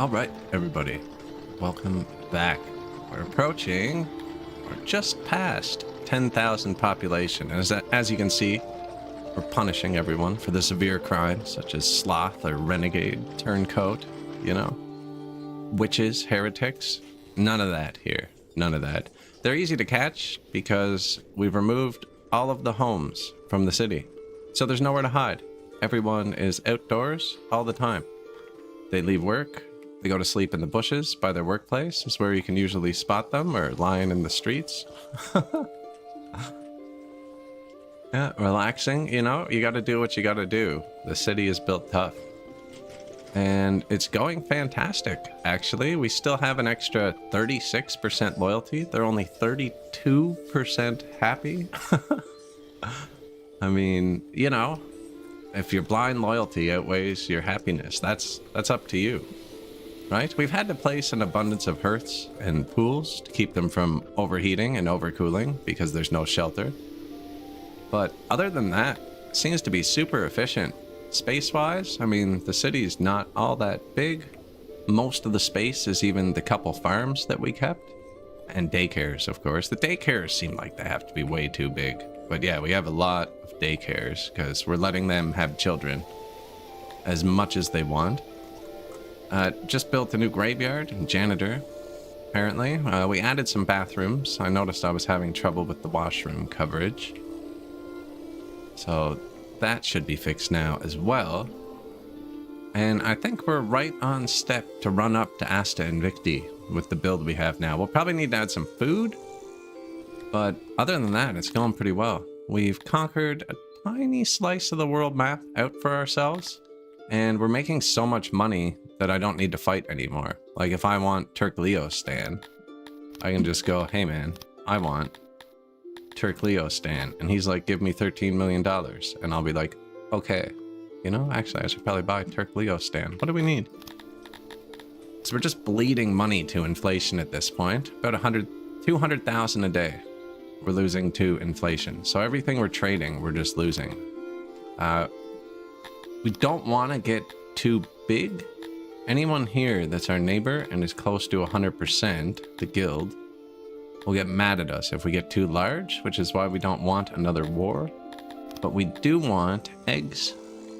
All right, everybody, welcome back. We're approaching, or just past, 10,000 population. And as you can see, we're punishing everyone for the severe crimes such as sloth or renegade, turncoat, you know, witches, heretics. None of that here. None of that. They're easy to catch because we've removed all of the homes from the city. So there's nowhere to hide. Everyone is outdoors all the time. They leave work. They go to sleep in the bushes by their workplace. Is where you can usually spot them, or lying in the streets. Yeah, relaxing, you know, you got to do what you got to do. The city is built tough. And it's going fantastic, actually. We still have an extra 36% loyalty. They're only 32% happy. I mean, you know, if your blind loyalty outweighs your happiness, that's up to you. Right? We've had to place an abundance of hearths and pools to keep them from overheating and overcooling because there's no shelter. But other than that, it seems to be super efficient. Space-wise, I mean, the city's not all that big. Most of the space is even the couple farms that we kept. And daycares, of course. The daycares seem like they have to be way too big. But yeah, we have a lot of daycares because we're letting them have children as much as they want. Just built a new graveyard and janitor, apparently. We added some bathrooms. I noticed I was having trouble with the washroom coverage. So that should be fixed now as well. And I think we're right on step to run up to Asta Invicti with the build we have now. We'll probably need to add some food. But other than that, it's going pretty well. We've conquered a tiny slice of the world map out for ourselves. And we're making so much money that I don't need to fight anymore. Like if I want Turkleo-stan, I can just go, hey man, I want Turkleo-stan. And he's like, give me $13 million. And I'll be like, okay. You know, actually I should probably buy Turkleo-stan. What do we need? So we're just bleeding money to inflation at this point. About 200,000 a day. We're losing to inflation. So everything we're trading, we're just losing. We don't want to get too big. Anyone here that's our neighbor and is close to 100%, the guild, will get mad at us if we get too large, which is why we don't want another war. But we do want eggs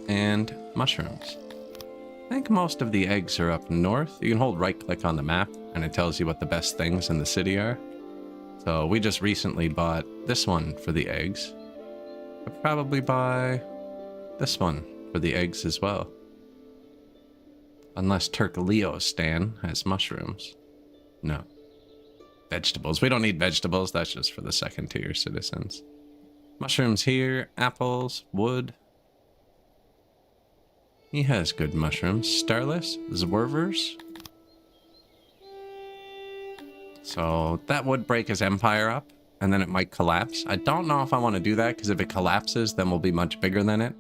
and mushrooms. I think most of the eggs are up north. You can hold right-click on the map, and it tells you what the best things in the city are. So we just recently bought this one for the eggs. I'll probably buy this one for the eggs as well. Unless Turkleo-stan has mushrooms. No. Vegetables. We don't need vegetables. That's just for the second-tier citizens. Mushrooms here. Apples. Wood. He has good mushrooms. Starless. Zwervers. So that would break his empire up. And then it might collapse. I don't know if I want to do that, because if it collapses, then we'll be much bigger than it.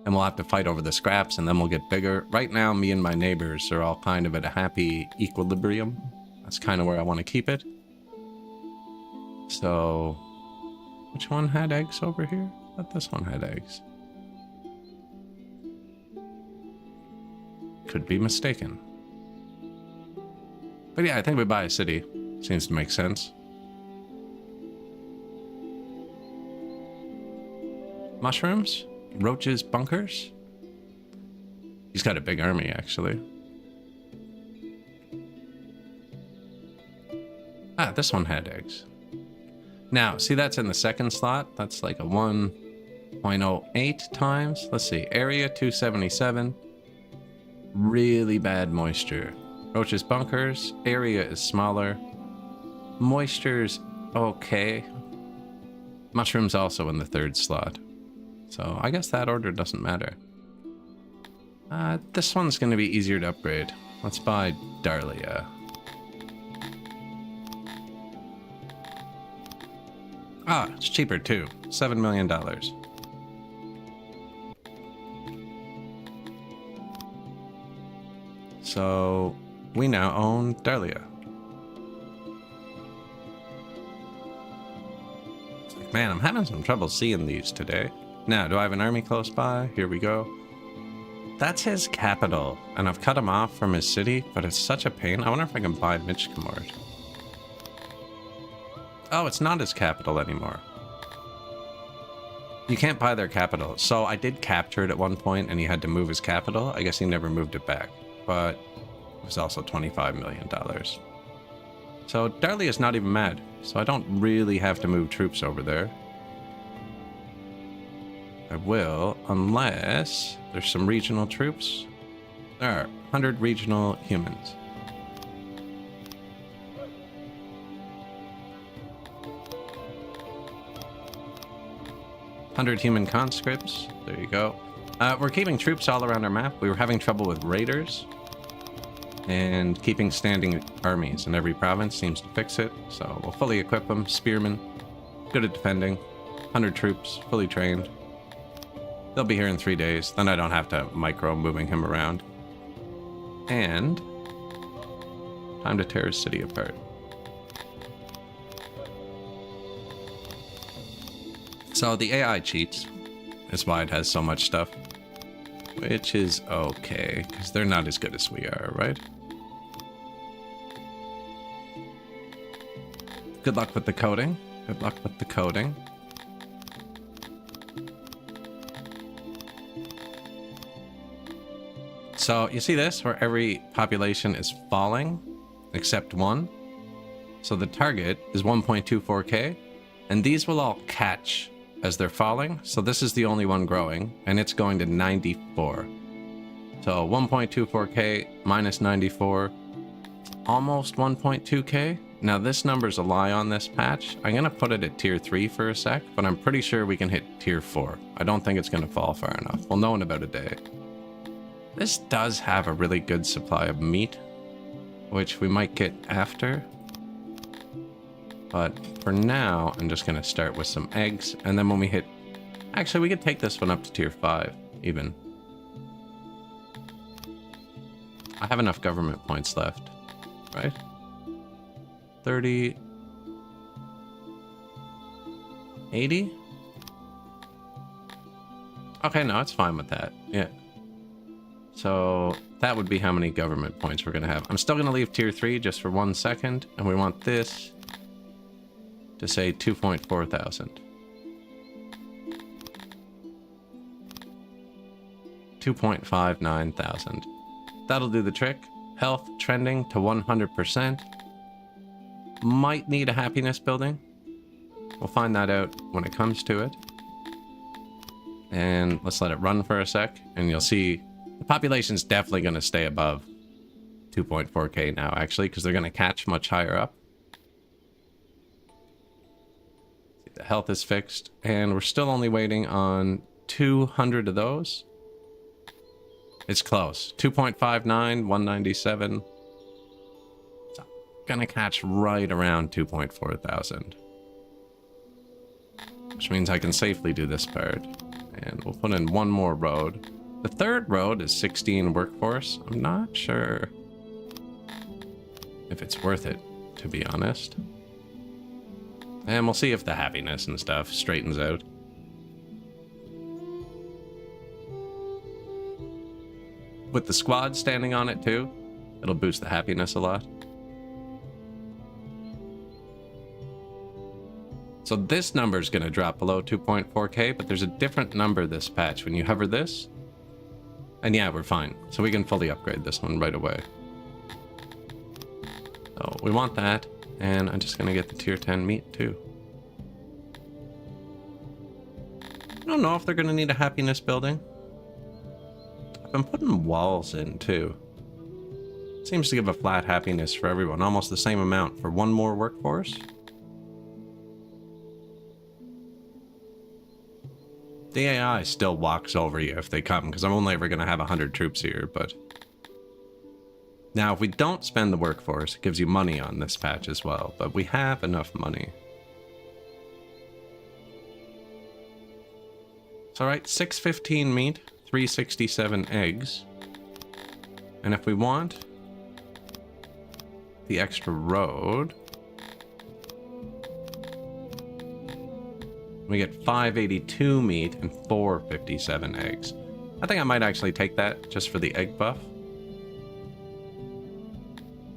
And we'll have to fight over the scraps, and then we'll get bigger. Right now, me and my neighbors are all kind of at a happy equilibrium. That's kind of where I want to keep it. So, which one had eggs over here? I thought this one had eggs. Could be mistaken. But yeah, I think we buy a city. Seems to make sense. Mushrooms? Roaches bunkers? He's got a big army, actually. Ah, this one had eggs. Now, see, that's in the second slot. That's like a 1.08 times. Let's see. Area 277. Really bad moisture. Roaches bunkers. Area is smaller. Moisture's okay. Mushrooms also in the third slot. So I guess that order doesn't matter. This one's going to be easier to upgrade. Let's buy Darlia. Ah, it's cheaper too. $7 million. So we now own Darlia. Man, I'm having some trouble seeing these today. Now, do I have an army close by? Here we go. That's his capital, and I've cut him off from his city, but it's such a pain. I wonder if I can buy Michkamort. Oh, it's not his capital anymore. You can't buy their capital. So I did capture it at one point, and he had to move his capital. I guess he never moved it back, but it was also $25 million. So Darley is not even mad, so I don't really have to move troops over there. I will, unless there's some regional troops. There are 100 regional humans. $100 human conscripts. There you go. We're keeping troops all around our map. We were having trouble with raiders. And keeping standing armies in every province seems to fix it. So we'll fully equip them. Spearmen. Good at defending. 100 troops. Fully trained. They'll be here in 3 days. Then I don't have to micro moving him around. And time to tear his city apart. So the AI cheats. That's why it has so much stuff. Which is okay, because they're not as good as we are, right? Good luck with the coding. Good luck with the coding. So you see this, where every population is falling, except one. So the target is 1.24k, and these will all catch as they're falling. So this is the only one growing, and it's going to 94. So 1.24k minus 94, almost 1.2k. Now this number's a lie on this patch. I'm gonna put it at tier 3 for a sec, but I'm pretty sure we can hit tier 4. I don't think it's gonna fall far enough. We'll know in about a day. This does have a really good supply of meat, which we might get after. But for now, I'm just going to start with some eggs. And then when we hit... Actually, we could take this one up to tier 5, even. I have enough government points left, right? 30... 80? Okay, no, it's fine with that. Yeah. So that would be how many government points we're going to have. I'm still going to leave tier 3 just for 1 second. And we want this to say 2.4 thousand. 2.59 thousand. That'll do the trick. Health trending to 100%. Might need a happiness building. We'll find that out when it comes to it. And let's let it run for a sec. And you'll see the population's definitely going to stay above 2.4k now, actually, because they're going to catch much higher up. The health is fixed, and we're still only waiting on 200 of those. It's close. 2.59, 197. It's gonna catch right around 2.4 thousand. Which means I can safely do this part. And we'll put in one more road. The third road is 16 workforce. I'm not sure if it's worth it, to be honest. And we'll see if the happiness and stuff straightens out. With the squad standing on it too, it'll boost the happiness a lot. So this number is going to drop below 2.4k, but there's a different number this patch. When you hover this, and yeah, we're fine. So we can fully upgrade this one right away. So we want that. And I'm just going to get the tier 10 meat too. I don't know if they're going to need a happiness building. I've been putting walls in too. Seems to give a flat happiness for everyone. Almost the same amount for one more workforce. The AI still walks over you if they come, because I'm only ever going to have 100 troops here, but... Now, if we don't spend the workforce, it gives you money on this patch as well, but we have enough money. So, right, 615 meat, 367 eggs. And if we want the extra road, we get 582 meat and 457 eggs. I think I might actually take that just for the egg buff.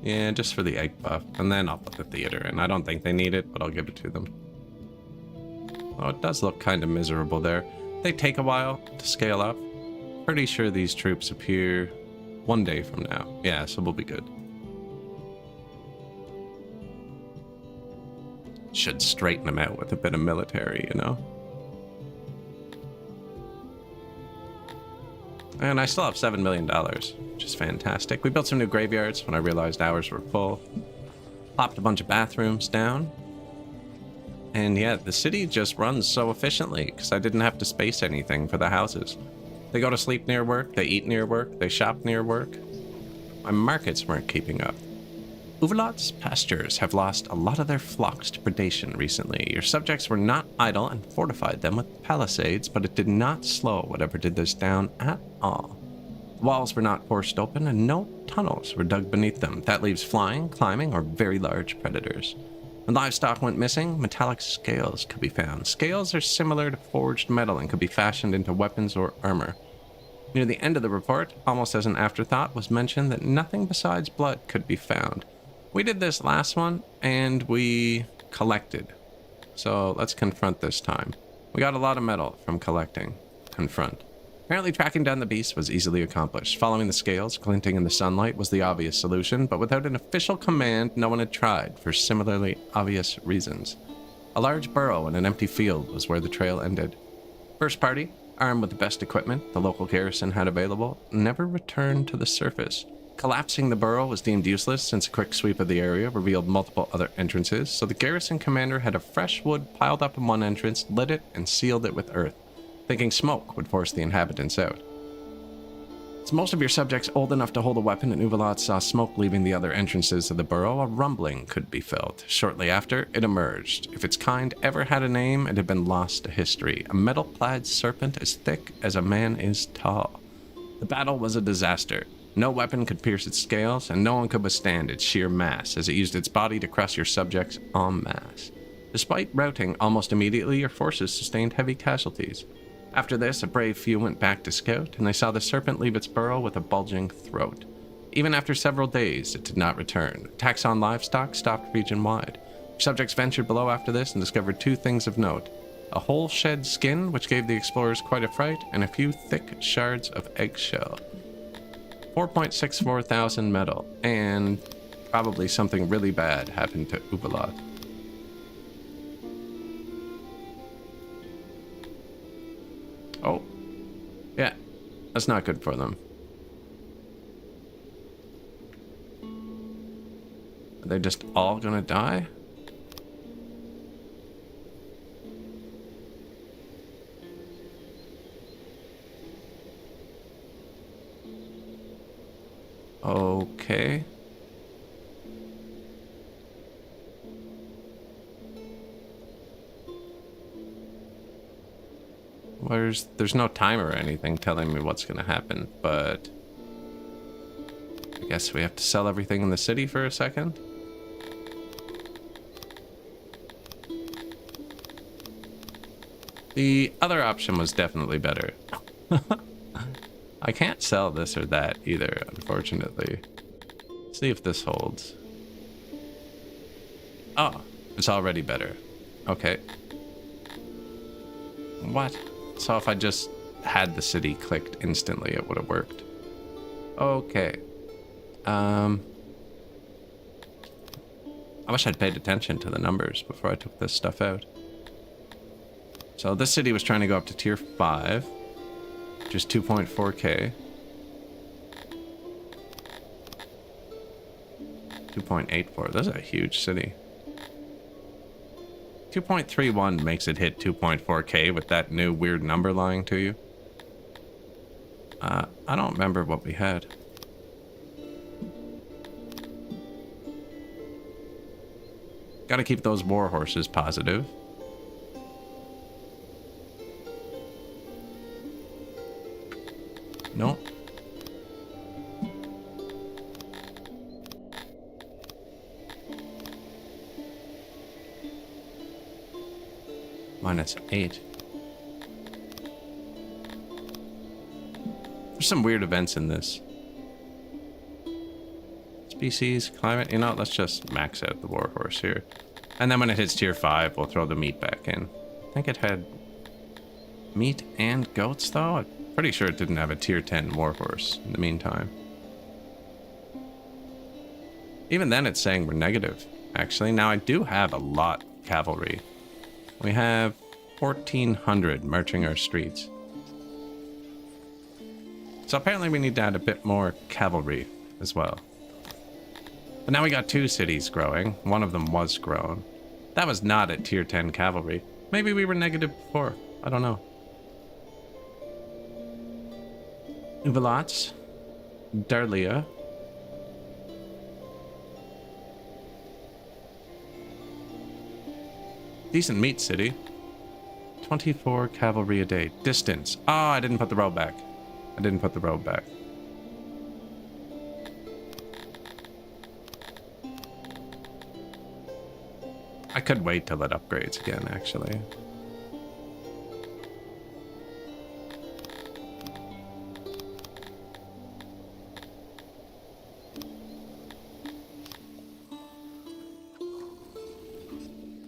Yeah, just for the egg buff. And then I'll put the theater in. I don't think they need it, but I'll give it to them. Oh, it does look kind of miserable there. They take a while to scale up. Pretty sure these troops appear 1 day from now. Yeah, so we'll be good. Should straighten them out with a bit of military, you know? And I still have $7 million, which is fantastic. We built some new graveyards when I realized ours were full. Plopped a bunch of bathrooms down. And yeah, the city just runs so efficiently because I didn't have to space anything for the houses. They go to sleep near work, they eat near work, they shop near work. My markets weren't keeping up. Uvalot's pastures have lost a lot of their flocks to predation recently. Your subjects were not idle and fortified them with palisades, but it did not slow whatever did this down at all. The walls were not forced open and no tunnels were dug beneath them. That leaves flying, climbing, or very large predators. When livestock went missing, metallic scales could be found. Scales are similar to forged metal and could be fashioned into weapons or armor. Near the end of the report, almost as an afterthought, was mentioned that nothing besides blood could be found. We did this last one, and we collected. So let's confront this time. We got a lot of metal from collecting. Confront. Apparently tracking down the beast was easily accomplished. Following the scales, glinting in the sunlight, was the obvious solution, but without an official command, no one had tried, for similarly obvious reasons. A large burrow in an empty field was where the trail ended. First party, armed with the best equipment the local garrison had available, never returned to the surface. Collapsing the burrow was deemed useless since a quick sweep of the area revealed multiple other entrances, so the garrison commander had a fresh wood piled up in one entrance, lit it, and sealed it with earth, thinking smoke would force the inhabitants out. As most of your subjects old enough to hold a weapon and Uvalot saw smoke leaving the other entrances of the burrow, a rumbling could be felt. Shortly after, it emerged. If its kind ever had a name, it had been lost to history. A metal-clad serpent as thick as a man is tall. The battle was a disaster. No weapon could pierce its scales, and no one could withstand its sheer mass, as it used its body to crush your subjects en masse. Despite routing almost immediately, your forces sustained heavy casualties. After this, a brave few went back to scout, and they saw the serpent leave its burrow with a bulging throat. Even after several days, it did not return. Attacks on livestock stopped region-wide. Subjects ventured below after this and discovered two things of note. A whole shed skin, which gave the explorers quite a fright, and a few thick shards of eggshell. 4.64 thousand metal, and probably something really bad happened to Uvalot. Oh, yeah, that's not good for them. Are they just all gonna die? Okay. There's no timer or anything telling me what's gonna happen, but I guess we have to sell everything in the city for a second. The other option was definitely better. I can't sell this or that either, unfortunately. Let's see if this holds. Oh, it's already better. Okay. What? So if I just had the city clicked instantly, it would have worked. Okay. I wish I'd paid attention to the numbers before I took this stuff out. So this city was trying to go up to tier 5, which is 2.4k. 2.84. That's a huge city. 2.31 makes it hit 2.4k with that new weird number lying to you. I don't remember what we had. Gotta keep those war horses positive. No. -8. There's some weird events in this. Species, climate, you know, let's just max out the warhorse here. And then when it hits tier 5, we'll throw the meat back in. I think it had meat and goats, though. I'm pretty sure it didn't have a tier 10 warhorse in the meantime. Even then, it's saying we're negative, actually. Now, I do have a lot of cavalry. We have 1,400 marching our streets. So apparently we need to add a bit more cavalry as well. But now we got 2 cities growing. One of them was grown. That was not at tier 10 cavalry. Maybe we were negative before. I don't know. Uvalats. Darlia. Decent meat city. 24 cavalry a day. Distance. Oh, I didn't put the road back. I didn't put the road back. I could wait till it upgrades again, actually.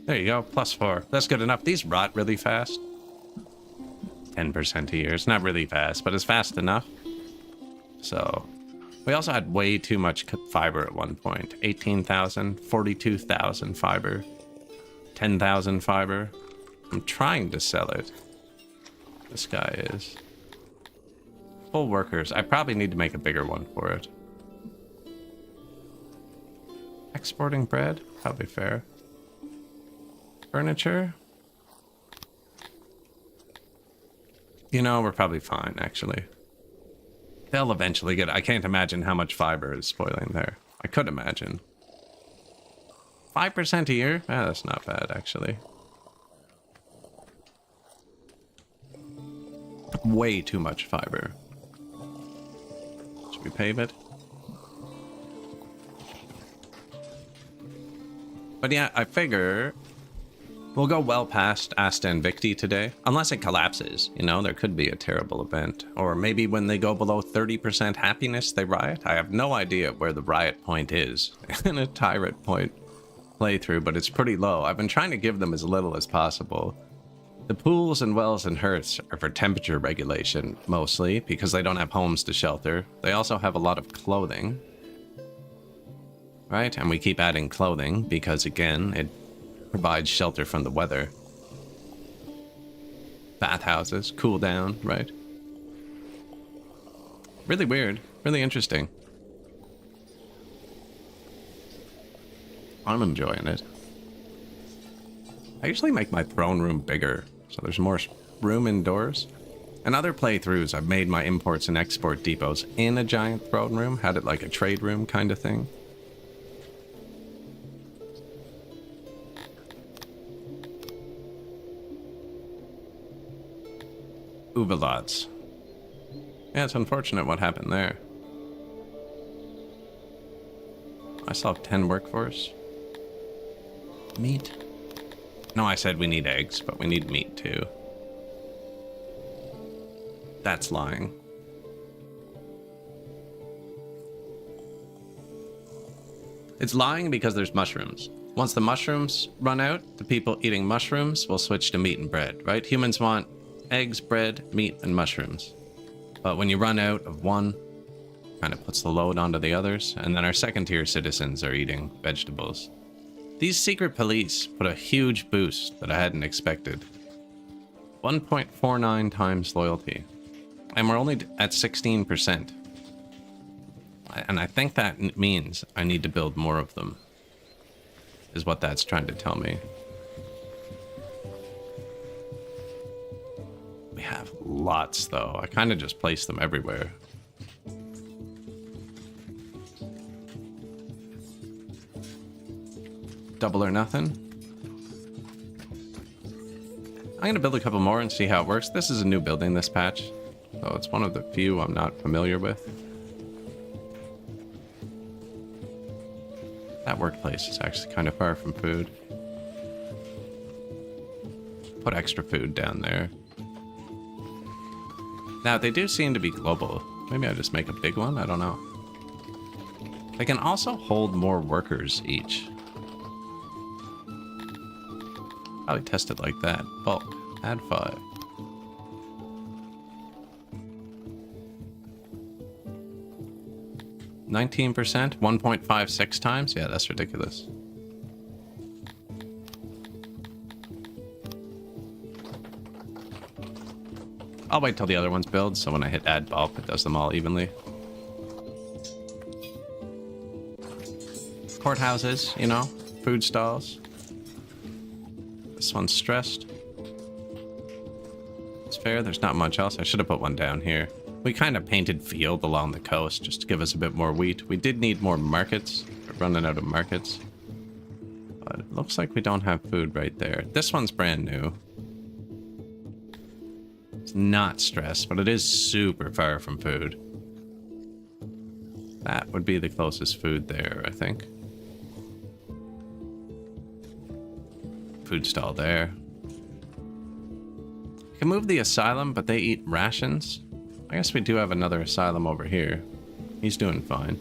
There you go, +4. That's good enough. These rot really fast. 10% a year. It's not really fast, but it's fast enough. So, we also had way too much fiber at one point. 18,000, 42,000 fiber, 10,000 fiber. I'm trying to sell it. This guy is. Full workers. I probably need to make a bigger one for it. Exporting bread? Probably fair. Furniture? You know, we're probably fine, actually. They'll eventually get it. I can't imagine how much fiber is spoiling there. I could imagine. 5% a year? Eh, that's not bad, actually. Way too much fiber. Should we pave it? But yeah, I figure we'll go well past Asta Invicti today. Unless it collapses, you know, there could be a terrible event. Or maybe when they go below 30% happiness, they riot. I have no idea where the riot point is in a tyrant point playthrough, but it's pretty low. I've been trying to give them as little as possible. The pools and wells and hearths are for temperature regulation, mostly, because they don't have homes to shelter. They also have a lot of clothing. Right? And we keep adding clothing because, again, it provides shelter from the weather. Bathhouses, cool down, right? Really weird, really interesting. I'm enjoying it. I usually make my throne room bigger, so there's more room indoors. In other playthroughs, I've made my imports and export depots in a giant throne room, had it like a trade room kind of thing. Uvalots. Yeah, it's unfortunate what happened there. I still have 10 workforce. Meat? No, I said we need eggs, but we need meat too. That's lying. It's lying because there's mushrooms. Once the mushrooms run out, the people eating mushrooms will switch to meat and bread, right? Humans want eggs, bread, meat, and mushrooms. But when you run out of one, kind of puts the load onto the others, and then our second-tier citizens are eating vegetables. These secret police put a huge boost that I hadn't expected. 1.49 times loyalty. And we're only at 16%. And I think that means I need to build more of them, is what that's trying to tell me. We have lots, though. I kind of just place them everywhere. Double or nothing. I'm going to build a couple more and see how it works. This is a new building, this patch. So it's one of the few I'm not familiar with. That workplace is actually kind of far from food. Put extra food down there. Now, they do seem to be global. Maybe I just make a big one? I don't know. They can also hold more workers each. Probably test it like that. Bulk. Add 5. %, 1.56 times? Yeah, that's ridiculous. I'll wait till the other ones build, so when I hit add bulk, it does them all evenly. Courthouses, you know, food stalls. This one's stressed. It's fair, there's not much else. I should have put one down here. We kind of painted field along the coast just to give us a bit more wheat. We did need more markets. We're running out of markets. But it looks like we don't have food right there. This one's brand new. It's not stressed, but it is super far from food. That would be the closest food there, I think. Food stall there. You can move the asylum, but they eat rations. I guess we do have another asylum over here. He's doing fine.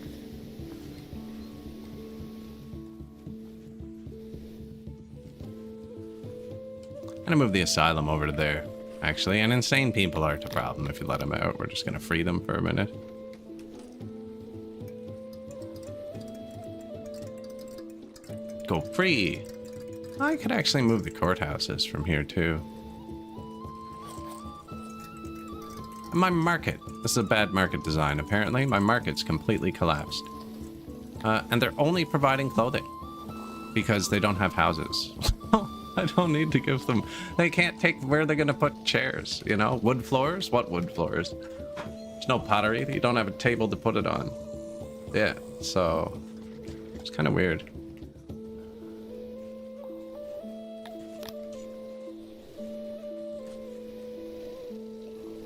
I'm gonna move the asylum over to there, actually. And insane people aren't a problem if you let them out. We're just gonna free them for a minute. Go free! I could actually move the courthouses from here, too. My market. This is a bad market design, apparently. My market's completely collapsed. And they're only providing clothing. Because they don't have houses. I don't need to give them... They can't take... Where are they going to put chairs, you know? Wood floors? What wood floors? There's no pottery. You don't have a table to put it on. Yeah, so... It's kind of weird.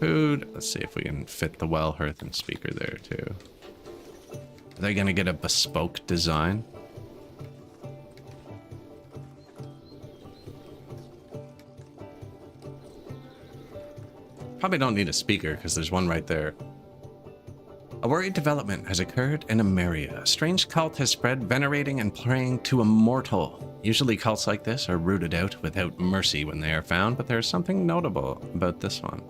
Food. Let's see if we can fit the well hearth and speaker there too. Are they gonna get a bespoke design? Probably don't need a speaker because there's one right there. A worried development has occurred in Ameria. A strange cult has spread, venerating and praying to a mortal. Usually cults like this are rooted out without mercy when they are found, but there's something notable about this one.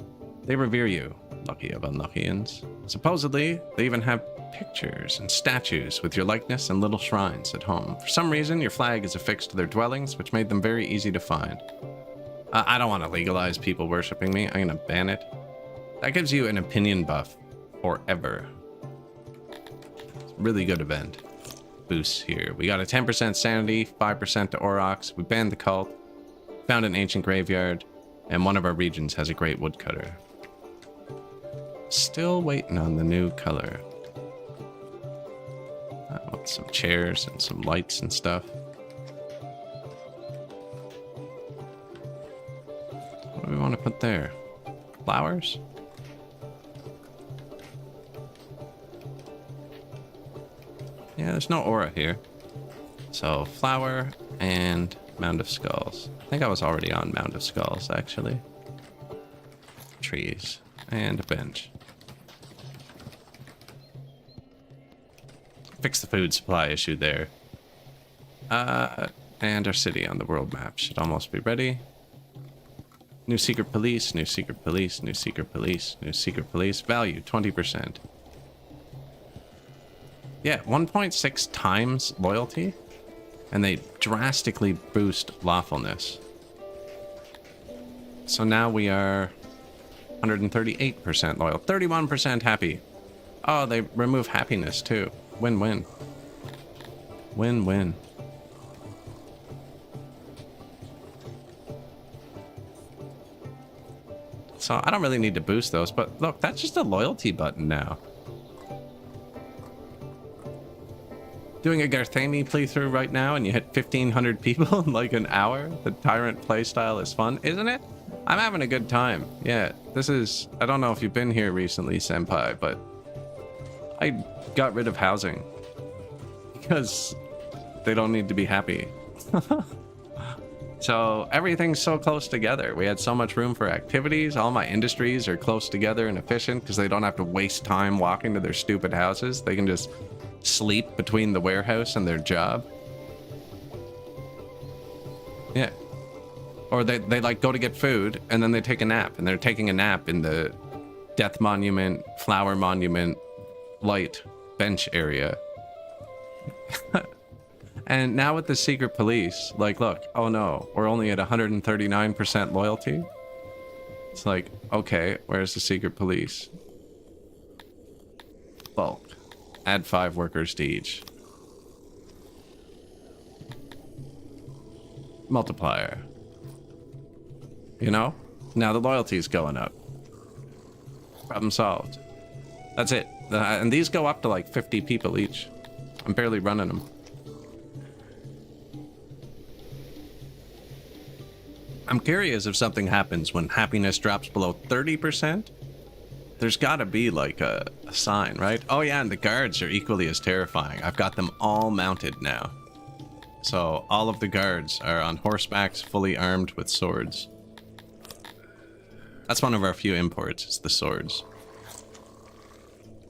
They revere you, lucky of unluckians. Supposedly, they even have pictures and statues with your likeness and little shrines at home. For some reason, your flag is affixed to their dwellings, which made them very easy to find. I don't want to legalize people worshipping me. I'm going to ban it. That gives you an opinion buff forever. It's a really good event. Boosts here. We got a 10% sanity, 5% to Aurochs. We banned the cult. Found an ancient graveyard. And one of our regions has a great woodcutter. Still waiting on the new color. I want some chairs and some lights and stuff. What do we want to put there? Flowers? Yeah, there's no aura here. So, flower and Mound of Skulls. I think I was already on Mound of Skulls, actually. Trees. And a bench. Fix the food supply issue there. And our city on the world map should almost be ready. New secret police, new secret police, new secret police, new secret police. Value, 20%. Yeah, 1.6 times loyalty. And they drastically boost lawfulness. So now we are 138% loyal, 31% happy. Oh, they remove happiness too. Win-win. Win-win. So I don't really need to boost those, but look, that's just a loyalty button now. Doing a Garthami playthrough right now and you hit 1,500 people in like an hour? The Tyrant playstyle is fun, isn't it? I'm having a good time. Yeah, this is... I don't know if you've been here recently, Senpai, but... I got rid of housing. Because they don't need to be happy. So everything's so close together. We had so much room for activities. All my industries are close together and efficient because they don't have to waste time walking to their stupid houses. They can just sleep between the warehouse and their job. Yeah. Or they like go to get food and then they take a nap, and they're taking a nap in the Death Monument, Flower Monument, Light bench area. And now with the secret police, like, look, oh no, we're only at 139% loyalty. It's like, okay, where's the secret police? Bulk. Add 5 workers to each. Multiplier. You know? Now the loyalty is going up. Problem solved. That's it. And these go up to like 50 people each. I'm barely running them. I'm curious if something happens when happiness drops below 30%. There's gotta be like a sign, right? Oh yeah, and the guards are equally as terrifying. I've got them all mounted now. So all of the guards are on horsebacks, fully armed with swords. That's one of our few imports, is the swords.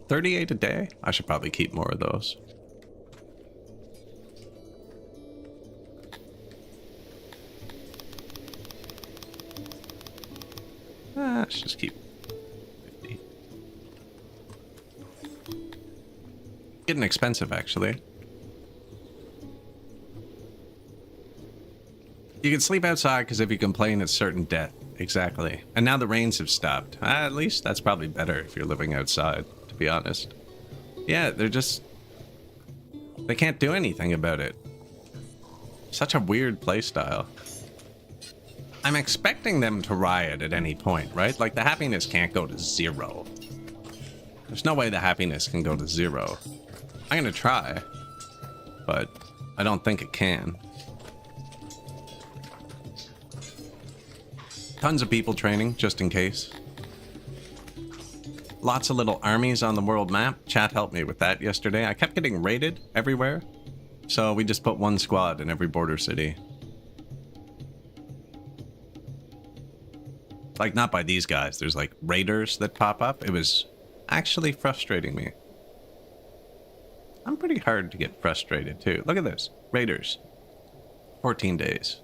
38 a day? I should probably keep more of those. Let's just keep 50. Getting expensive, actually. You can sleep outside because if you complain, it's certain death. Exactly. And now the rains have stopped. At least that's probably better if you're living outside, to be honest. Yeah, they're just... They can't do anything about it. Such a weird playstyle. I'm expecting them to riot at any point, right? Like, the happiness can't go to 0. There's no way the happiness can go to 0. I'm gonna try, but I don't think it can. Tons of people training, just in case. Lots of little armies on the world map. Chat helped me with that yesterday. I kept getting raided everywhere, so we just put 1 squad in every border city. Like, not by these guys. There's, like, raiders that pop up. It was actually frustrating me. I'm pretty hard to get frustrated, too. Look at this. Raiders. 14 days.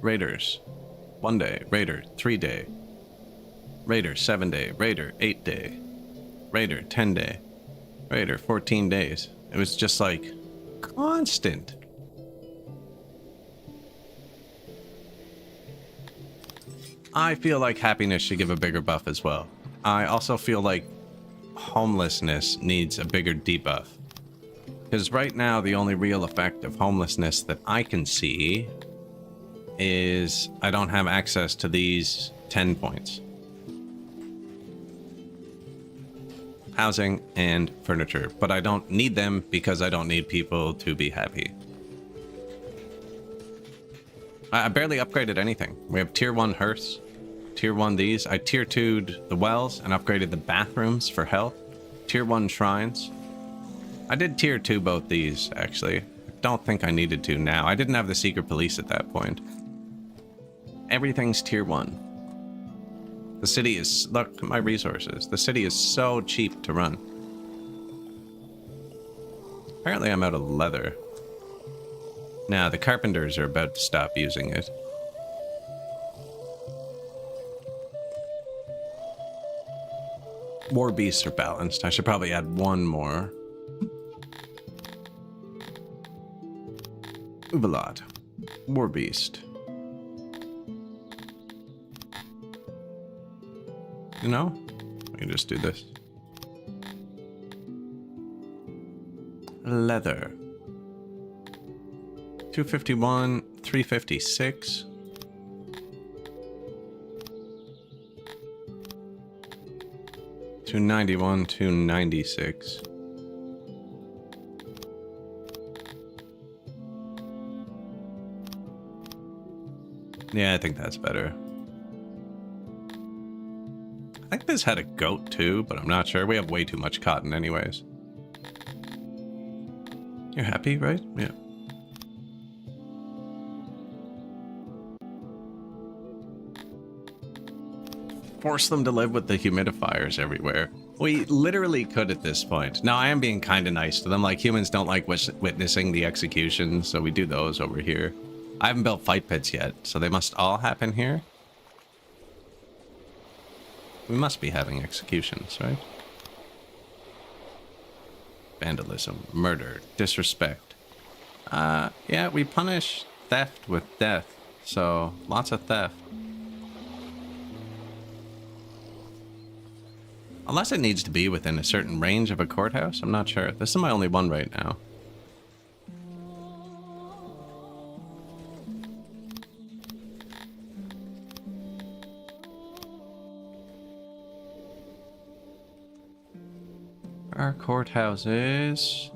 Raiders. 1 day. Raider. 3 day. Raider. 7 day. Raider. 8 day. Raider. 10 day. Raider. 14 days. It was just, like, constant. I feel like happiness should give a bigger buff as well. I also feel like homelessness needs a bigger debuff. Because right now, the only real effect of homelessness that I can see is I don't have access to these 10 points. Housing and furniture. But I don't need them because I don't need people to be happy. I barely upgraded anything. We have tier 1 hearths, tier 1 these. I tier 2'd the wells and upgraded the bathrooms for health. Tier 1 shrines. I did tier 2 both these, actually. I don't think I needed to now. I didn't have the secret police at that point. Everything's tier 1. The city is... Look at my resources. The city is so cheap to run. Apparently I'm out of leather. Now, the carpenters are about to stop using it. War beasts are balanced. I should probably add 1 more. Ubalot. War beast. You know? We can just do this. Leather. 251, 356. $291, $296. Yeah, I think that's better. I think this had a goat too, but I'm not sure. We have way too much cotton anyways. You're happy, right? Yeah. force them to live with the humidifiers everywhere. We literally could at this point. Now, I am being kind of nice to them. Like, humans don't like witnessing the execution, so we do those over here. I haven't built fight pits yet, so they must all happen here. We must be having executions, right? Vandalism, murder, disrespect. Yeah, we punish theft with death, so lots of theft. Unless it needs to be within a certain range of a courthouse, I'm not sure. This is my only one right now. Our courthouse is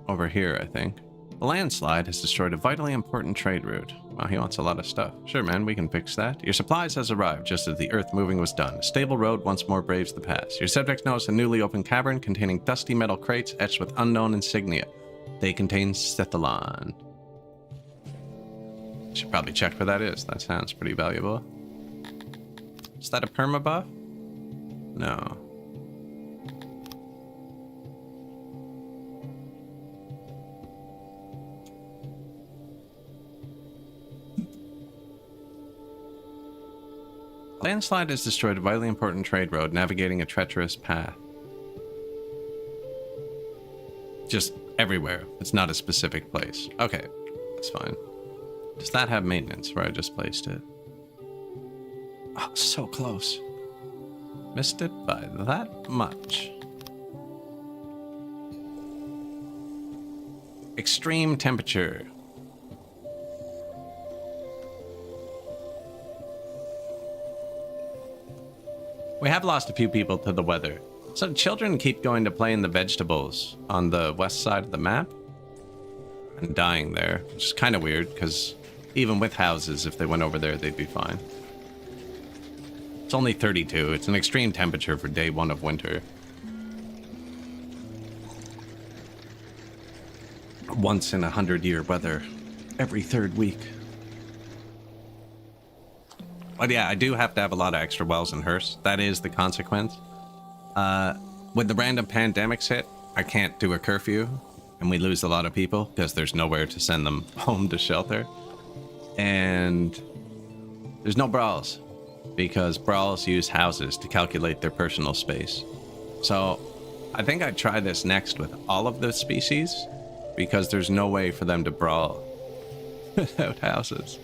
over here, I think. The landslide has destroyed a vitally important trade route. Wow, he wants a lot of stuff. Sure, man, we can fix that. Your supplies has arrived just as the earth moving was done. A stable road once more braves the pass. Your subjects notice a newly opened cavern containing dusty metal crates etched with unknown insignia. They contain Sthethalon. Should probably check where that is. That sounds pretty valuable. Is that a perma buff? No. Landslide has destroyed a vitally important trade road, navigating a treacherous path. Just everywhere. It's not a specific place. Okay, that's fine. Does that have maintenance where I just placed it? Oh, so close. Missed it by that much. Extreme temperature. We have lost a few people to the weather. So children keep going to play in the vegetables on the west side of the map and dying there, which is kind of weird because even with houses, if they went over there, they'd be fine. It's only 32. It's an extreme temperature for day 1 of winter. Once in 100-year weather, every 3rd week. But yeah, I do have to have a lot of extra wells and hearse. That is the consequence. When the random pandemics hit, I can't do a curfew, and we lose a lot of people because there's nowhere to send them home to shelter. And there's no brawls, because brawls use houses to calculate their personal space. So I think I'd try this next with all of the species, because there's no way for them to brawl without houses.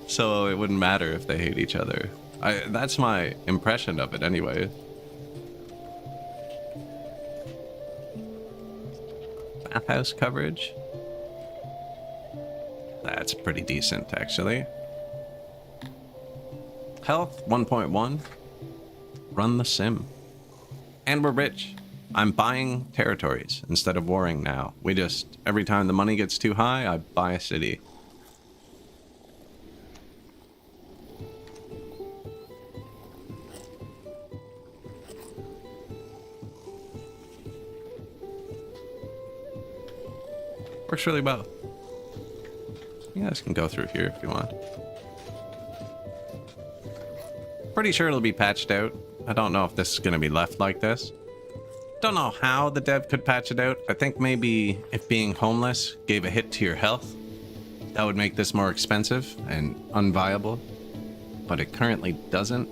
So it wouldn't matter if they hate each other. That's my impression of it anyway. Bathhouse coverage. That's pretty decent, actually. Health 1.1. Run the sim. And we're rich. I'm buying territories instead of warring now. We just, every time the money gets too high, I buy a city. Works really well. You guys can go through here if you want. Pretty sure it'll be patched out. I don't know if this is going to be left like this. Don't know how the dev could patch it out. I think maybe if being homeless gave a hit to your health, that would make this more expensive and unviable. But it currently doesn't.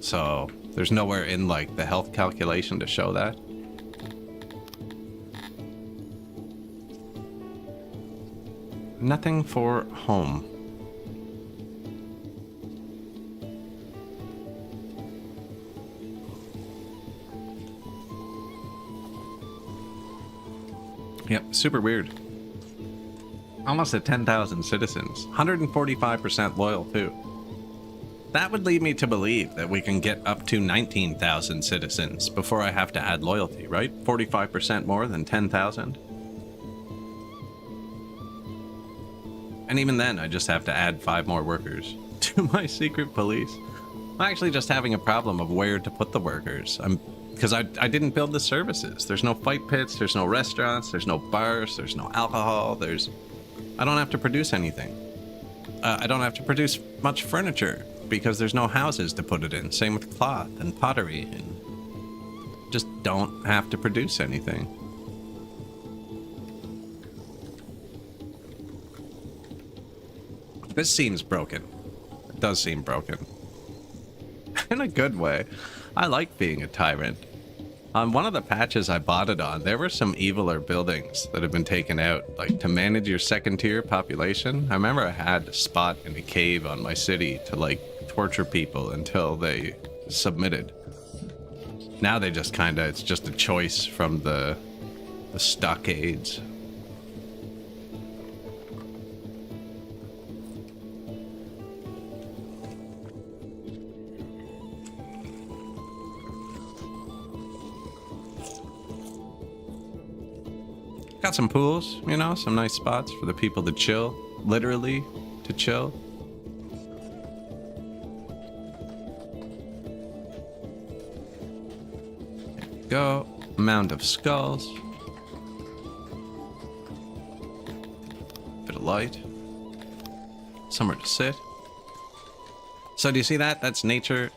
So there's nowhere in like the health calculation to show that. Nothing for home. Yep, super weird. Almost at 10,000 citizens. 145% loyal too. That would lead me to believe that we can get up to 19,000 citizens before I have to add loyalty, right? 45% more than 10,000. And even then, I just have to add 5 more workers to my secret police. I'm actually just having a problem of where to put the workers. Because I didn't build the services. There's no fight pits, there's no restaurants, there's no bars, there's no alcohol, I don't have to produce anything. I don't have to produce much furniture because there's no houses to put it in. Same with cloth and pottery, and just don't have to produce anything. This seems broken. It does seem broken. In a good way. I like being a tyrant. On one of the patches I bought it on, there were some eviler buildings that have been taken out, like to manage your second tier population. I remember I had a spot in a cave on my city to like torture people until they submitted. Now they just kinda, it's just a choice from the stockades. Got some pools, you know, some nice spots for the people to chill. Literally, to chill. There we go. Mound of skulls. Bit of light. Somewhere to sit. So do you see that? That's nature,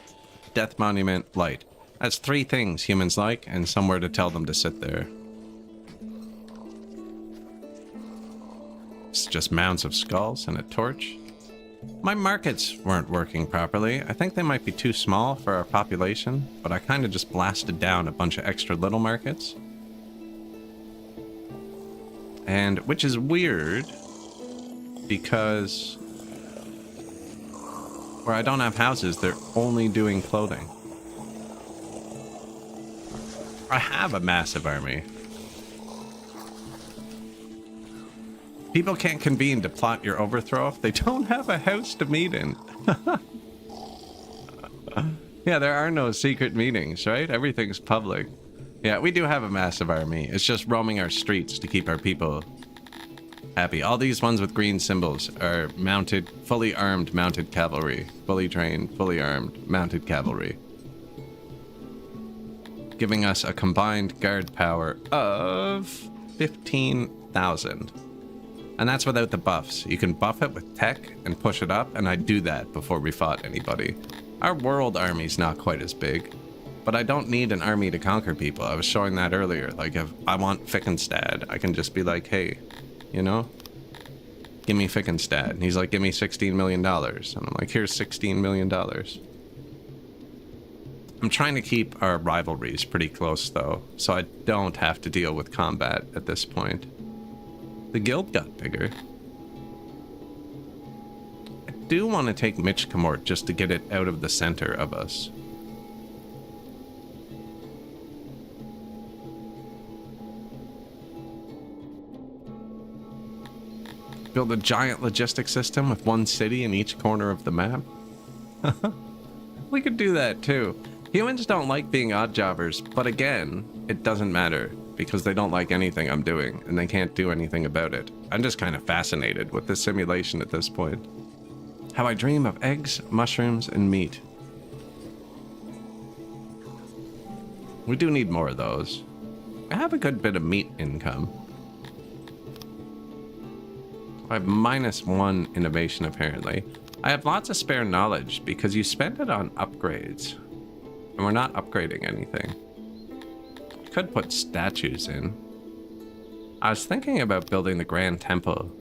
death monument, light. That's 3 things humans like, and somewhere to tell them to sit there. It's just mounds of skulls and a torch. My markets weren't working properly. I think they might be too small for our population, but I kind of just blasted down a bunch of extra little markets. And which is weird because where I don't have houses, they're only doing clothing. I have a massive army. People can't convene to plot your overthrow if they don't have a house to meet in. Yeah, there are no secret meetings, right? Everything's public. Yeah, we do have a massive army. It's just roaming our streets to keep our people happy. All these ones with green symbols are mounted, fully armed mounted cavalry. Fully trained, fully armed mounted cavalry. Giving us a combined guard power of 15,000. And that's without the buffs. You can buff it with tech and push it up, and I'd do that before we fought anybody. Our world army's not quite as big, but I don't need an army to conquer people. I was showing that earlier. Like, if I want Fickenstad, I can just be like, hey, you know, give me Fickenstad. And he's like, give me $16 million. And I'm like, here's $16 million. I'm trying to keep our rivalries pretty close, though, so I don't have to deal with combat at this point. The guild got bigger. I do want to take Michkamort just to get it out of the center of us. Build a giant logistics system with one city in each corner of the map. We could do that too. Humans don't like being odd jobbers, but again, it doesn't matter. Because they don't like anything I'm doing, and they can't do anything about it. I'm just kind of fascinated with this simulation at this point. How I dream of eggs, mushrooms, and meat. We do need more of those. I have a good bit of meat income. I have -1 innovation, apparently. I have lots of spare knowledge, because you spend it on upgrades. And we're not upgrading anything. Could put statues in. I was thinking about building the Grand Temple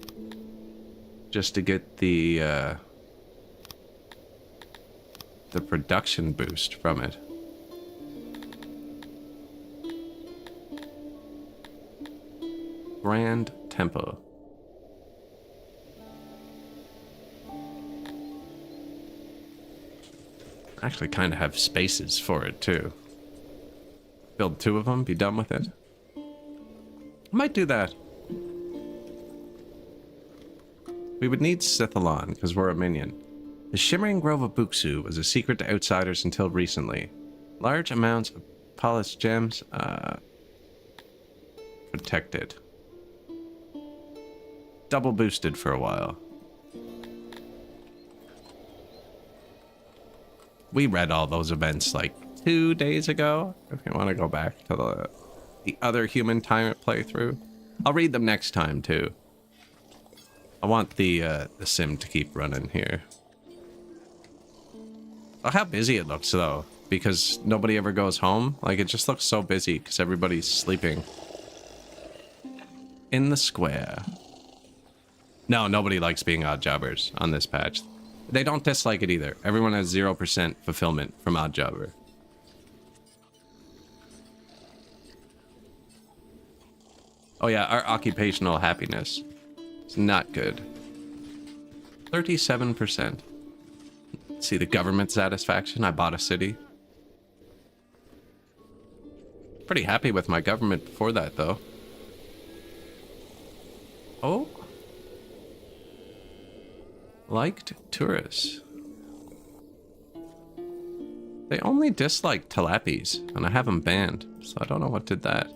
just to get the production boost from it. Grand Temple. I actually kind of have spaces for it too. Build 2 of them, be done with it. Might do that. We would need Sithalon, because we're a minion. The Shimmering Grove of Buxu was a secret to outsiders until recently. Large amounts of polished gems, protected. Double boosted for a while. We read all those events like 2 days ago. If you want to go back to the other human tyrant playthrough, I'll read them next time too. I want the sim to keep running here. Oh, how busy it looks, though, because nobody ever goes home. Like, it just looks so busy because everybody's sleeping in the square. No, nobody likes being odd jobbers on this patch. They don't dislike it either. Everyone has 0% fulfillment from odd jobber. Oh yeah, our occupational happiness is not good. 37%. See the government satisfaction. I bought a city. Pretty happy with my government before that, though. Oh. Liked tourists. They only dislike tilappies, and I have them banned, so I don't know what did that.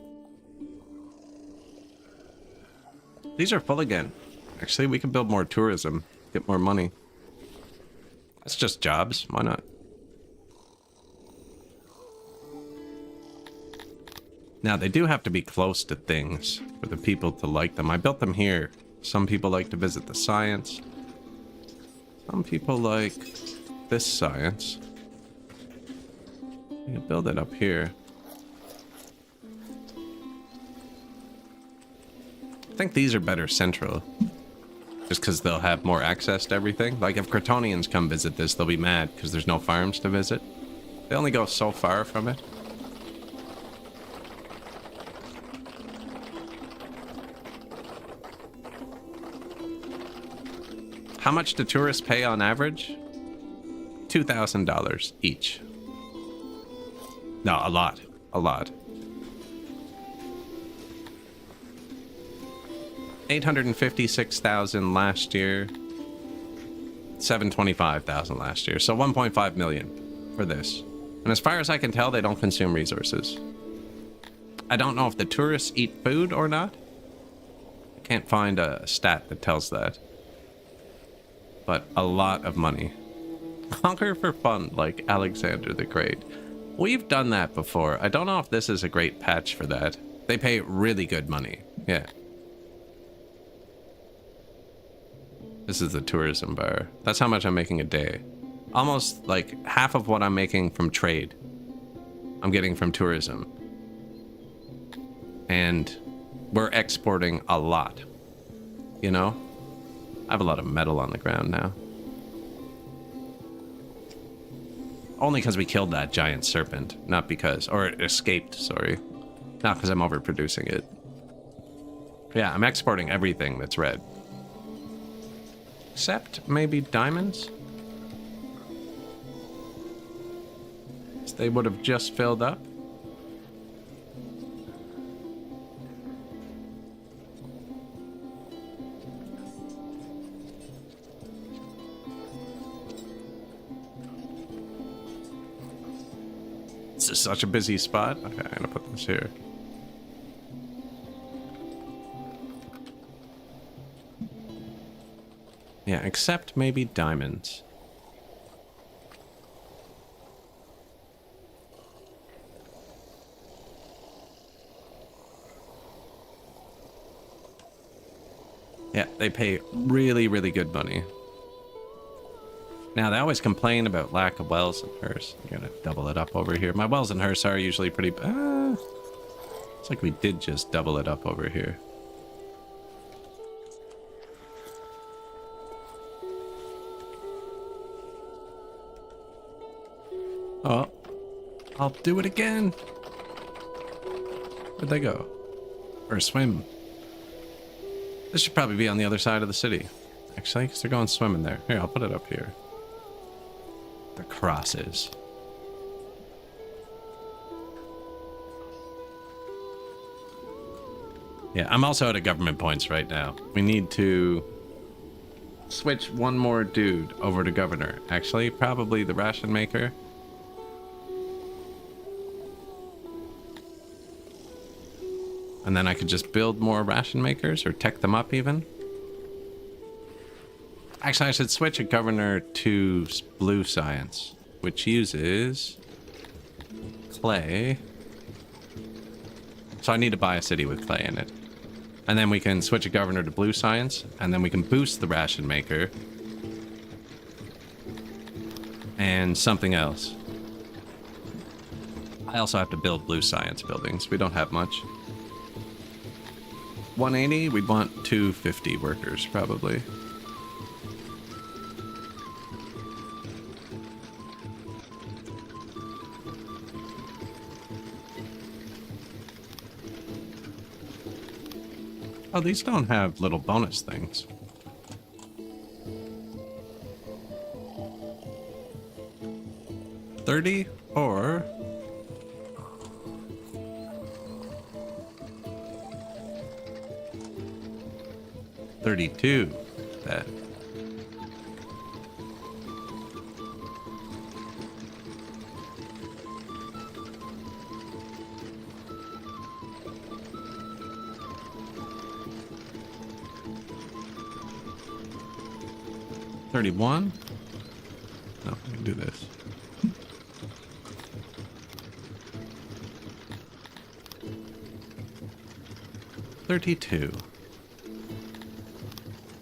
These are full again. Actually, we can build more tourism, get more money. That's just jobs. Why not? Now, they do have to be close to things for the people to like them. I built them here. Some people like to visit the science. Some people like this science. You can build it up here. I think these are better central. Just because they'll have more access to everything. Like, if Kryptonians come visit this, they'll be mad because there's no farms to visit. They only go so far from it. How much do tourists pay on average? $2,000 each. No, a lot. A lot. 856,000 last year. 725,000 last year. So 1.5 million for this. And as far as I can tell, they don't consume resources. I don't know if the tourists eat food or not. I can't find a stat that tells that. But a lot of money. Conquer for fun, like Alexander the Great. We've done that before. I don't know if this is a great patch for that. They pay really good money. Yeah. This is the tourism bar. That's how much I'm making a day. Almost like half of what I'm making from trade, I'm getting from tourism. And we're exporting a lot. You know? I have a lot of metal on the ground now. Only because we killed that giant serpent. Not because... Or it escaped, sorry. Not because I'm overproducing it. Yeah, I'm exporting everything that's red. Except maybe diamonds? They would have just filled up. This is such a busy spot. Okay, I'm gonna put this here. Yeah, except maybe diamonds. Yeah, they pay really, really good money. Now, they always complain about lack of wells and hearse. I'm gonna double it up over here. My wells and hearse are usually pretty... it's like we did just double it up over here. Oh, I'll do it again. Where'd they go? Or swim? This should probably be on the other side of the city. Actually, because they're going swimming there. Here, I'll put it up here. The crosses. Yeah, I'm also out of government points right now. We need to switch one more dude over to governor. Actually, probably the ration maker. And then I could just build more ration makers or tech them up even. Actually, I should switch a governor to blue science, which uses clay. So I need to buy a city with clay in it. And then we can switch a governor to blue science, and then we can boost the ration maker. And something else. I also have to build blue science buildings. We don't have much. 180, we'd want 250 workers, probably. Oh, these don't have little bonus things. $30 or... $32. That. $31. No, we can do this. $32.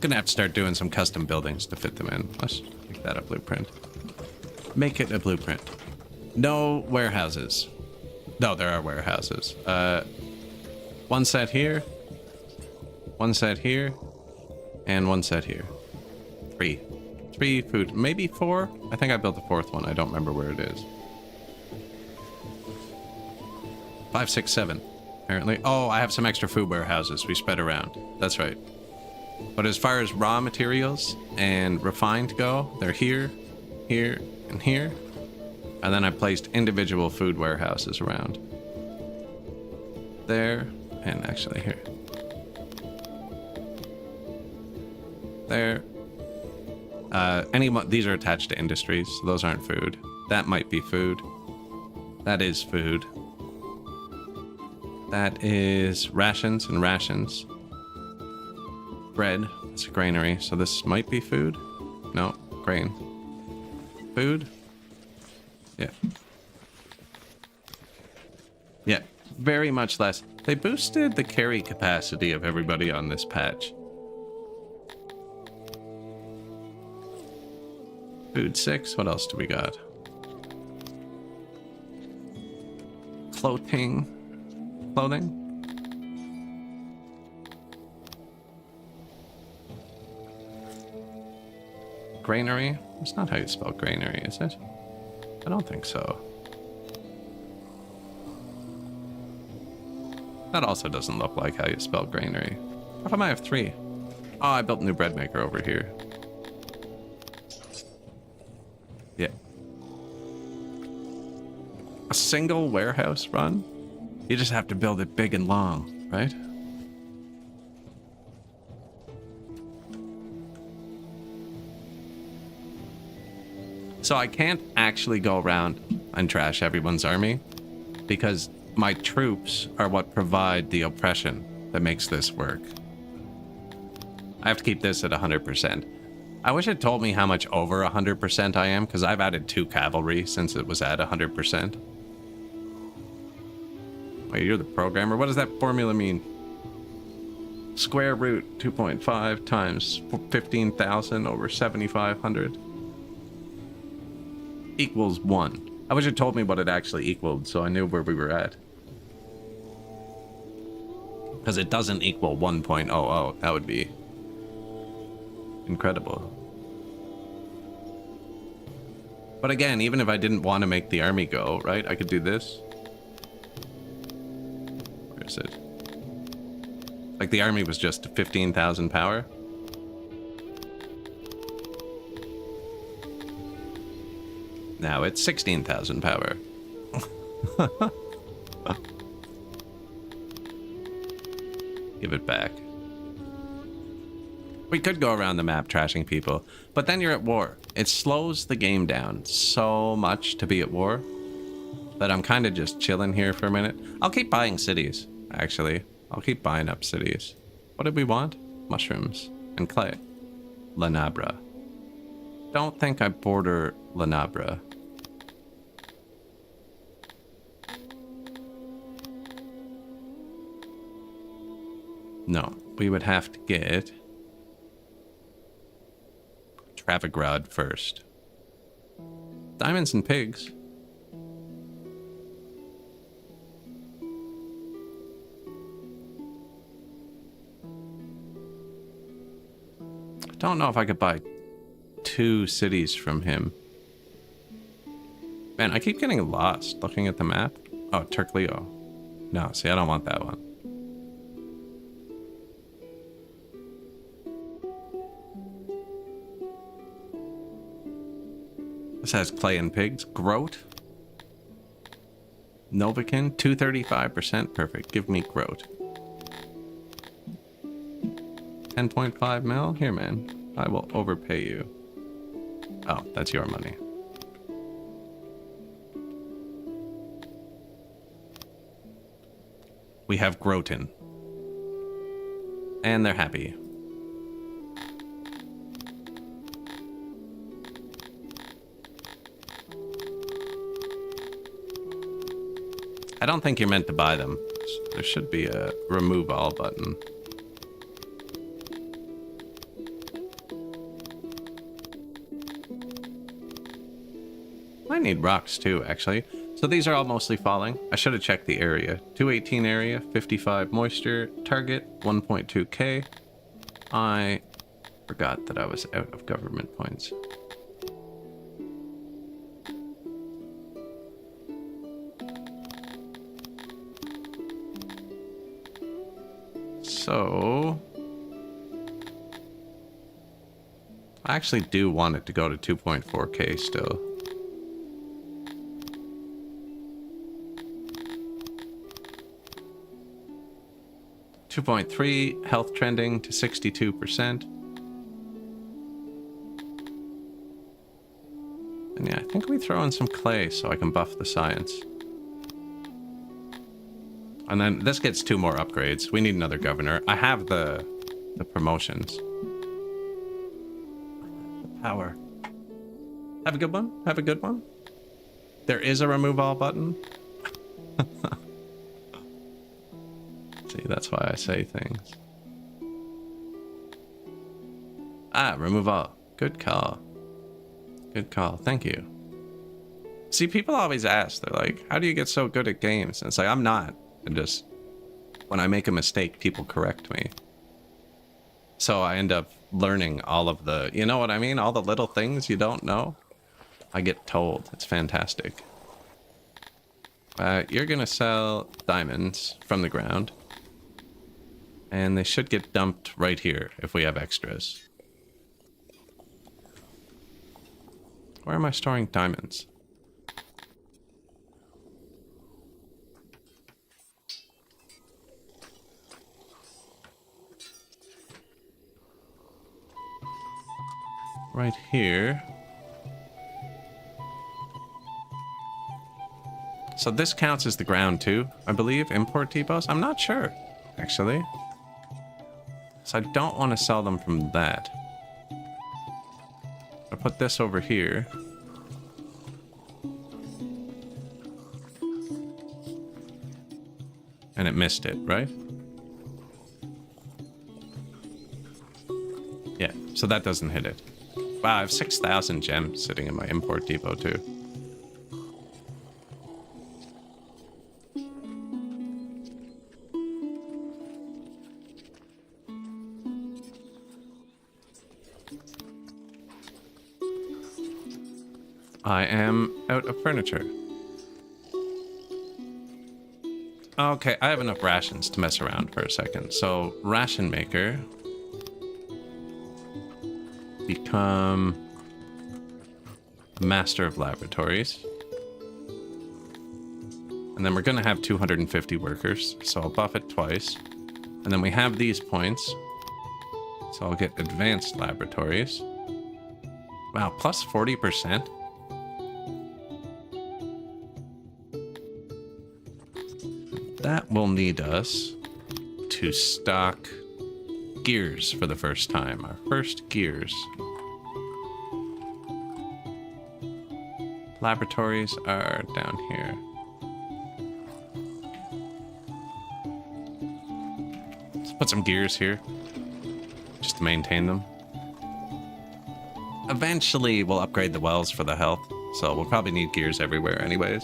Gonna have to start doing some custom buildings to fit them in. Let's make that a blueprint. Make it a blueprint. No warehouses. No, there are warehouses. One set here. One set here. And one set here. Three food. Maybe 4? I think I built the 4th one. I don't remember where it is. 5, 6, 7. Apparently. Oh, I have some extra food warehouses we spread around. That's right. But as far as raw materials and refined go, they're here, here, and here. And then I placed individual food warehouses around. There, and actually here. There. These are attached to industries, so those aren't food. That might be food. That is food. That is rations and rations. Bread. It's a granary, so this might be food. No, grain. Food. Yeah. Yeah, very much less. They boosted the carry capacity of everybody on this patch. Food 6. What else do we got? Clothing. Granary? That's not how you spell granary, is it? I don't think so. That also doesn't look like how you spell granary. How come I have 3? Oh, I built a new bread maker over here. Yeah. A single warehouse run? You just have to build it big and long, right? So I can't actually go around and trash everyone's army because my troops are what provide the oppression that makes this work. I have to keep this at 100%. I wish it told me how much over 100% I am, because I've added 2 cavalry since it was at 100%. Wait, you're the programmer? What does that formula mean? Square root 2.5 times 15,000 over 7,500 equals 1. I wish it told me what it actually equaled so I knew where we were at. Because it doesn't equal 1.00. That would be incredible. But again, even if I didn't want to make the army go, right? I could do this. Where is it? Like the army was just 15,000 power. Now it's 16,000 power. Give it back. We could go around the map trashing people, but then you're at war. It slows the game down so much to be at war that I'm kind of just chilling here for a minute. I'll keep buying cities, actually. I'll keep buying up cities. What did we want? Mushrooms and clay. Lanabra. Don't think I border Lanabra. No, we would have to get traffic rod first. Diamonds and pigs. I don't know if I could buy 2 cities from him. Man, I keep getting lost looking at the map. Oh, Turkleo. No, see, I don't want that one. This has clay and pigs. Groat. Novakin, 235%. Perfect. Give me Groat. 10.5 mil? Here, man. I will overpay you. Oh, that's your money. We have Groton. And they're happy. I don't think you're meant to buy them. There should be a remove all button. I need rocks too, actually. So these are all mostly falling. I should have checked the area. 218 area, 55 moisture, target 1.2k. I forgot that I was out of government points. So I actually do want it to go to 2.4k still. .3 health trending to 62%. And yeah, I think we throw in some clay so I can buff the science. And then this gets 2 more upgrades. We need another governor. I have the promotions. Power. Have a good one. Have a good one. There is a remove all button. See, that's why I say things. Ah, remove all. Good call. Good call. Thank you. See, people always ask, they're like, how do you get so good at games? And it's like, I'm not. And just, when I make a mistake, people correct me. So I end up learning all of the, you know what I mean? All the little things you don't know. I get told. It's fantastic. You're gonna sell diamonds from the ground. And they should get dumped right here if we have extras. Where am I storing diamonds? Right here. So this counts as the ground too, I believe, import depots? I'm not sure, actually. So I don't want to sell them from that. I'll put this over here. And it missed it, right? Yeah, so that doesn't hit it. Wow, I have 6,000 gems sitting in my import depot too. I am out of furniture. Okay, I have enough rations to mess around for a second. So, ration maker. Become master of laboratories. And then we're going to have 250 workers. So I'll buff it twice. And then we have these points. So I'll get advanced laboratories. Wow, plus 40%. That will need us to stock gears for the first time. Our first gears. Laboratories are down here. Let's put some gears here. Just to maintain them. Eventually, we'll upgrade the wells for the health. So we'll probably need gears everywhere anyways.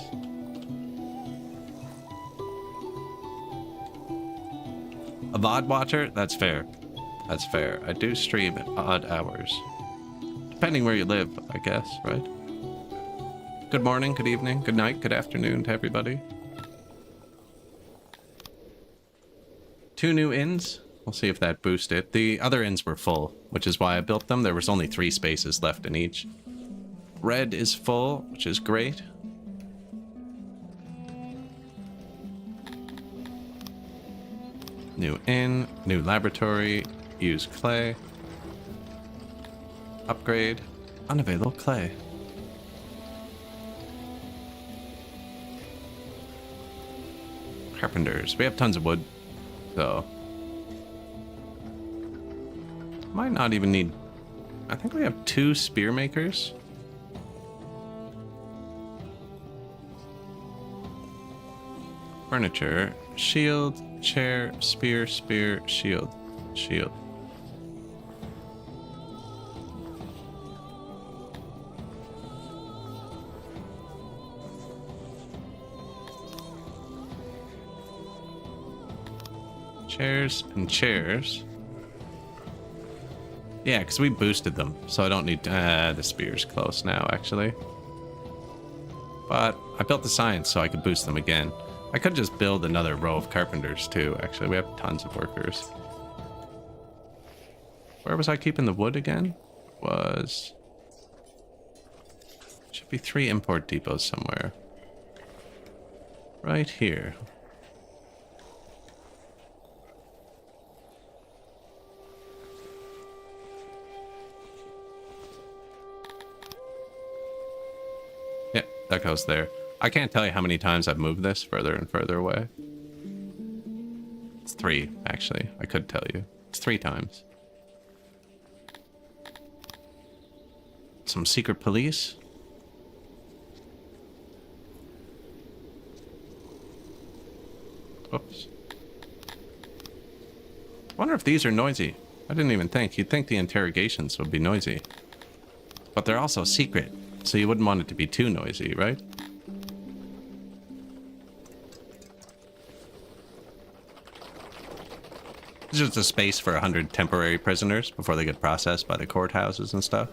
A VOD watcher? That's fair. That's fair. I do stream at odd hours. Depending where you live, I guess, right? Good morning, good evening, good night, good afternoon to everybody. 2 new inns. We'll see if that boosted. The other inns were full, which is why I built them. There was only 3 spaces left in each. Red is full, which is great. New inn, new laboratory, use clay. Upgrade, unavailable clay. Carpenters, we have tons of wood, so might not even need. I think we have 2 spear makers. Furniture, shield, chair, spear, spear, shield, shield. Chairs and chairs. Yeah, because we boosted them, so I don't need... the spear's close now, actually. But I built the science so I could boost them again. I could just build another row of carpenters, too, actually. We have tons of workers. Where was I keeping the wood again? Was... Should be 3 import depots somewhere. Right here. Yeah, that goes there. I can't tell you how many times I've moved this further and further away. It's 3, actually. I could tell you. It's 3 times. Some secret police. Oops. Wonder if these are noisy. I didn't even think. You'd think the interrogations would be noisy. But they're also secret, so you wouldn't want it to be too noisy, right? It's just a space for 100 temporary prisoners before they get processed by the courthouses and stuff.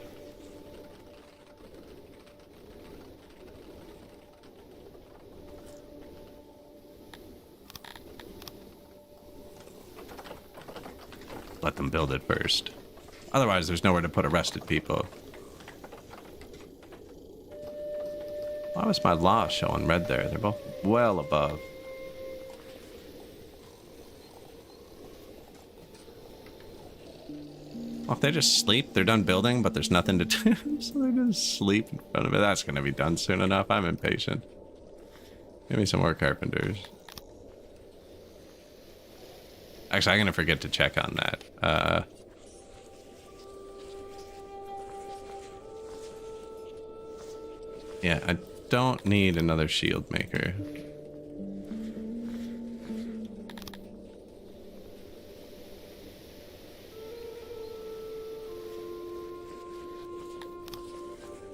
Let them build it first. Otherwise, there's nowhere to put arrested people. Why was my law showing red there? They're both well above. Well, if they just sleep, they're done building, but there's nothing to do, so they just sleep in front of it. That's going to be done soon enough. I'm impatient. Give me some more carpenters. Actually, I'm going to forget to check on that. Yeah, I don't need another shield maker.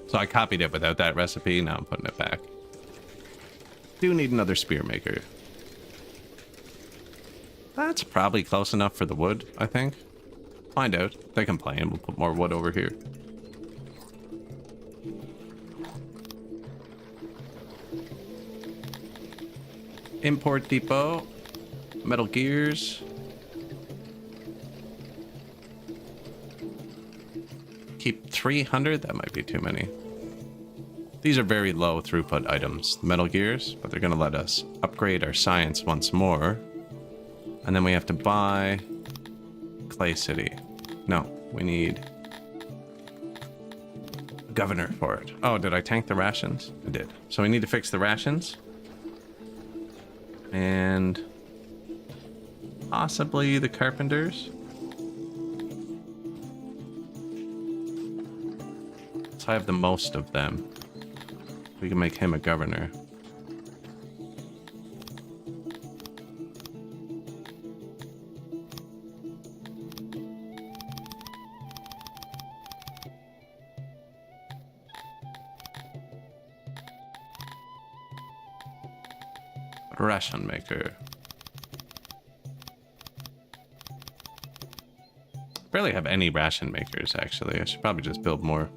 So I copied it without that recipe. Now I'm putting it back. Do need another spear maker. That's probably close enough for the wood, I think. Find out. If they complain, we'll put more wood over here. Import depot. Metal gears. Keep 300? That might be too many. These are very low throughput items, the metal gears, but they're going to let us upgrade our science once more. And then we have to buy Clay City. No, we need a governor for it. Oh, did I tank the rations? I did. So we need to fix the rations. And possibly the carpenters. So I have the most of them. We can make him a governor. Ration maker. Barely have any ration makers, actually. I should probably just build more.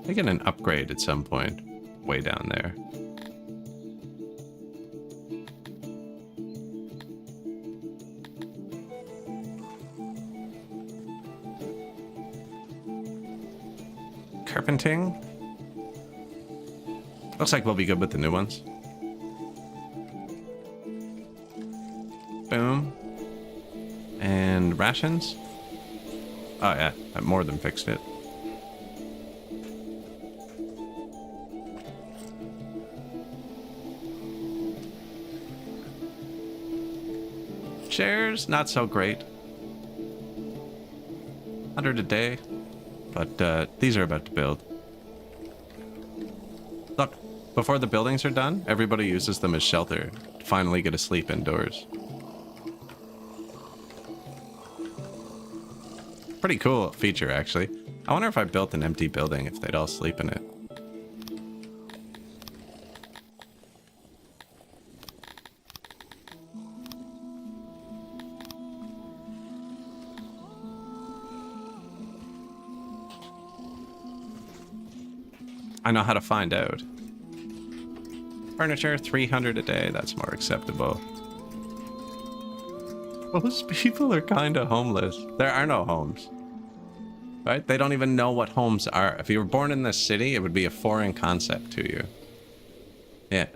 I get an upgrade at some point. Way down there. Carpenting. Looks like we'll be good with the new ones. Boom. And rations? Oh yeah, I more than fixed it. Shares, not so great. 100 a day. But these are about to build. Look, before the buildings are done, everybody uses them as shelter to finally get to sleep indoors. Pretty cool feature, actually. I wonder if I built an empty building, if they'd all sleep in it. I know how to find out. Furniture, 300 a day. That's more acceptable. Most people are kind of homeless. There are no homes. Right? They don't even know what homes are. If you were born in this city, it would be a foreign concept to you. Yeah.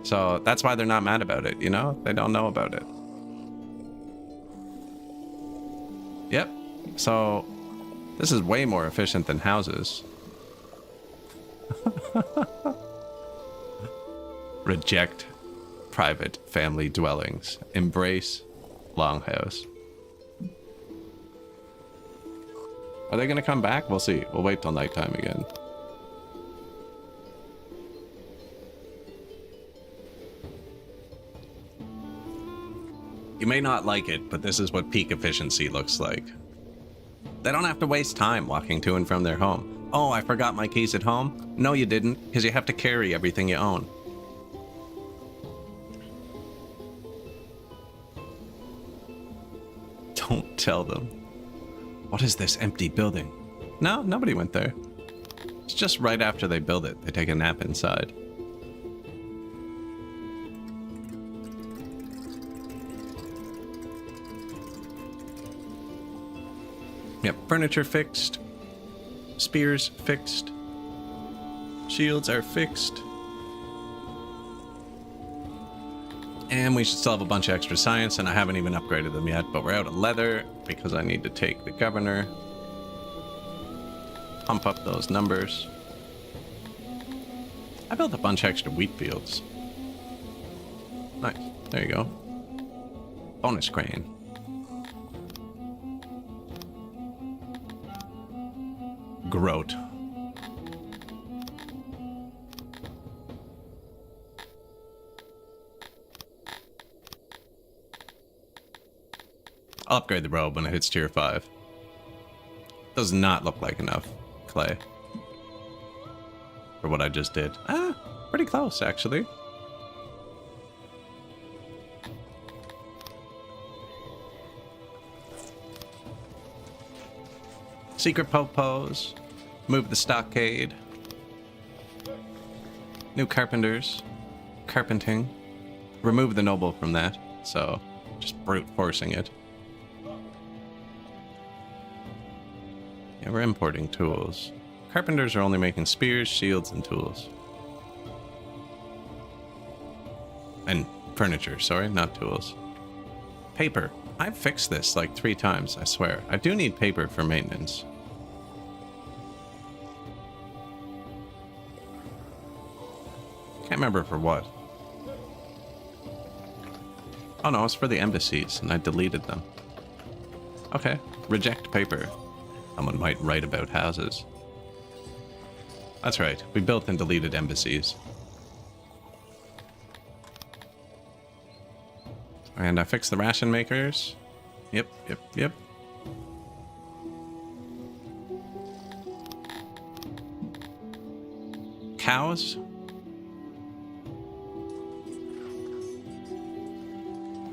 So that's why they're not mad about it, you know? They don't know about it. Yep. So this is way more efficient than houses. Reject private family dwellings. Embrace longhouse. Are they gonna come back? We'll see. We'll wait till nighttime again. You may not like it, but this is what peak efficiency looks like. They don't have to waste time walking to and from their home. Oh, I forgot my keys at home? No, you didn't, because you have to carry everything you own. Don't tell them. What is this empty building? No, nobody went there. It's just right after they build it, they take a nap inside. Yep, furniture fixed. Spears fixed. Shields are fixed. And we should still have a bunch of extra science, and I haven't even upgraded them yet, but we're out of leather because I need to take the governor. Pump up those numbers. I built a bunch of extra wheat fields. Nice. There you go. Bonus crane. Groat. I'll upgrade the robe when it hits tier 5. Does not look like enough clay for what I just did. Ah, pretty close, actually. Secret pose. Move the stockade. New carpenters. Carpenting. Remove the noble from that, so just brute forcing it. Yeah, we're importing tools. Carpenters are only making spears, shields, and tools. And furniture, sorry, not tools. Paper. I've fixed this like 3 times, I swear. I do need paper for maintenance. Can't remember for what. Oh no, it's for the embassies, and I deleted them. Okay, reject paper. Someone might write about houses. That's right, we built and deleted embassies. And I fixed the ration makers. Yep. Cows.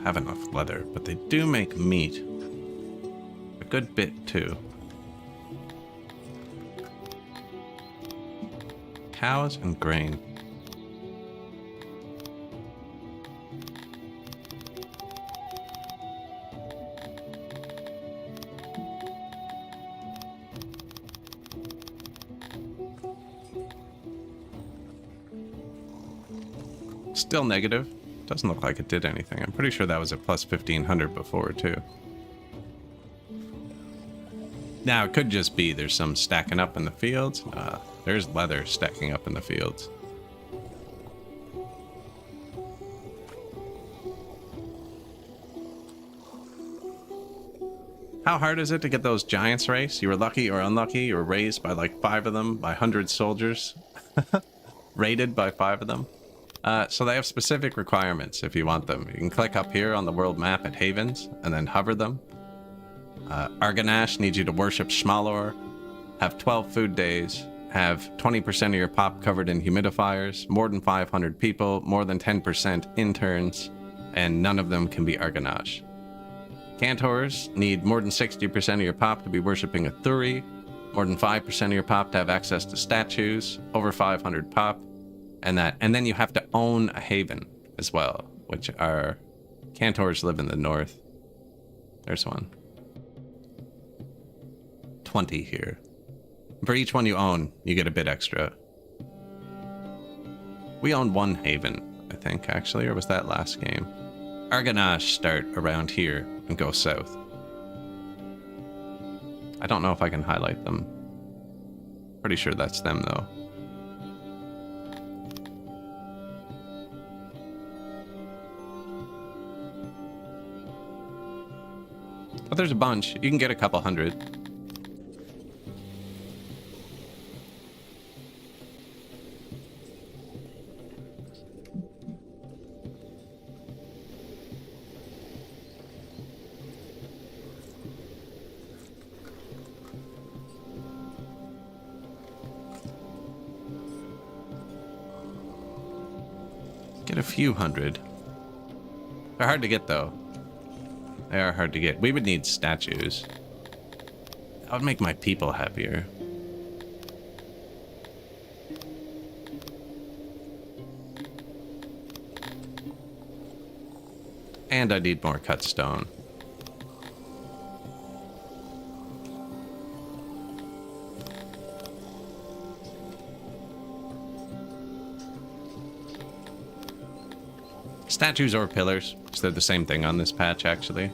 have enough leather, but they do make meat. A good bit, too. Cows and grain. Still negative. Doesn't look like it did anything. I'm pretty sure that was at plus 1500 before, too. Now, it could just be there's some stacking up in the fields. There's leather stacking up in the fields. How hard is it to get those giants race? You were lucky or unlucky. You were raised by like 5 of them, by 100 soldiers. Raided by 5 of them. So they have specific requirements if you want them. You can click up here on the world map at Havens and then hover them. Arganash needs you to worship Shmalor, have 12 food days, have 20% of your pop covered in humidifiers, more than 500 people, more than 10% interns, and none of them can be Arganash. Cantors need more than 60% of your pop to be worshipping a Thuri, more than 5% of your pop to have access to statues, over 500 pop, and then you have to own a haven as well, which are Cantors live in the north. There's one. 20 here. For each one you own, you get a bit extra. We own 1 haven, I think, actually, or was that last game? Arganash start around here and go south. I don't know if I can highlight them. Pretty sure that's them, though. But there's a bunch. You can get a couple hundred. Get a few hundred. They're hard to get, though. They are hard to get. We would need statues. That would make my people happier. And I need more cut stone. Statues or pillars, because they're the same thing on this patch, actually.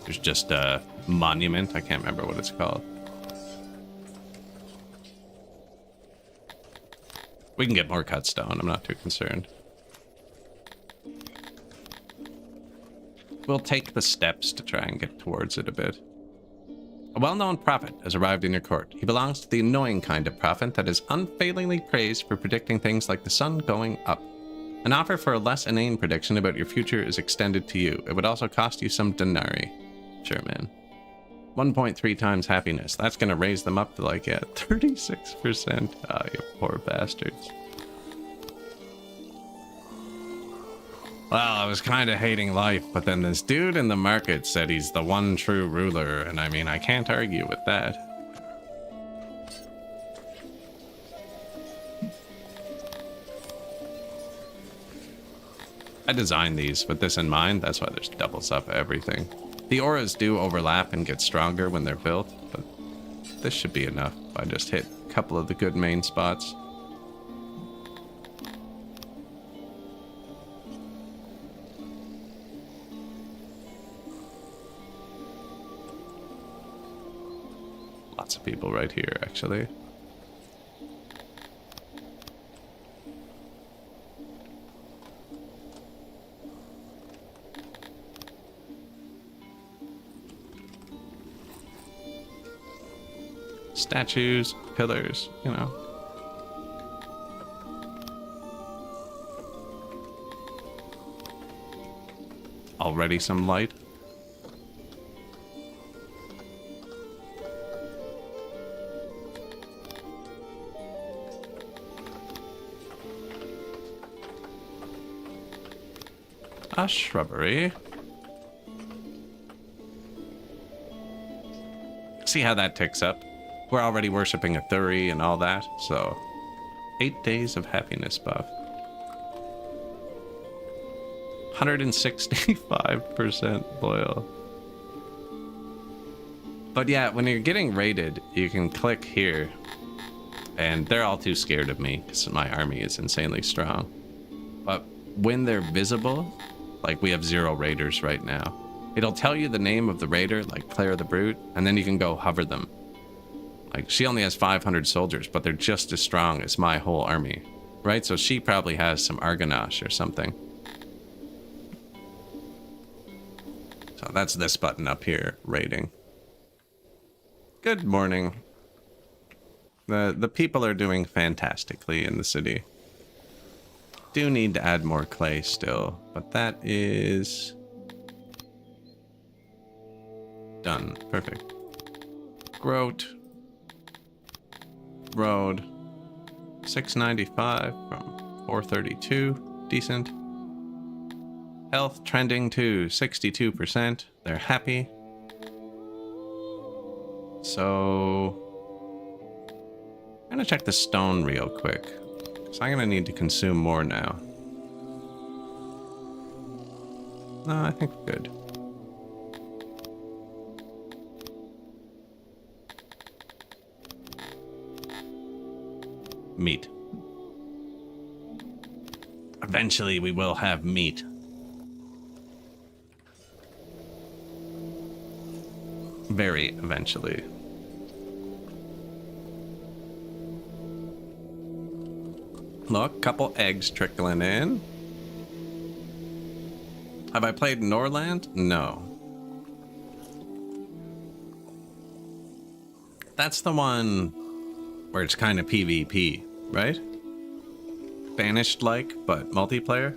There's just a monument. I can't remember what it's called. We can get more cut stone. I'm not too concerned. We'll take the steps to try and get towards it a bit. A well-known prophet has arrived in your court. He belongs to the annoying kind of prophet that is unfailingly praised for predicting things like the sun going up. An offer for a less inane prediction about your future is extended to you. It would also cost you some denarii. Sure, man. 1.3 times happiness. That's going to raise them up to like, yeah, 36%. Ah, you poor bastards. Well, I was kind of hating life, but then this dude in the market said he's the one true ruler, and I mean, I can't argue with that. I designed these with this in mind, that's why there's doubles up everything. The auras do overlap and get stronger when they're built, but this should be enough if I just hit a couple of the good main spots. Lots of people right here, actually. Statues, pillars, you know. Already some light. A shrubbery. See how that ticks up? We're already worshipping a Thuri and all that, so 8 days of happiness buff. 165% loyal. But yeah, when you're getting raided, you can click here. And they're all too scared of me because my army is insanely strong. But when they're visible, like we have 0 raiders right now, it'll tell you the name of the raider, like Claire the Brute, and then you can go hover them. Like, she only has 500 soldiers, but they're just as strong as my whole army, right? So she probably has some Argonash or something. So that's this button up here, raiding. Good morning. The people are doing fantastically in the city. Do need to add more clay still, but that is done. Perfect. Groat. Road. 695 from 432. Decent. Health trending to 62%. They're happy. So I'm gonna check the stone real quick. So I'm gonna need to consume more now. No, I think we're good. Meat. Eventually we will have meat. Very eventually. Look, couple eggs trickling in. Have I played Norland? No. That's the one where it's kind of PvP, right? Banished-like, but multiplayer?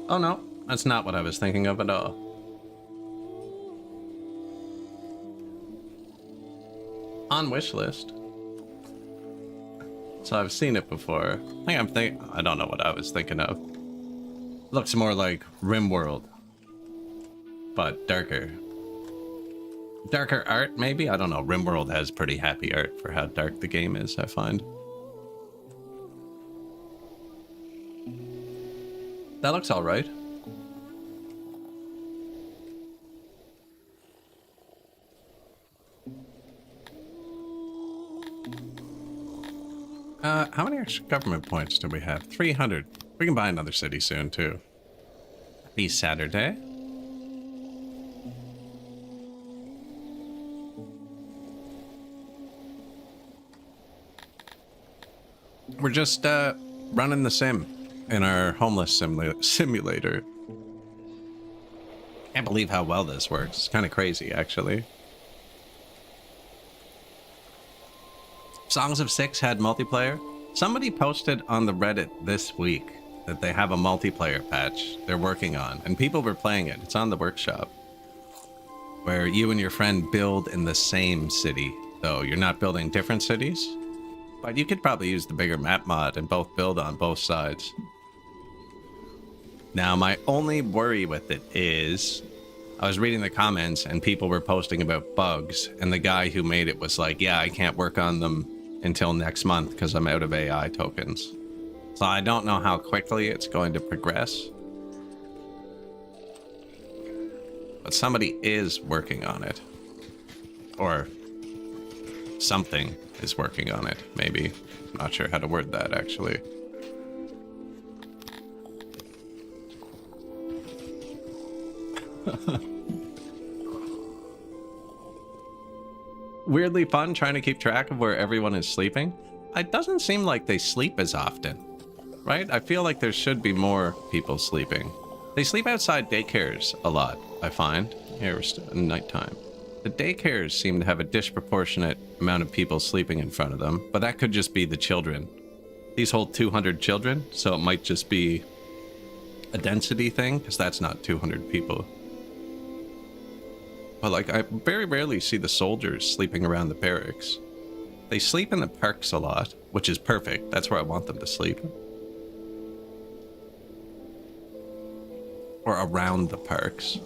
Oh no, that's not what I was thinking of at all. On wish list. So I've seen it before. I don't know what I was thinking of. Looks more like RimWorld, but darker. Darker art, maybe? I don't know. RimWorld has pretty happy art for how dark the game is, I find. That looks all right. How many extra government points do we have? 300. We can buy another city soon, too. Happy Saturday. We're just, running the sim in our homeless simulator. Can't believe how well this works. It's kind of crazy, actually. Songs of Six had multiplayer. Somebody posted on the Reddit this week that they have a multiplayer patch they're working on, and people were playing it. It's on the workshop, where you and your friend build in the same city, though you're not building different cities. But you could probably use the bigger map mod and both build on both sides. Now, my only worry with it is, I was reading the comments and people were posting about bugs, and the guy who made it was like, yeah, I can't work on them until next month because I'm out of AI tokens. So I don't know how quickly it's going to progress. But somebody is working on it. Or something is working on it, maybe. I'm not sure how to word that, actually. Weirdly fun trying to keep track of where everyone is sleeping. It doesn't seem like they sleep as often, right? I feel like there should be more people sleeping. They sleep outside daycares a lot, I find. Here we're still in nighttime. The daycares seem to have a disproportionate amount of people sleeping in front of them, but that could just be the children. These hold 200 children, so it might just be a density thing, because that's not 200 people. But like, I very rarely see the soldiers sleeping around the barracks. They sleep in the parks a lot, which is perfect. That's where I want them to sleep. Or around the parks.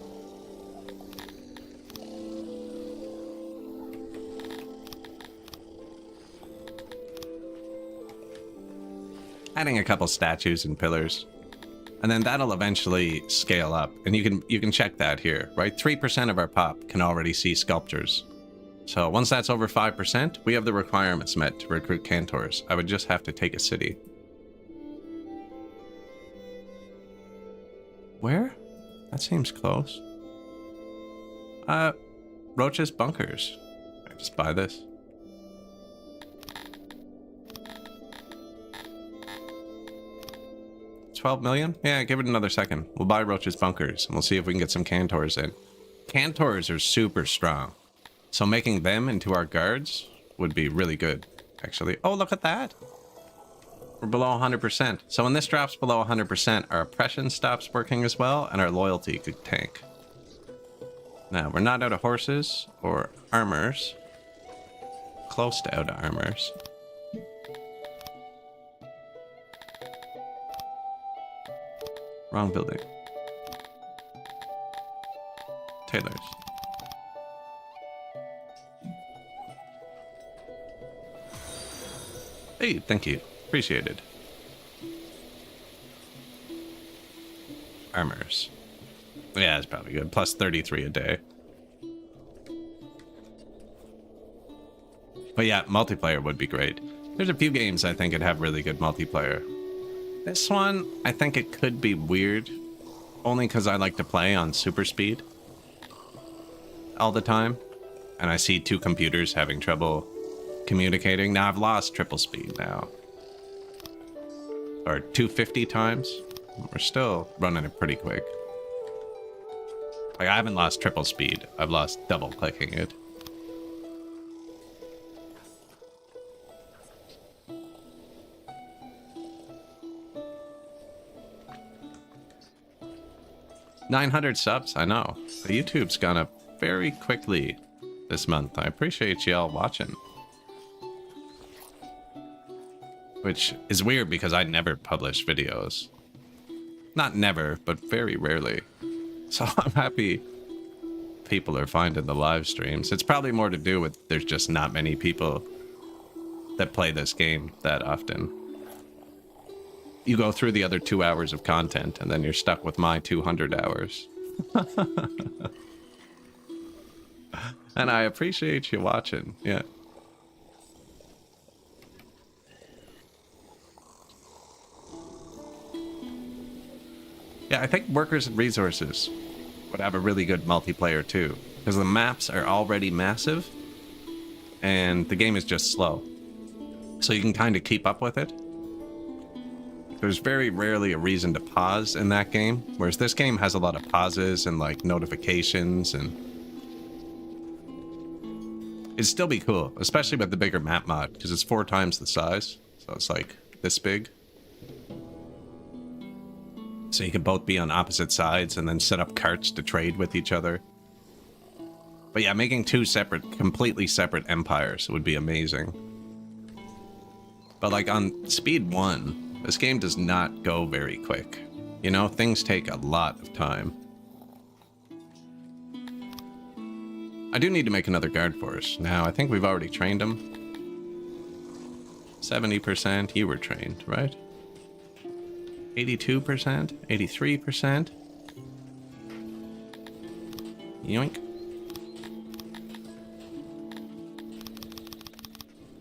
Adding a couple statues and pillars. And then that'll eventually scale up. And you can check that here, right? 3% of our pop can already see sculptures. So once that's over 5%, we have the requirements met to recruit cantors. I would just have to take a city. Where? That seems close. Roach's Bunkers. I just buy this. $12 million? Yeah, give it another second. We'll buy Roach's Bunkers, and we'll see if we can get some cantors in. Cantors are super strong. So making them into our guards would be really good, actually. Oh, look at that. We're below 100%. So when this drops below 100%, our oppression stops working as well, and our loyalty could tank. Now, we're not out of horses or armors. Close to out of armors. Wrong building. Tailors. Hey, thank you. Appreciated. Armors. Yeah, it's probably good. Plus 33 a day. But yeah, multiplayer would be great. There's a few games I think would have really good multiplayer. This one, I think it could be weird. Only because I like to play on super speed. All the time. And I see two computers having trouble communicating. Now I've lost triple speed now. Or 250 times. We're still running it pretty quick. Like, I haven't lost triple speed. I've lost double clicking it. $900 subs, I know. The YouTube's gone up very quickly this month. I appreciate y'all watching. Which is weird because I never publish videos. Not never, but very rarely. So I'm happy people are finding the live streams. It's probably more to do with there's just not many people that play this game that often. You go through the other 2 hours of content, and then you're stuck with my 200 hours. And I appreciate you watching, yeah. Yeah, I think Workers and Resources would have a really good multiplayer too, because the maps are already massive, and the game is just slow. So you can kind of keep up with it. There's very rarely a reason to pause in that game, whereas this game has a lot of pauses and like notifications, and it'd still be cool, especially with the bigger map mod, because it's 4 times the size, so it's like this big. So you can both be on opposite sides and then set up carts to trade with each other. But yeah, making 2 separate, completely separate empires would be amazing. But like on speed 1, this game does not go very quick. You know, things take a lot of time. I do need to make another guard force. Now, I think we've already trained them. 70%, you were trained, right? 82%, 83%. Yoink.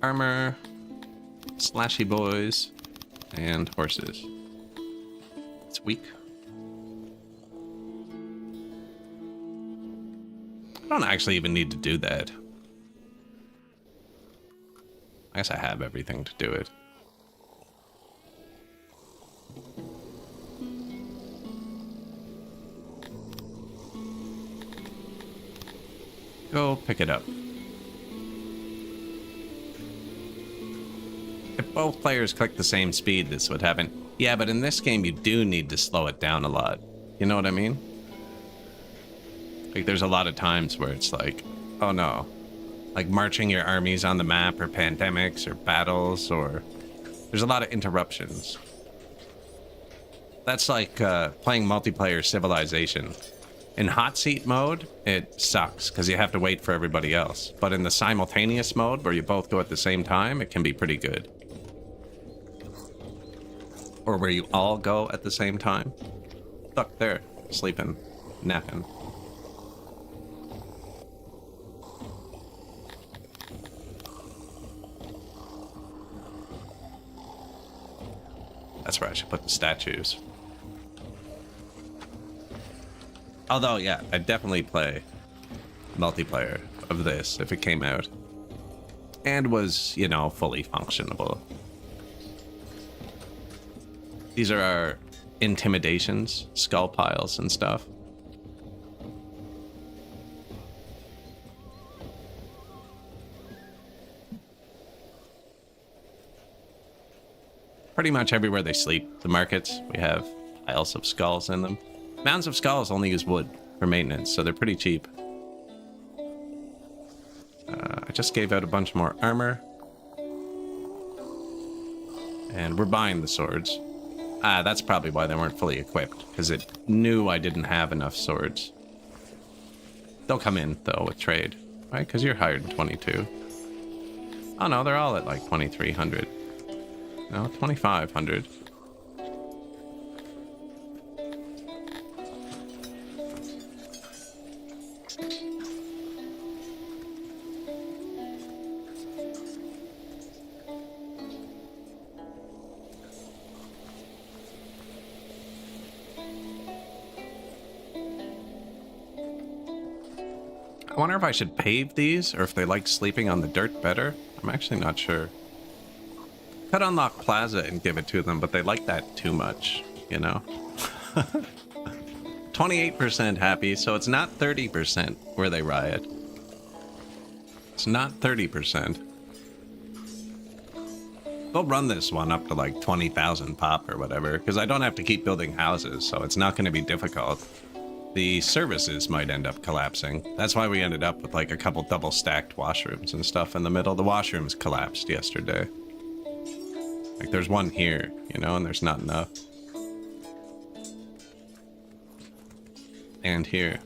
Armor, slashy boys, and horses. It's weak. I don't actually even need to do that. I guess I have everything to do it. Go pick it up. If both players click the same speed, this would happen. Yeah, but in this game, you do need to slow it down a lot. You know what I mean? Like, there's a lot of times where it's like, oh no. Like, marching your armies on the map, or pandemics, or battles, or... There's a lot of interruptions. That's like playing multiplayer Civilization. In hot seat mode, it sucks, because you have to wait for everybody else. But in the simultaneous mode, where you both go at the same time, it can be pretty good. Or where you all go at the same time. Stuck there, sleeping, napping. That's where I should put the statues. Although, yeah, I'd definitely play multiplayer of this if it came out. And was, you know, fully functionable. These are our intimidations, skull piles and stuff. Pretty much everywhere they sleep, the markets, we have piles of skulls in them. Mounds of skulls only use wood for maintenance, so they're pretty cheap. I just gave out a bunch more armor. And we're buying the swords. That's probably why they weren't fully equipped, because it knew I didn't have enough swords. They'll come in, though, with trade, right? Because you're higher than 22. Oh no, they're all at like 2,300. No, 2,500. I wonder if I should pave these, or if they like sleeping on the dirt better. I'm actually not sure. Could unlock Plaza and give it to them, but they like that too much, you know? 28% happy, so it's not 30% where they riot. It's not 30%. They'll run this one up to like 20,000 pop or whatever, because I don't have to keep building houses, so it's not going to be difficult. The services might end up collapsing. That's why we ended up with like a couple double stacked washrooms and stuff in the middle. The washrooms collapsed yesterday. Like there's one here, you know, and there's not enough. And here.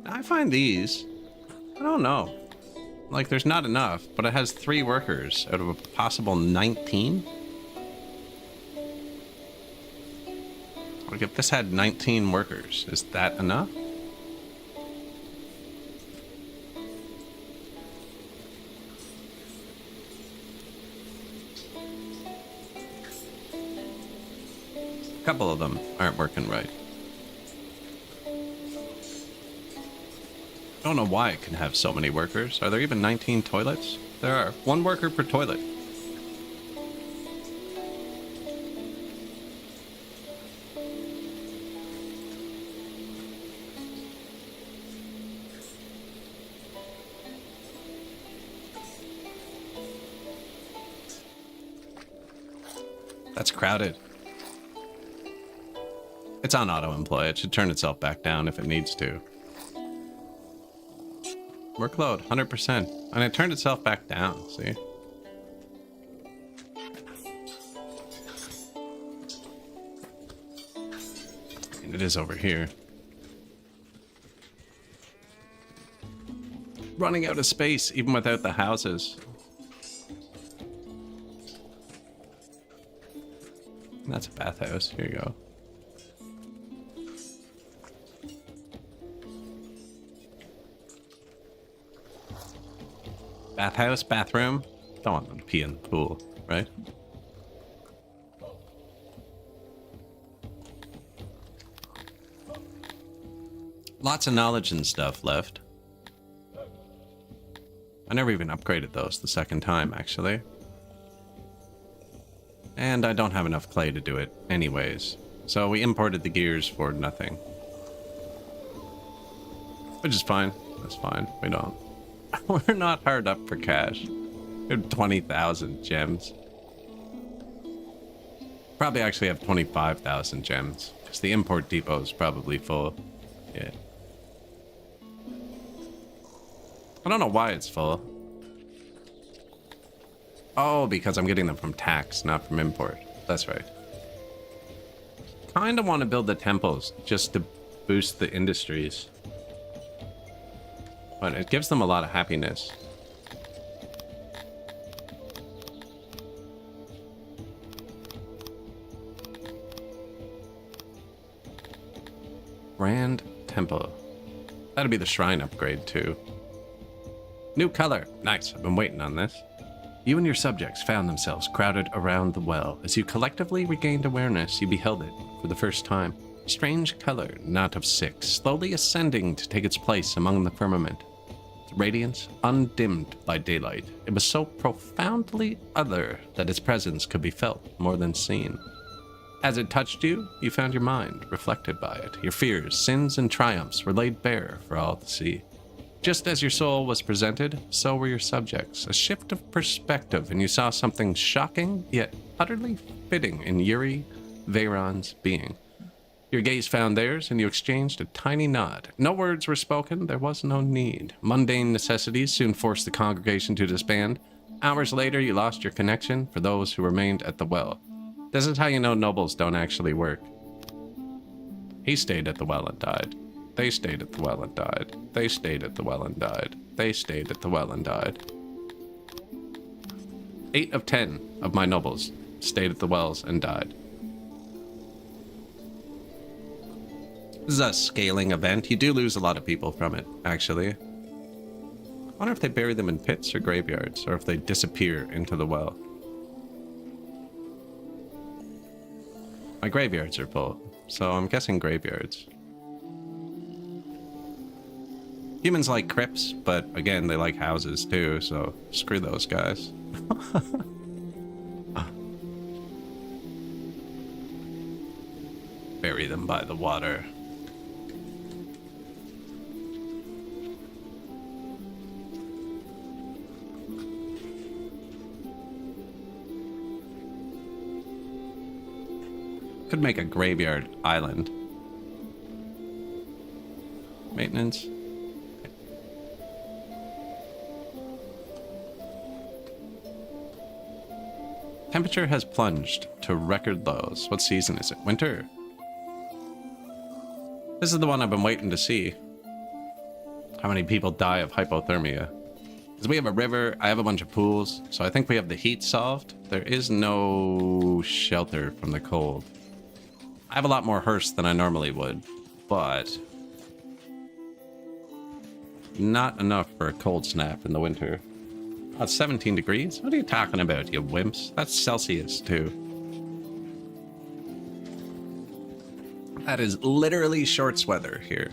I find these, I don't know. Like there's not enough, but it has 3 workers out of a possible 19. Like if this had 19 workers, is that enough? A couple of them aren't working right. I don't know why it can have so many workers. Are there even 19 toilets? There are. 1 worker per toilet. That's crowded. It's on auto-employ. It should turn itself back down if it needs to. Workload, 100%. And it turned itself back down, see? And it is over here. Running out of space, even without the houses. That's a bathhouse. Here you go. Bathhouse, bathroom. Don't want them to pee in the pool, right? Lots of knowledge and stuff left. I never even upgraded those the second time, actually. And I don't have enough clay to do it anyways. So we imported the gears for nothing. Which is fine. That's fine. We don't. We're not hard up for cash. We have 20,000 gems. Probably actually have 25,000 gems, because the import depot is probably full. Yeah. I don't know why it's full. Oh, because I'm getting them from tax, not from import. That's right. Kind of want to build the temples just to boost the industries. But it gives them a lot of happiness. Grand Temple. That'll be the shrine upgrade too. New color. Nice. I've been waiting on this. You and your subjects found themselves crowded around the well. As you collectively regained awareness, you beheld it for the first time. Strange color, not of six, slowly ascending to take its place among the firmament. Its radiance undimmed by daylight. It was so profoundly other that its presence could be felt more than seen. As it touched you, you found your mind reflected by it. Your fears, sins, and triumphs were laid bare for all to see. Just as your soul was presented, so were your subjects. A shift of perspective, and you saw something shocking, yet utterly fitting in Yuri Veyron's being. Your gaze found theirs, and you exchanged a tiny nod. No words were spoken, there was no need. Mundane necessities soon forced the congregation to disband. Hours later, you lost your connection for those who remained at the well. This is how you know nobles don't actually work. He stayed at the well and died. They stayed at the well and died. They stayed at the well and died. They stayed at the well and died. 8 of 10 of my nobles stayed at the wells and died. This is a scaling event. You do lose a lot of people from it, actually. I wonder if they bury them in pits or graveyards, or if they disappear into the well. My graveyards are full, so I'm guessing graveyards. Humans like crypts, but again, they like houses too, so screw those guys. Bury them by the water. Could make a graveyard island. Maintenance. Temperature has plunged to record lows. What season is it? Winter? This is the one I've been waiting to see. How many people die of hypothermia? Because we have a river, I have a bunch of pools, so I think we have the heat solved. There is no shelter from the cold. I have a lot more hearse than I normally would, but not enough for a cold snap in the winter. Oh, it's 17 degrees? What are you talking about, you wimps? That's Celsius, too. That is literally shorts weather here.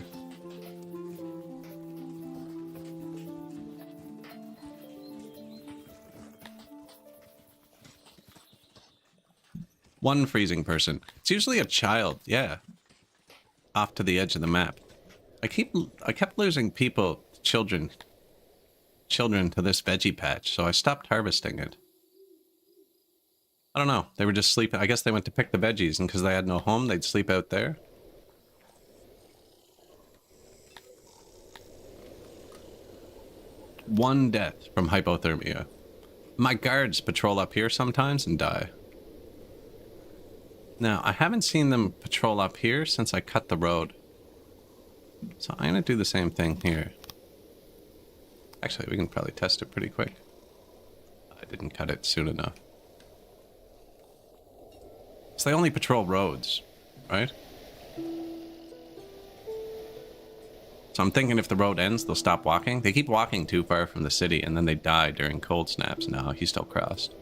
One freezing person. It's usually a child, yeah. Off to the edge of the map. I kept losing people, children to this veggie patch, so I stopped harvesting it. I don't know. They were just sleeping. I guess they went to pick the veggies, and because they had no home, they'd sleep out there. One death from hypothermia. My guards patrol up here sometimes and die. Now, I haven't seen them patrol up here since I cut the road. So I'm going to do the same thing here. Actually, we can probably test it pretty quick. I didn't cut it soon enough. So they only patrol roads, right? So I'm thinking if the road ends, they'll stop walking. They keep walking too far from the city, and then they die during cold snaps. No, he's still crossed.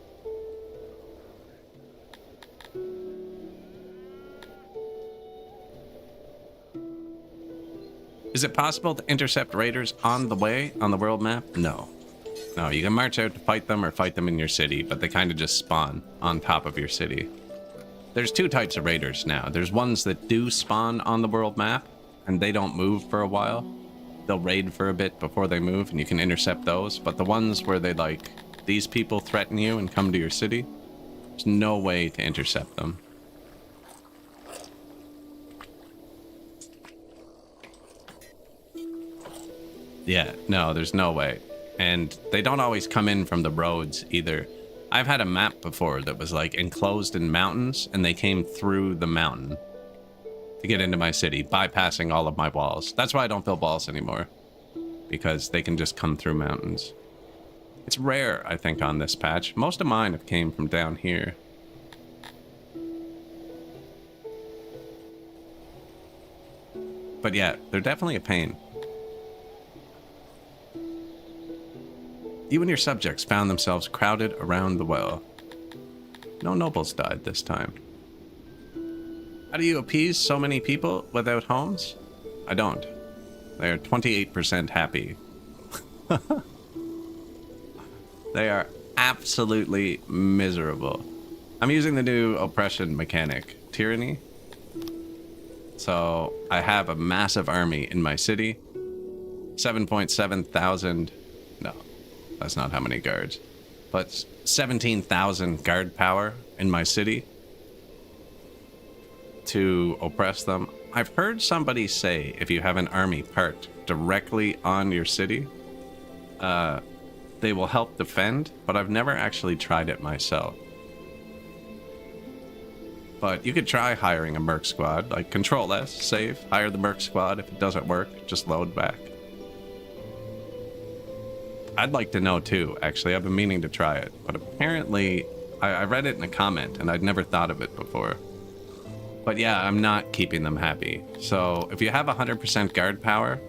Is it possible to intercept raiders on the way on the world map? No. No, you can march out to fight them or fight them in your city, but they kind of just spawn on top of your city. There's two types of raiders now. There's ones that do spawn on the world map, and they don't move for a while. They'll raid for a bit before they move, and you can intercept those. But the ones where they, like, these people threaten you and come to your city, there's no way to intercept them. Yeah, no, there's no way. And they don't always come in from the roads either. I've had a map before that was like enclosed in mountains, and they came through the mountain to get into my city, bypassing all of my walls. That's why I don't build walls anymore, because they can just come through mountains. It's rare, I think, on this patch. Most of mine have came from down here. But yeah, they're definitely a pain. You and your subjects found themselves crowded around the well. No nobles died this time. How do you appease so many people without homes? I don't. They are 28% happy. They are absolutely miserable. I'm using the new oppression mechanic, tyranny. So I have a massive army in my city. 7.7 thousand. No, that's not how many guards. But 17,000 guard power in my city to oppress them. I've heard somebody say if you have an army parked directly on your city, they will help defend, but I've never actually tried it myself. But you could try hiring a merc squad, like Control S, save, hire the merc squad. If it doesn't work, just load back. I'd like to know too, actually. I've been meaning to try it, but apparently I read it in a comment and I'd never thought of it before. But yeah, I'm not keeping them happy. So if you have 100% guard power,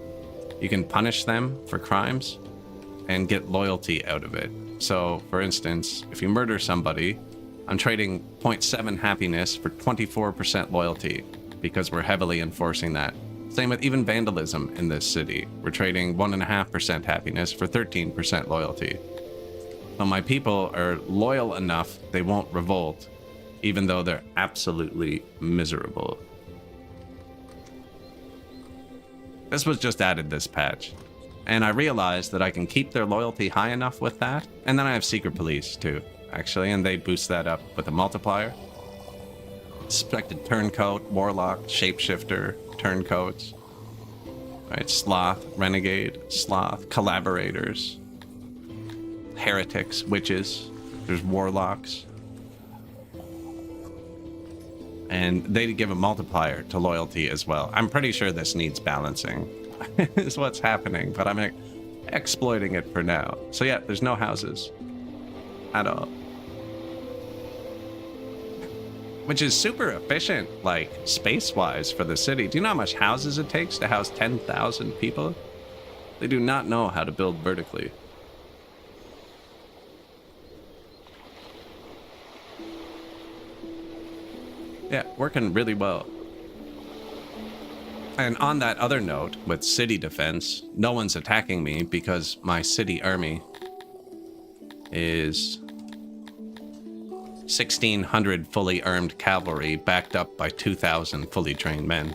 you can punish them for crimes and get loyalty out of it. So for instance, if you murder somebody, I'm trading 0.7 happiness for 24% loyalty because we're heavily enforcing that. Same with even vandalism in this city. We're trading 1.5% happiness for 13% loyalty. So my people are loyal enough they won't revolt, even though they're absolutely miserable. This was just added this patch. And I realized that I can keep their loyalty high enough with that. And then I have secret police too, actually, and they boost that up with a multiplier. Suspected turncoat, warlock, shapeshifter, turncoats. Right, sloth, renegade, sloth, collaborators, heretics, witches. There's warlocks. And they give a multiplier to loyalty as well. I'm pretty sure this needs balancing. Is what's happening, but I'm exploiting it for now. So yeah, there's no houses at all. Which is super efficient, like, space-wise for the city. Do you know how much houses it takes to house 10,000 people? They do not know how to build vertically. Yeah, working really well. And on that other note, with city defense, no one's attacking me because my city army is 1,600 fully armed cavalry backed up by 2,000 fully trained men.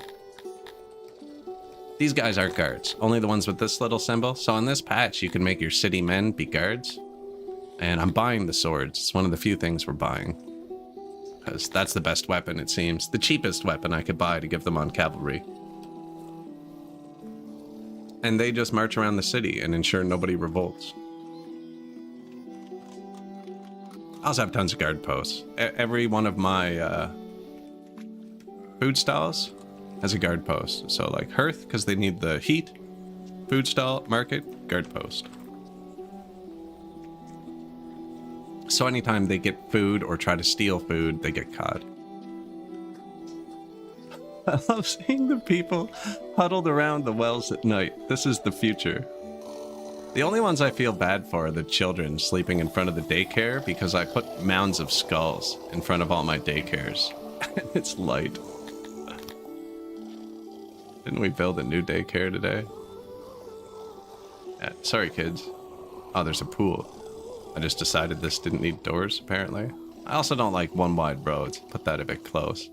These guys aren't guards, only the ones with this little symbol. So on this patch, you can make your city men be guards. And I'm buying the swords. It's one of the few things we're buying. Because that's the best weapon, it seems. The cheapest weapon I could buy to give them on cavalry. And they just march around the city and ensure nobody revolts. I also have tons of guard posts. Every one of my food stalls has a guard post. So like hearth, because they need the heat. Food stall, market, guard post. So anytime they get food or try to steal food, they get caught. I love seeing the people huddled around the wells at night. This is the future. The only ones I feel bad for are the children sleeping in front of the daycare because I put mounds of skulls in front of all my daycares. It's light. Didn't we build a new daycare today? Yeah, sorry, kids. Oh, there's a pool. I just decided this didn't need doors, apparently. I also don't like one wide roads. Put that a bit close.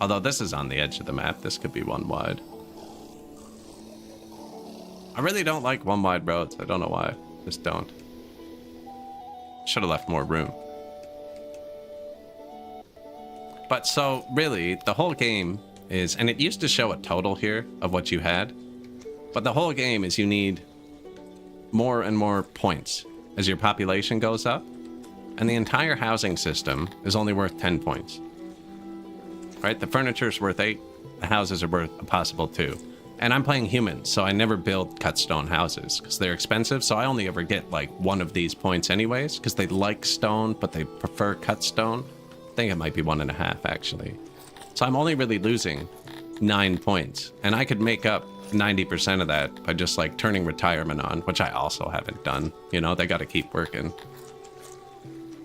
Although this is on the edge of the map, this could be one wide. I really don't like one wide roads. I don't know why. Just don't. Should have left more room. But so, really, the whole game is, and it used to show a total here of what you had, but the whole game is you need more and more points as your population goes up, and the entire housing system is only worth 10 points. Right? The furniture's worth 8, the houses are worth a possible 2. And I'm playing humans, so I never build cut stone houses because they're expensive, so I only ever get like one of these points anyways, because they like stone, but they prefer cut stone. I think it might be 1.5 actually. So I'm only really losing 9 points, and I could make up 90% of that by just like turning retirement on, which I also haven't done. You know, they got to keep working.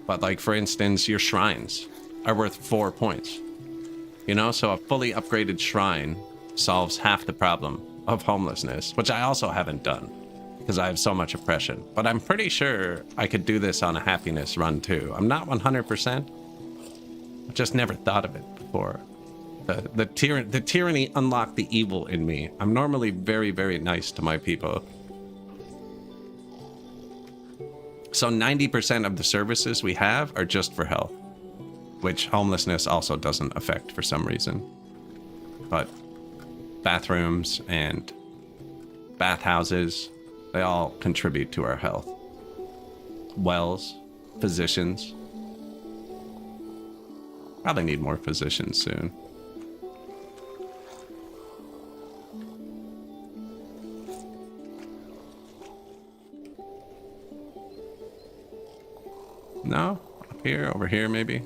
But like, for instance, your shrines are worth 4 points. You know, so a fully upgraded shrine solves half the problem of homelessness, which I also haven't done because I have so much oppression. But I'm pretty sure I could do this on a happiness run too. I'm not 100%. I've just never thought of it before. The tyranny unlocked the evil in me. I'm normally very, very nice to my people. So 90% of the services we have are just for health, which homelessness also doesn't affect for some reason. But bathrooms and bathhouses, they all contribute to our health. Wells, physicians. Probably need more physicians soon. No? Up here? Over here, maybe?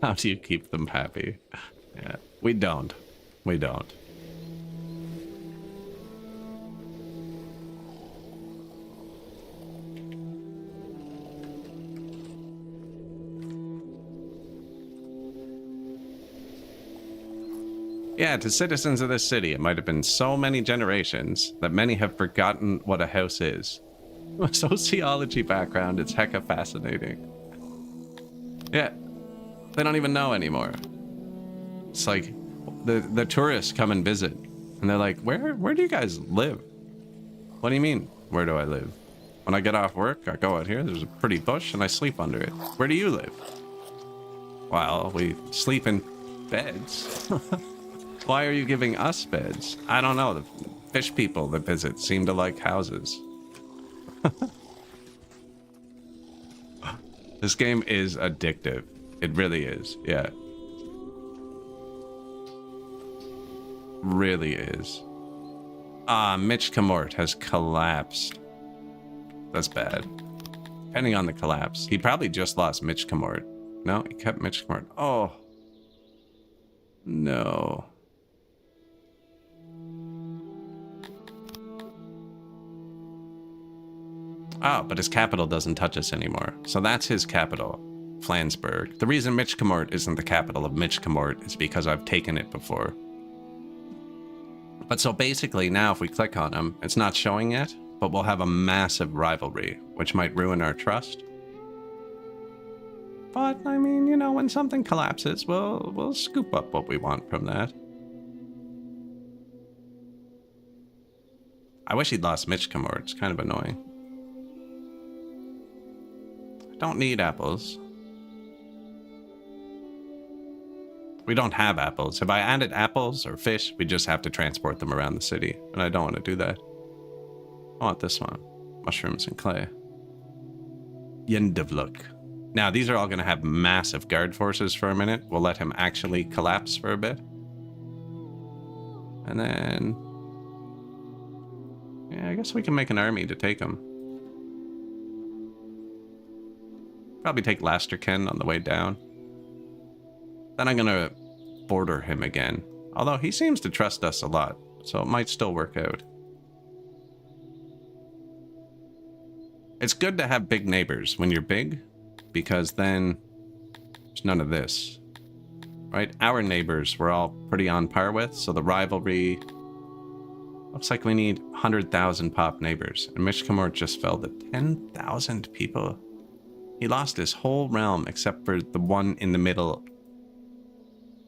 How do you keep them happy? Yeah, we don't. We don't. Yeah, to citizens of this city, it might have been so many generations that many have forgotten what a house is. A sociology background, it's hecka fascinating. Yeah, they don't even know anymore. It's like the tourists come and visit, and they're like, where do you guys live? What do you mean, where do I live? When I get off work, I go out here, there's a pretty bush, and I sleep under it. Where do you live? Well, we sleep in beds. Why are you giving us beds? I don't know. The fish people that visit seem to like houses. This game is addictive. It really is. Yeah. Really is. Ah, Mitch Camort has collapsed. That's bad. Depending on the collapse. He probably just lost Mitch Camort. No, he kept Mitch Camort. Oh. No. Oh, but his capital doesn't touch us anymore. So that's his capital, Flansburgh. The reason Mitch Camort isn't the capital of Mitch Camort is because I've taken it before. But so basically now if we click on him, it's not showing yet, but we'll have a massive rivalry, which might ruin our trust. But, I mean, you know, when something collapses, we'll scoop up what we want from that. I wish he'd lost Mitch Camort. It's kind of annoying. Don't need apples. We don't have apples. If I added apples or fish, we just have to transport them around the city. And I don't want to do that. I want this one. Mushrooms and clay. Yendivluk. Now, these are all going to have massive guard forces for a minute. We'll let him actually collapse for a bit. And then... yeah, I guess we can make an army to take him. Probably take Lasterken on the way down. Then I'm gonna border him again. Although he seems to trust us a lot, so it might still work out. It's good to have big neighbors when you're big, because then there's none of this. Right? Our neighbors we're all pretty on par with, so the rivalry... looks like we need 100,000 pop neighbors. And Mitch Camort just fell to 10,000 people. He lost his whole realm except for the one in the middle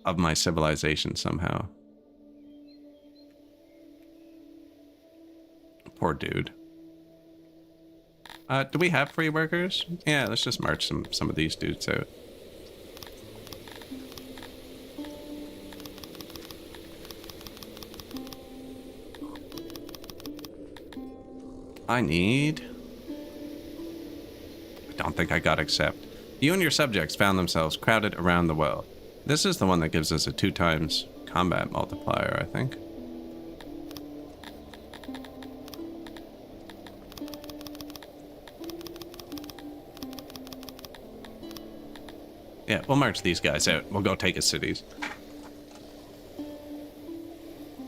of my civilization somehow. Poor dude. Do we have free workers? Yeah, let's just march some of these dudes out. I don't think I got accept. You and your subjects found themselves crowded around the well. This is the one that gives us a 2 times combat multiplier, I think. Yeah, we'll march these guys out. We'll go take his cities.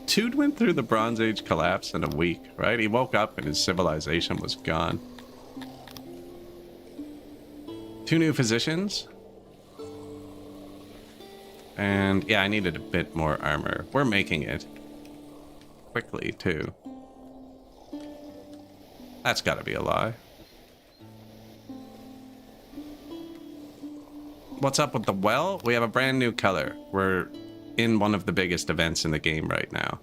Dude went through the Bronze Age collapse in a week, right? He woke up and his civilization was gone. 2 new physicians. And yeah, I needed a bit more armor. We're making it. Quickly, too. That's gotta be a lie. What's up with the well? We have a brand new color. We're in one of the biggest events in the game right now.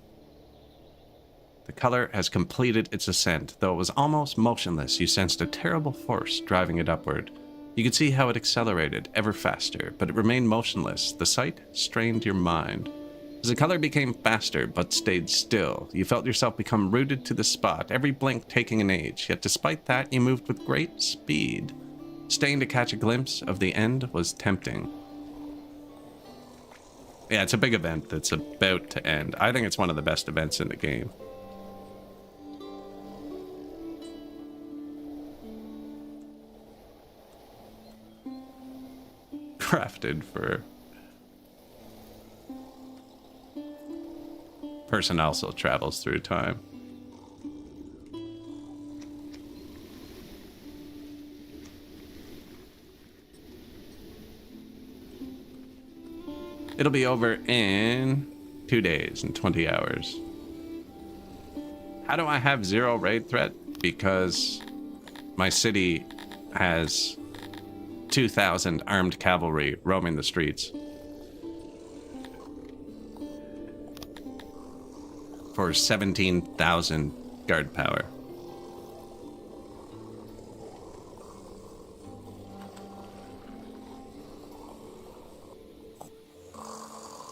The color has completed its ascent. Though it was almost motionless, you sensed a terrible force driving it upward. You could see how it accelerated ever faster, but it remained motionless. The sight strained your mind. As the color became faster, but stayed still, you felt yourself become rooted to the spot, every blink taking an age. Yet despite that, you moved with great speed. Staying to catch a glimpse of the end was tempting. Yeah, it's a big event that's about to end. I think it's one of the best events in the game. Crafted for... Person also travels through time. It'll be over in 2 days and 20 hours. How do I have 0 raid threat? Because my city has 2,000 armed cavalry roaming the streets. For 17,000 guard power.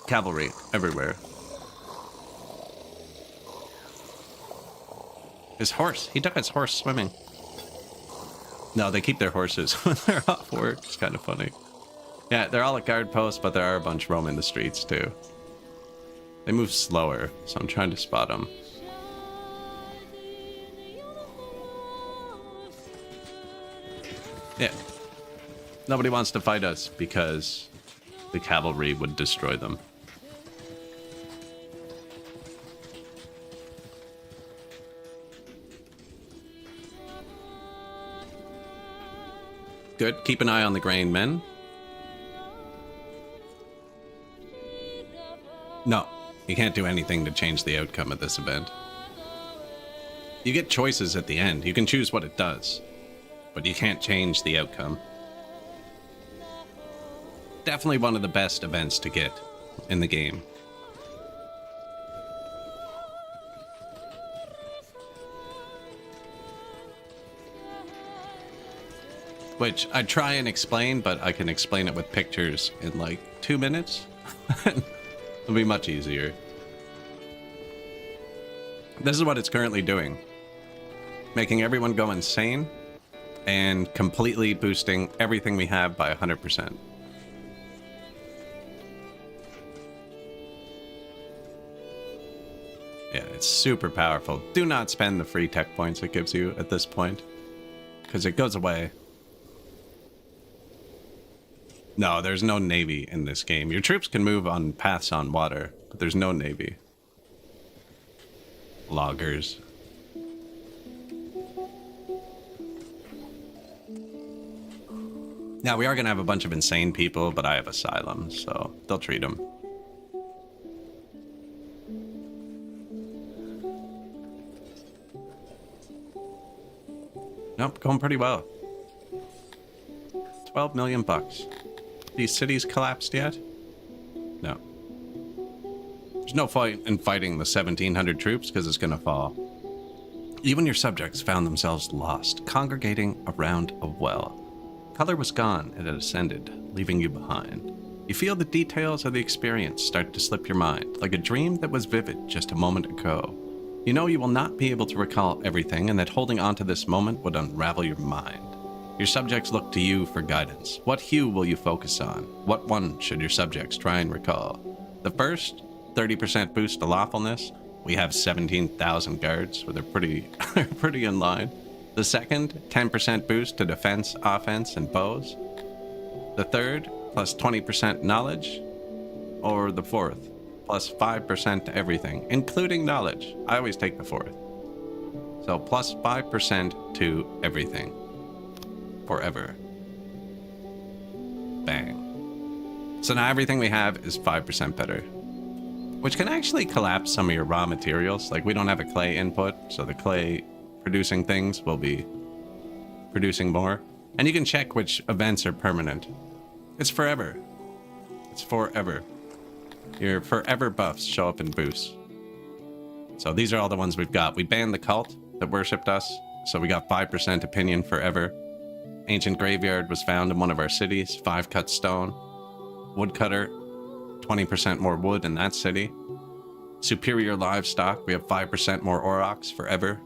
Cavalry everywhere. His horse. He took his horse swimming. No, they keep their horses when they're off work. It's kind of funny. Yeah, they're all at guard posts, but there are a bunch roaming the streets too. They move slower, so I'm trying to spot them. Yeah. Nobody wants to fight us because the cavalry would destroy them. Good. Keep an eye on the grain, men. No, you can't do anything to change the outcome of this event. You get choices at the end. You can choose what it does, but you can't change the outcome. Definitely one of the best events to get in the game. Which I try and explain, but I can explain it with pictures in like 2 minutes. It'll be much easier. This is what it's currently doing. Making everyone go insane and completely boosting everything we have by 100%. Yeah, it's super powerful. Do not spend the free tech points it gives you at this point, because it goes away. No, there's no navy in this game. Your troops can move on paths on water, but there's no navy. Loggers. Now, we are going to have a bunch of insane people, but I have asylum, so they'll treat them. Nope, going pretty well. 12 million bucks. These cities collapsed yet? No. There's no point in fighting the 1,700 troops because it's going to fall. Even your subjects found themselves lost, congregating around a well. Color was gone, it had ascended, leaving you behind. You feel the details of the experience start to slip your mind, like a dream that was vivid just a moment ago. You know you will not be able to recall everything, and that holding on to this moment would unravel your mind. Your subjects look to you for guidance. What hue will you focus on? What one should your subjects try and recall? The first, 30% boost to lawfulness. We have 17,000 guards, so they're pretty in line. The second, 10% boost to defense, offense, and bows. The third, plus 20% knowledge. Or the fourth, plus 5% to everything, including knowledge. I always take the fourth. So plus 5% to everything. Forever. Bang. So now everything we have is 5% better. Which can actually collapse some of your raw materials. Like, we don't have a clay input, so the clay producing things will be producing more. And you can check which events are permanent. It's forever. It's forever. Your forever buffs show up in boosts. So these are all the ones we've got. We banned the cult that worshipped us, so we got 5% opinion forever. Ancient graveyard was found in one of our cities, 5 cut stone. Woodcutter, 20% more wood in that city. Superior livestock, we have 5% more aurochs forever.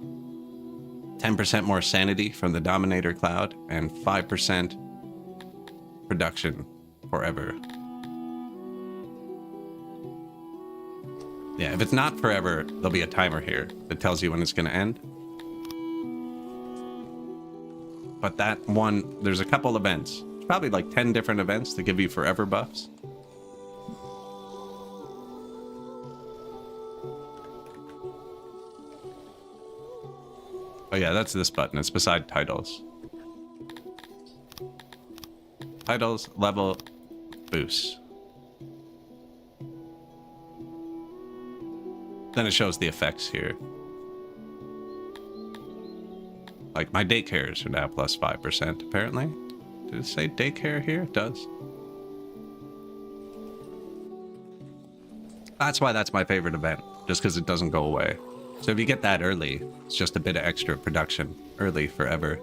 10% more sanity from the Dominator Cloud, and 5% production forever. Yeah, if it's not forever, there'll be a timer here that tells you when it's going to end. But that one, there's a couple events. It's probably like 10 different events that give you forever buffs. Oh yeah, that's this button. It's beside titles. Titles, level, boost. Then it shows the effects here. Like, my daycares are now plus 5%, apparently. Did it say daycare here? It does. That's why that's my favorite event, just because it doesn't go away. So if you get that early, it's just a bit of extra production. Early forever.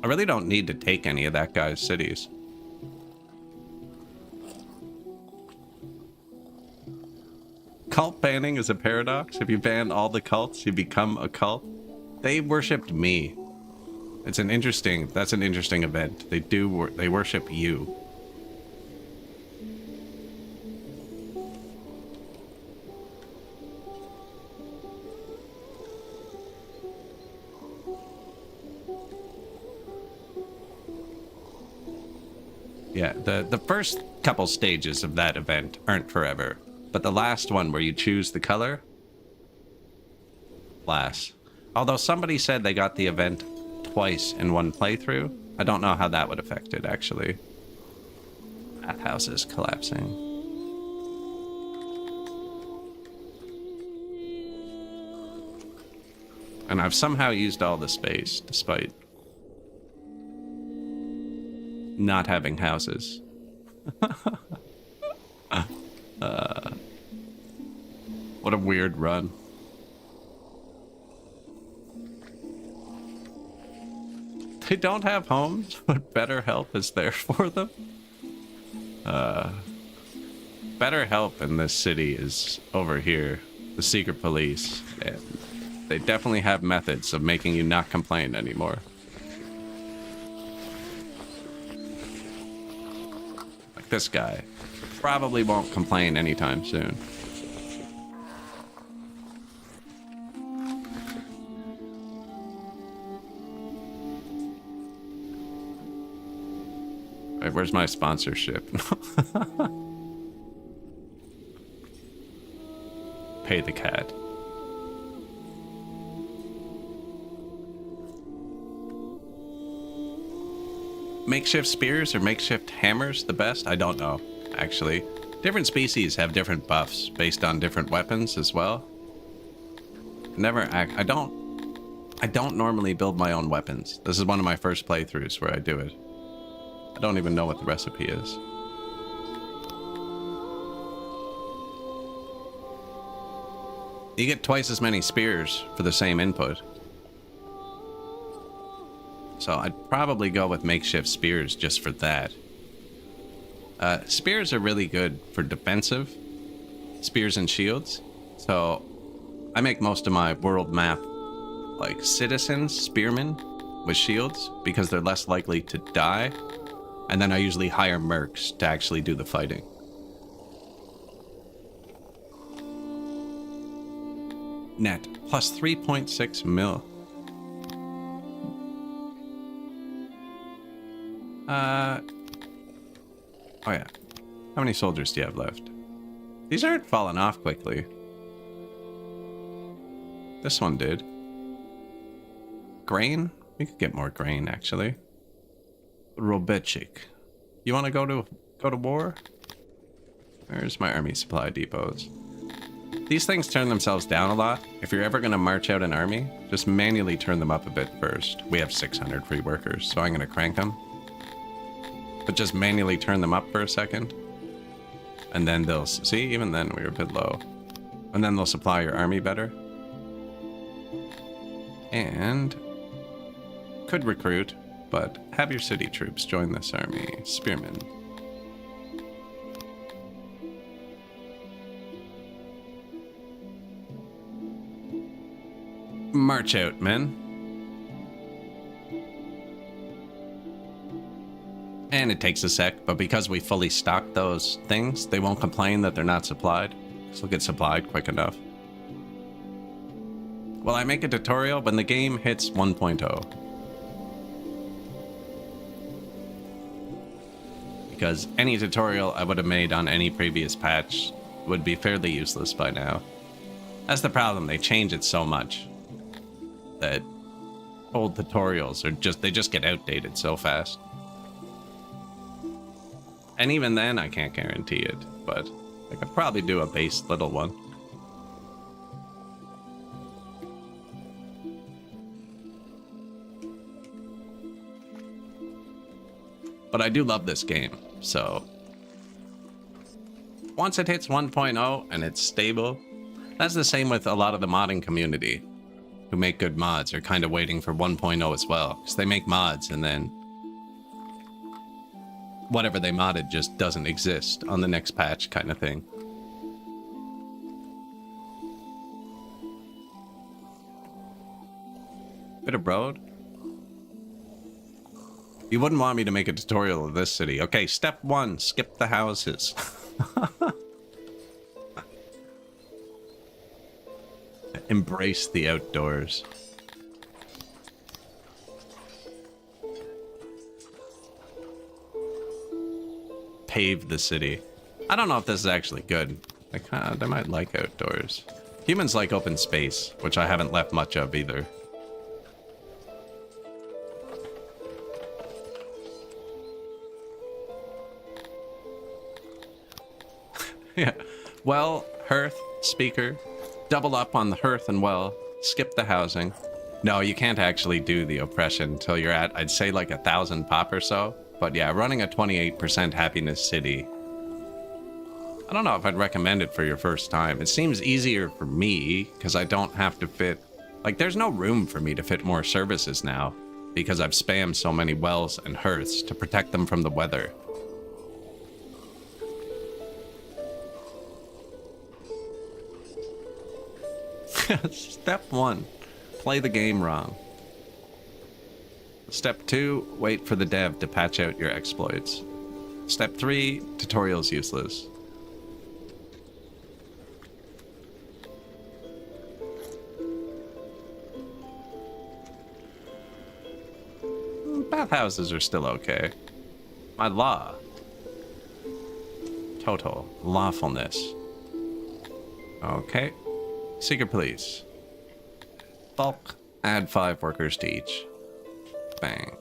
I really don't need to take any of that guy's cities. Cult banning is a paradox. If you ban all the cults, you become a cult. They worshipped me. That's an interesting event. They worship you. Yeah, the first couple stages of that event aren't forever. But the last one where you choose the color lasts. Although somebody said they got the event twice in one playthrough. I don't know how that would affect it, actually. That house is collapsing. And I've somehow used all the space, despite not having houses. What a weird run. They don't have homes, but better help is there for them. Better help in this city is over here, the secret police, and they definitely have methods of making you not complain anymore. Like this guy. Probably won't complain anytime soon. Right, where's my sponsorship? Pay the cat. Makeshift spears or makeshift hammers the best? I don't know, actually. Different species have different buffs based on different weapons as well. I don't normally build my own weapons. This is one of my first playthroughs where I do it. I don't even know what the recipe is. You get twice as many spears for the same input. So I'd probably go with makeshift spears just for that. Spears are really good for defensive. Spears and shields. So I make most of my world map like citizens, spearmen with shields because they're less likely to die. And then I usually hire mercs to actually do the fighting. Net plus 3.6 mil. Oh yeah. How many soldiers do you have left? These aren't falling off quickly. This one did. Grain? We could get more grain, actually. Robechik. You want to go to war? Where's my army supply depots? These things turn themselves down a lot. If you're ever going to march out an army, just manually turn them up a bit first. We have 600 free workers, so I'm going to crank them. But just manually turn them up for a second. And then they'll... See, even then we were a bit low. And then they'll supply your army better. And... could recruit, but have your city troops join this army. Spearmen. March out, men. And it takes a sec, but because we fully stocked those things, they won't complain that they're not supplied. So they'll get supplied quick enough. Will I make a tutorial when the game hits 1.0? Because any tutorial I would have made on any previous patch would be fairly useless by now. That's the problem, they change it so much that old tutorials are they just get outdated so fast. And even then, I can't guarantee it, but I could probably do a base little one. But I do love this game, so... once it hits 1.0 and it's stable, that's the same with a lot of the modding community who make good mods are kind of waiting for 1.0 as well, because they make mods and then whatever they modded just doesn't exist on the next patch kind of thing. Bit of road. You wouldn't want me to make a tutorial of this city. Okay, step 1, skip the houses. Embrace the outdoors. Pave the city. I don't know if this is actually good. They might like outdoors. Humans like open space, which I haven't left much of either. Yeah. Well, hearth, speaker, double up on the hearth and well, skip the housing. No, you can't actually do the oppression until you're at, I'd say, like 1,000 pop or so. But yeah, running a 28% happiness city, I don't know if I'd recommend it for your first time. It seems easier for me because I don't have to fit, like, there's no room for me to fit more services now because I've spammed so many wells and hearths to protect them from the weather. Step 1, play the game wrong. Step 2, wait for the dev to patch out your exploits. Step 3, tutorial's useless. Bathhouses are still okay. My law. Total lawfulness. Okay. Secret police. Bulk. Add 5 workers to each. Bang.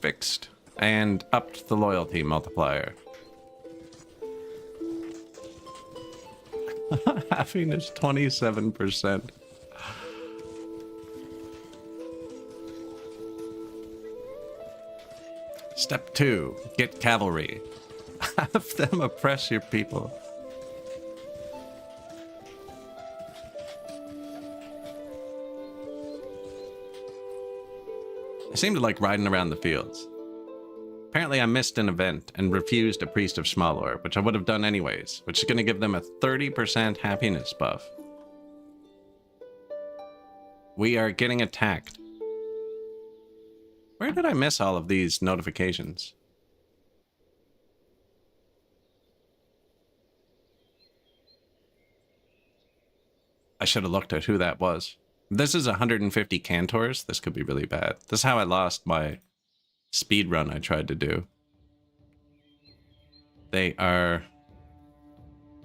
Fixed. And upped the loyalty multiplier. Happiness 27%. Step 2. Get cavalry. Have them oppress your people. I seem to like riding around the fields. Apparently I missed an event and refused a priest of Schmalor, which I would have done anyways, which is going to give them a 30% happiness buff. We are getting attacked. Where did I miss all of these notifications? I should have looked at who that was. This is 150 cantors. This could be really bad. This is how I lost my speed run I tried to do. They are...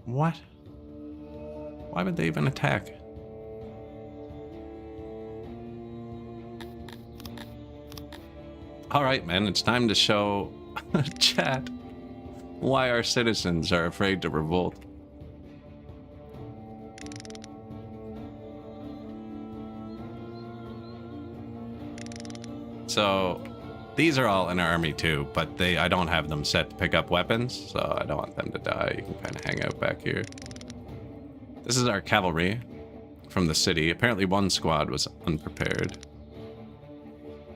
What? Why would they even attack? Alright, man, it's time to show chat why our citizens are afraid to revolt. So, these are all in our army too, but I don't have them set to pick up weapons, so I don't want them to die. You can kind of hang out back here. This is our cavalry from the city. Apparently one squad was unprepared.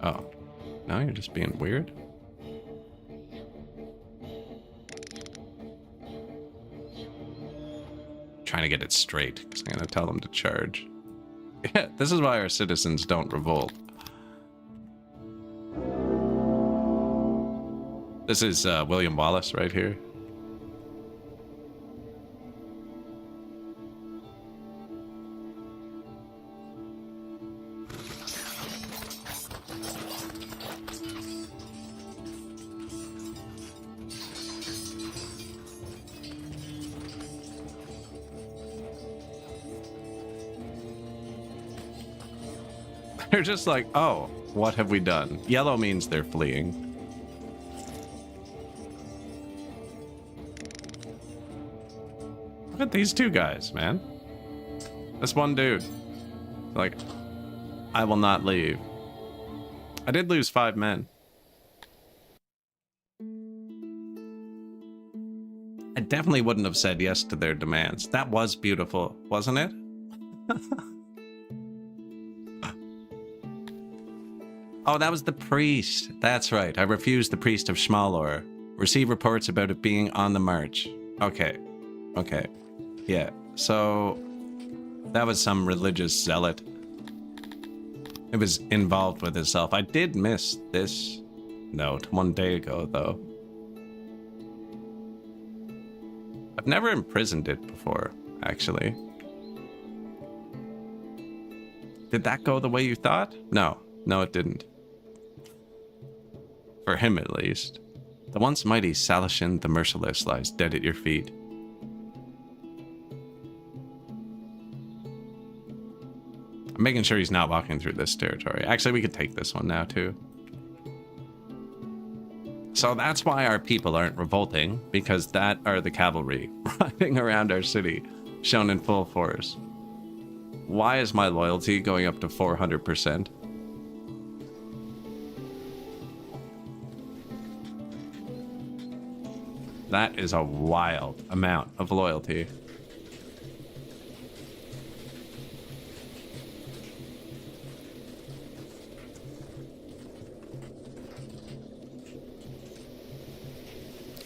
Oh, no, you're just being weird? Trying to get it straight, because I'm going to tell them to charge. Yeah, this is why our citizens don't revolt. This is William Wallace right here. They're just like, oh, what have we done? Yellow means they're fleeing. Look at these two guys, man. This one dude. Like, I will not leave. I did lose 5 men. I definitely wouldn't have said yes to their demands. That was beautiful, wasn't it? Oh, that was the priest. That's right. I refused the priest of Schmalor. Receive reports about it being on the march. Okay. Okay. Yeah. So that was some religious zealot. It was involved with itself. I did miss this note 1 day ago, though. I've never imprisoned it before, actually. Did that go the way you thought? No. No, it didn't. For him, at least. The once mighty Salishan the Merciless lies dead at your feet. I'm making sure he's not walking through this territory. Actually, we could take this one now, too. So that's why our people aren't revolting, because that are the cavalry riding around our city, shown in full force. Why is my loyalty going up to 400%? That is a wild amount of loyalty.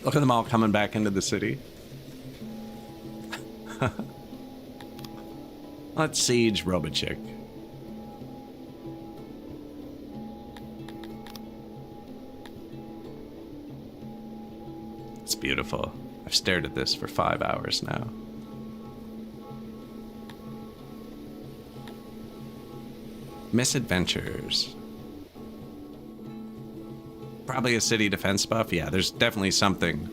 Look at them all coming back into the city. Let's siege Robichik. It's beautiful. I've stared at this for 5 hours now. Misadventures. Probably a city defense buff. Yeah, there's definitely something.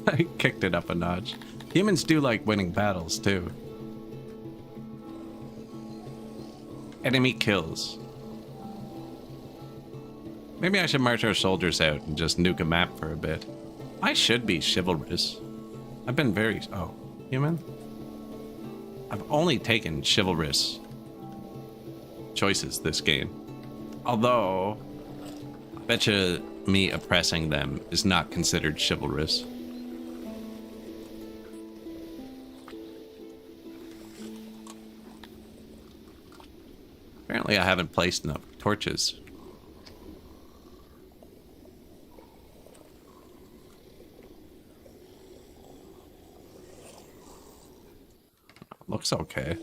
I kicked it up a notch. Humans do like winning battles, too. Enemy kills. Maybe I should march our soldiers out and just nuke a map for a bit. I should be chivalrous. I've been very... Oh, human? I've only taken chivalrous choices this game. Although, I bet you me oppressing them is not considered chivalrous. Apparently I haven't placed enough torches. Looks okay.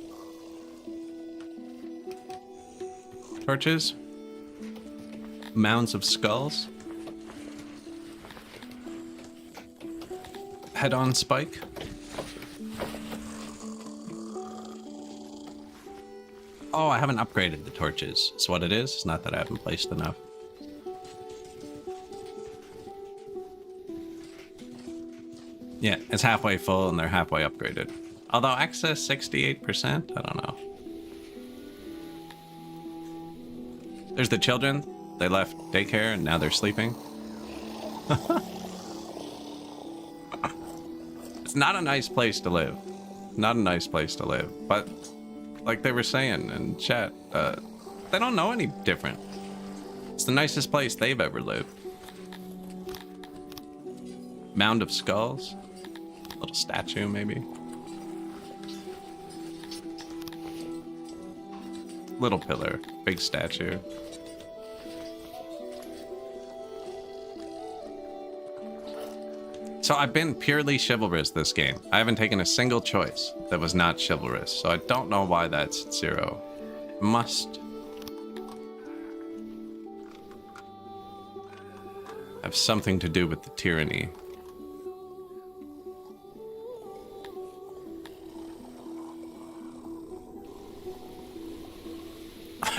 Torches. Mounds of skulls. Head-on spike. Oh, I haven't upgraded the torches. It's what it is. It's not that I haven't placed enough. Yeah, it's halfway full and they're halfway upgraded. Although access 68%, I don't know. There's the children. They left daycare and now they're sleeping. It's not a nice place to live. Not a nice place to live. But like they were saying in chat, they don't know any different. It's the nicest place they've ever lived. Mound of skulls. Little statue, maybe. Little pillar. Big statue. So I've been purely chivalrous this game. I haven't taken a single choice that was not chivalrous. So I don't know why that's 0. Must have something to do with the tyranny.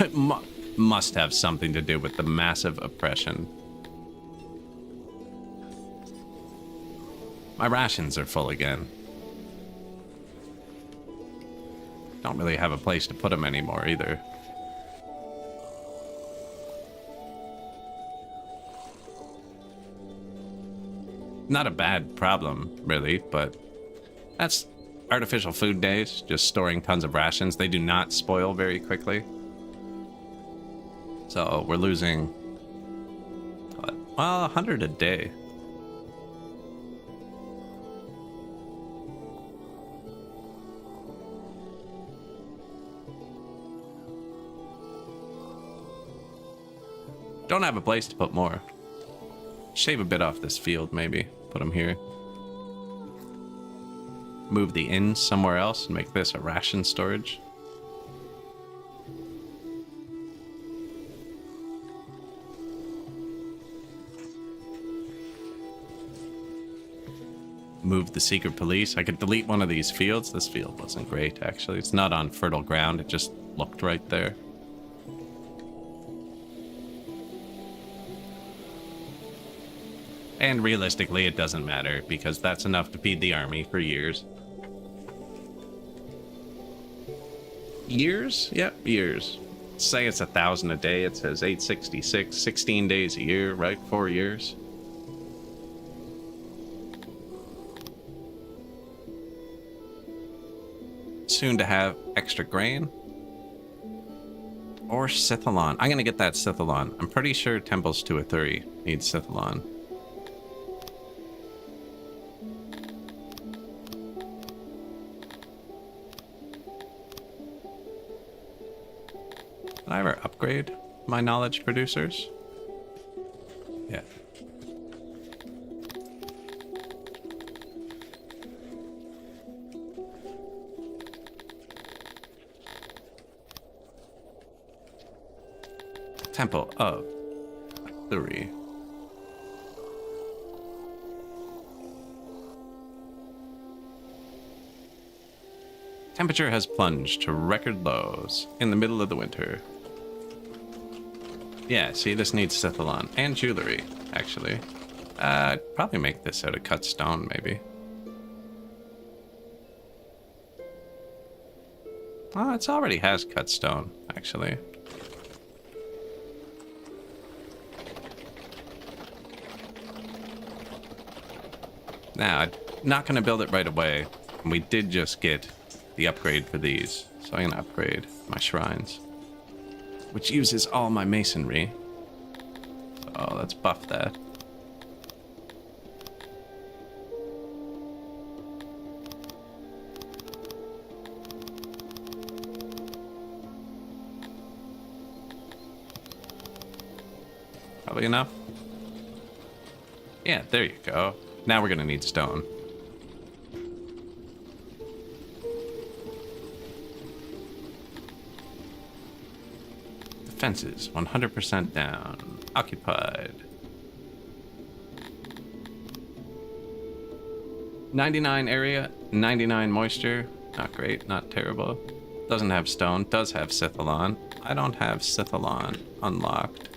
It must have something to do with the massive oppression. My rations are full again. Don't really have a place to put them anymore either. Not a bad problem, really, but that's artificial food days, just storing tons of rations. They do not spoil very quickly. So we're losing, what? Well, 100 a day. Don't have a place to put more. Shave a bit off this field, maybe. Put them here. Move the inn somewhere else and make this a ration storage. Move the secret police. I could delete one of these fields. This field wasn't great, actually. It's not on fertile ground. It just looked right there. And realistically, it doesn't matter, because that's enough to feed the army for years. Years? Yep, years. Say it's 1,000 a day. It says 866, 16 days a year, right? 4 years. Soon to have extra grain. Or Scythalon. I'm gonna get that Scythalon. I'm pretty sure Temples to a 3 needs Scythalon. Did I ever upgrade my knowledge producers? Yeah. Temple of 3. Temperature has plunged to record lows in the middle of the winter. Yeah, see, this needs Scythalon and jewelry, actually. I'd probably make this out of cut stone, maybe. Oh, it already has cut stone, actually. Now, I'm not going to build it right away. We did just get the upgrade for these, so I'm going to upgrade my shrines, which uses all my masonry. So let's buff that. Probably enough. Yeah, there you go. Now we're gonna need stone. Defenses, 100% down. Occupied. 99 area, 99 moisture. Not great, not terrible. Doesn't have stone, does have Sithalon. I don't have Sithalon unlocked.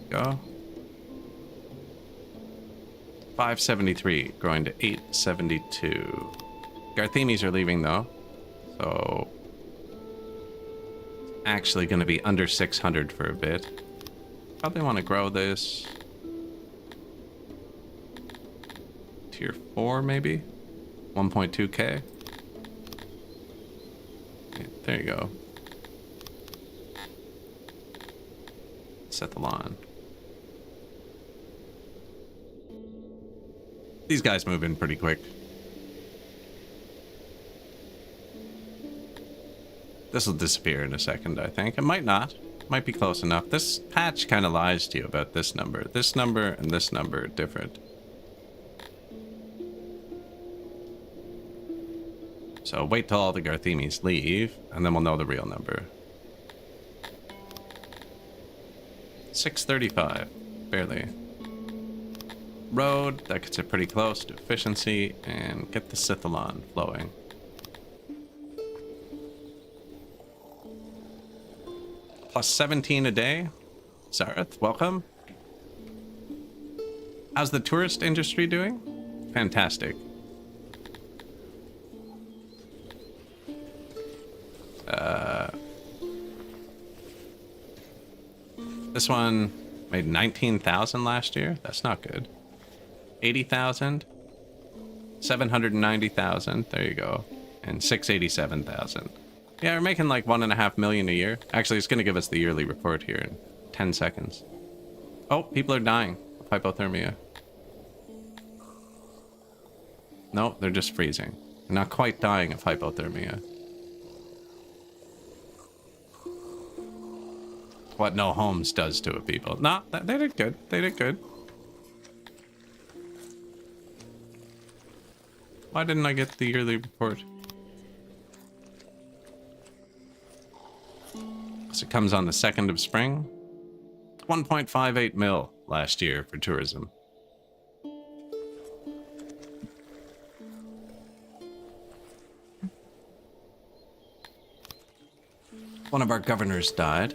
Go. 573, growing to 872. Garthemis are leaving though, so actually going to be under 600 for a bit. Probably want to grow this. Tier 4 maybe? 1.2k. Okay, there you go. Set the lawn. These guys move in pretty quick. This will disappear in a second, I think. It might not. Might be close enough. This patch kind of lies to you about this number. This number and this number are different. So wait till all the Garthemis leave, and then we'll know the real number. 635. Barely. Road, that gets it pretty close to efficiency, and get the Sithalon flowing. Plus 17 a day. Zareth, welcome. How's the tourist industry doing? Fantastic. This one made 19,000 last year. That's not good. 80,000. 790,000. There you go. And 687,000. Yeah, we're making like 1.5 million a year. Actually, it's going to give us the yearly report here in 10 seconds. Oh, people are dying of hypothermia. No, they're just freezing. They're not quite dying of hypothermia. What no homes does to a people. No, they did good. They did good. Why didn't I get the yearly report? So it comes on the 2nd of spring. 1.58 mil last year for tourism. One of our governors died.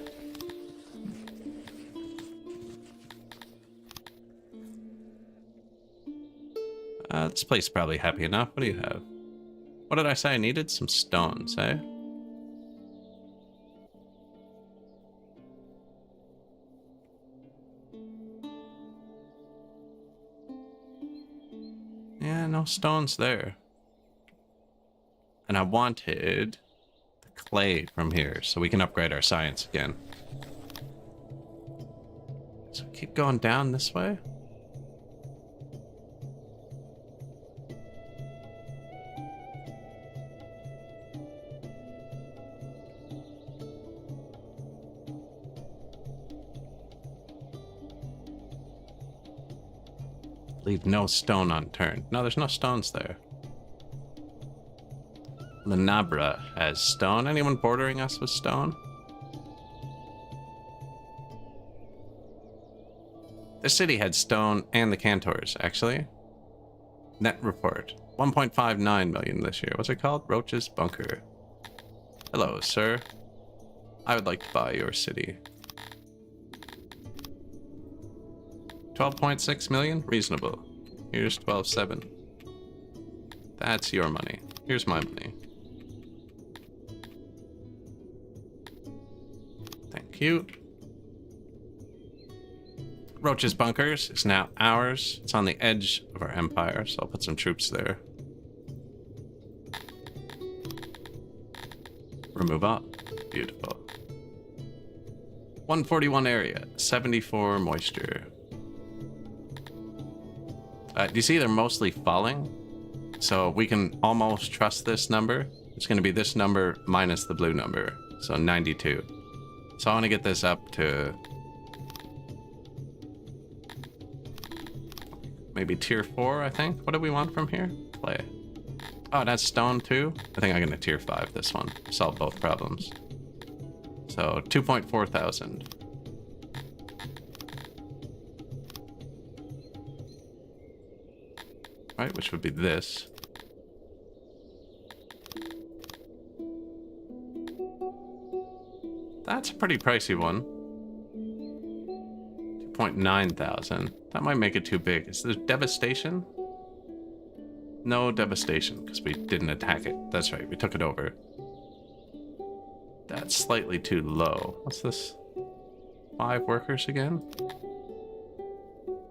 This place is probably happy enough. What do you have? What did I say I needed? Some stones, eh? Yeah, no stones there. And I wanted the clay from here so we can upgrade our science again. So keep going down this way. Leave no stone unturned. No, there's no stones there. Lanabra has stone. Anyone bordering us with stone? This city had stone and the Cantors, actually. Net report. 1.59 million this year. What's it called? Roach's Bunker. Hello, sir. I would like to buy your city. 12.6 million? Reasonable. Here's 12.7. That's your money. Here's my money. Thank you. Roach's Bunkers is now ours. It's on the edge of our empire, so I'll put some troops there. Remove up. Beautiful. 141 area, 74 moisture. Do you see they're mostly falling? So we can almost trust this number. It's going to be this number minus the blue number. So 92. So I want to get this up to maybe tier 4, I think. What do we want from here? Clay. Oh, that's stone too? I think I'm going to tier 5 this one. Solve both problems. So 2.4 thousand. Right, which would be this. That's a pretty pricey one. 2.9 thousand. That might make it too big. Is there devastation? No devastation, because we didn't attack it. That's right, we took it over. That's slightly too low. What's this? 5 workers again?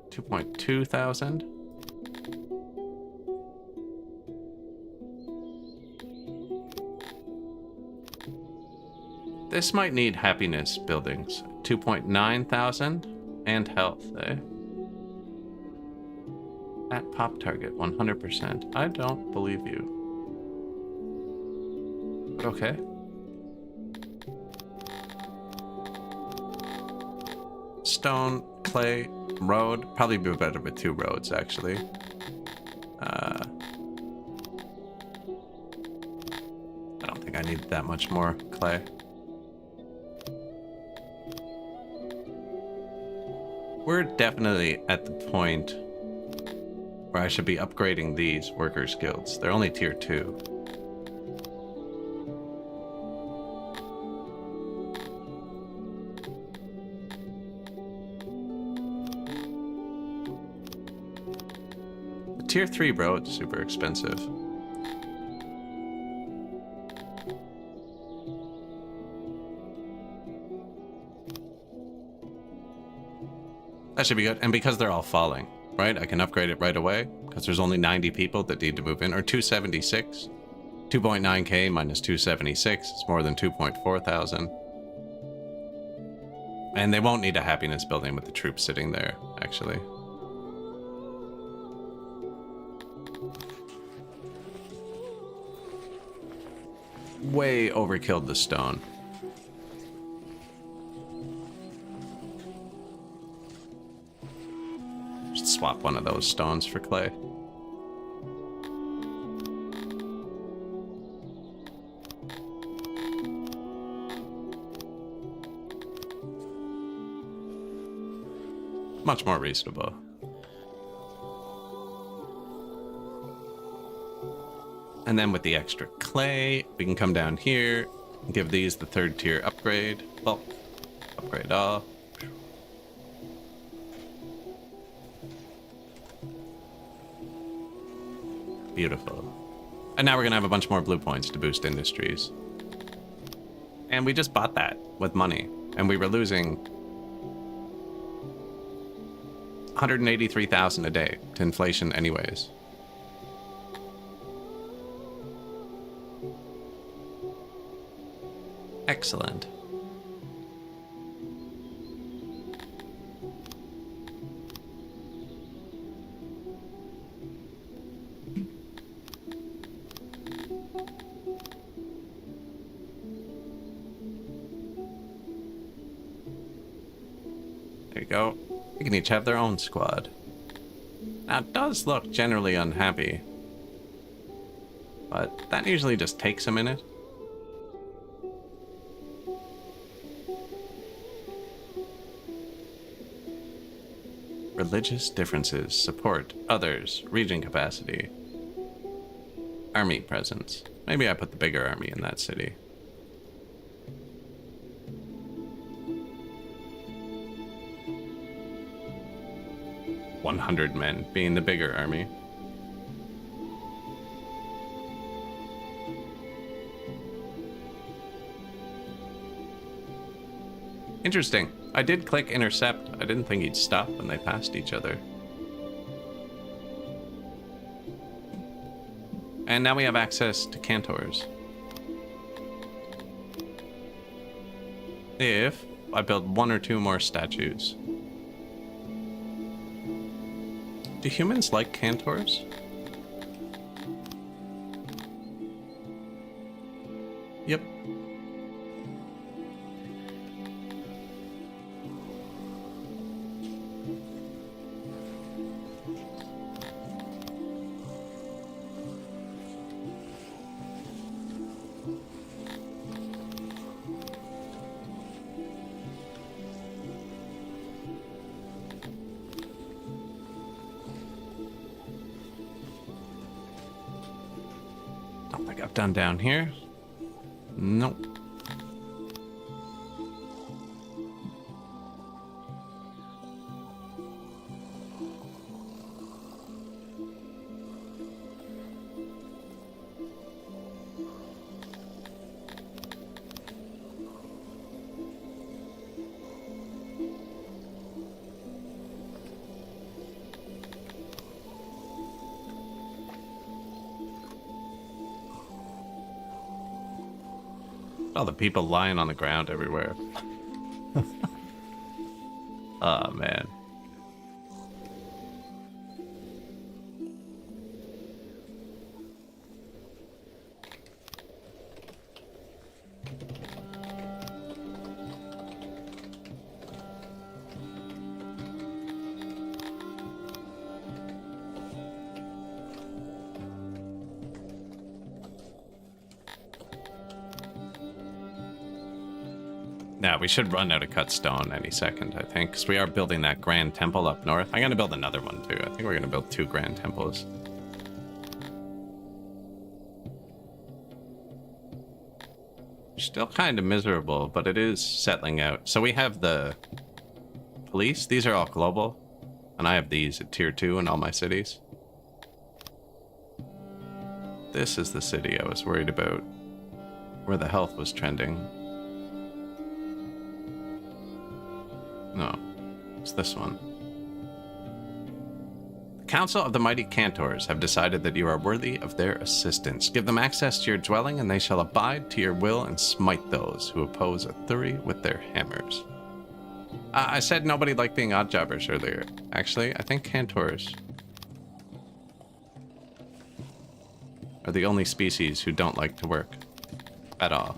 2.2 thousand. This might need happiness buildings. 2.9 thousand and health, eh? At pop target, 100%. I don't believe you. But okay. Stone, clay, road. Probably be better with 2 roads, actually. I don't think I need that much more clay. We're definitely at the point where I should be upgrading these workers' guilds. They're only tier 2. The tier 3 road's super expensive. That should be good. And because they're all falling, right? I can upgrade it right away because there's only 90 people that need to move in, or 276. 2.9k minus 276 is more than 2.4 thousand. And they won't need a happiness building with the troops sitting there, actually. Way overkilled the stone. Just swap one of those stones for clay. Much more reasonable. And then with the extra clay, we can come down here and give these the 3rd tier upgrade. Bulk. Upgrade all. Beautiful. And now we're gonna have a bunch more blue points to boost industries. And we just bought that with money. And we were losing 183,000 a day to inflation anyways. Excellent. There you go. They can each have their own squad. Now, it does look generally unhappy, but that usually just takes a minute. Religious differences, support, others, region capacity, army presence. Maybe I put the bigger army in that city. "100 men being the bigger army. Interesting. I did click intercept. I didn't think he'd stop when they passed each other. And now we have access to cantors. If I build 1 or 2 more statues. Do humans like cantors? Yep. got done down here. Nope. All the people lying on the ground everywhere. Oh, man. Yeah, we should run out of cut stone any second, I think, because we are building that grand temple up north. I'm going to build another one, too. I think we're going to build 2 grand temples. Still kind of miserable, but it is settling out. So we have the police. These are all global, and I have these at tier 2 in all my cities. This is the city I was worried about, where the health was trending. No, it's this one. The Council of the Mighty Cantors have decided that you are worthy of their assistance. Give them access to your dwelling, and they shall abide to your will and smite those who oppose authority with their hammers. I said nobody liked being odd jobbers earlier. Actually, I think Cantors are the only species who don't like to work at all.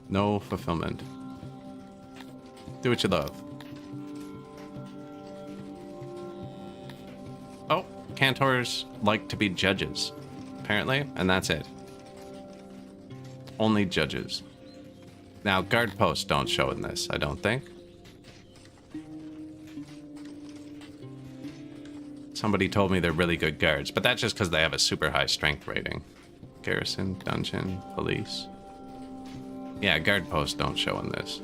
No fulfillment. Do what you love. Oh, Cantors like to be judges, apparently, and that's it. Only judges. Now, guard posts don't show in this, I don't think. Somebody told me they're really good guards, but that's just because they have a super high strength rating. Garrison, dungeon, police. Yeah, guard posts don't show in this.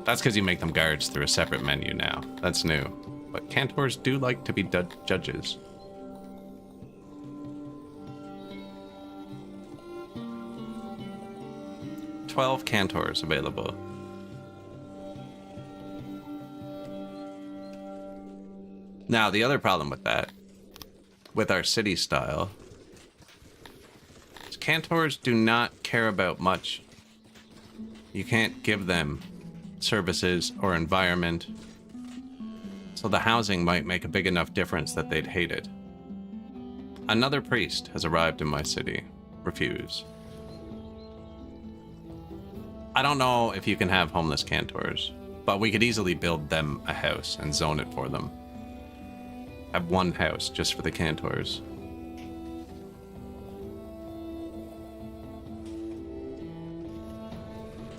That's because you make them guards through a separate menu now. That's new. But Cantors do like to be judges. "12 Cantors available. Now, the other problem with that, with our city style, Cantors do not care about much. You can't give them services or environment, so the housing might make a big enough difference that they'd hate it. Another priest has arrived in my city. Refuse. I don't know if you can have homeless Cantors, but we could easily build them a house and zone it for them. Have one house just for the Cantors.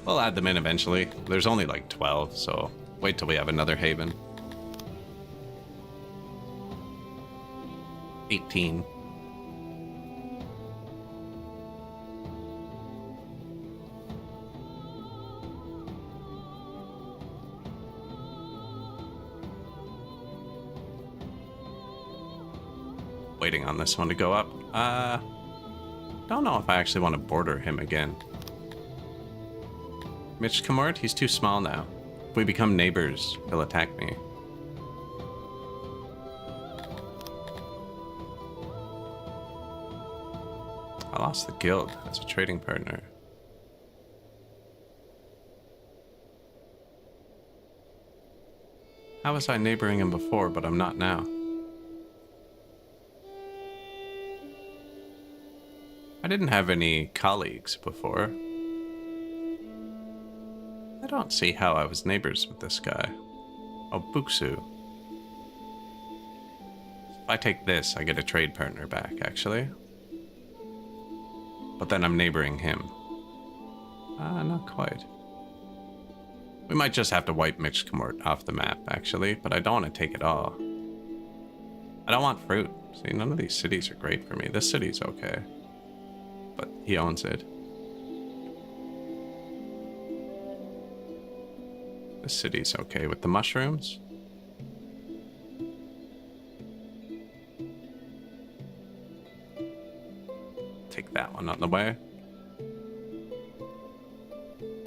We'll add them in eventually. There's only like 12, so wait till we have another haven. 18. Waiting on this one to go up. Don't know if I actually want to border him again. Mitch Kamort, he's too small now. If we become neighbors, he'll attack me. I lost the guild as a trading partner. How was I neighboring him before, but I'm not now? I didn't have any colleagues before. I don't see how I was neighbors with this guy. Oh, Buksu. If I take this, I get a trade partner back, actually. But then I'm neighboring him. Not quite. We might just have to wipe Mixed Comort off the map, actually, but I don't want to take it all. I don't want fruit. See, none of these cities are great for me. This city's okay. But he owns it. This city's okay with the mushrooms. Take that one out of the way.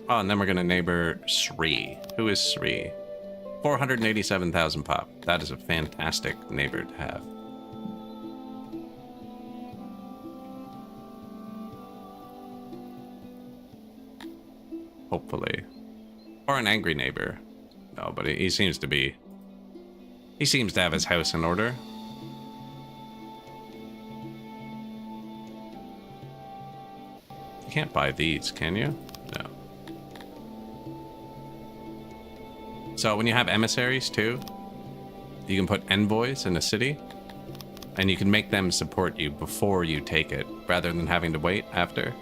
Oh, and then we're gonna neighbor Sri. Who is Sri? 487,000 pop. That is a fantastic neighbor to have. Hopefully. Or an angry neighbor. No, but he seems to be... He seems to have his house in order. You can't buy these, can you? No. So when you have emissaries too, you can put envoys in a city, and you can make them support you before you take it, rather than having to wait after.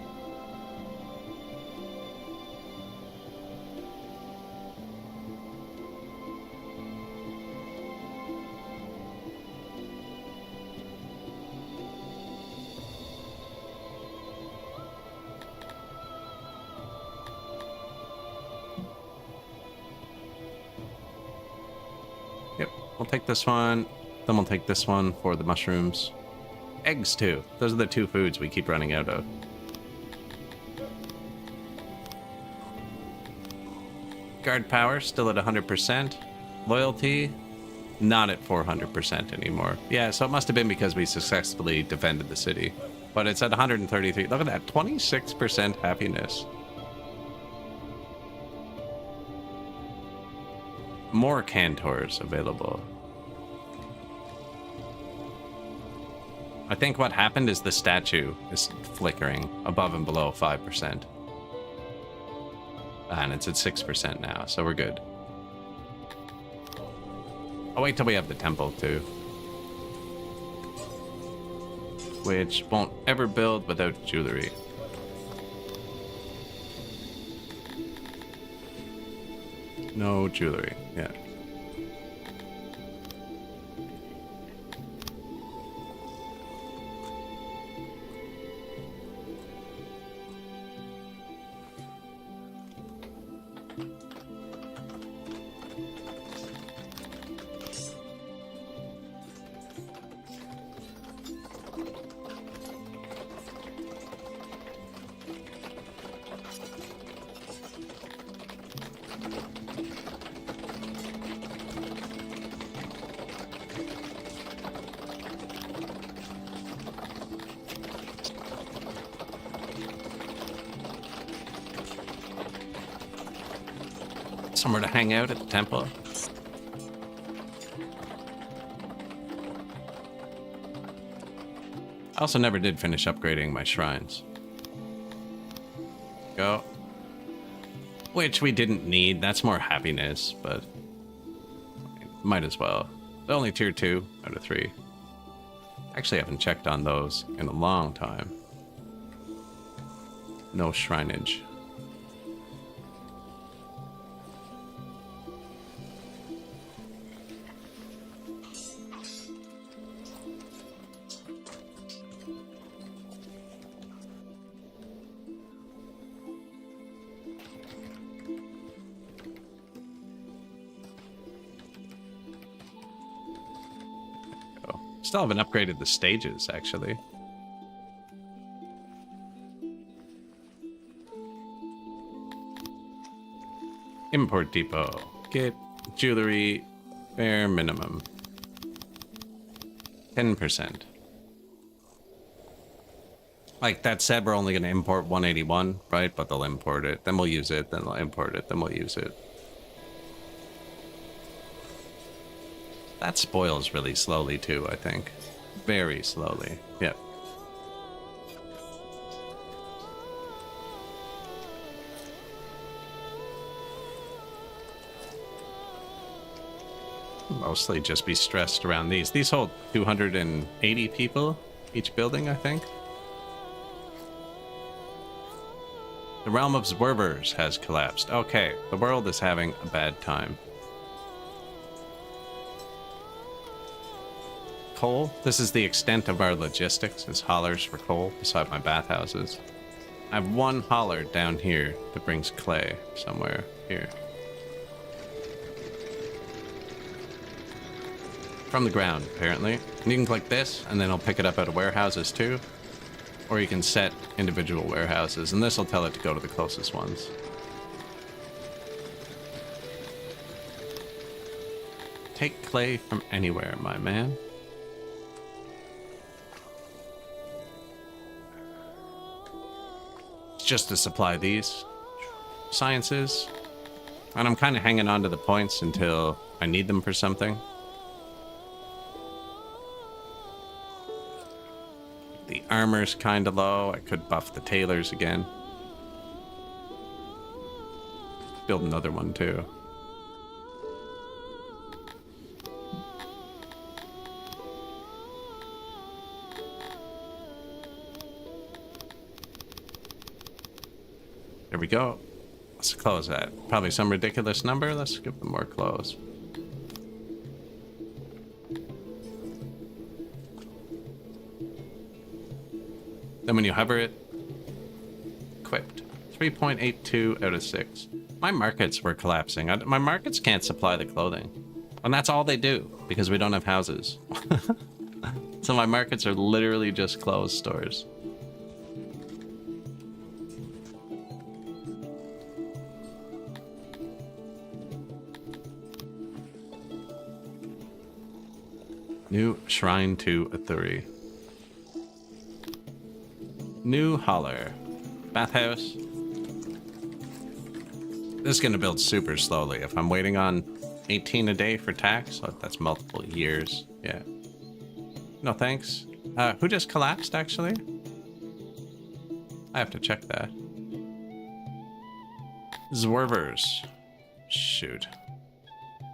We'll take this one, then we'll take this one for the mushrooms. Eggs, too. Those are the two foods we keep running out of. Guard power, still at 100%. Loyalty, not at 400% anymore. Yeah, so it must have been because we successfully defended the city. But it's at 133. Look at that, 26% happiness. More cantors available. I think what happened is the statue is flickering above and below 5%. And it's at 6% now, so we're good. I'll wait till we have the temple too. Which won't ever build without jewelry. No jewelry, yeah. Somewhere to hang out at the temple. I also never did finish upgrading my shrines. Go. Which we didn't need. That's more happiness, but might as well. Only tier 2 out of 3. Actually, I haven't checked on those in a long time. No shrineage. Still haven't upgraded the stages, actually. Import depot. Get jewelry, bare minimum. 10%. Like that said, we're only going to import 181, right? But they'll import it, then we'll use it, then they'll import it, then we'll use it. That spoils really slowly too, I think. Very slowly. Yep. Mostly just be stressed around these. These hold 280 people each building, I think. The realm of Zwervers has collapsed. Okay, the world is having a bad time. coal. This is the extent of our logistics, is haulers for coal beside my bathhouses. I have one hauler down here that brings clay somewhere here. From the ground, apparently. And you can click this, and then it'll pick it up out of warehouses too. Or you can set individual warehouses, and this will tell it to go to the closest ones. Take clay from anywhere, my man. It's just to supply these sciences. And I'm kind of hanging on to the points until I need them for something. The armor's kind of low. I could buff the tailors again. Build another one too. There we go. Let's close that. Probably some ridiculous number. Let's give them more clothes. Then when you hover it, equipped. 3.82 out of 6. My markets were collapsing. My markets can't supply the clothing. And that's all they do, because we don't have houses. So my markets are literally just clothes stores. New shrine to Athuri. New hauler. Bathhouse. This is going to build super slowly. If I'm waiting on 18 a day for tax, oh, that's multiple years. Yeah. No thanks. Who just collapsed, actually? I have to check that. Zwervers. Shoot.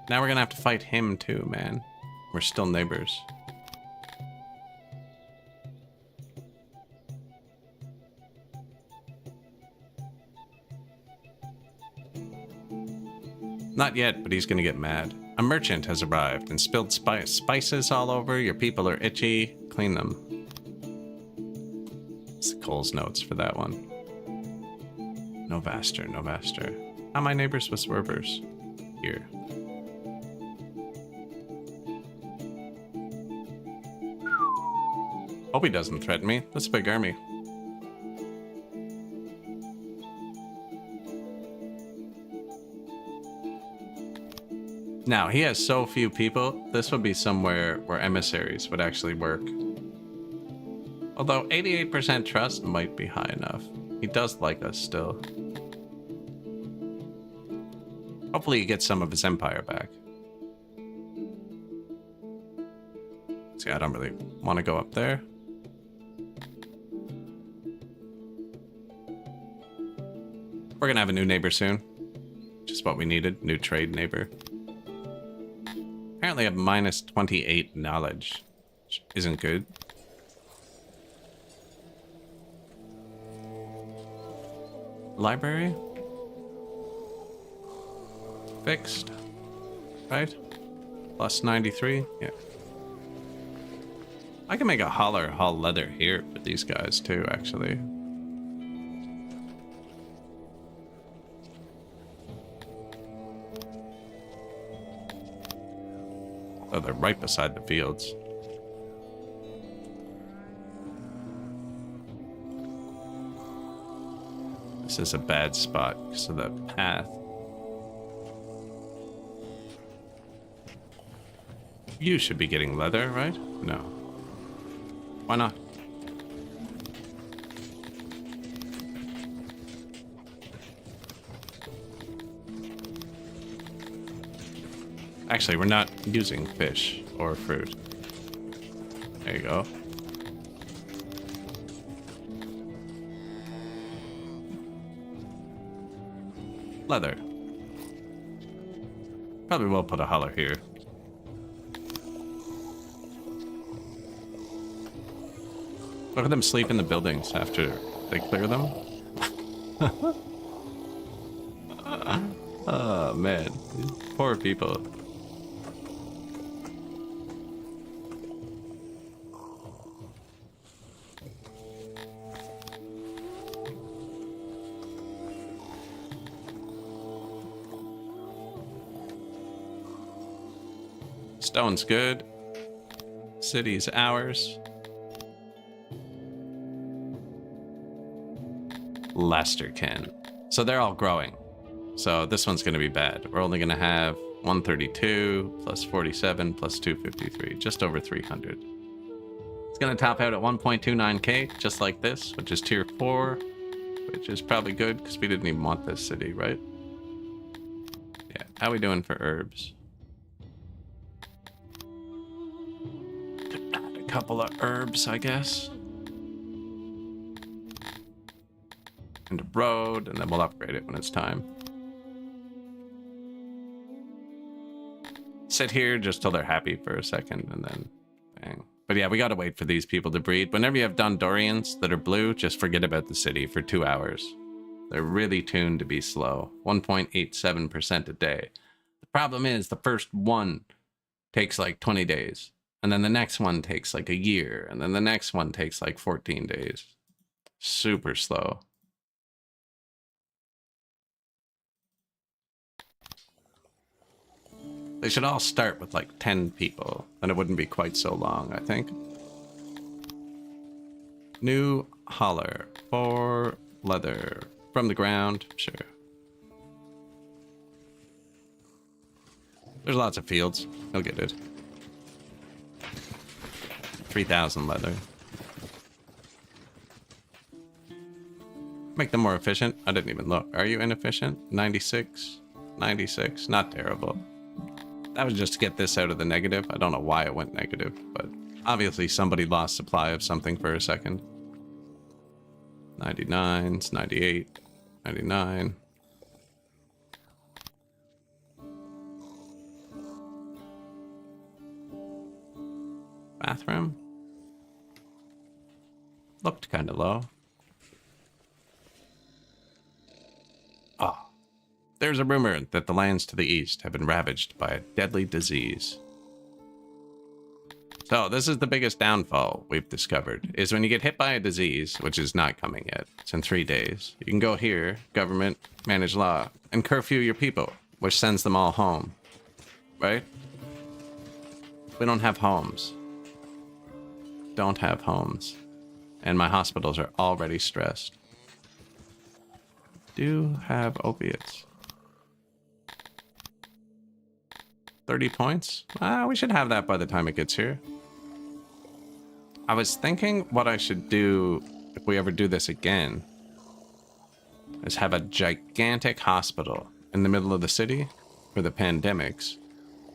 Now we're going to have to fight him too, man. We're still neighbors. Not yet, but he's gonna get mad. A merchant has arrived and spilled spices all over. Your people are itchy. Clean them. It's the Cole's notes for that one. No vaster, no vaster. How my neighbors with swervers? Here. Hope he doesn't threaten me. That's a big army. Now, he has so few people, this would be somewhere where emissaries would actually work. Although 88% trust might be high enough. He does like us still. Hopefully he gets some of his empire back. See, I don't really want to go up there. We're gonna have a new neighbor soon. Just what we needed. New trade neighbor. Apparently I have minus 28 knowledge, which isn't good. Library? Fixed. Right? Plus 93? Yeah. I can make a hauler haul leather here for these guys too, actually. Oh, they're right beside the fields. This is a bad spot because of the path. You should be getting leather, right? No. Why not? Actually, we're not using fish or fruit. There you go. Leather. Probably will put a hauler here. Look at them sleep in the buildings after they clear them. Oh man, poor people. Stone's good. City's ours. Lesterkin. So they're all growing. So this one's going to be bad. We're only going to have 132 plus 47 plus 253, just over 300. It's going to top out at 1.29k, just like this, which is tier 4, which is probably good because we didn't even want this city, right? Yeah, how we doing for herbs? Could add a couple of herbs, I guess. And a road, and then we'll upgrade it when it's time. Sit here just till they're happy for a second, and then bang. But yeah, we gotta wait for these people to breed. Whenever you have Dondorians that are blue, just forget about the city for 2 hours. They're really tuned to be slow. 1.87% a day. The problem is the first one takes like 20 days. And then the next one takes like a year. And then the next one takes like 14 days. Super slow. They should all start with like 10 people, and it wouldn't be quite so long, I think. New holler for leather from the ground, sure. There's lots of fields. He'll get it. 3,000 leather. Make them more efficient. I didn't even look. Are you inefficient? 96, 96. Not terrible. That was just to get this out of the negative. I don't know why it went negative, but obviously somebody lost supply of something for a second. 99s, 98, 99. Bathroom? Looked kind of low. Oh. There's a rumor that the lands to the east have been ravaged by a deadly disease. So this is the biggest downfall we've discovered, is when you get hit by a disease, which is not coming yet, it's in 3 days, you can go here, government, manage law, and curfew your people, which sends them all home. Right? We don't have homes. Don't have homes. And my hospitals are already stressed. Do have opiates. 30 points? We should have that by the time it gets here. I was thinking what I should do if we ever do this again is have a gigantic hospital in the middle of the city for the pandemics,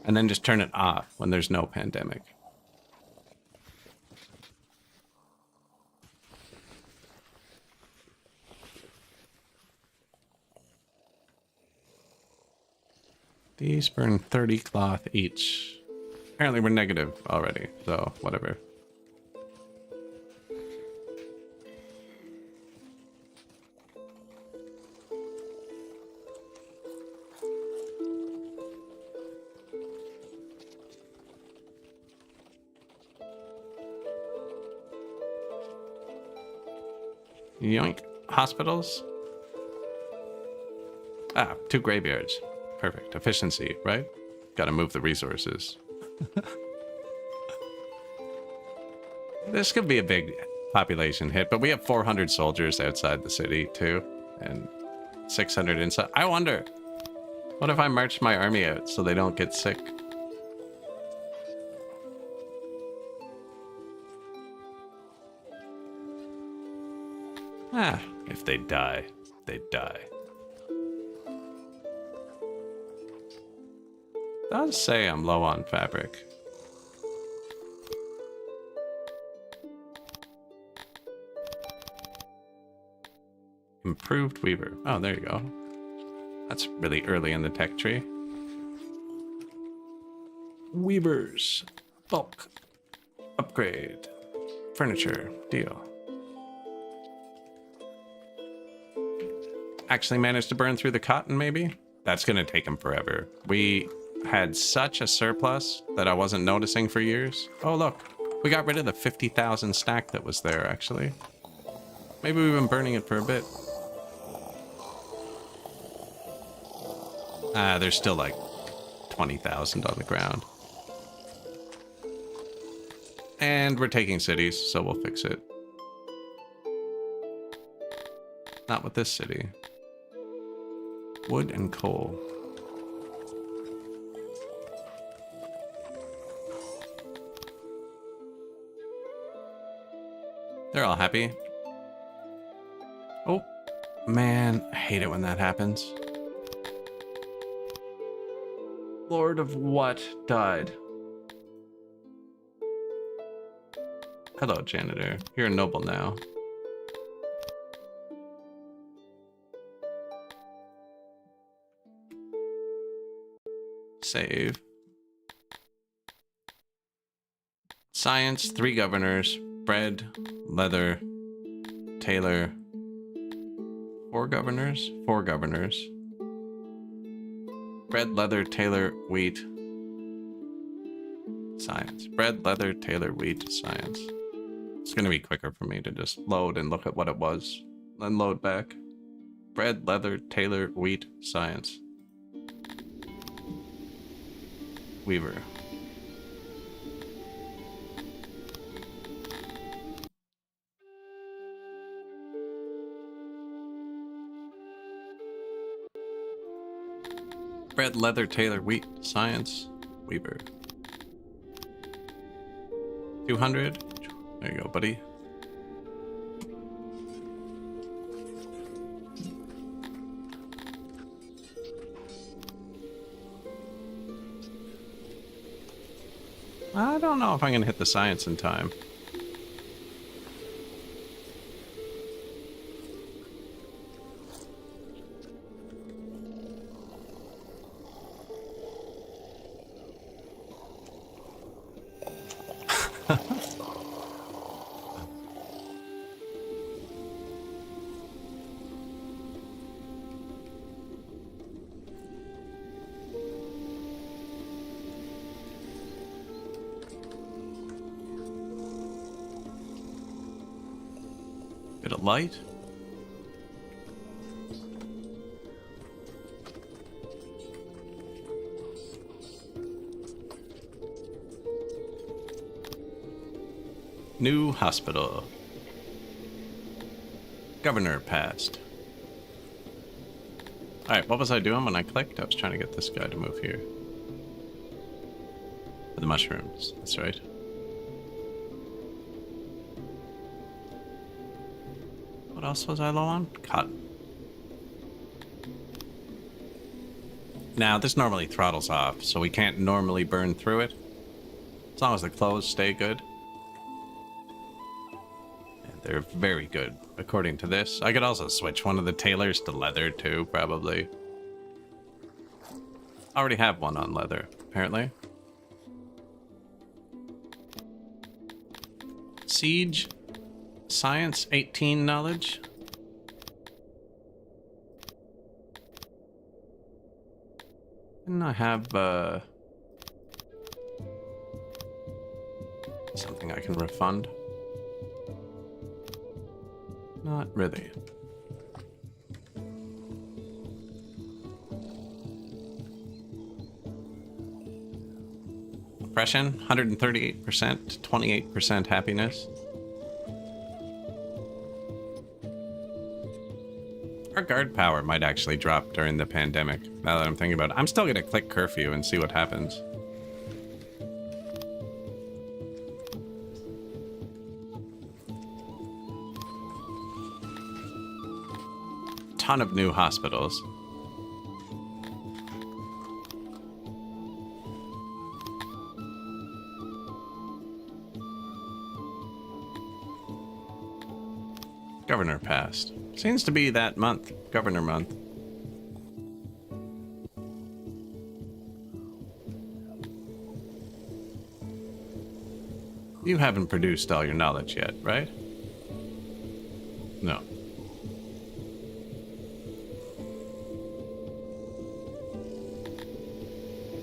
and then just turn it off when there's no pandemic. These burn 30 cloth each. Apparently we're negative already, so whatever. Yoink. Hospitals? 2 graveyards. Perfect. Efficiency, right? Gotta move the resources. This could be a big population hit, but we have 400 soldiers outside the city, too. And 600 inside. I wonder, what if I march my army out so they don't get sick? If they die, they die. Does say I'm low on fabric. Improved weaver. Oh, there you go. That's really early in the tech tree. Weavers. Bulk. Upgrade. Furniture. Deal. Actually managed to burn through the cotton, maybe? That's gonna take him forever. We had such a surplus that I wasn't noticing for years. Oh, look. We got rid of the 50,000 stack that was there, actually. Maybe we've been burning it for a bit. There's still like 20,000 on the ground. And we're taking cities, so we'll fix it. Not with this city. Wood and coal. They're all happy. Oh, man, I hate it when that happens. Lord of what died? Hello, janitor. You're a noble now. Save. Science, 3 governors. Bread, leather, tailor. 4 governors? 4 governors. Bread, leather, tailor, wheat. Science. Bread, leather, tailor, wheat, science. It's gonna be quicker for me to just load and look at what it was, then load back. Bread, leather, tailor, wheat, science. Weaver. Bread, leather, tailor, wheat, science, weaver. 200. There you go, buddy. I don't know if I'm gonna hit the science in time. Bit of light. New hospital. Governor passed. Alright, what was I doing when I clicked? I was trying to get this guy to move here. For the mushrooms, that's right. What else was I low on? Cotton. Now, this normally throttles off, so we can't normally burn through it. As long as the clothes stay good. And they're very good, according to this. I could also switch one of the tailors to leather, too, probably. I already have one on leather, apparently. Siege. Science, 18 knowledge. And I have, something I can refund. Not really. Oppression, 138%, 28% happiness. Our guard power might actually drop during the pandemic, now that I'm thinking about it. I'm still gonna click curfew and see what happens. Ton of new hospitals. Governor passed. Seems to be that month. Governor month. You haven't produced all your knowledge yet, right? No.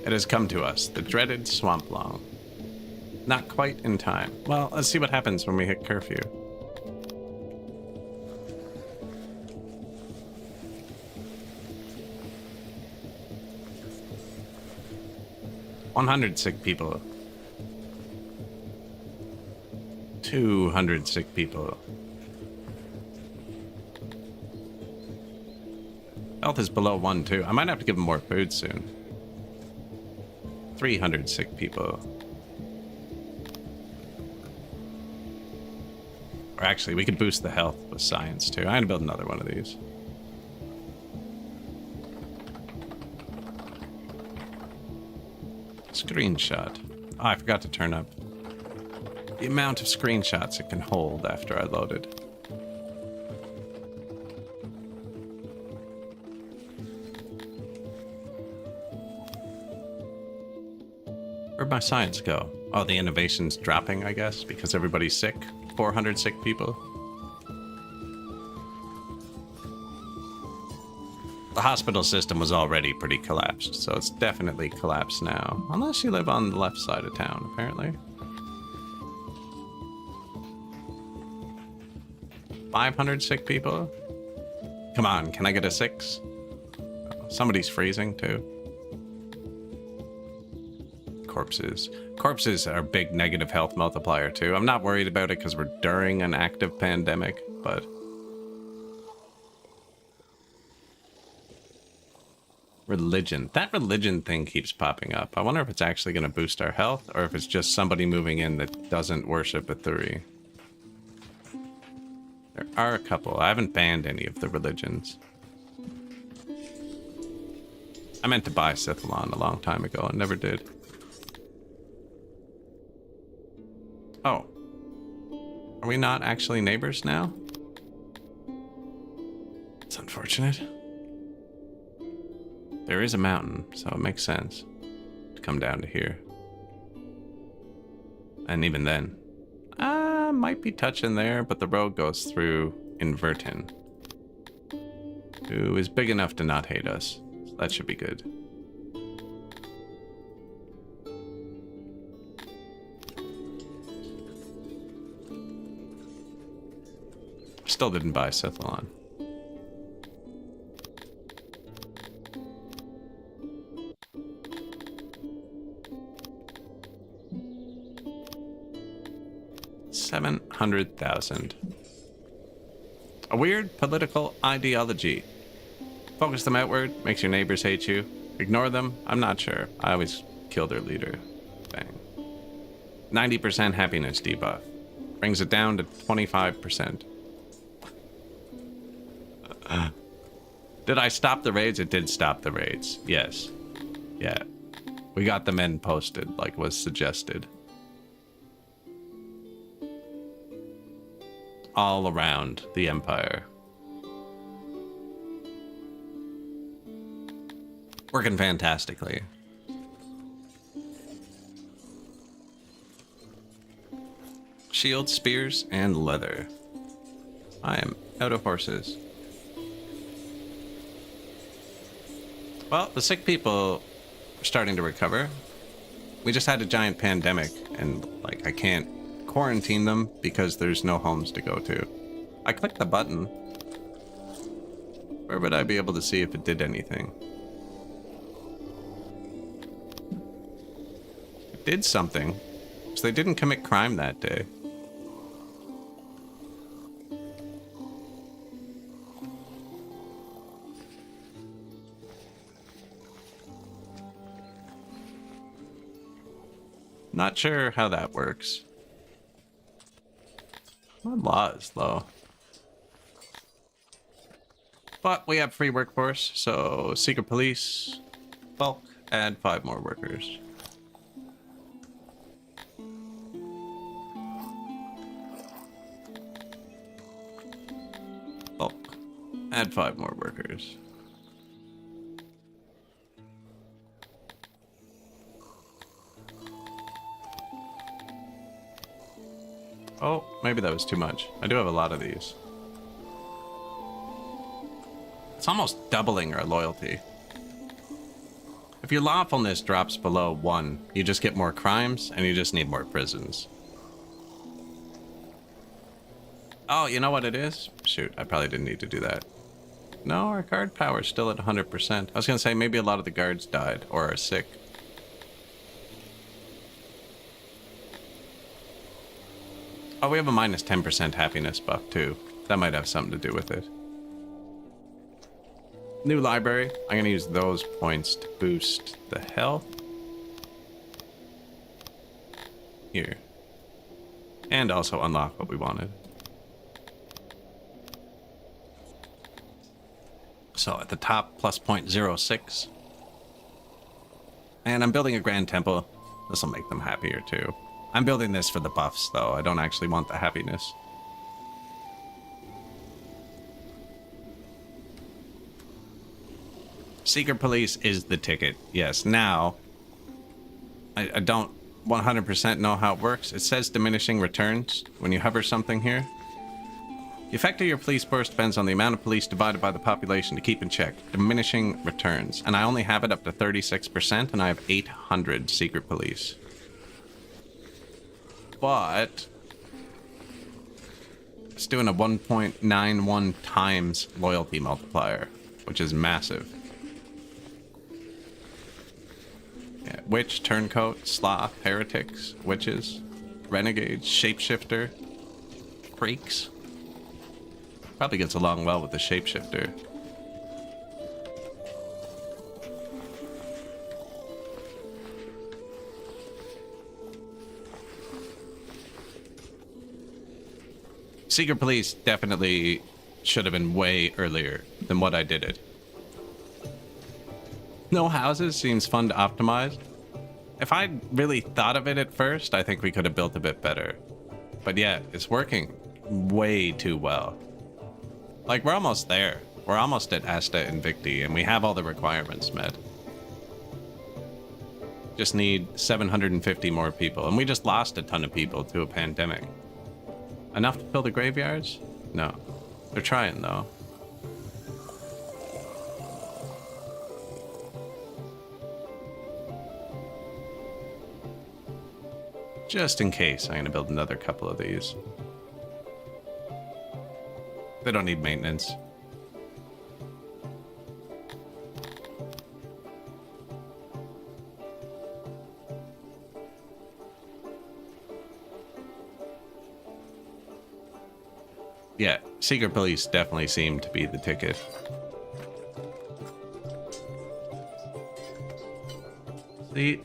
It has come to us, the dreaded swamp long. Not quite in time. Well, let's see what happens when we hit curfew. $100 sick people. 200 sick people. Health is below 1 too. I might have to give them more food soon. 300 sick people. Or actually, we could boost the health with science too. I'm gonna build another one of these. Screenshot. Oh, I forgot to turn up the amount of screenshots it can hold after I loaded. Where'd my science go? Oh, the innovation's dropping, I guess, because everybody's sick. 400 sick people. The hospital system was already pretty collapsed, so it's definitely collapsed now. Unless you live on the left side of town, apparently. 500 sick people? Come on, can I get a 6? Somebody's freezing, too. Corpses. Corpses are a big negative health multiplier, too. I'm not worried about it because we're during an active pandemic, but... Religion. That religion thing keeps popping up. I wonder if it's actually going to boost our health, or if it's just somebody moving in that doesn't worship a Thuri. There are a couple. I haven't banned any of the religions. I meant to buy Sithalon a long time ago and never did. Oh. Are we not actually neighbors now? It's unfortunate. There is a mountain, so it makes sense to come down to here. And even then, might be touching there, but the road goes through Inverton, who is big enough to not hate us. So that should be good. Still didn't buy Sithalon. $700,000. A weird political ideology. Focus them outward, makes your neighbors hate you. Ignore them, I'm not sure. I always kill their leader. Bang. 90% happiness debuff. Brings it down to 25%. Did I stop the raids? It did stop the raids. Yes. Yeah. We got the men posted like was suggested. All around the Empire. Working fantastically. Shield, spears, and leather. I am out of horses. Well, the sick people are starting to recover. We just had a giant pandemic, and, like, I can't quarantine them because there's no homes to go to. I clicked the button. Where would I be able to see if it did anything? It did something. So they didn't commit crime that day. Not sure how that works. My law is low. But we have free workforce, so secret police, bulk, add 5 more workers. Bulk, add 5 more workers. Oh, maybe that was too much. I do have a lot of these. It's almost doubling our loyalty. If your lawfulness drops below 1, you just get more crimes, and you just need more prisons. Oh, you know what it is? Shoot, I probably didn't need to do that. No, our guard power is still at 100%. I was gonna say maybe a lot of the guards died, or are sick. Oh, we have a minus 10% happiness buff too. That might have something to do with it. New library. I'm going to use those points to boost the health. Here. And also unlock what we wanted. So at the top, plus 0.06. And I'm building a grand temple. This will make them happier too. I'm building this for the buffs though. I don't actually want the happiness. Secret police is the ticket. Yes, now I don't 100% know how it works. It says diminishing returns when you hover something here. The effect of your police force depends on the amount of police divided by the population to keep in check. Diminishing returns. And I only have it up to 36%, and I have 800 secret police. But it's doing a 1.91 times loyalty multiplier, which is massive. Yeah, witch, turncoat, sloth, heretics, witches, renegades, shapeshifter, freaks. Probably gets along well with the shapeshifter. Secret police definitely should have been way earlier than what I did it. No houses seems fun to optimize. If I'd really thought of it at first, I think we could have built a bit better. But yeah, it's working way too well. Like, we're almost there. We're almost at Asta Invicti, and we have all the requirements met. Just need 750 more people, and we just lost a ton of people to a pandemic. Enough to fill the graveyards? No. They're trying, though. Just in case, I'm going to build another couple of these. They don't need maintenance. Yeah, secret police definitely seem to be the ticket. See?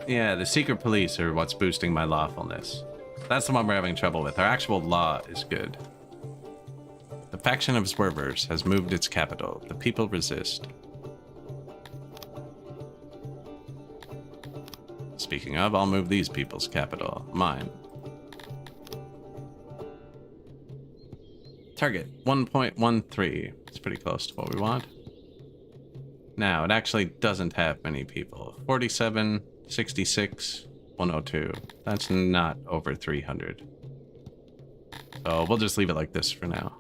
Yeah, the secret police are what's boosting my lawfulness. That's the one we're having trouble with. Our actual law is good. The faction of swervers has moved its capital. The people resist. Speaking of, I'll move these people's capital. Mine. Target 1.13. It's pretty close to what we want. Now, it actually doesn't have many people. 47, 66, 102. That's not over 300. So we'll just leave it like this for now.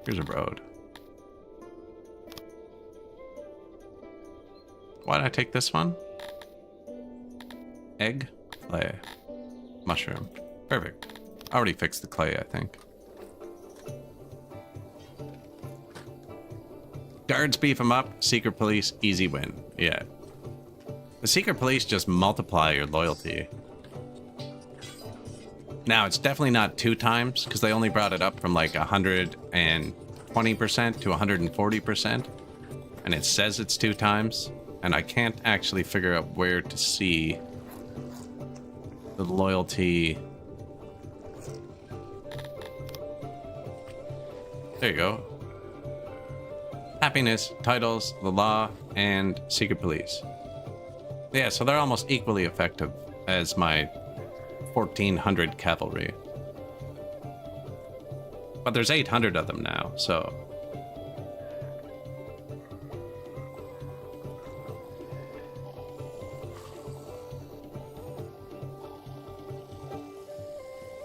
Here's a road. Why did I take this one? Egg, clay, mushroom. Perfect. I already fixed the clay, I think. Guards beef them up. Secret police, easy win. Yeah. The secret police just multiply your loyalty. Now, it's definitely not 2 times, because they only brought it up from like 120% to 140%. And it says it's 2 times. And I can't actually figure out where to see the loyalty. There you go. Happiness, titles, the law, and secret police. Yeah, so they're almost equally effective as my 1400 cavalry. But there's 800 of them now, so...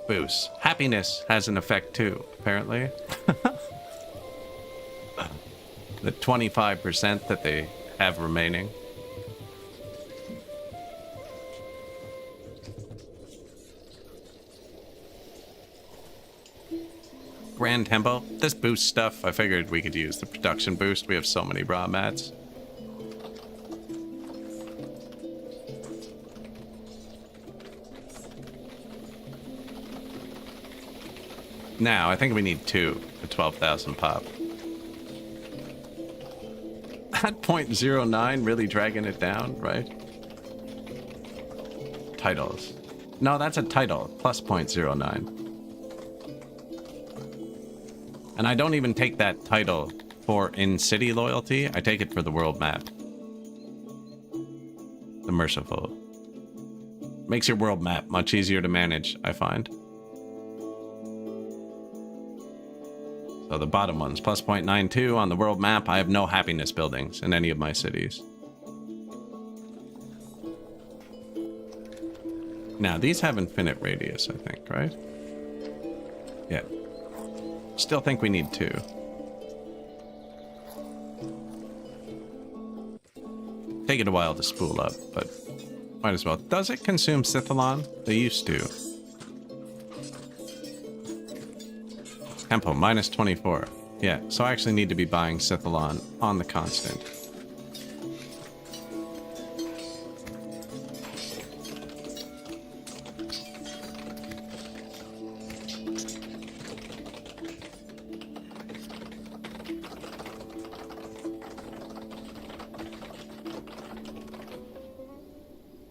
Boost. Happiness has an effect too, apparently. The 25% that they have remaining. Grand Tempo. This boost stuff, I figured we could use the production boost. We have so many raw mats. Now, I think we need 2 for 12,000 pop. At 0.09, really dragging it down, right? Titles. No, that's a title, plus 0.09. And I don't even take that title for in-city loyalty. I take it for the world map. The Merciful. Makes your world map much easier to manage, I find. So the bottom ones, plus 0.92 on the world map. I have no happiness buildings in any of my cities. Now, these have infinite radius, I think, right? Yeah. Still think we need 2. Take it a while to spool up, but might as well. Does it consume Sithalon? They used to. Tempo, minus 24. Yeah, so I actually need to be buying Sithalon on the constant.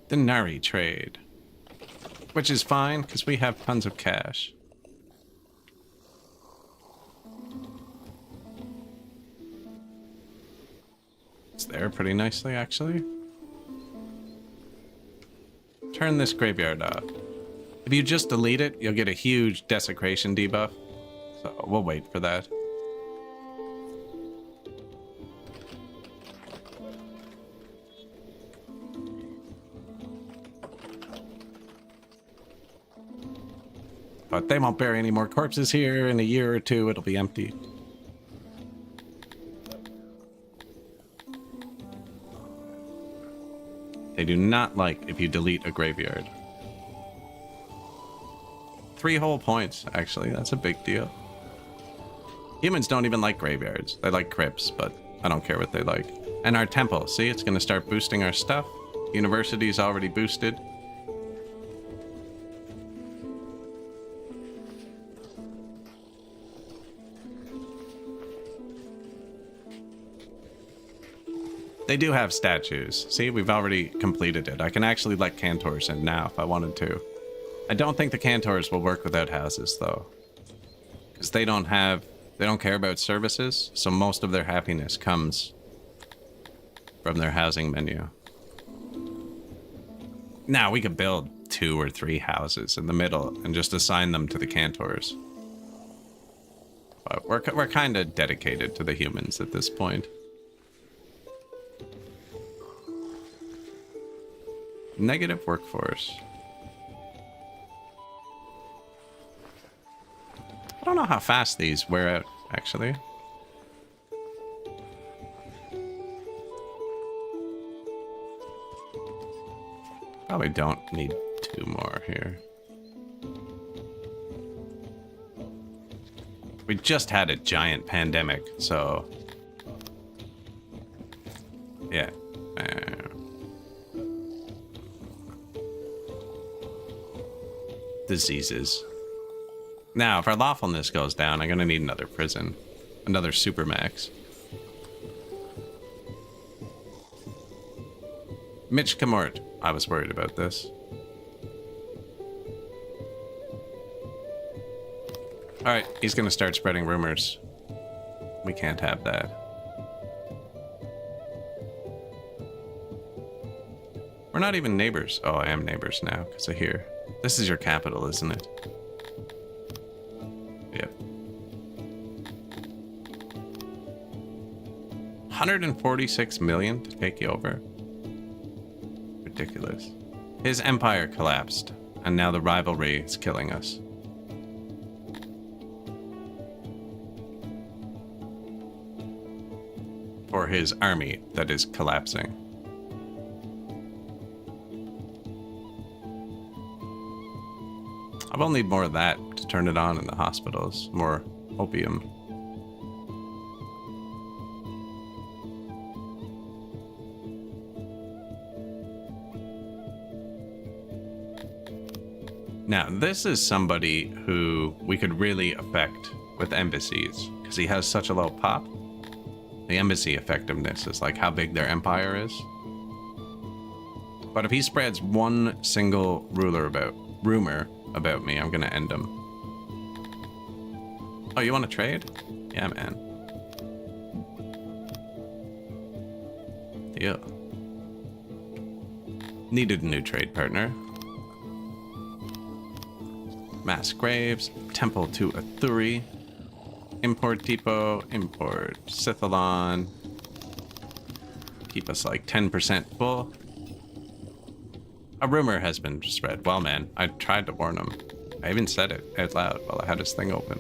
The Nari trade. Which is fine, because we have tons of cash. It's there pretty nicely, actually. Turn this graveyard off. If you just delete it, you'll get a huge desecration debuff. So we'll wait for that. But they won't bury any more corpses here. In a year or 2, it'll be empty. They do not like if you delete a graveyard. 3 whole points, actually. That's a big deal. Humans don't even like graveyards. They like crypts, but I don't care what they like. And our temple, see? It's going to start boosting our stuff. University's already boosted. They do have statues. See, we've already completed it. I can actually let cantors in now if I wanted to. I don't think the cantors will work without houses, though. Because they don't care about services, so most of their happiness comes from their housing menu. Now, we could build 2 or 3 houses in the middle and just assign them to the cantors. But we're kind of dedicated to the humans at this point. Negative workforce. I don't know how fast these wear out, actually. Probably don't need 2 more here. We just had a giant pandemic, so... yeah. Diseases. Now, if our lawfulness goes down, I'm gonna need another prison. Another supermax. Mitch Kamort. I was worried about this. Alright, he's gonna start spreading rumors. We can't have that. We're not even neighbors. Oh, I am neighbors now, because I hear. This is your capital, isn't it? Yep. 146 million to take you over? Ridiculous. His empire collapsed, and now the rivalry is killing us. For his army that is collapsing. I will need more of that to turn it on in the hospitals. More opium. Now, this is somebody who we could really affect with embassies, because he has such a low pop. The embassy effectiveness is like how big their empire is. But if he spreads one single rumor about me, I'm gonna end him. Oh, you want to trade? Yeah, man. Yeah. Needed a new trade partner. Mass graves, temple to Athuri, import depot, import Sithalon. Keep us like 10% full. A rumor has been spread. Well, man, I tried to warn him. I even said it out loud while I had his thing open.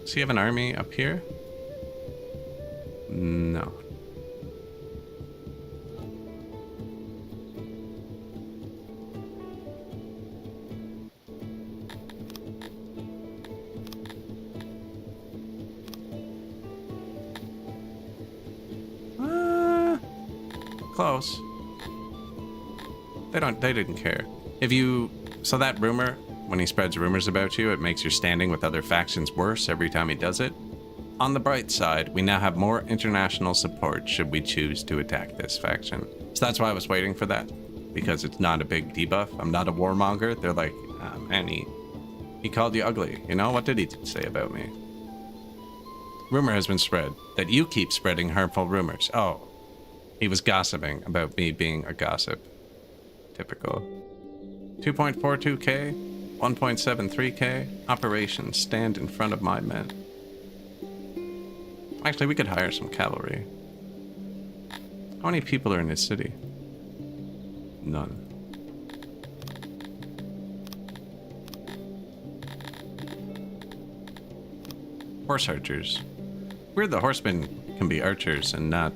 Does he have an army up here? No. Close. They didn't care. So that rumor, when he spreads rumors about you, it makes your standing with other factions worse every time he does it. On the bright side, we now have more international support should we choose to attack this faction. So that's why I was waiting for that, because it's not a big debuff. I'm not a warmonger. They're like, oh, man, he called you ugly. You know, what did he say about me? Rumor has been spread that you keep spreading harmful rumors. Oh, he was gossiping about me being a gossip. Typical. 2.42k, 1.73k. Operations, stand in front of my men. Actually, we could hire some cavalry. How many people are in this city? None. Horse archers. Weird the horsemen can be archers and not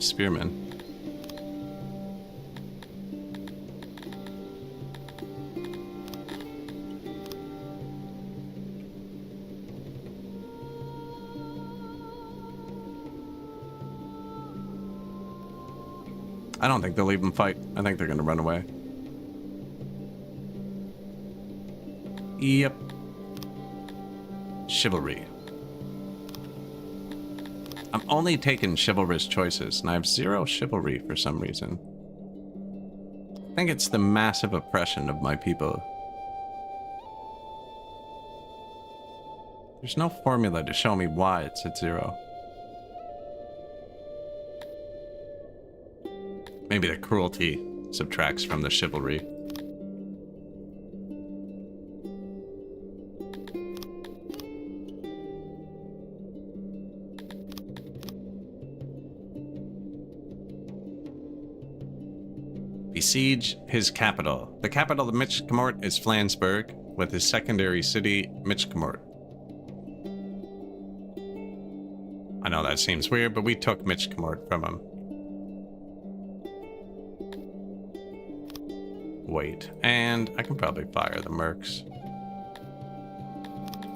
spearmen. I don't think they'll even fight. I think they're gonna run away. Yep. Chivalry. I'm only taking chivalrous choices, and I have 0 chivalry for some reason. I think it's the massive oppression of my people. There's no formula to show me why it's at 0. Maybe the cruelty subtracts from the chivalry. Besiege his capital. The capital of Michkamort is Flansburg, with his secondary city, Michkamort. I know that seems weird, but we took Michkamort from him. Wait, and I can probably fire the mercs.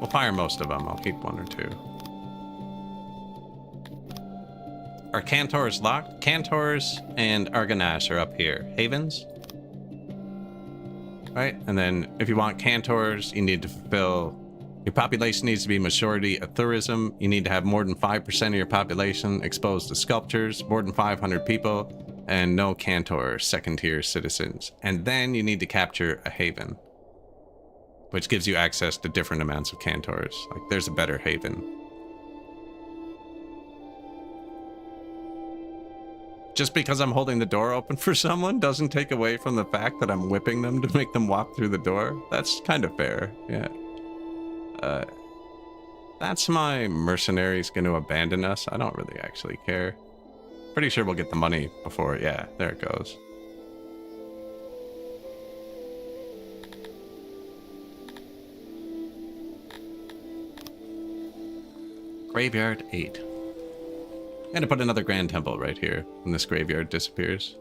We'll fire most of them. I'll keep 1 or 2. Are Cantors locked? Cantors and Argonash are up here. Havens? Right? And then if you want Cantors, you need to fulfill... Your population needs to be majority Athurism. You need to have more than 5% of your population exposed to sculptures, more than 500 people, and no Cantor second-tier citizens. And then you need to capture a haven, which gives you access to different amounts of Cantors. Like, there's a better haven. Just because I'm holding the door open for someone doesn't take away from the fact that I'm whipping them to make them walk through the door. That's kind of fair, yeah. That's my mercenaries going to abandon us. I don't really actually care. Pretty sure we'll get the money before, yeah, there it goes. Graveyard 8. I'm gonna put another Grand Temple right here when this graveyard disappears.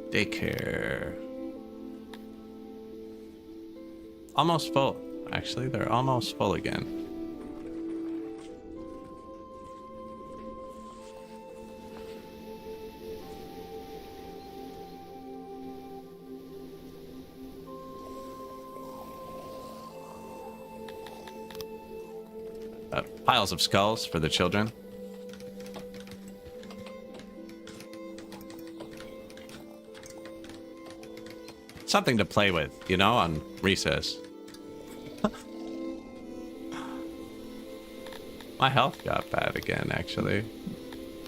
Daycare. Almost full. Actually, they're almost full again. Piles of skulls for the children. Something to play with, you know, on recess. My health got bad again, actually.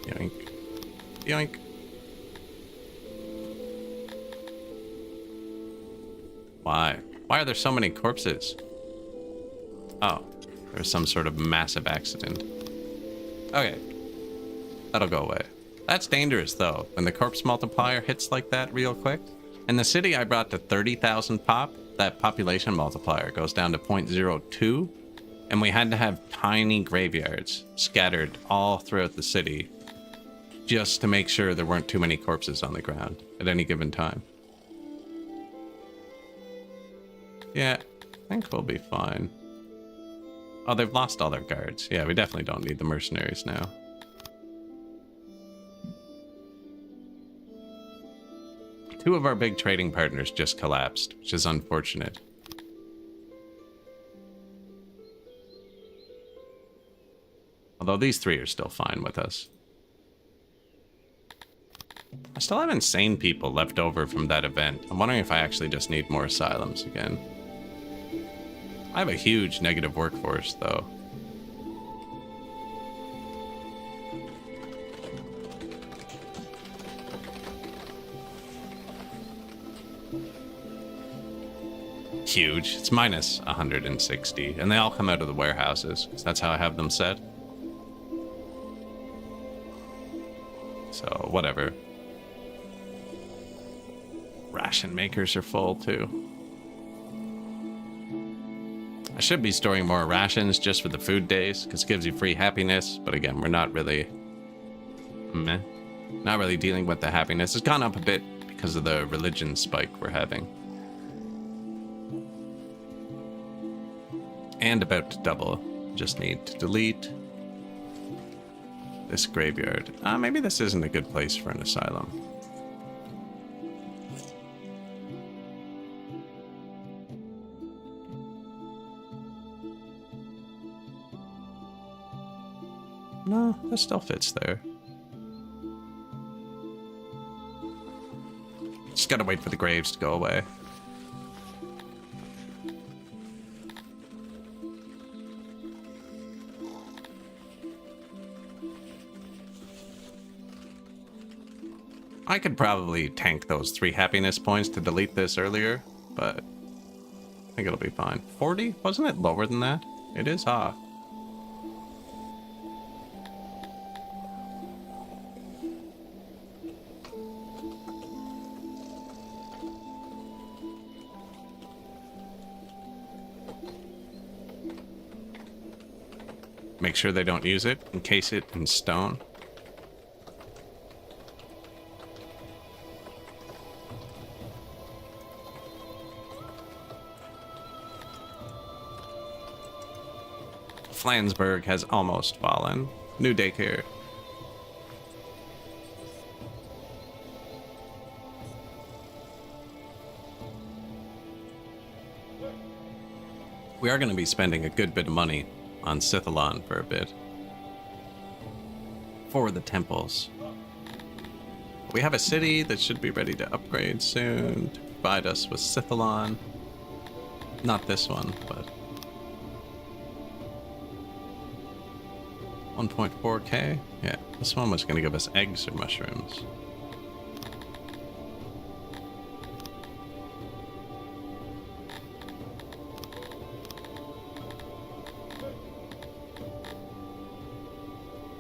Yoink. Yoink. Why? Why are there so many corpses? Oh, there's some sort of massive accident. Okay. That'll go away. That's dangerous, though, when the corpse multiplier hits like that real quick. In the city I brought to 30,000 pop, that population multiplier goes down to 0.02, and we had to have tiny graveyards scattered all throughout the city just to make sure there weren't too many corpses on the ground at any given time. Yeah, I think we'll be fine. Oh, they've lost all their guards. Yeah, we definitely don't need the mercenaries now. Two of our big trading partners just collapsed, which is unfortunate. Although these three are still fine with us. I still have insane people left over from that event. I'm wondering if I actually just need more asylums again. I have a huge negative workforce, though. Huge. It's minus 160, and they all come out of the warehouses, because that's how I have them set. So, whatever. Ration makers are full, too. I should be storing more rations just for the food days, because it gives you free happiness, but again, we're not really... meh. Not really dealing with the happiness. It's gone up a bit because of the religion spike we're having. And about to double. Just need to delete this graveyard. Maybe this isn't a good place for an asylum. No, that still fits there. Just gotta wait for the graves to go away. I could probably tank those 3 happiness points to delete this earlier, but I think it'll be fine. 40? Wasn't it lower than that? It is, Make sure they don't use it. Encase it in stone. Flansburgh has almost fallen. New daycare. We are going to be spending a good bit of money on Sithalon for a bit. For the temples. We have a city that should be ready to upgrade soon to provide us with Sithalon. Not this one, but 1.4k? Yeah, this one was going to give us eggs or mushrooms.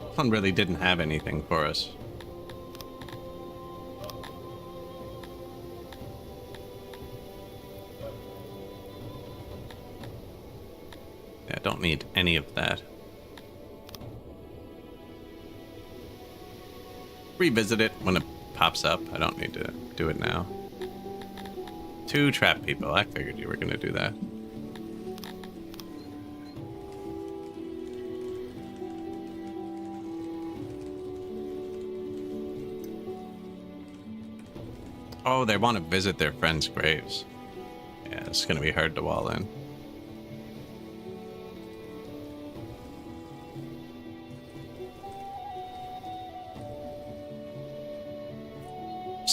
This one really didn't have anything for us. Yeah, don't need any of that. Revisit it when it pops up. I don't need to do it now. 2 trap people. I figured you were going to do that. Oh, they want to visit their friends' graves. Yeah, it's going to be hard to wall in.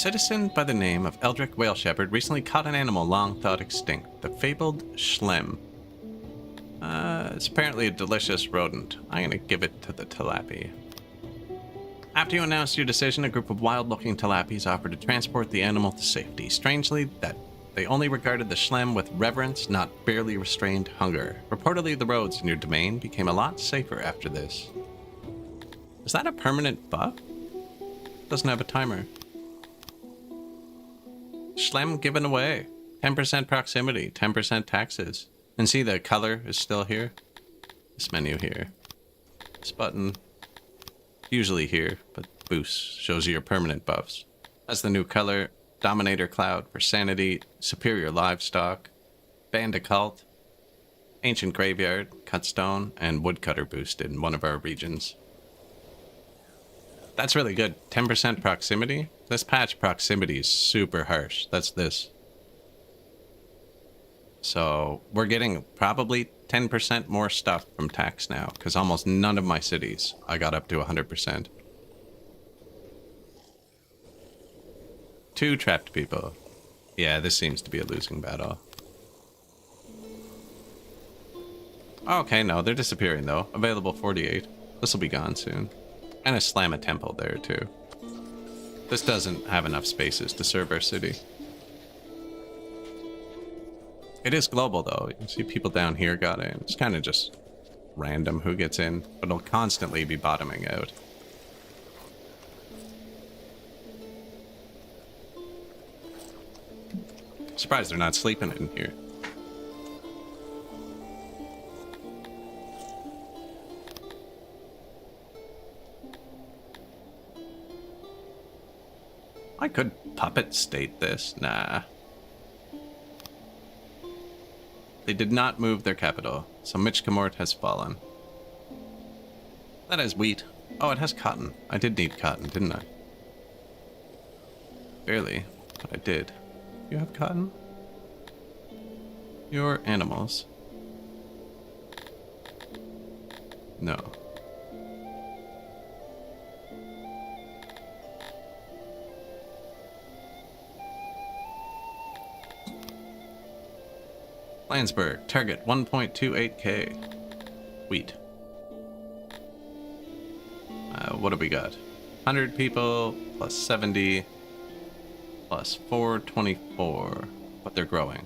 citizen by the name of Eldrick Whale Shepherd recently caught an animal long thought extinct, the fabled Schlem. It's apparently a delicious rodent. I'm gonna give it to the tilapia. After you announced your decision, a group of wild-looking tilapias offered to transport the animal to safety. Strangely, that they only regarded the Schlem with reverence, not barely restrained hunger. Reportedly, the roads in your domain became a lot safer after this. Is that a permanent buff? Doesn't have a timer. Schlem given away. 10% proximity, 10% taxes. And see, the color is still here. This menu here. This button. Usually here, but boost shows you your permanent buffs. That's the new color. Dominator Cloud for sanity. Superior Livestock. Bandicult. Ancient Graveyard. Cutstone. And Woodcutter boosted in one of our regions. That's really good. 10% proximity. This patch proximity is super harsh. That's this. So we're getting probably 10% more stuff from tax now, because almost none of my cities I got up to 100%. 2 trapped people. Yeah, this seems to be a losing battle. Okay, no, they're disappearing though. Available 48. This will be gone soon. And a slam a temple there too. This doesn't have enough spaces to serve our city. It is global though. You can see people down here got in. It's kind of just random who gets in, but it'll constantly be bottoming out. Surprised they're not sleeping in here. I could puppet state this. Nah. They did not move their capital, so Michkamort has fallen. That has wheat. Oh, it has cotton. I did need cotton, didn't I? Barely, but I did. You have cotton? Your animals. No. Landsberg, target 1.28k. Wheat. What do we got? 100 people, plus 70, plus 424. But they're growing.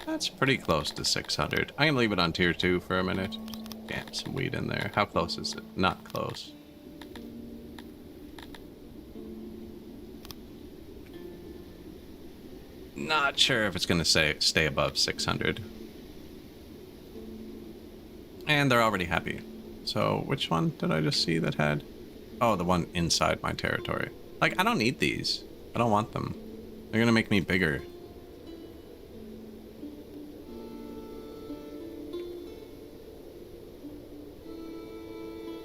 That's pretty close to 600. I'm gonna leave it on tier 2 for a minute. Get some wheat in there. How close is it? Not close. Not sure if it's going to stay above 600. And they're already happy. So which one did I just see that had? Oh, the one inside my territory. Like, I don't need these. I don't want them. They're going to make me bigger.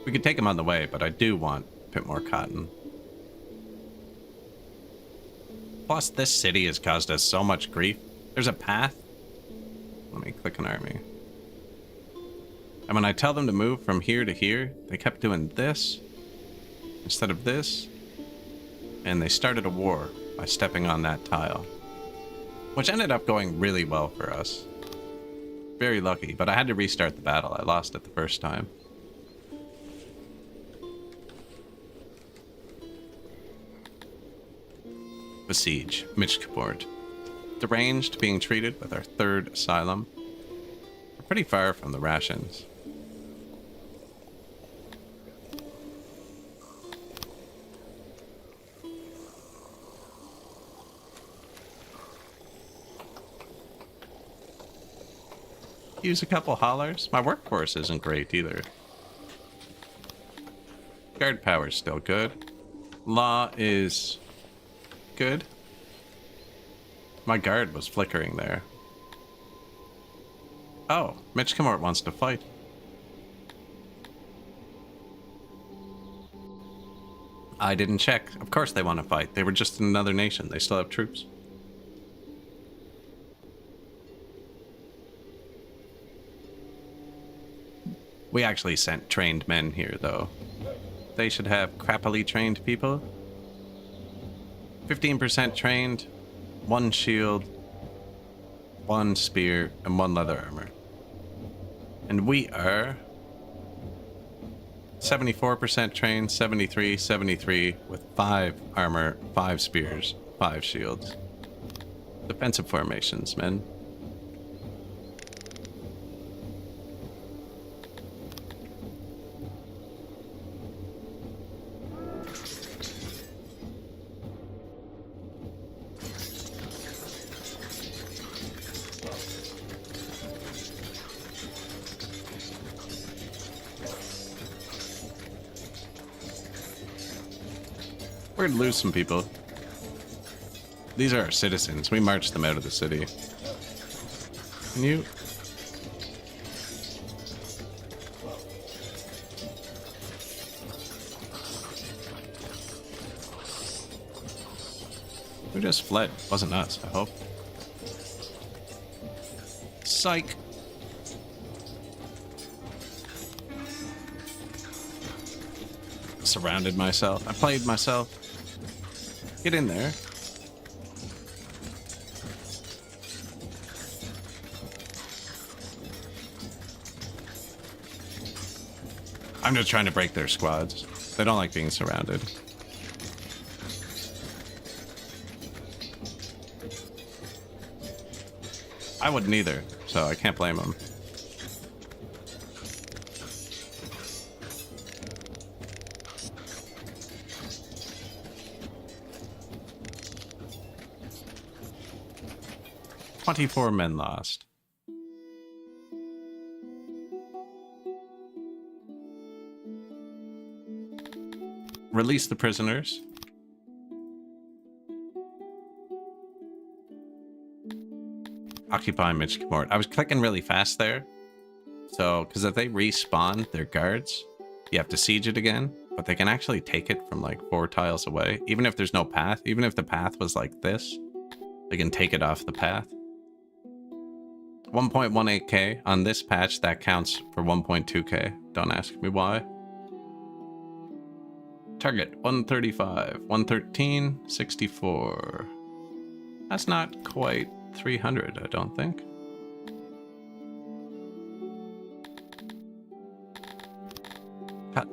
We could take them on the way, but I do want a bit more cotton. Plus, this city has caused us so much grief. There's a path. Let me click an army. And when I tell them to move from here to here, they kept doing this instead of this. And they started a war by stepping on that tile. Which ended up going really well for us. Very lucky, but I had to restart the battle. I lost it the first time. Besiege, Michkamort. Deranged, being treated with our 3rd asylum. We're pretty far from the rations. Use a couple haulers. My workforce isn't great either. Guard power's still good. Law is good. My guard was flickering there. Oh, Michkamort wants to fight. I didn't check. Of course they want to fight. They were just in another nation. They still have troops. We actually sent trained men here, though. They should have crappily trained people. 15% trained, 1 shield, 1 spear, and 1 leather armor. And we are 74% trained, 73, 73, with 5 armor, 5 spears, 5 shields. Defensive formations, men. We're gonna lose some people. These are our citizens. We marched them out of the city. Can you? Who just fled? Wasn't us, I hope. Psych. Surrounded myself. I played myself. Get in there. I'm just trying to break their squads. They don't like being surrounded. I wouldn't either, so I can't blame them. "24 men lost." Release the prisoners. Occupy Midgemort. I was clicking really fast there. So, because if they respawn their guards, you have to siege it again. But they can actually take it from like 4 tiles away. Even if there's no path. Even if the path was like this, they can take it off the path. 1.18k on this patch, that counts for 1.2k. Don't ask me why. Target 135, 113, 64. That's not quite 300, I don't think. Cut.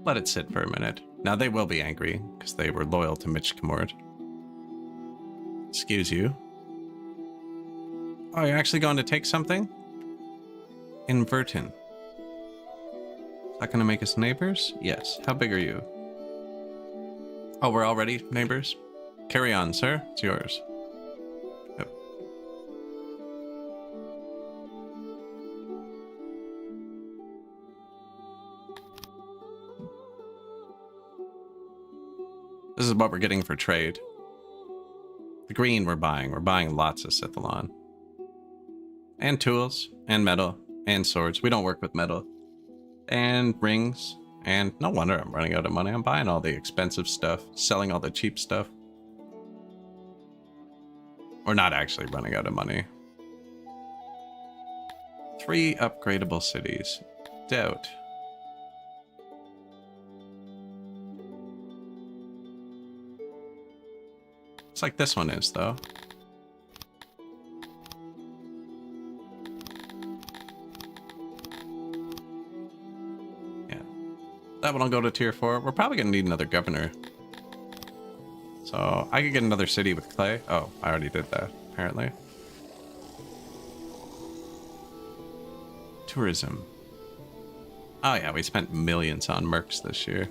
Let it sit for a minute. Now they will be angry because they were loyal to Midgemort. Excuse you. Oh, you're actually going to take something? Invertin. Is that going to make us neighbors? Yes. How big are you? Oh, we're already neighbors? Carry on, sir. It's yours. Yep. This is what we're getting for trade. The green we're buying. We're buying lots of Sithalon. And tools. And metal. And swords. We don't work with metal. And rings. And no wonder I'm running out of money. I'm buying all the expensive stuff. Selling all the cheap stuff. We're not actually running out of money. 3 upgradable cities. Doubt. It's like this one is, though. Yeah. That one will go to tier 4. We're probably going to need another governor. So, I could get another city with clay. Oh, I already did that, apparently. Tourism. Oh yeah, we spent millions on mercs this year.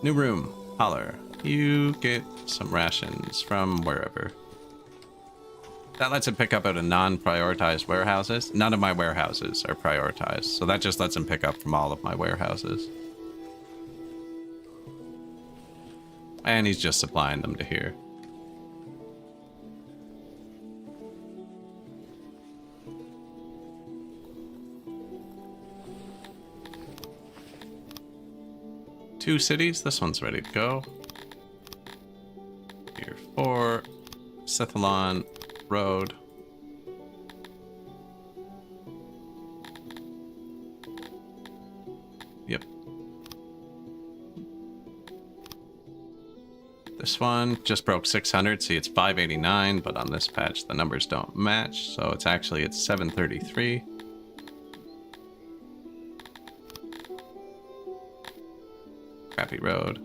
New room. Holler. You get some rations from wherever. That lets it pick up out of non-prioritized warehouses. None of my warehouses are prioritized, so that just lets him pick up from all of my warehouses. And he's just supplying them to here. Two cities. This one's ready to go. Tier 4. Sithalon Road. Yep. This one just broke 600. See, it's 589, but on this patch, the numbers don't match. So it's actually at 733. Crappy road.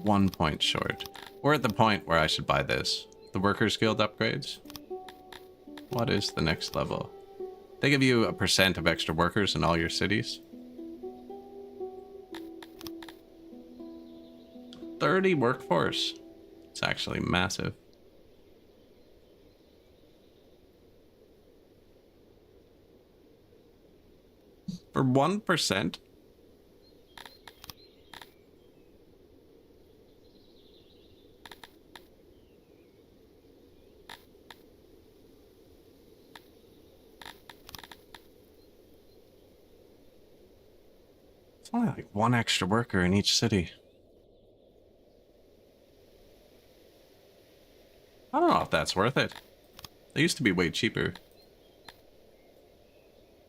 1 point short. We're at the point where I should buy this. The Workers Guild upgrades. What is the next level? They give you 1% of extra workers in all your cities. 30 workforce. It's actually massive. For 1%? It's only like 1 extra worker in each city. I don't know if that's worth it. They used to be way cheaper.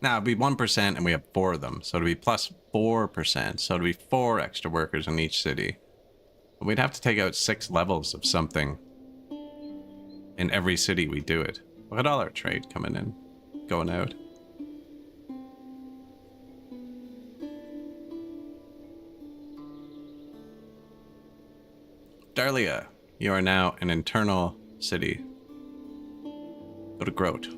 Now it'd be 1% and we have 4 of them. So it'd be plus 4%. So it'd be 4 extra workers in each city. But we'd have to take out 6 levels of something in every city we do it. Look at all our trade coming in, going out. Darlia, you are now an internal city. Go to Grote.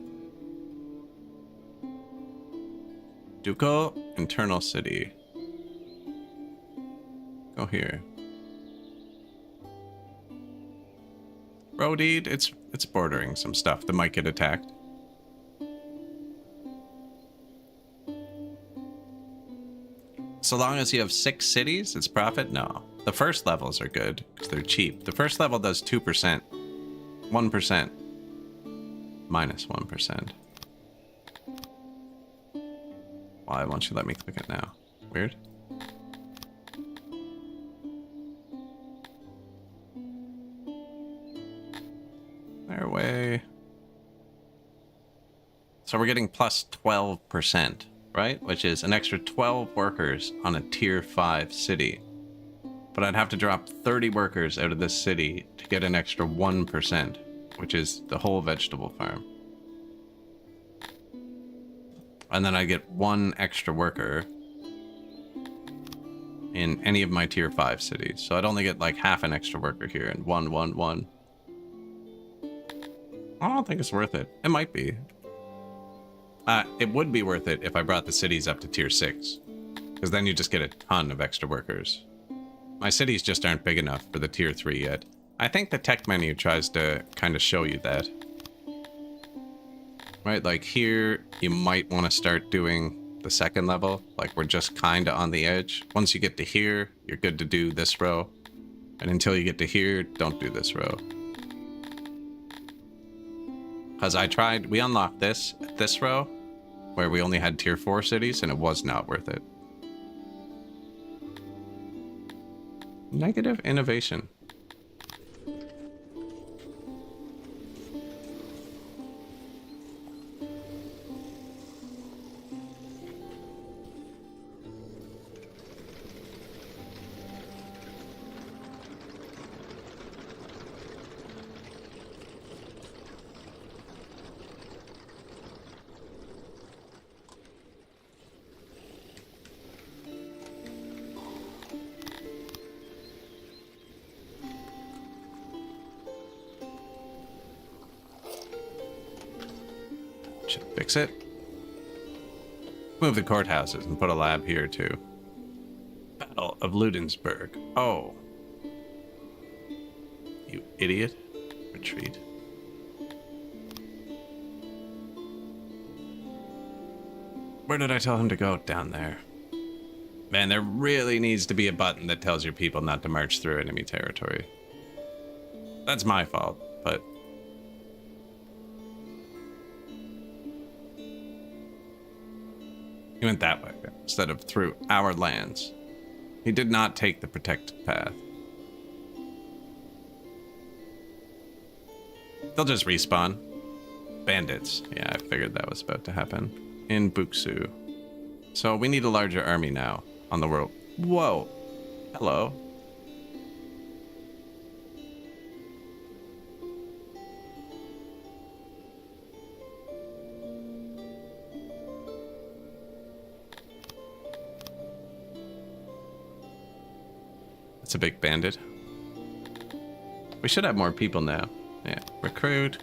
Ducal, internal city. Go here. Rodeed, it's bordering some stuff that might get attacked. So long as you have 6 cities, it's profit? No. The first levels are good, because they're cheap. The first level does 2%. 1%. Minus 1%. Why won't you let me click it now? Weird. Their way. So we're getting plus 12%, right? Which is an extra 12 workers on a tier 5 city. But I'd have to drop 30 workers out of this city to get an extra 1%, which is the whole vegetable farm. And then I get 1 extra worker in any of my tier 5 cities. So I'd only get like half an extra worker here and 1, 1, 1. I don't think it's worth it. It might be. It would be worth it if I brought the cities up to tier 6. Because then you just get a ton of extra workers. My cities just aren't big enough for the tier 3 yet. I think the tech menu tries to kind of show you that. Right, like here, you might want to start doing the second level. Like we're just kind of on the edge. Once you get to here, you're good to do this row. And until you get to here, don't do this row. Because we unlocked this row, where we only had tier 4 cities, and it was not worth it. Negative innovation. Should fix it. Move the courthouses and put a lab here too. Battle of Ludensburg. Oh. You idiot. Retreat. Where did I tell him to go? Down there. Man, there really needs to be a button that tells your people not to march through enemy territory. That's my fault, but... He went that way, instead of through our lands. He did not take the protected path. They'll just respawn. Bandits. Yeah, I figured that was about to happen. In Buksu. So we need a larger army now on the world. Whoa. Hello. It's a big bandit. We should have more people now. Yeah, recruit.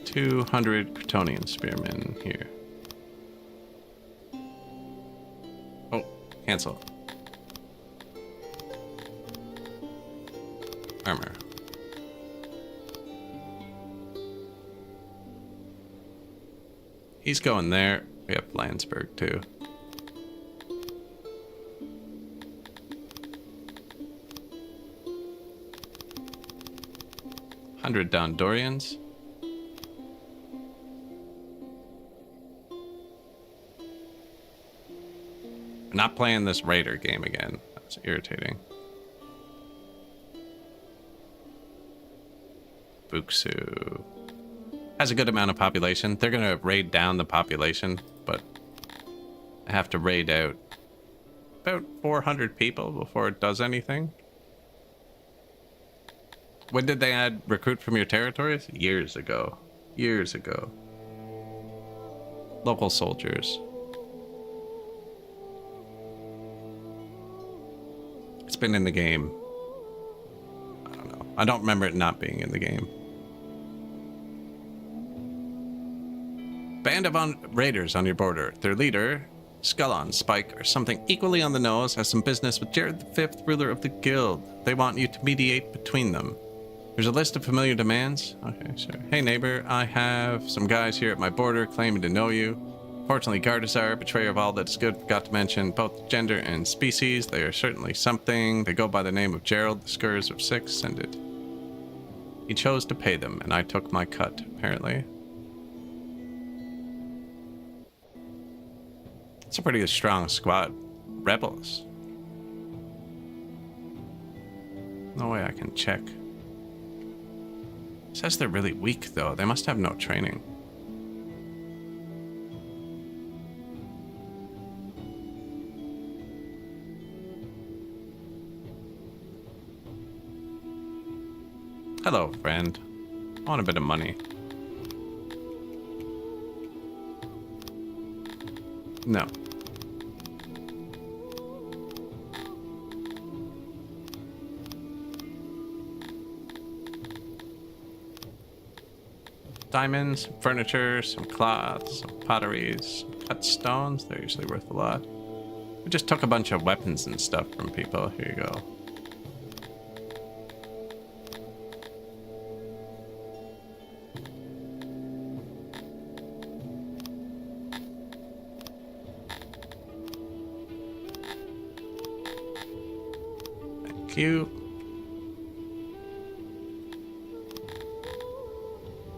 200 Kryptonian spearmen here. Oh, cancel. Armor. He's going there. We have Landsberg too. $100 Dondorians. I'm not playing this Raider game again. That's irritating. Buksu has a good amount of population. They're gonna raid down the population, but I have to raid out about 400 people before it does anything. When did they add recruit from your territories? Years ago. Years ago. Local soldiers. It's been in the game. I don't know. I don't remember it not being in the game. Band of raiders on your border. Their leader, Skullon, Spike, or something equally on the nose, has some business with Jared V, ruler of the guild. They want you to mediate between them. There's a list of familiar demands. Okay, sure. Hey neighbor, I have some guys here at my border claiming to know you. Fortunately, Gardazar, betrayer of all that's good, forgot to mention both gender and species. They are certainly something. They go by the name of Gerald, the Scourge of Six. Send it. He chose to pay them, and I took my cut, apparently. It's a pretty strong squad. Rebels. No way I can check. It says they're really weak, though. They must have no training. Hello, friend. I want a bit of money. No. Diamonds, some furniture, some cloths, some potteries, some cut stones. They're usually worth a lot. We just took a bunch of weapons and stuff from people. Here you go. Thank you.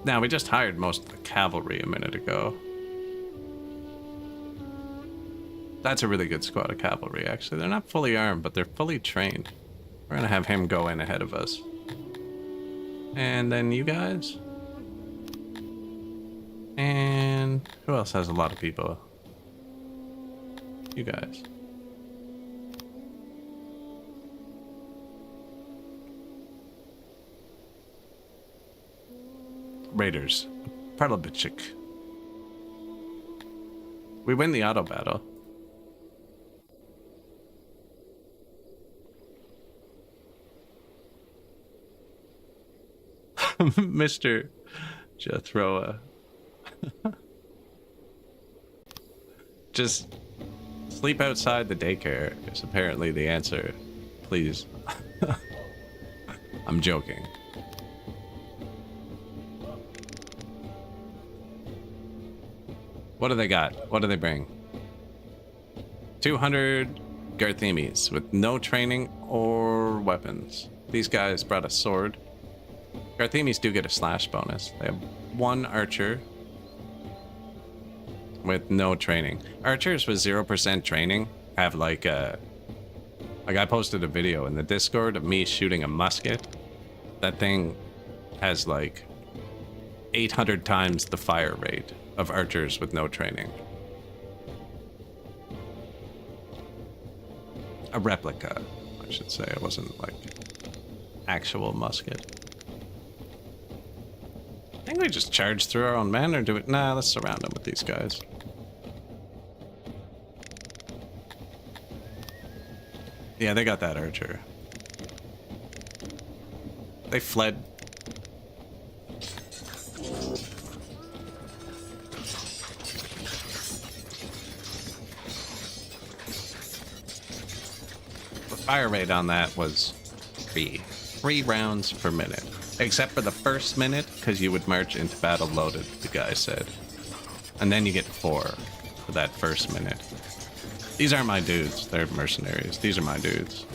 Now, we just hired most of the cavalry a minute ago. That's a really good squad of cavalry, actually. They're not fully armed, but they're fully trained. We're gonna have him go in ahead of us. And then you guys. And who else has a lot of people? You guys. Raiders. Parlobichik. We win the auto battle. Mr. Jethroa. Just sleep outside the daycare is apparently the answer. Please. I'm joking. What do they got? What do they bring? 200 Garthemes with no training or weapons. These guys brought a sword. Garthemes do get a slash bonus. They have one archer with no training. Archers with 0% training have like a... Like I posted a video in the Discord of me shooting a musket. That thing has like 800 times the fire rate of archers with no training. A replica, I should say. It wasn't like actual musket. I think we just charge through our own men or do it? Nah, let's surround them with these guys. Yeah, they got that archer. They fled. The fire rate on that was 3 rounds per minute. Except for the first minute, because you would march into battle loaded, the guy said. And then you get 4 for that first minute. These aren't my dudes. They're mercenaries. These are my dudes.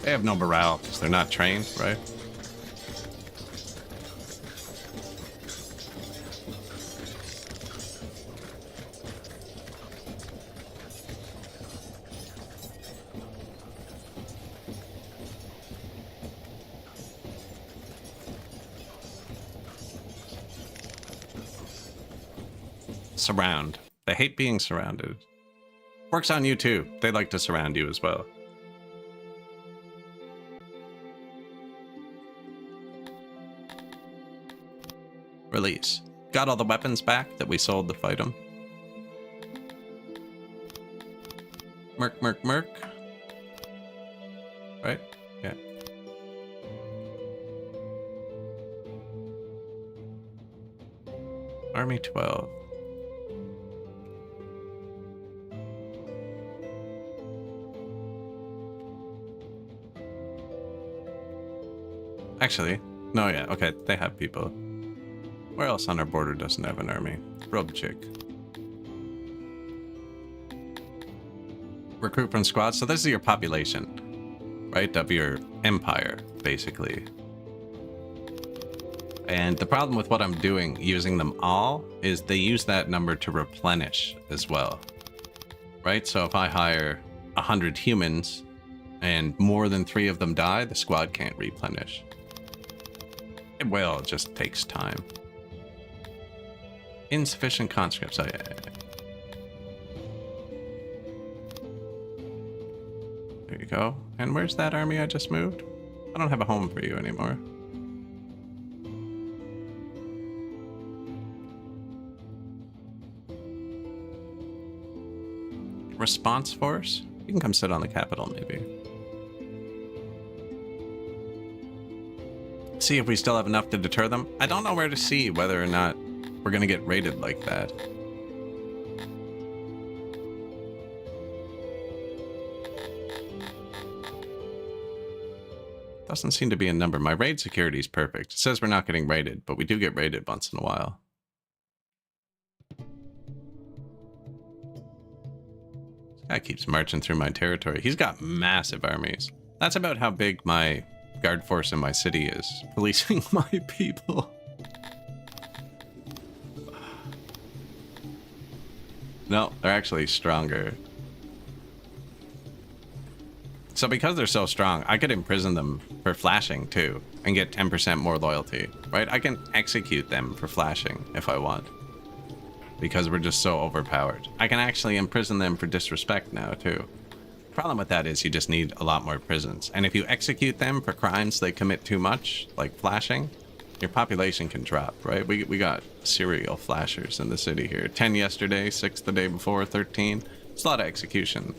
They have no morale because they're not trained, right? Surround. They hate being surrounded. Works on you too. They like to surround you as well. Release. Got all the weapons back that we sold to fight them. Merc, merc, merc. Right? Yeah. Army 12. Actually, no, yeah, okay, they have people. Where else on our border doesn't have an army? Robchik. Recruit from squads. So this is your population, right? Of your empire, basically. And the problem with what I'm doing, using them all, is they use that number to replenish as well. Right? So if I hire 100 humans and more than 3 of them die, the squad can't replenish. It will, it just takes time. Insufficient conscripts. Oh, yeah. There you go. And where's that army I just moved? I don't have a home for you anymore. Response force? You can come sit on the capital, maybe. See if we still have enough to deter them. I don't know where to see whether or not we're gonna get raided like that. Doesn't seem to be a number. My raid security is perfect. It says we're not getting raided, but we do get raided once in a while. This guy keeps marching through my territory. He's got massive armies. That's about how big my guard force in my city is, policing my people. No, they're actually stronger. So because they're so strong, I could imprison them for flashing too and get 10% more loyalty, right? I can execute them for flashing if I want because we're just so overpowered. I can actually imprison them for disrespect now too. Problem with that is you just need a lot more prisons. And if you execute them for crimes they commit too much, like flashing, your population can drop, right? We got serial flashers in the city here. 10 yesterday, 6 the day before, 13. It's a lot of execution.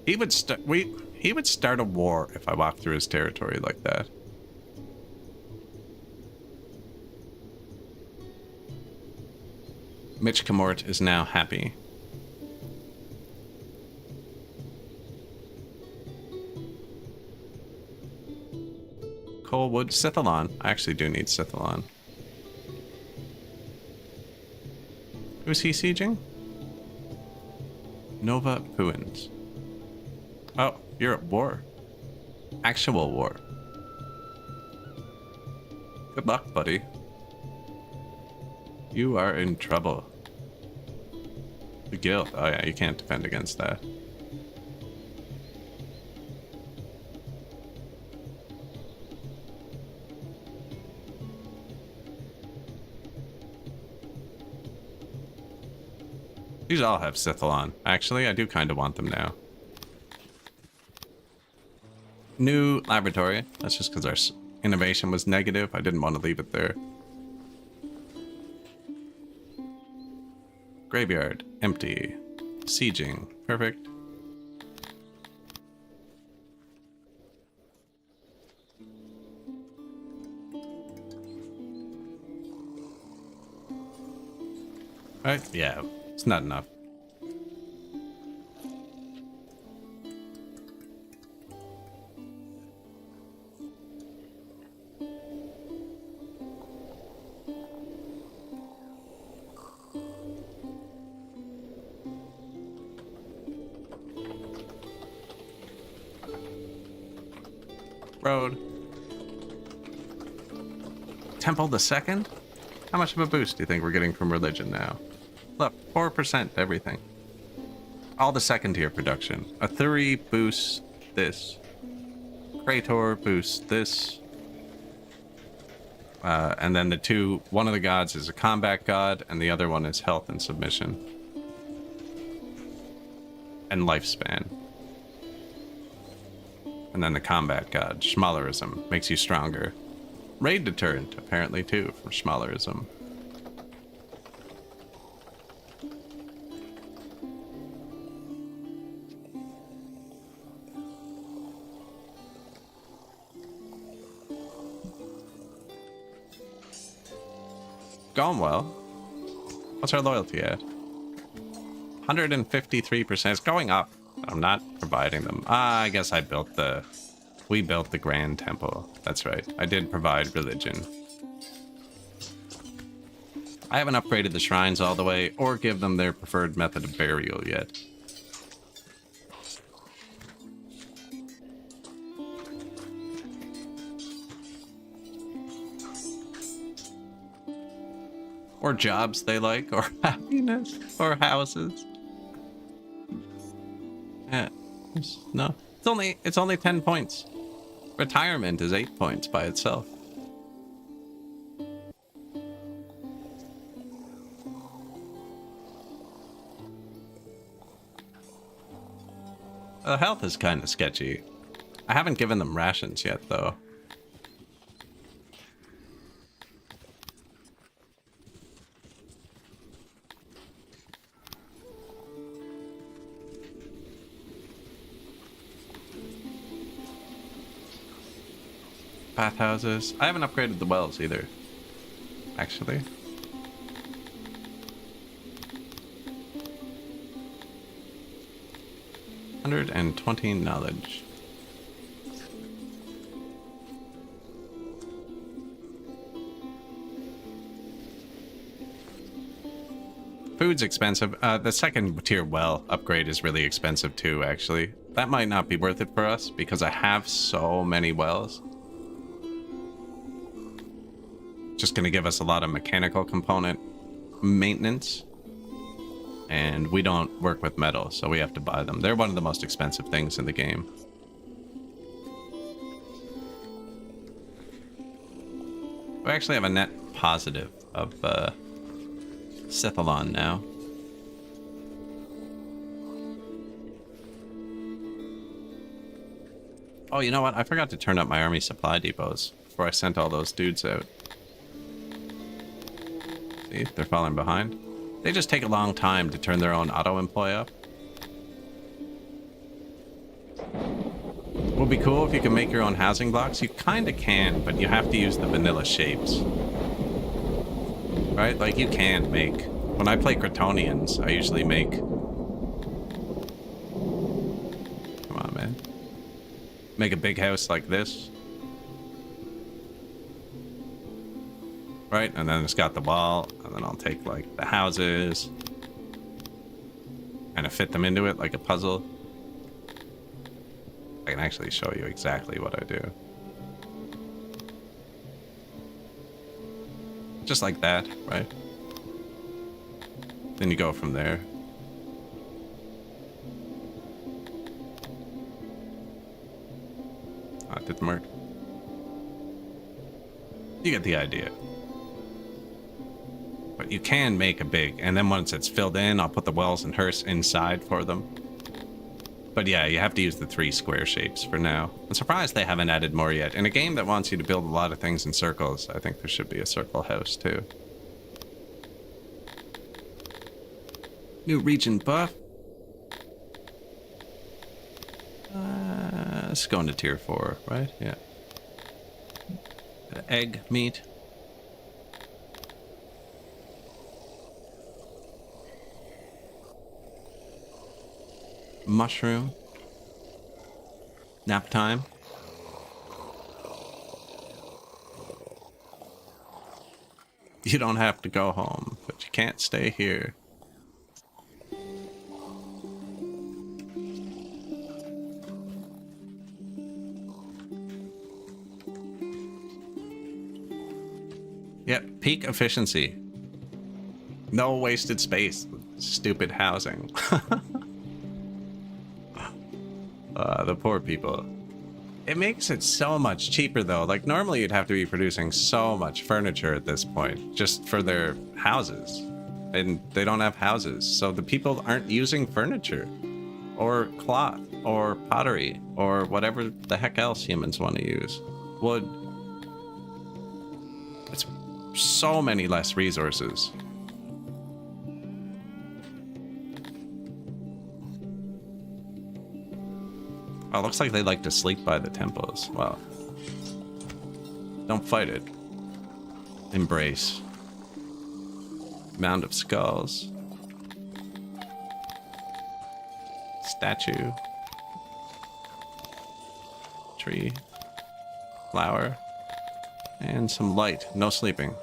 He would start a war if I walked through his territory like that. Mitch Camort is now happy. Coalwood, Sithalon. I actually do need Sithalon. Who's he sieging? Nova Puins. Oh, you're at war. Actual war. Good luck, buddy. You are in trouble. The guild. Oh yeah, you can't defend against that. These all have Scythalon. Actually, I do kind of want them now. New laboratory. That's just because our innovation was negative. I didn't want to leave it there. Graveyard. Empty. Sieging. Perfect. Right? Yeah, it's not enough. Road. Temple the Second? How much of a boost do you think we're getting from religion now? Look, 4% everything. All the second tier production. A Thuri boosts this. Krator boosts this. And then the two, one of the gods is a combat god, and the other one is health and submission. And lifespan. And then the combat god, Schmalerism, makes you stronger. Raid deterrent, apparently, too, from Schmalerism. Going well. What's our loyalty at? 153%. It's going up. I'm not providing them. I guess I built the... We built the Grand Temple. That's right. I did provide religion. I haven't upgraded the shrines all the way or give them their preferred method of burial yet. Or jobs they like, or happiness, or houses. Yeah, no. It's only 10 points. Retirement is 8 points by itself. The health is kind of sketchy. I haven't given them rations yet, though. Bathhouses. I haven't upgraded the wells either, actually. $120 knowledge. Food's expensive. The second tier well upgrade is really expensive too, actually. That might not be worth it for us because I have so many wells. Just going to give us a lot of mechanical component maintenance. And we don't work with metal, so we have to buy them. They're one of the most expensive things in the game. We actually have a net positive of Scythalon now. Oh, you know what? I forgot to turn up my army supply depots before I sent all those dudes out. See, they're falling behind. They just take a long time to turn their own auto-employ up. Would be cool if you can make your own housing blocks. You kind of can, but you have to use the vanilla shapes. Right? Like, you can make... When I play Kratonians, I usually make... Come on, man. Make a big house like this. Right? And then it's got the wall, and then I'll take, like, the houses. Kind of fit them into it like a puzzle. I can actually show you exactly what I do. Just like that, right? Then you go from there. Oh, it didn't work. You get the idea. But you can make a big, and then once it's filled in, I'll put the wells and hearse inside for them. But yeah, you have to use the 3 square shapes for now. I'm surprised they haven't added more yet. In a game that wants you to build a lot of things in circles, I think there should be a circle house too. New region buff. Let's go into tier 4, right? Yeah. Egg meat. Mushroom. Nap time. You don't have to go home, but you can't stay here. Yep, peak efficiency. No wasted space. Stupid housing. The poor people. It makes it so much cheaper though. Like normally you'd have to be producing so much furniture at this point just for their houses. And they don't have houses. So the people aren't using furniture or cloth or pottery or whatever the heck else humans want to use. Wood. It's so many less resources. Oh, looks like they like to sleep by the temples. Well, don't fight it. Embrace. Mound of skulls. Statue. Tree. Flower. And some light. No sleeping.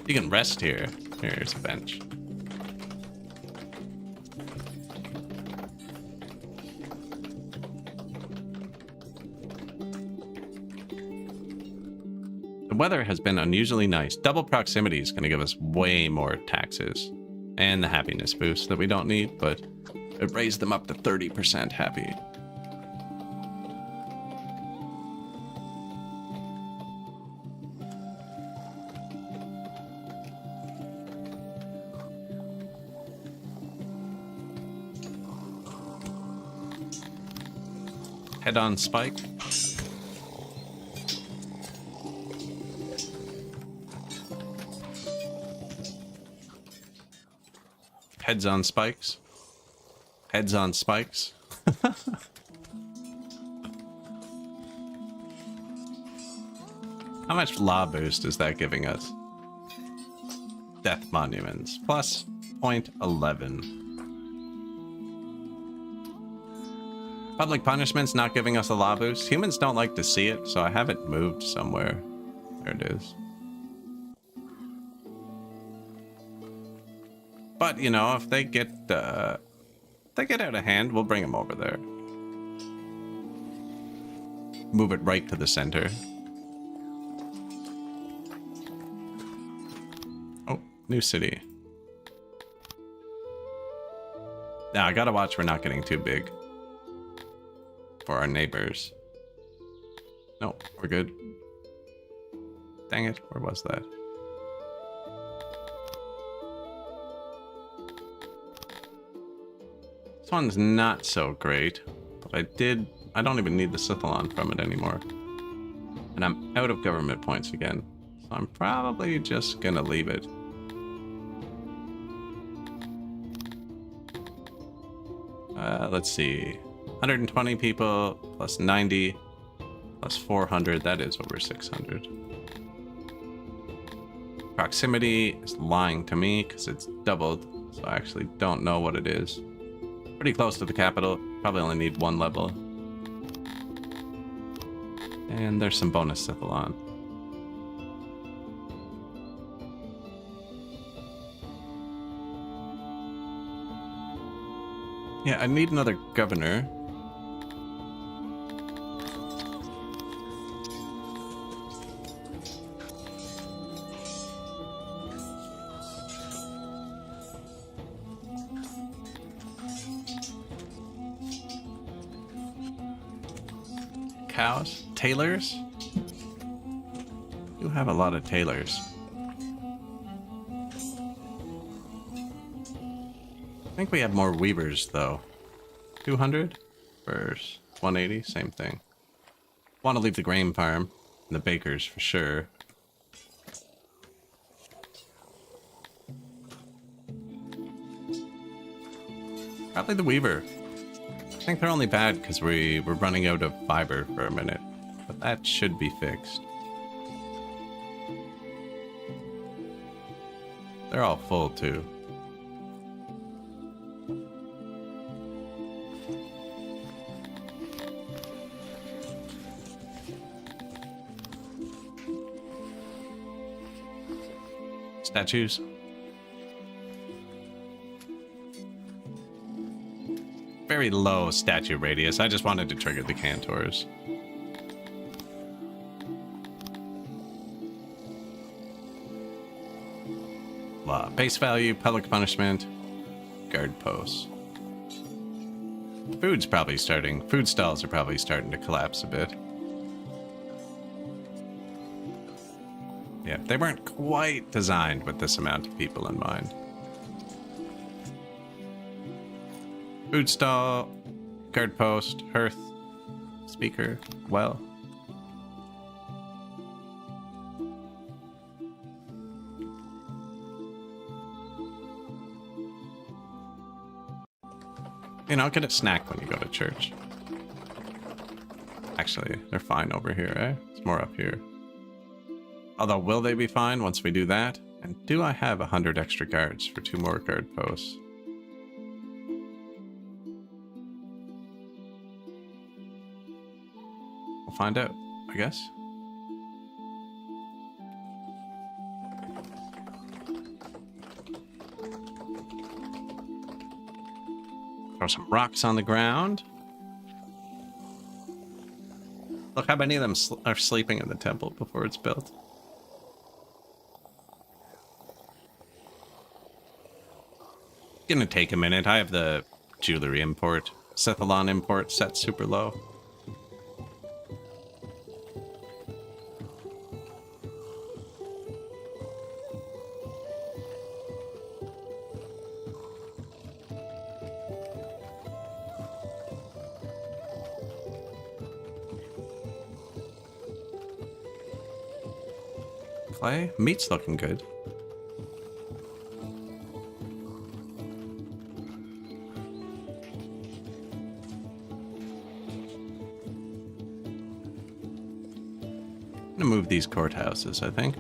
You can rest here. Here's a bench. The weather has been unusually nice. Double proximity is going to give us way more taxes. And the happiness boost that we don't need, but it raised them up to 30% happy. Head on spike. Heads on spikes. Heads on spikes. How much law boost is that giving us? Death monuments. Plus 0.11. Public punishment's not giving us a law boost. Humans don't like to see it, so I have it moved somewhere. There it is. But, you know, if they get out of hand, we'll bring them over there. Move it right to the center. Oh, new city. Now, I gotta watch we're not getting too big. For our neighbors. No, we're good. Dang it, where was that? This one's not so great, but I don't even need the Scythalon from it anymore. And I'm out of government points again, so I'm probably just gonna leave it. Let's see. 120 people plus 90 plus 400. That is over 600. Proximity is lying to me because it's doubled, so I actually don't know what it is. Pretty close to the capital. Probably only need 1 level. And there's some bonus Scythalon. Yeah, I need another governor. cows. Tailors? You have a lot of tailors. I think we have more weavers, though. 200 versus 180, same thing. Want to leave the grain farm and the bakers for sure. Probably the weaver. I think they're only bad because we were running out of fiber for a minute, but that should be fixed. They're all full too. Statues. Very low statue radius. I just wanted to trigger the cantors. Base value, public punishment, guard posts. Food stalls are probably starting to collapse a bit. Yeah, they weren't quite designed with this amount of people in mind. Food stall, guard post, hearth, speaker, well. You know, get a snack when you go to church. Actually, they're fine over here, eh? It's more up here. Although, will they be fine once we do that? And do I have 100 extra guards for 2 more guard posts? We'll find out, I guess. Throw some rocks on the ground. Look how many of them are sleeping in the temple before it's built. Gonna take a minute. I have the jewelry import, Sethalon import set super low. Clay? Meat's looking good. I'm gonna move these courthouses, I think.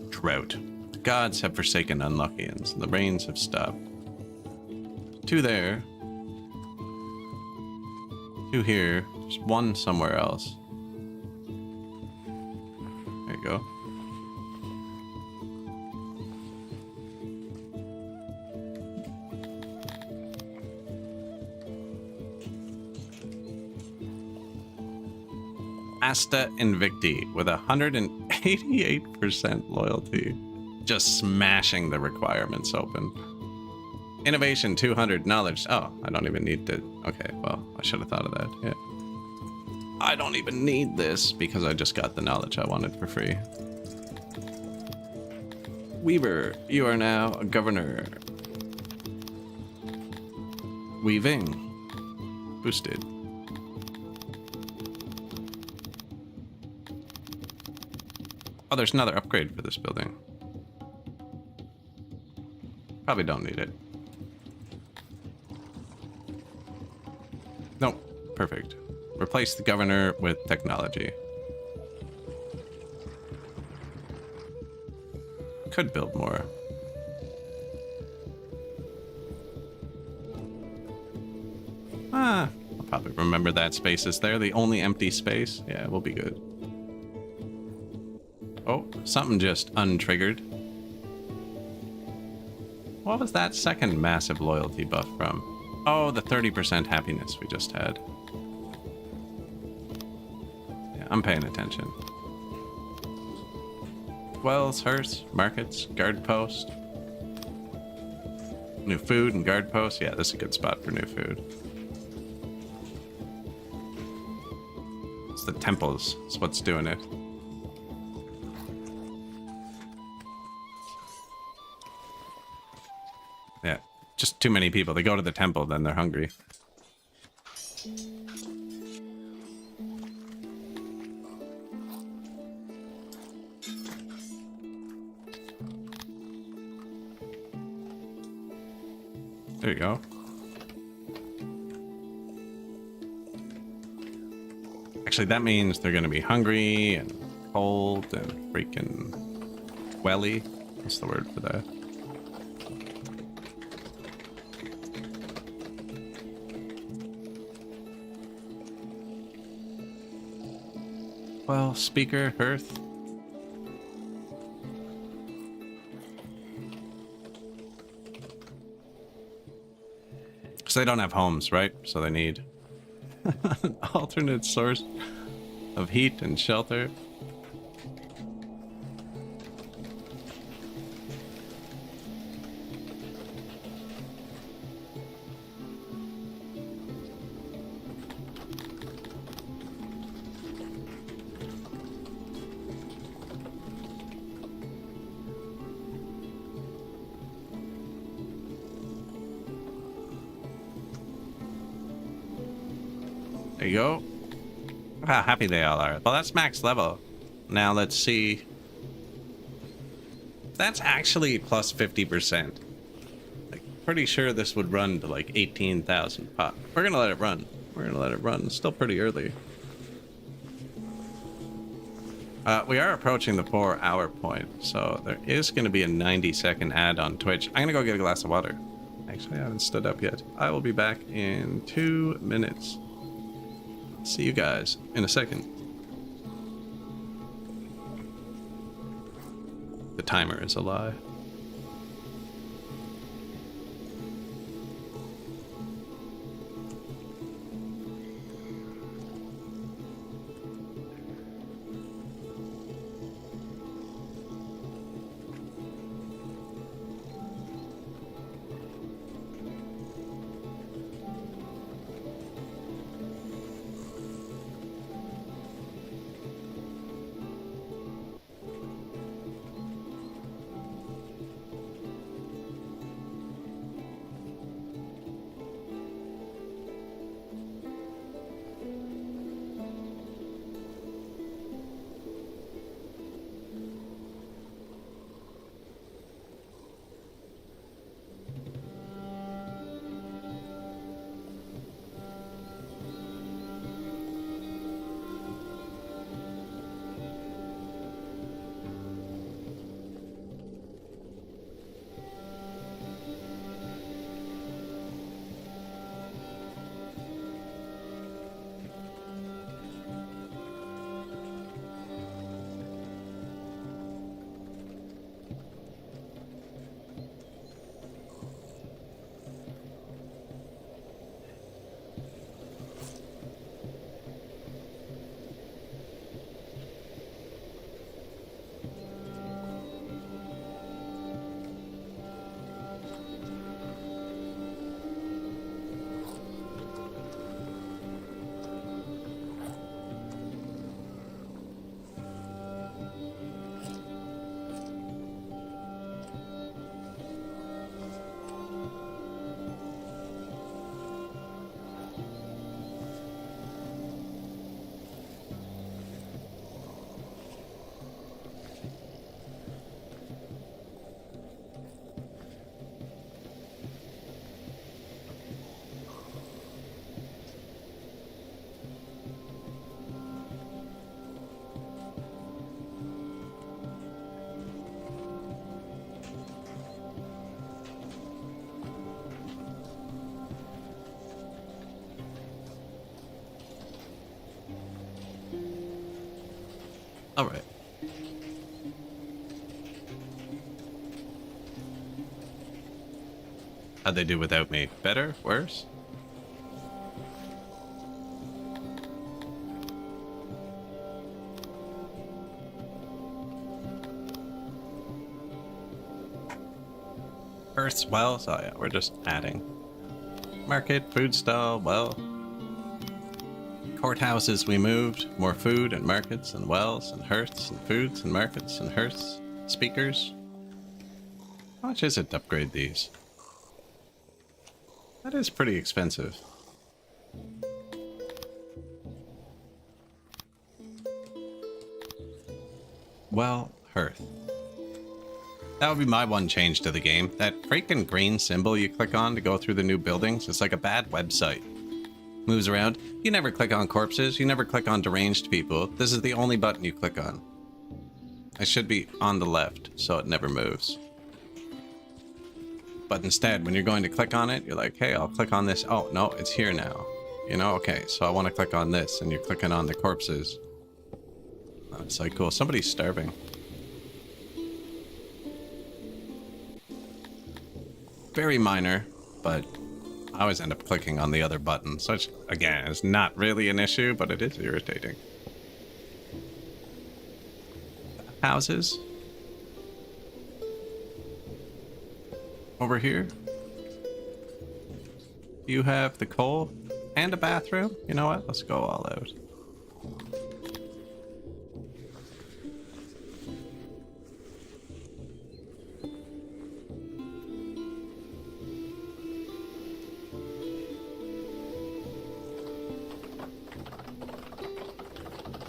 Drought. The gods have forsaken Unluckians, and the rains have stopped. 2 there. 2 here. There's 1 somewhere else. There you go. Asta Invicti with 188% loyalty. Just smashing the requirements open. Innovation 200, knowledge. Oh, I don't even need to. Okay, well, I should have thought of that. Yeah. I don't even need this because I just got the knowledge I wanted for free. Weaver, you are now a governor. Weaving. Boosted. Oh, there's another upgrade for this building. Probably don't need it. Nope. Perfect. Replace the governor with technology. Could build more. I'll probably remember that space is there. The only empty space. Yeah, we'll be good. Oh, something just untriggered. What was that second massive loyalty buff from? Oh, the 30% happiness we just had. Yeah, I'm paying attention. Wells, hearths, markets, guard post. New food and guard posts. Yeah, this is a good spot for new food. It's the temples. It's what's doing it. Yeah, just too many people. They go to the temple, then they're hungry. There you go. Actually, that means they're going to be hungry and cold and freaking welly. What's the word for that? Well, speaker, Earth. Because they don't have homes, right? So they need an alternate source of heat and shelter. There you go. Look how happy they all are. Well, that's max level. Now let's see. That's actually plus 50%. Like, pretty sure this would run to like 18,000 pop. We're gonna let it run. We're gonna let it run. It's still pretty early. We are approaching the 4-hour point, so there is going to be a 90-second ad on Twitch. I'm gonna go get a glass of water. Actually, I haven't stood up yet. I will be back in 2 minutes. See you guys in a second. The timer is a lie. All right. How'd they do without me? Better? Worse? Hearths, wells. Oh yeah, we're just adding. Market, food stall, well. Courthouses we moved. More food and markets and wells and hearths and foods and markets and hearths. Speakers. How much is it to upgrade these? That is pretty expensive. Well, hearth. That would be my one change to the game. That freaking green symbol you click on to go through the new buildings, it's like a bad website. Moves around. You never click on corpses. You never click on deranged people. This is the only button you click on. It should be on the left, so it never moves. But instead, when you're going to click on it, you're like, hey, I'll click on this. Oh, no, it's here now. You know, okay, so I want to click on this, and you're clicking on the corpses. That's like, cool. Somebody's starving. Very minor, but I always end up clicking on the other button, which, again, is not really an issue, but it is irritating. Houses. Over here. You have the coal and a bathroom. You know what? Let's go all out.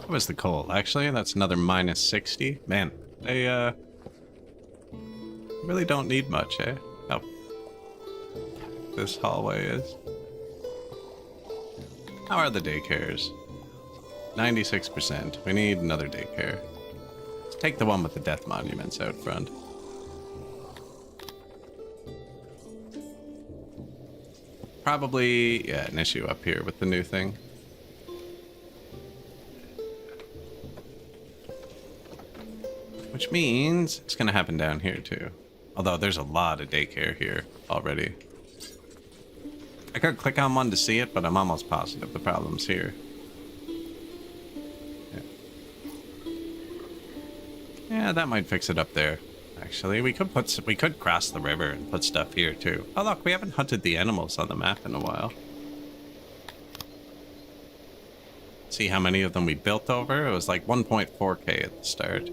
What was the coal? Actually, that's another minus 60. Man, they really don't need much, eh? Oh. This hallway is. How are the daycares? 96%. We need another daycare. Let's take the one with the death monuments out front. Probably, yeah, an issue up here with the new thing. Which means it's going to happen down here too. Although there's a lot of daycare here already. I could click on one to see it, but I'm almost positive the problem's here. Yeah, that might fix it up there. Actually, we could cross the river and put stuff here too. Oh look, we haven't hunted the animals on the map in a while. See how many of them we built over? It was like 1.4k at the start.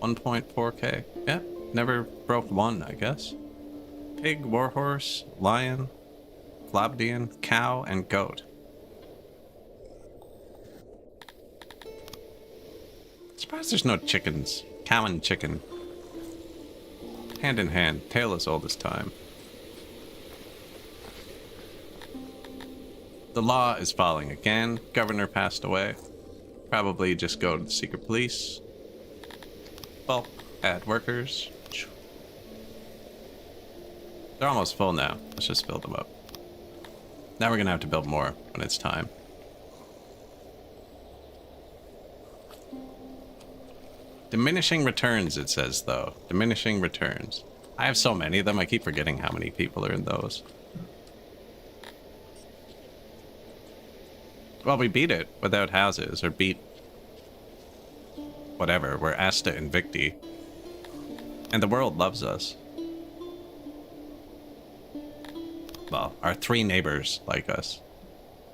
1.4k. Yeah, never broke one, I guess. Pig, warhorse, lion, Flabdian, cow, and goat. Surprised there's no chickens. Cow and chicken. Hand in hand, tale as old as time. The law is falling again. Governor passed away. Probably just go to the secret police. Bulk, add workers. They're almost full now. Let's just build them up. Now we're gonna have to build more when it's time. Diminishing returns, it says, though. Diminishing returns. I have so many of them, I keep forgetting how many people are in those. Well, we beat it without houses, or beat whatever. We're Asta Invicti. And the world loves us. Well, our 3 neighbors like us.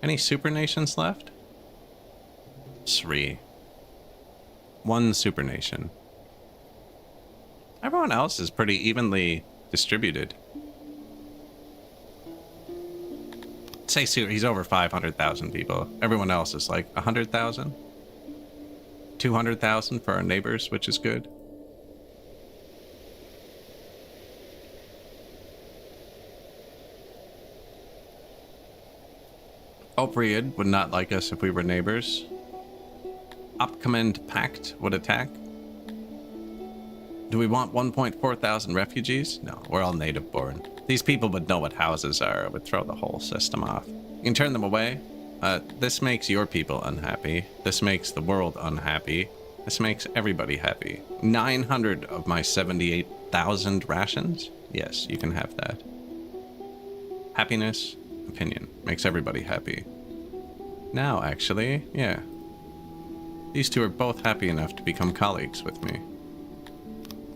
Any super nations left? 3. 1 super nation. Everyone else is pretty evenly distributed. Say he's over 500,000 people. Everyone else is like 100,000. 200,000 for our neighbors, which is good. Opriad would not like us if we were neighbors. Opcommend Pact would attack. Do we want 1.4 thousand refugees? No, we're all native born. These people would know what houses are. It would throw the whole system off. You can turn them away. This makes your people unhappy. This makes the world unhappy. This makes everybody happy. 900 of my 78,000 rations? Yes, you can have that. Happiness, opinion. Makes everybody happy. Now, actually, yeah. These two are both happy enough to become colleagues with me.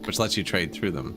Which lets you trade through them.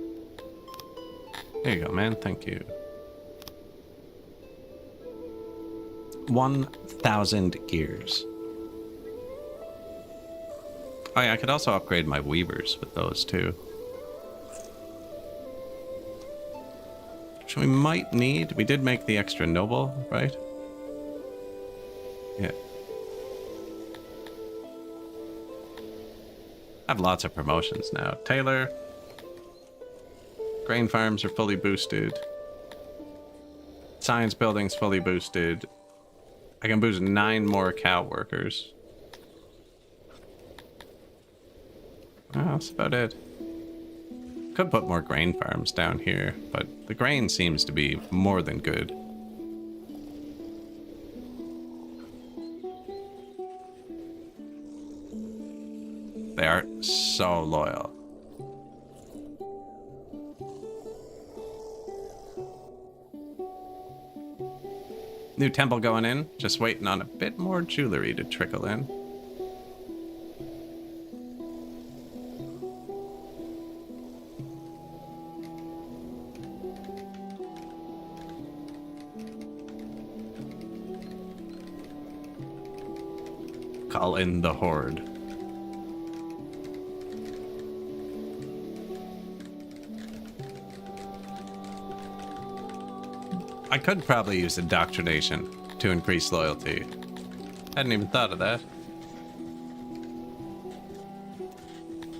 There you go, man. Thank you. 1,000 gears. Oh yeah, I could also upgrade my weavers with those too. Which we might need. We did make the extra noble, right? Yeah. I have lots of promotions now. Tailor. Grain farms are fully boosted. Science buildings fully boosted. I can boost 9 more cow workers. Oh, that's about it. Could put more grain farms down here, but the grain seems to be more than good. They are so loyal. New temple going in, just waiting on a bit more jewelry to trickle in. Call in the horde. I could probably use indoctrination to increase loyalty. Hadn't even thought of that.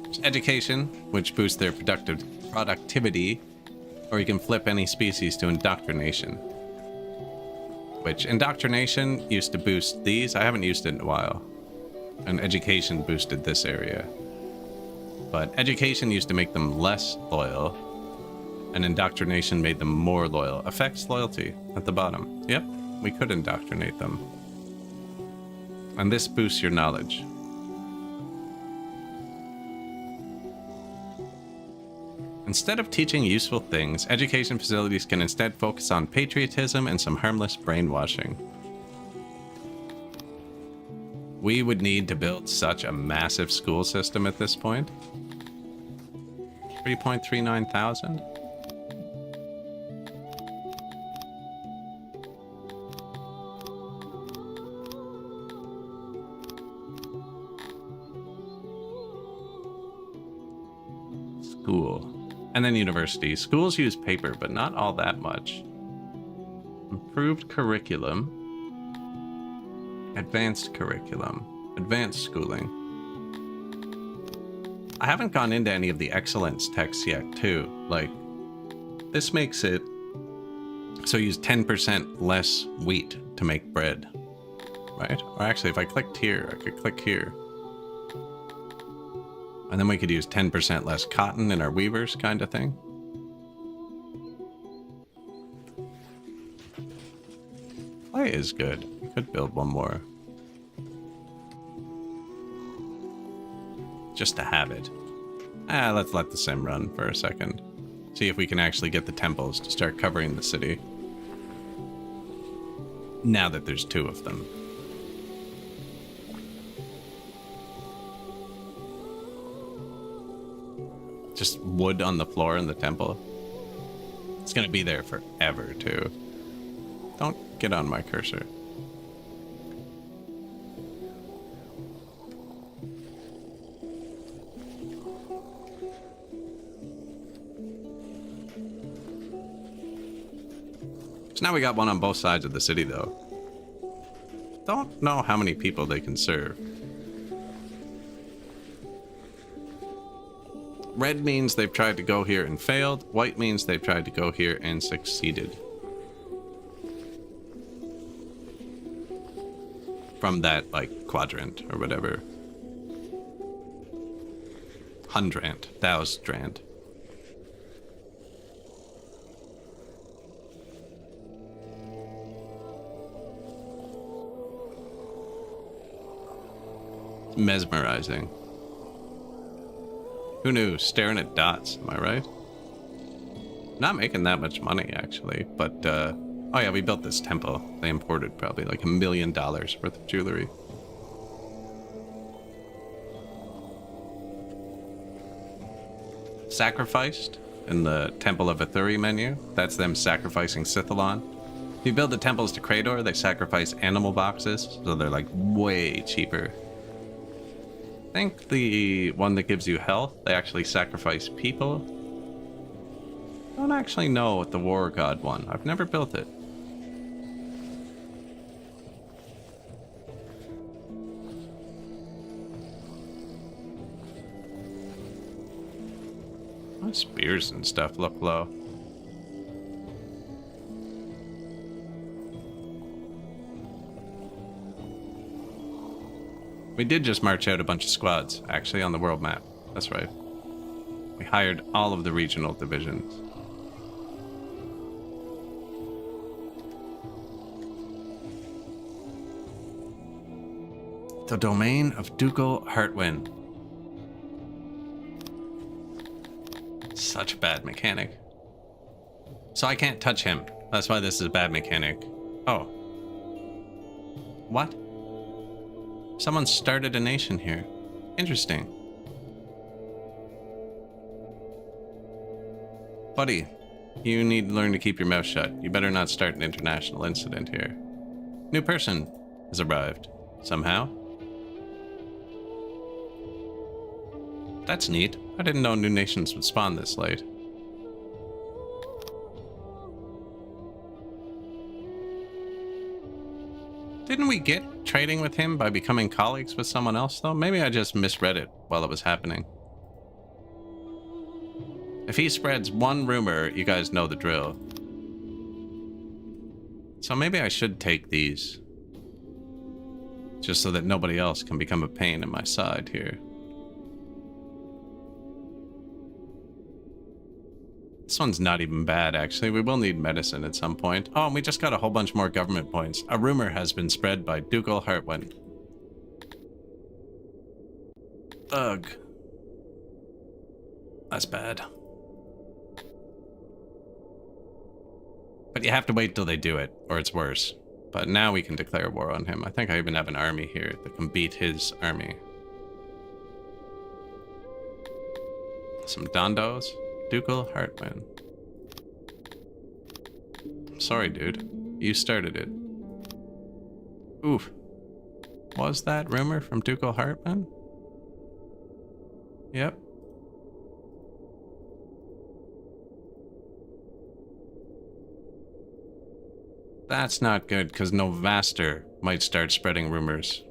There's education, which boosts their productivity, or you can flip any species to indoctrination. Which indoctrination used to boost these. I haven't used it in a while. And education boosted this area. But education used to make them less loyal, and indoctrination made them more loyal. Affects loyalty at the bottom. Yep, we could indoctrinate them. And this boosts your knowledge. Instead of teaching useful things, education facilities can instead focus on patriotism and some harmless brainwashing. We would need to build such a massive school system at this point. 3.39 thousand? School. And then university. Schools use paper, but not all that much. Improved curriculum. Advanced curriculum. Advanced schooling. I haven't gone into any of the excellence texts yet, too. Like, this makes it so use 10% less wheat to make bread. Right? Or actually, if I clicked here, I could click here. And then we could use 10% less cotton in our weavers, kind of thing. Clay is good. We could build one more. Just to have it. Let's let the sim run for a second. See if we can actually get the temples to start covering the city. Now that there's 2 of them. Just wood on the floor in the temple. It's gonna be there forever, too. Don't get on my cursor. So now we got one on both sides of the city, though. Don't know how many people they can serve. Red means they've tried to go here and failed. White means they've tried to go here and succeeded. From that, like, quadrant or whatever. Hundrant. Thousandrant. Mesmerizing. Who knew? Staring at dots, am I right? Not making that much money, actually, but, oh yeah, we built this temple. They imported probably like $1 million worth of jewelry. Sacrificed? in the Temple of Athuri menu. That's them sacrificing Sithalon. If you build the temples to Krator, they sacrifice animal boxes, so they're like way cheaper. I think the one that gives you health, they actually sacrifice people. I don't actually know what the War God one. I've never built it. My spears and stuff look low. We did just march out a bunch of squads, actually, on the world map. That's right. We hired all of the regional divisions. The domain of Ducal Heartwind. Such a bad mechanic. So I can't touch him. That's why this is a bad mechanic. Oh. What? Someone started a nation here. Interesting. Buddy, you need to learn to keep your mouth shut. You better not start an international incident here. New person has arrived. Somehow. That's neat. I didn't know new nations would spawn this late. Didn't we get trading with him by becoming colleagues with someone else, though? Maybe I just misread it while it was happening. If he spreads one rumor, you guys know the drill. So maybe I should take these. Just so that nobody else can become a pain in my side here. This one's not even bad, actually. We will need medicine at some point. Oh, and we just got a whole bunch more government points. A rumor has been spread by Ducal Heartwind. Ugh. That's bad. But you have to wait till they do it, or it's worse. But now we can declare war on him. I think I even have an army here that can beat his army. Some Dondos. Ducal Heartwind. Sorry, dude. You started it. Oof. Was that rumor from Ducal Heartwind? Yep. That's not good, because Novaster might start spreading rumors.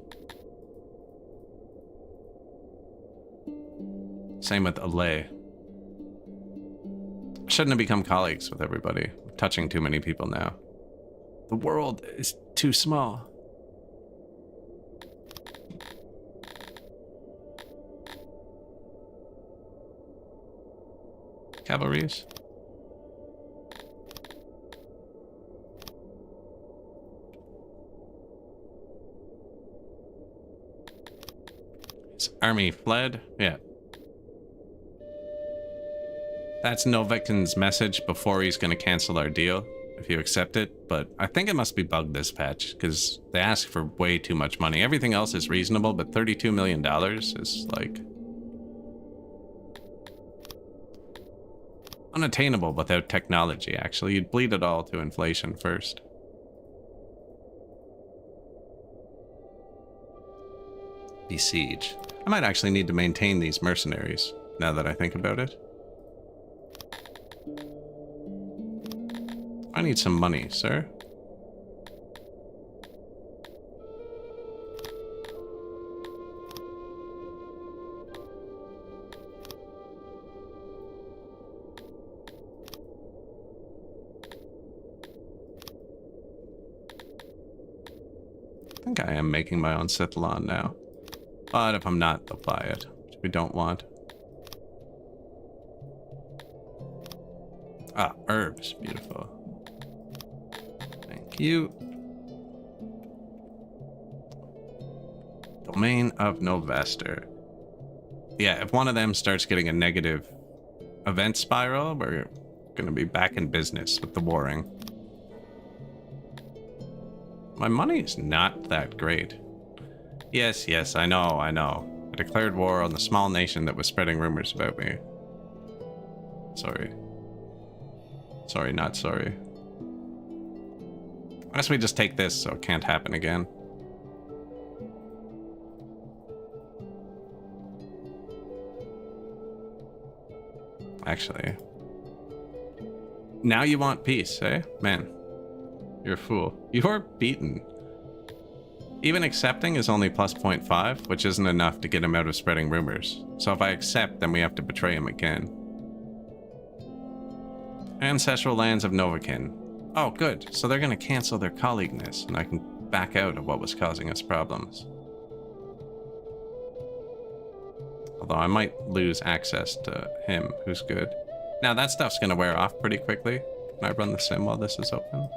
Same with Alay. Shouldn't have become colleagues with everybody. I'm touching too many people now. The world is too small. Cavalries. His army fled. Yeah. That's Novikin's message before he's going to cancel our deal, if you accept it. But I think it must be bugged this patch, because they ask for way too much money. Everything else is reasonable, but $32 million is, like, unattainable without technology, actually. You'd bleed it all to inflation first. Besiege. I might actually need to maintain these mercenaries, now that I think about it. I need some money, sir. I think I am making my own Sithalon now. But if I'm not, they'll buy it, which we don't want. Ah, herbs. Beautiful. Thank you. Domain of Novaster. Yeah, if one of them starts getting a negative event spiral, we're going to be back in business with the warring. My money's not that great. Yes, yes, I know. I declared war on the small nation that was spreading rumors about me. Sorry. Sorry, not sorry. Unless we just take this so it can't happen again. Actually. Now you want peace, eh? Man, you're a fool. You're beaten. Even accepting is only plus 0.5, which isn't enough to get him out of spreading rumors. So if I accept, then we have to betray him again. Ancestral lands of Novakin. Oh, good. So they're going to cancel their colleagueness, and I can back out of what was causing us problems. Although I might lose access to him, who's good. Now that stuff's going to wear off pretty quickly. Can I run the sim while this is open?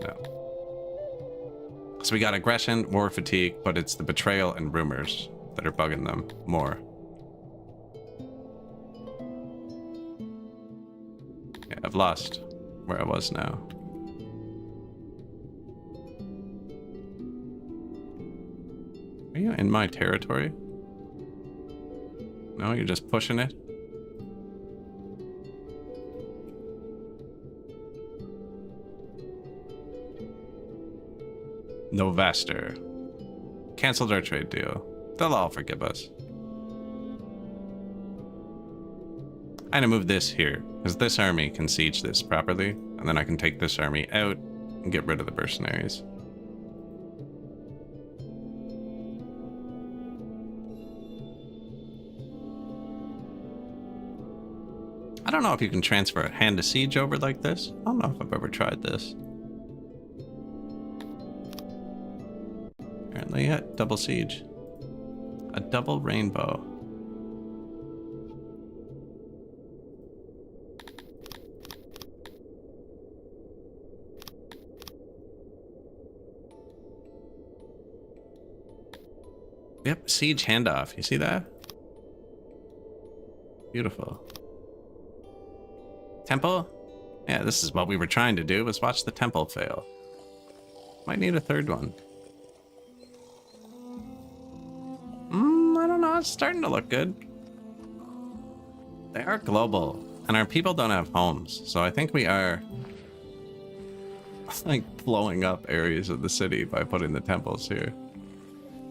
No. So we got aggression, war fatigue, but it's the betrayal and rumors that are bugging them more. Yeah, I've lost where I was now. Are you in my territory? No, you're just pushing it? Novaster. Canceled our trade deal. They'll all forgive us. I'm gonna move this here, because this army can siege this properly, and then I can take this army out and get rid of the mercenaries. I don't know if you can transfer a hand to siege over like this. I don't know if I've ever tried this. Apparently, yeah, double siege. A double rainbow. Yep, siege handoff. You see that? Beautiful. Temple? Yeah, this is what we were trying to do, was watch the temple fail. Might need a third one. I don't know, it's starting to look good. They are global, and our people don't have homes, so I think we are like blowing up areas of the city by putting the temples here.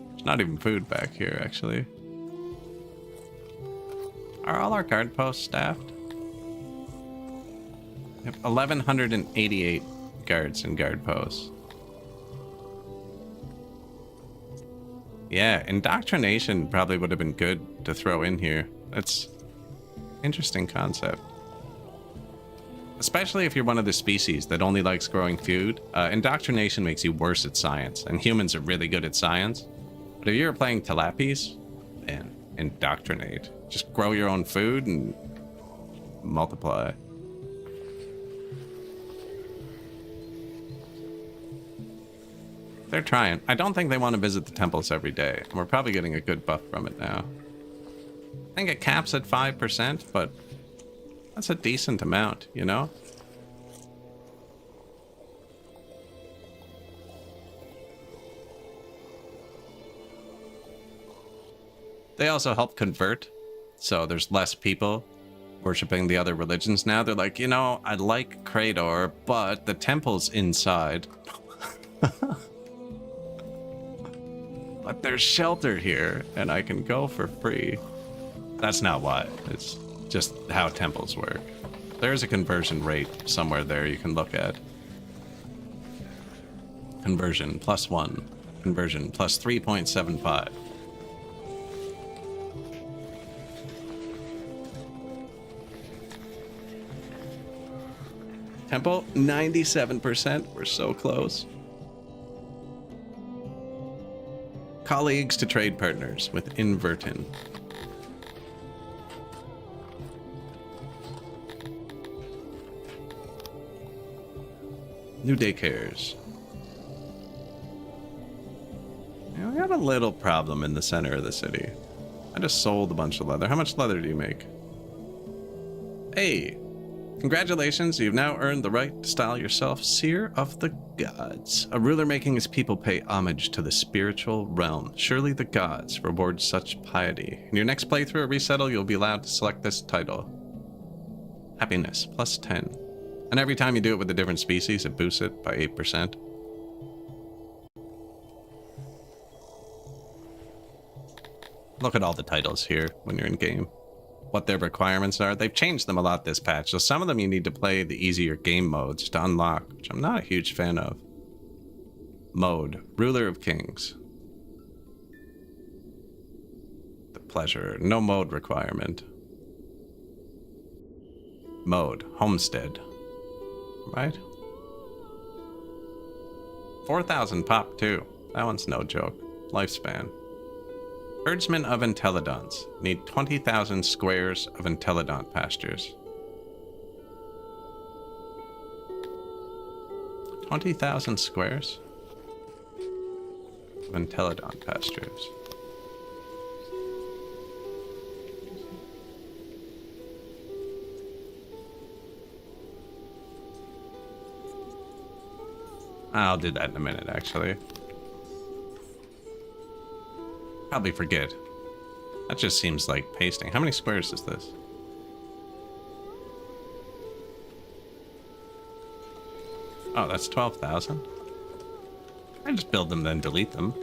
There's not even food back here, actually. Are all our guard posts staffed? We have 1,188 guards and guard posts. Yeah, indoctrination probably would have been good to throw in here. That's an interesting concept. Especially if you're one of the species that only likes growing food. Indoctrination makes you worse at science, and humans are really good at science. But if you're playing Talapis, man, indoctrinate. Just grow your own food and multiply. They're trying. I don't think they want to visit the temples every day. We're probably getting a good buff from it now. I think it caps at 5%, but that's a decent amount, you know? They also help convert, so there's less people worshiping the other religions now. They're like, you know, I like Krator, but the temple's inside. But there's shelter here, and I can go for free. That's not why. It's just how temples work. There's a conversion rate somewhere there you can look at. Conversion +1. Conversion plus 3.75. Temple, 97%. We're so close. Colleagues to trade partners with Invertin. New daycares. Yeah, we got a little problem in the center of the city. I just sold a bunch of leather. How much leather do you make? Hey, congratulations, you've now earned the right to style yourself Seer of the Gods. A ruler making his people pay homage to the spiritual realm. Surely the gods reward such piety. In your next playthrough or resettle, you'll be allowed to select this title. Happiness, plus 10. And every time you do it with a different species, it boosts it by 8%. Look at all the titles here when you're in game. What their requirements are. They've changed them a lot this patch. So some of them you need to play the easier game modes to unlock, which I'm not a huge fan of. Mode, Ruler of Kings. The Pleasure, no mode requirement. Mode, Homestead. Right? 4,000 pop too. That one's no joke. Lifespan. Herdsmen of Entelodons need 20,000 squares of Entelodont pastures. 20,000 squares of Entelodont pastures. I'll do that in a minute, actually. Probably forget. That just seems like pasting. How many squares is this? Oh, that's 12,000. I just build them, then delete them.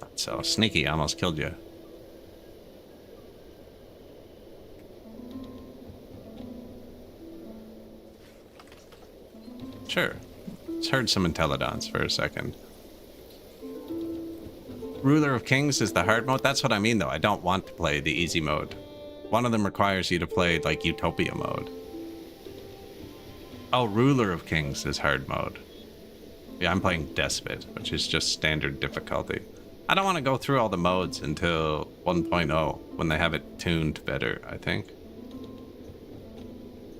That's so sneaky, I almost killed you. Sure. Let's herd some Entelodons for a second. Ruler of Kings is the hard mode. That's what I mean, though. I don't want to play the easy mode. One of them requires you to play, like, Utopia mode. Oh, Ruler of Kings is hard mode. Yeah, I'm playing Despot, which is just standard difficulty. I don't want to go through all the modes until 1.0, when they have it tuned better, I think.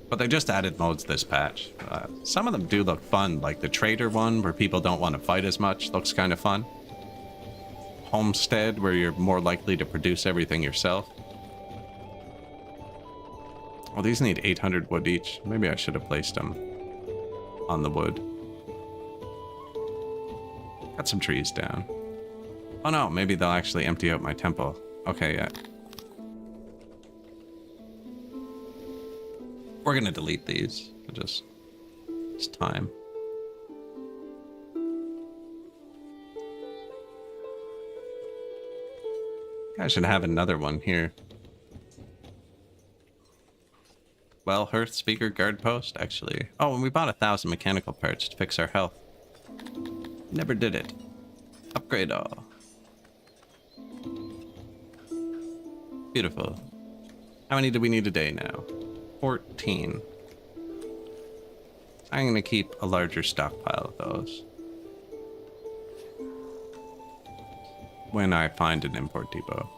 But they just added modes this patch. Some of them do look fun, like the trader one, where people don't want to fight as much, looks kind of fun. Homestead, where you're more likely to produce everything yourself. Well, these need 800 wood each. Maybe I should have placed them on the wood. Got some trees down. Oh no, maybe they'll actually empty out my temple. Okay, yeah. We're gonna delete these. It's time. I should have another one here. Well, Hearth Speaker Guard Post, actually. Oh, and we bought 1,000 mechanical parts to fix our health. Never did it. Upgrade all. Beautiful. How many do we need a day now? 14. I'm going to keep a larger stockpile of those. When I find an import depot.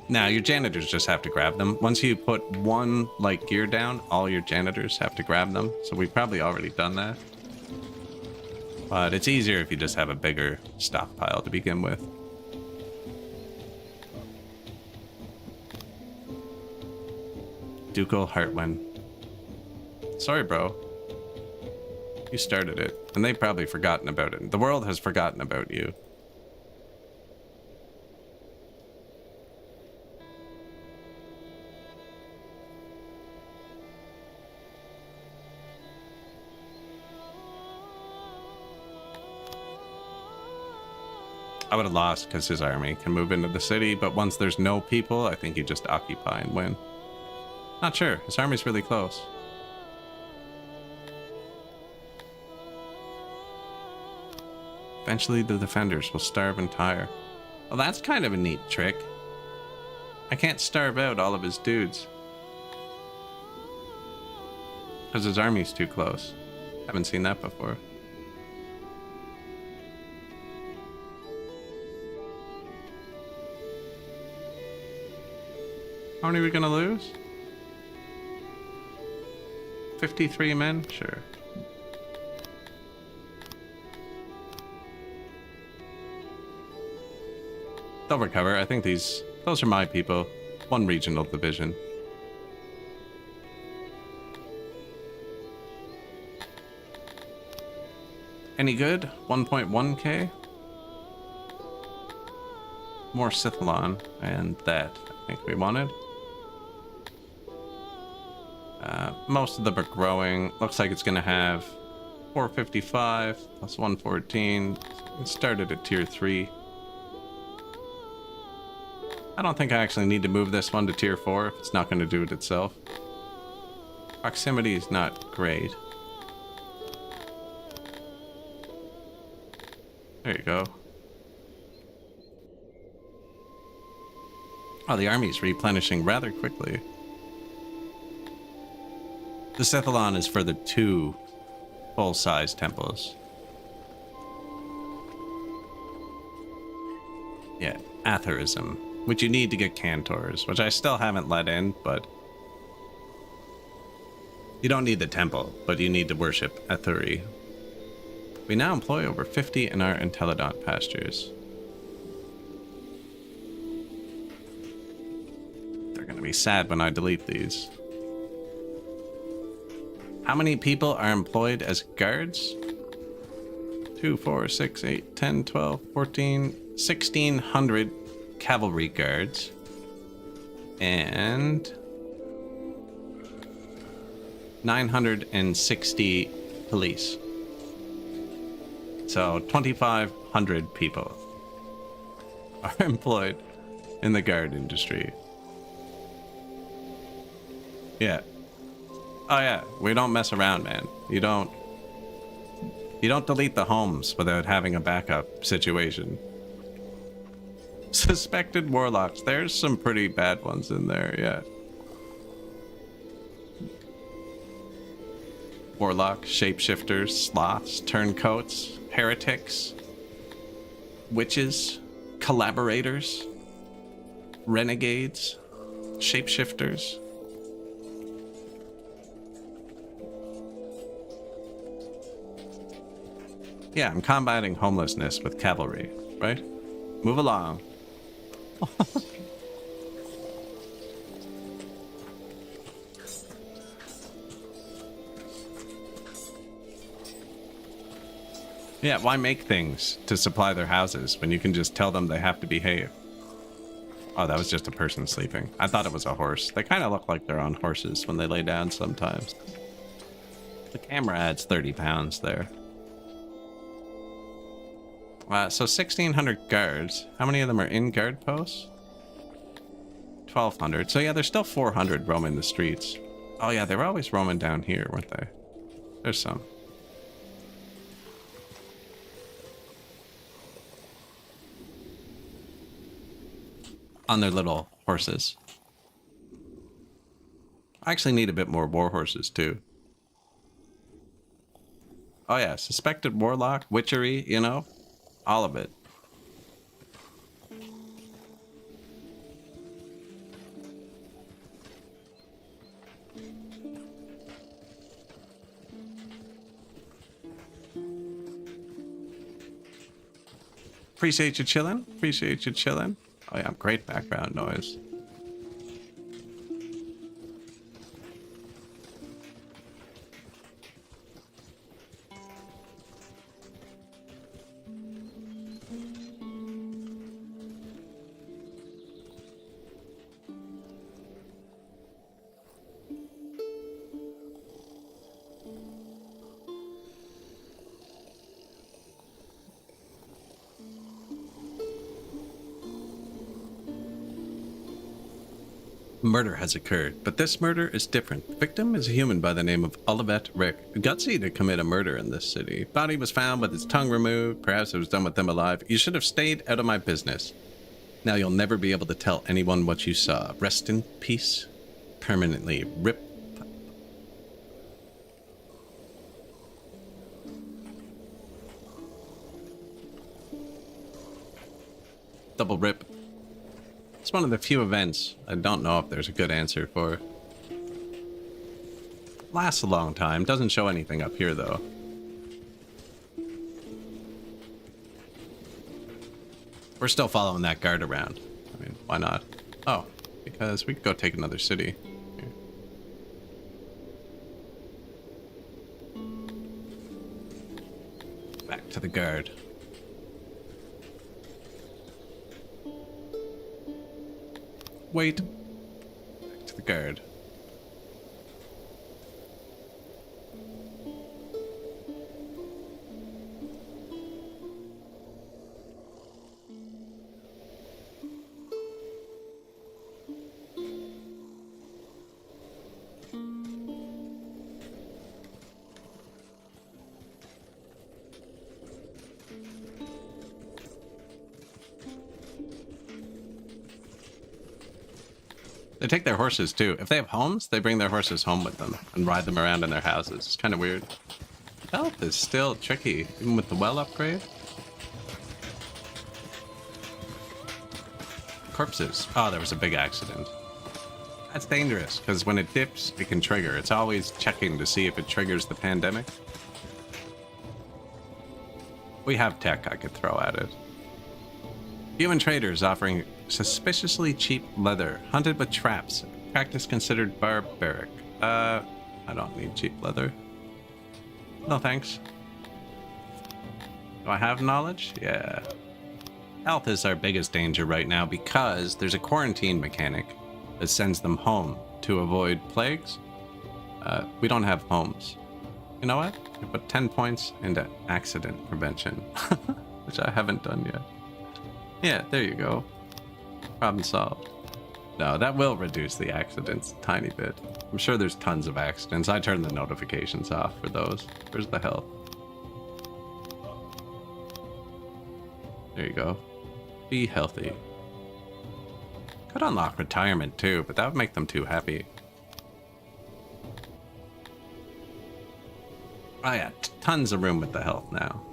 Now, your janitors just have to grab them. Once you put one, like, gear down, all your janitors have to grab them. So we've probably already done that. But it's easier if you just have a bigger stockpile to begin with. Ducal Heartwind. Sorry, bro. You started it, and they've probably forgotten about it. The world has forgotten about you. I would have lost because his army can move into the city, but once there's no people, I think you just occupy and win. Not sure. His army's really close. Eventually the defenders will starve and tire. Well, that's kind of a neat trick. I can't starve out all of his dudes. Because his army's too close. Haven't seen that before. How many are we gonna lose? 53 men? Sure. They'll recover. I think those are my people. One regional division. Any good? 1.1k? More Sithalon, and that I think we wanted. Most of them are growing. Looks like it's going to have 455 plus 114. It started at tier 3. I don't think I actually need to move this one to tier 4 if it's not going to do it itself. Proximity is not great. There you go. Oh, the army's replenishing rather quickly. The Sithalon is for the 2 full-size temples. Yeah, Atherism, which you need to get Cantors, which I still haven't let in, but... You don't need the temple, but you need to worship Athuri. We now employ over 50 in our Intelligent pastures. They're gonna be sad when I delete these. How many people are employed as guards? 2, 4, 6, 8, 10, 12, 14, 1,600 cavalry guards. And 960 police. So 2,500 people are employed in the guard industry. Yeah. Oh yeah, we don't mess around, man. You don't delete the homes without having a backup situation. Suspected warlocks. There's some pretty bad ones in there, yeah. Warlock, shapeshifters, sloths, turncoats, heretics, witches, collaborators, renegades, shapeshifters. Yeah, I'm combating homelessness with cavalry, right? Move along. Yeah, why make things to supply their houses when you can just tell them they have to behave? Oh, that was just a person sleeping. I thought it was a horse. They kind of look like they're on horses when they lay down sometimes. The camera adds 30 pounds there. So 1,600 guards. How many of them are in guard posts? 1,200. So yeah, there's still 400 roaming the streets. Oh yeah, they were always roaming down here, weren't they? There's some. On their little horses. I actually need a bit more war horses too. Oh yeah, suspected warlock, witchery, you know? All of it. Appreciate you chilling. Appreciate you chilling. Oh yeah, great background noise. Murder has occurred, but this murder is different. The victim is a human by the name of Olivet Rick. Gutsy to commit a murder in this city. Body was found with its tongue removed. Perhaps it was done with them alive. You should have stayed out of my business. Now you'll never be able to tell anyone what you saw. Rest in peace. Permanently. Rip. Double rip. It's one of the few events I don't know if there's a good answer for. Lasts a long time. Doesn't show anything up here, though. We're still following that guard around. I mean, why not? Oh, because we could go take another city. Here. Back to the guard. Wait. Back to the guard. They take their horses too. If they have homes, they bring their horses home with them and ride them around in their houses. It's kind of weird. Health is still tricky, even with the well upgrade. Corpses. Oh, there was a big accident. That's dangerous, because when it dips, it can trigger. It's always checking to see if it triggers the pandemic. We have tech I could throw at it. Human traders offering suspiciously cheap leather, hunted with traps. Practice considered barbaric. I don't need cheap leather. No thanks. Do I have knowledge? Yeah. Health is our biggest danger right now because there's a quarantine mechanic that sends them home to avoid plagues. We don't have homes. You know what? I put 10 points into accident prevention, which I haven't done yet. Yeah, there you go. Problem solved. No, that will reduce the accidents a tiny bit. I'm sure there's tons of accidents. I turned the notifications off for those. Where's the health? There you go. Be healthy. Could unlock retirement too, but that would make them too happy. Oh yeah, tons of room with the health now.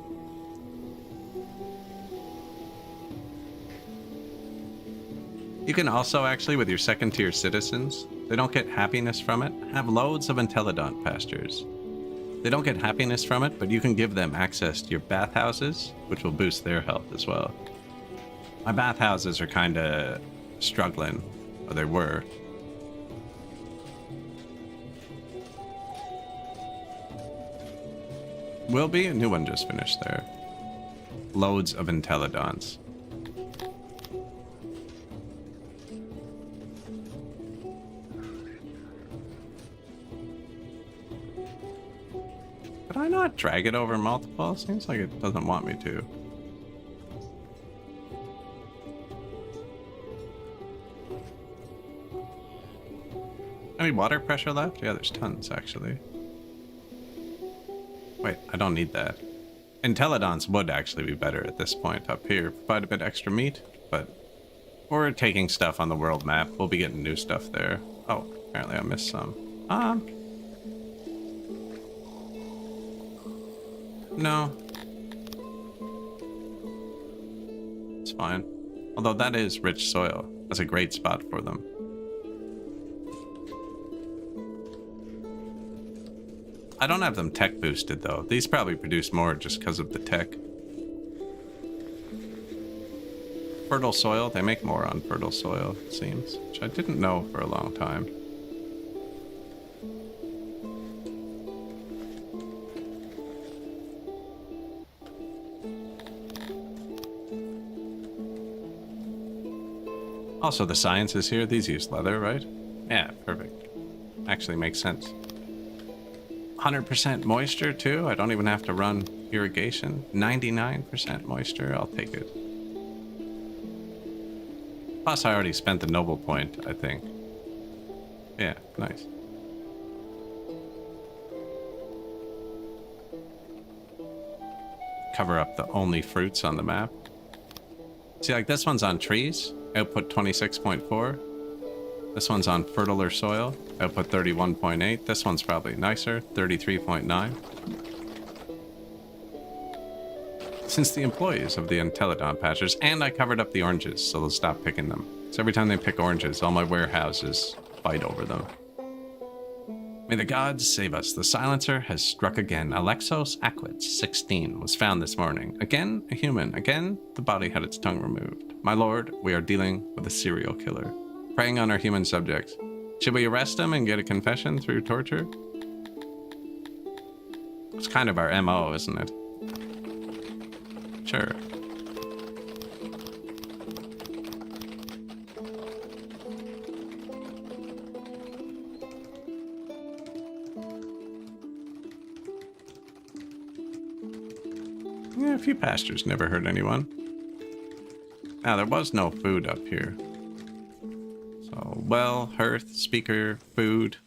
You can also actually, with your second tier citizens, they don't get happiness from it, have loads of Intelligent pastures. They don't get happiness from it, but you can give them access to your bathhouses, which will boost their health as well. My bathhouses are kind of struggling, or they were. Will be, a new one just finished there. Loads of Intelligence. Could I not drag it over multiple? Seems like it doesn't want me to. Any water pressure left? Yeah, there's tons actually. Wait, I don't need that. Intelligence would actually be better at this point up here. Provide a bit extra meat, but we're taking stuff on the world map. We'll be getting new stuff there. Oh, apparently I missed some. No. It's fine. Although that is rich soil. That's a great spot for them. I don't have them tech boosted though. These probably produce more just because of the tech. Fertile soil, they make more on fertile soil, it seems, which I didn't know for a long time. Also, the science is here. These use leather, right? Yeah, perfect. Actually makes sense. 100% moisture, too. I don't even have to run irrigation. 99% moisture. I'll take it. Plus, I already spent the noble point, I think. Yeah, nice. Cover up the only fruits on the map. See, like this one's on trees. Output 26.4. This one's on fertile soil. Output 31.8. This one's probably nicer. 33.9. Since the employees of the Intelligent Patchers, and I covered up the oranges, so they'll stop picking them. So every time they pick oranges, all my warehouses fight over them. May the gods save us. The silencer has struck again. Alexos Aquits, 16, was found this morning. Again, a human. Again, the body had its tongue removed. My lord, we are dealing with a serial killer. Preying on our human subjects. Should we arrest him and get a confession through torture? It's kind of our MO, isn't it? Sure. Yeah, a few pastures never hurt anyone. Now, there was no food up here. So, well, hearth, speaker, food,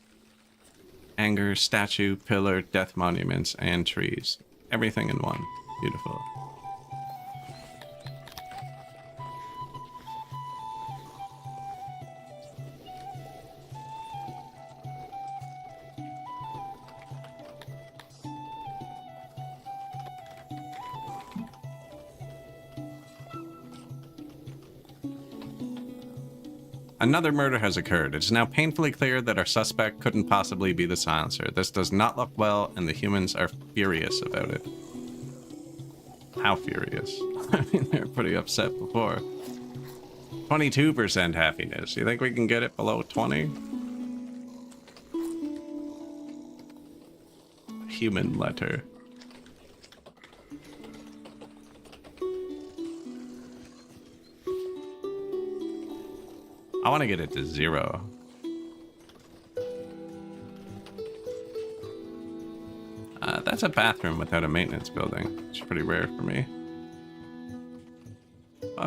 anger, statue, pillar, death monuments, and trees. Everything in one. Beautiful. Another murder has occurred. It is now painfully clear that our suspect couldn't possibly be the silencer. This does not look well, and the humans are furious about it. How furious? I mean, they were pretty upset before. 22% happiness. You think we can get it below 20? Human letter. I want to get it to 0. That's a bathroom without a maintenance building. It's pretty rare for me.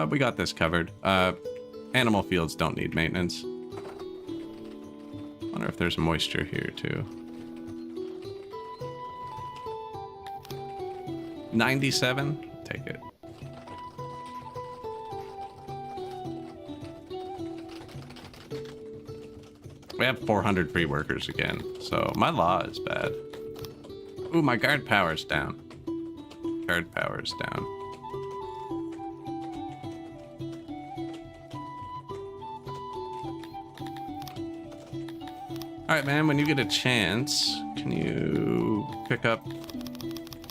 We got this covered. Animal fields don't need maintenance. Wonder if there's moisture here too. 97? Take it. We have 400 free workers again, so my law is bad. Ooh, my guard power's down. Guard power's down. Alright, man, when you get a chance, can you pick up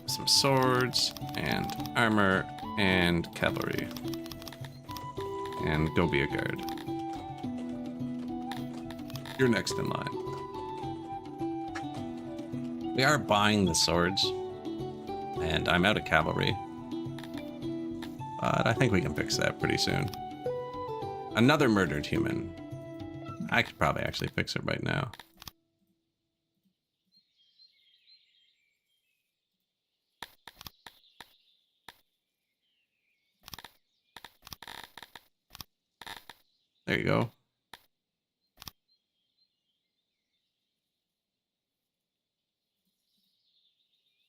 some swords and armor and cavalry? And go be a guard. You're next in line. We are buying the swords, and I'm out of cavalry. But I think we can fix that pretty soon. Another murdered human. I could probably actually fix it right now. There you go.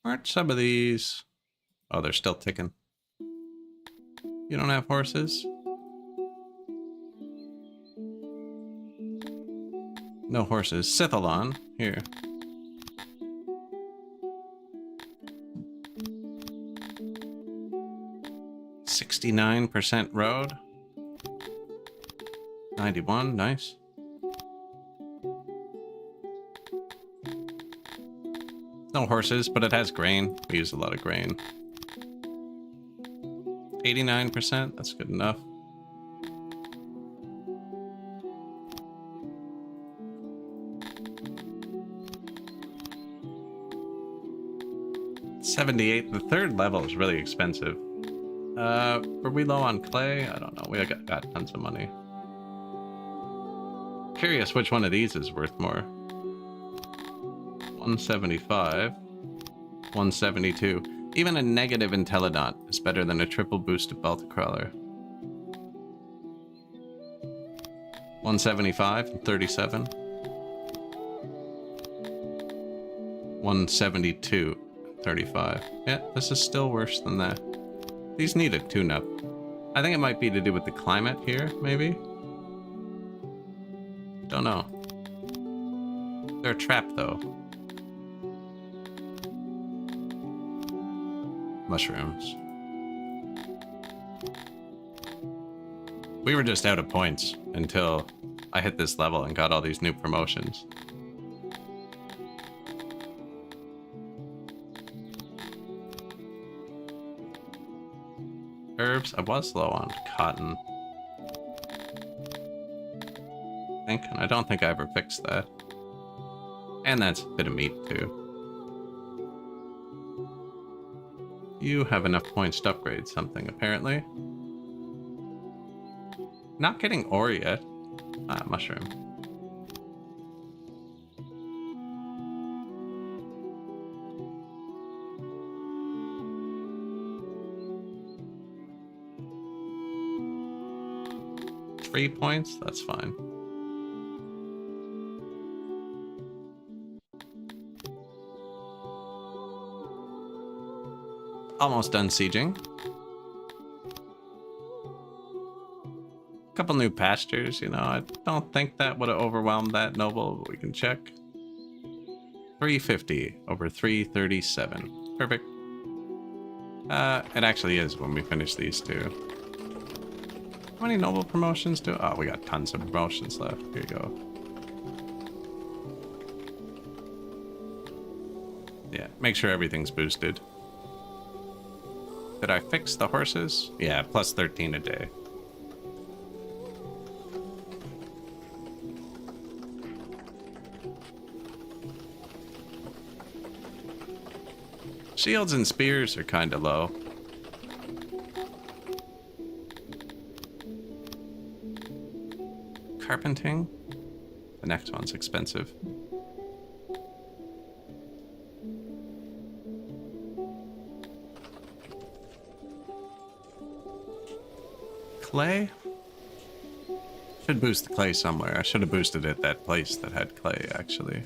Aren't some of these... Oh, they're still ticking. You don't have horses? No horses. Sithalon. Here. %69% road. 91, nice. No horses, but it has grain. We use a lot of grain. 89%, that's good enough. $78. The third level is really expensive. Were we low on clay? I don't know. We got tons of money. Curious which one of these is worth more. 175, 172. Even a negative Intelligent is better than a triple boosted Balticrawler. 175 and 37. 172, 35. Yeah, this is still worse than that. These need a tune-up. I think it might be to do with the climate here, maybe? Don't know. They're a trap, though. Mushrooms. We were just out of points until I hit this level and got all these new promotions. Herbs, I was low on cotton. I don't think I ever fixed that. And that's a bit of meat too. You have enough points to upgrade something, apparently. Not getting ore yet. Ah, mushroom. Three points? That's fine. Almost done sieging. Couple new pastures, you know. I don't think that would have overwhelmed that noble, but we can check. 350 over 337. Perfect. It actually is when we finish these two. How many noble promotions do? Oh, we got tons of promotions left. Here you go. Yeah, make sure everything's boosted. Did I fix the horses? Yeah, plus 13 a day. Shields and spears are kind of low. Carpenting? The next one's expensive. Clay? Should boost the clay somewhere. I should have boosted it that place that had clay, actually.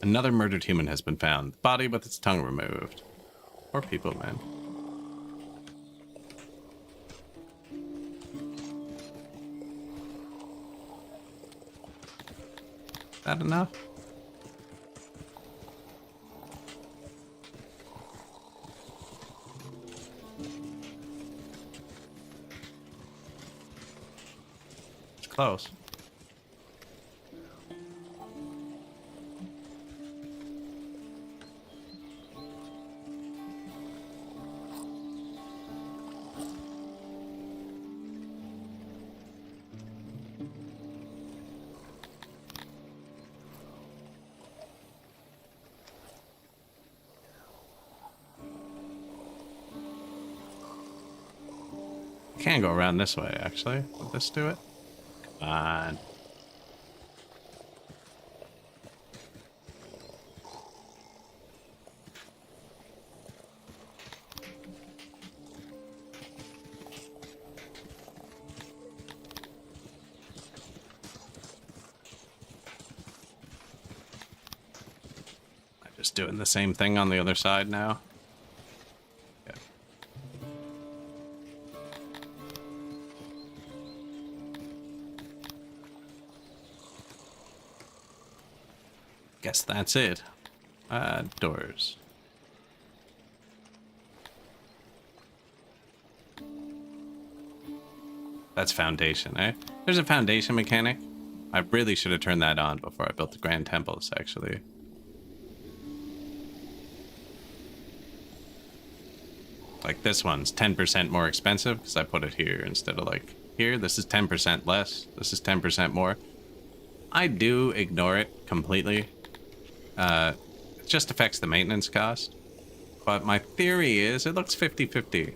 Another murdered human has been found. Body with its tongue removed. Poor people, man. That enough? It's close. Can go around this way, actually. Would this do it? Come on. I'm just doing the same thing on the other side now. Guess that's it. Doors. That's foundation, eh? There's a foundation mechanic. I really should have turned that on before I built the Grand Temples, actually. Like this one's 10% more expensive because I put it here instead of like here. This is 10% less. This is 10% more. I do ignore it completely. It just affects the maintenance cost. But my theory is it looks 50-50.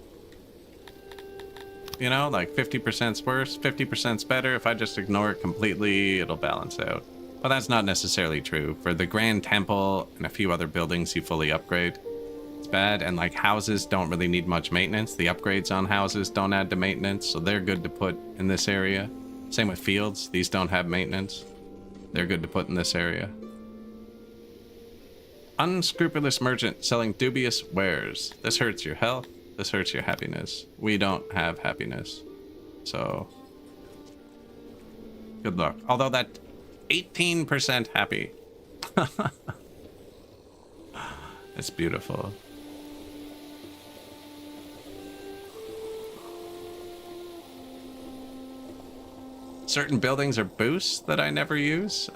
You know, like 50%'s worse, 50%'s better. If I just ignore it completely, it'll balance out. But that's not necessarily true. For the Grand Temple and a few other buildings you fully upgrade, it's bad. And like houses don't really need much maintenance. The upgrades on houses don't add to maintenance, so they're good to put in this area. Same with fields. These don't have maintenance. They're good to put in this area. Unscrupulous merchant selling dubious wares. This hurts your health. This hurts your happiness. We don't have happiness. So, good luck. Although that 18% happy. It's beautiful. Certain buildings are boosts that I never use.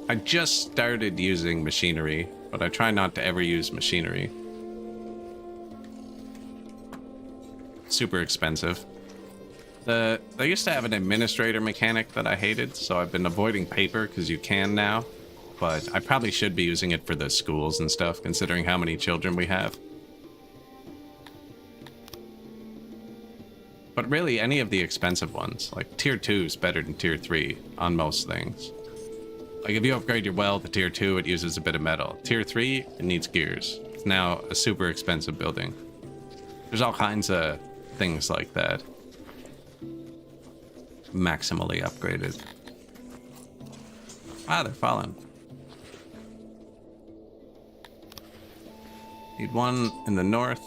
I just started using machinery, but I try not to ever use machinery. Super expensive. They used to have an administrator mechanic that I hated, so I've been avoiding paper because you can now. But I probably should be using it for the schools and stuff, considering how many children we have. But really, any of the expensive ones, like tier 2 is better than tier 3 on most things. Like if you upgrade your well to tier 2, it uses a bit of metal. Tier 3, it needs gears. It's now a super expensive building. There's all kinds of things like that. Maximally upgraded. Ah, they're falling. Need one in the north.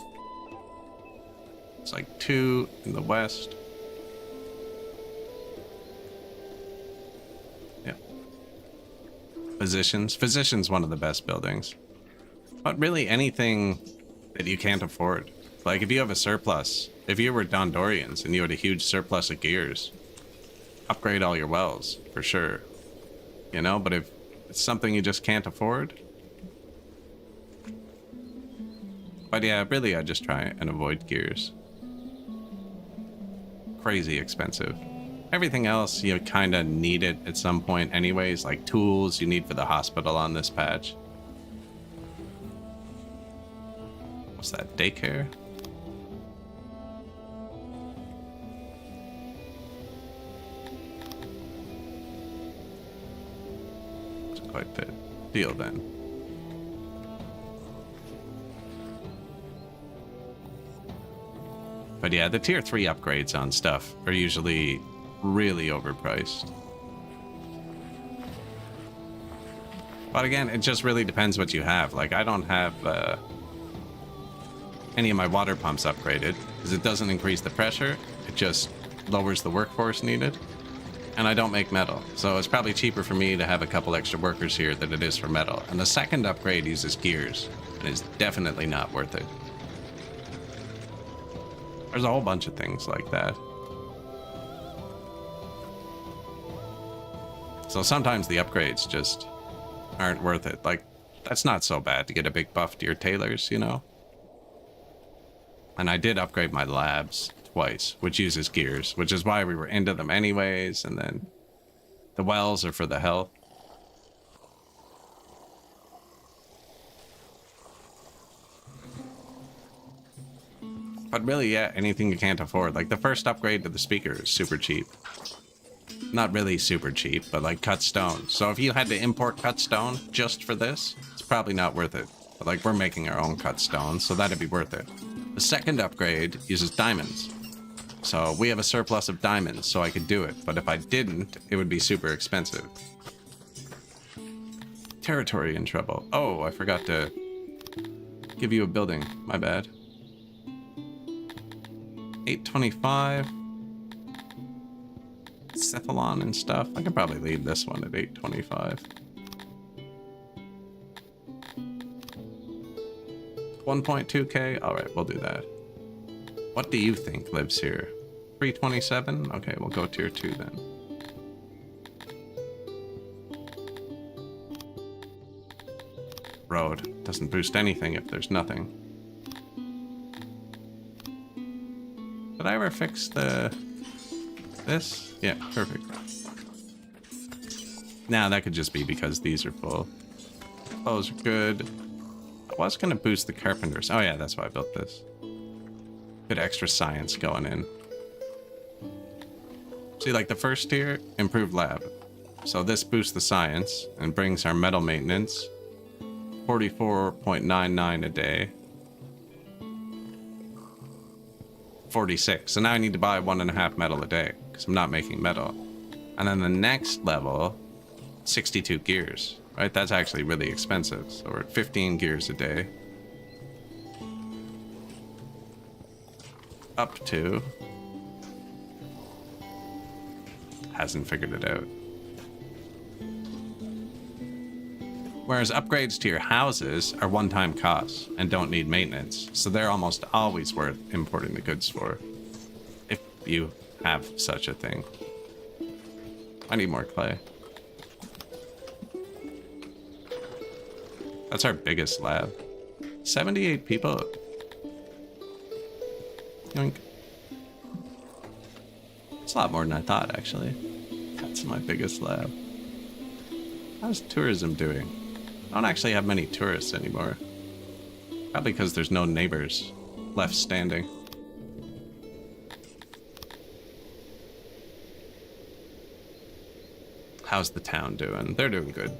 It's like 2 in the west. Yep. Physicians. Physician's one of the best buildings. But really anything that you can't afford. Like if you have a surplus, if you were Dondorians and you had a huge surplus of gears, upgrade all your wells, for sure. You know, but if it's something you just can't afford. But yeah, really I just try and avoid gears. Crazy expensive. Everything else you kind of need it at some point anyways, like tools you need for the hospital on this patch. What's that, daycare? It's quite the deal then. But yeah, the tier 3 upgrades on stuff are usually really overpriced. But again, it just really depends what you have. Like, I don't have any of my water pumps upgraded because it doesn't increase the pressure. It just lowers the workforce needed. And I don't make metal. So it's probably cheaper for me to have a couple extra workers here than it is for metal. And the second upgrade uses gears and is definitely not worth it. There's a whole bunch of things like that. So sometimes the upgrades just aren't worth it. Like, that's not so bad to get a big buff to your tailors, you know? And I did upgrade my labs twice, which uses gears, which is why we were into them anyways, and then the wells are for the health. But really, yeah, anything you can't afford. Like, the first upgrade to the speaker is super cheap. Not really super cheap, but like cut stone. So if you had to import cut stone just for this, it's probably not worth it. But like, we're making our own cut stone, so that'd be worth it. The second upgrade uses diamonds. So we have a surplus of diamonds, so I could do it. But if I didn't, it would be super expensive. Territory in trouble. Oh, I forgot to give you a building. My bad. 825. Cephalon and stuff. I could probably leave this one at 825. 1.2k? Alright, we'll do that. What do you think lives here? 327? Okay, we'll go tier 2 then. Road. Doesn't boost anything if there's nothing. Did I ever fix this? Yeah, perfect. Now that could just be because these are full. Those are good. I was gonna boost the carpenters. Oh yeah, that's why I built this. Good extra science going in. See, like the first tier, improved lab. So this boosts the science and brings our metal maintenance 44.99 a day. 46. So now I need to buy 1.5 metal a day because I'm not making metal. And then the next level, 62 gears, right? That's actually really expensive. So we're at 15 gears a day. Up to... Hasn't figured it out. Whereas upgrades to your houses are one-time costs and don't need maintenance, so they're almost always worth importing the goods for, if you have such a thing. I need more clay. That's our biggest lab. 78 people. Yoink. It's a lot more than I thought, actually. That's my biggest lab. How's tourism doing? I don't actually have many tourists anymore. Probably because there's no neighbors left standing. How's the town doing? They're doing good.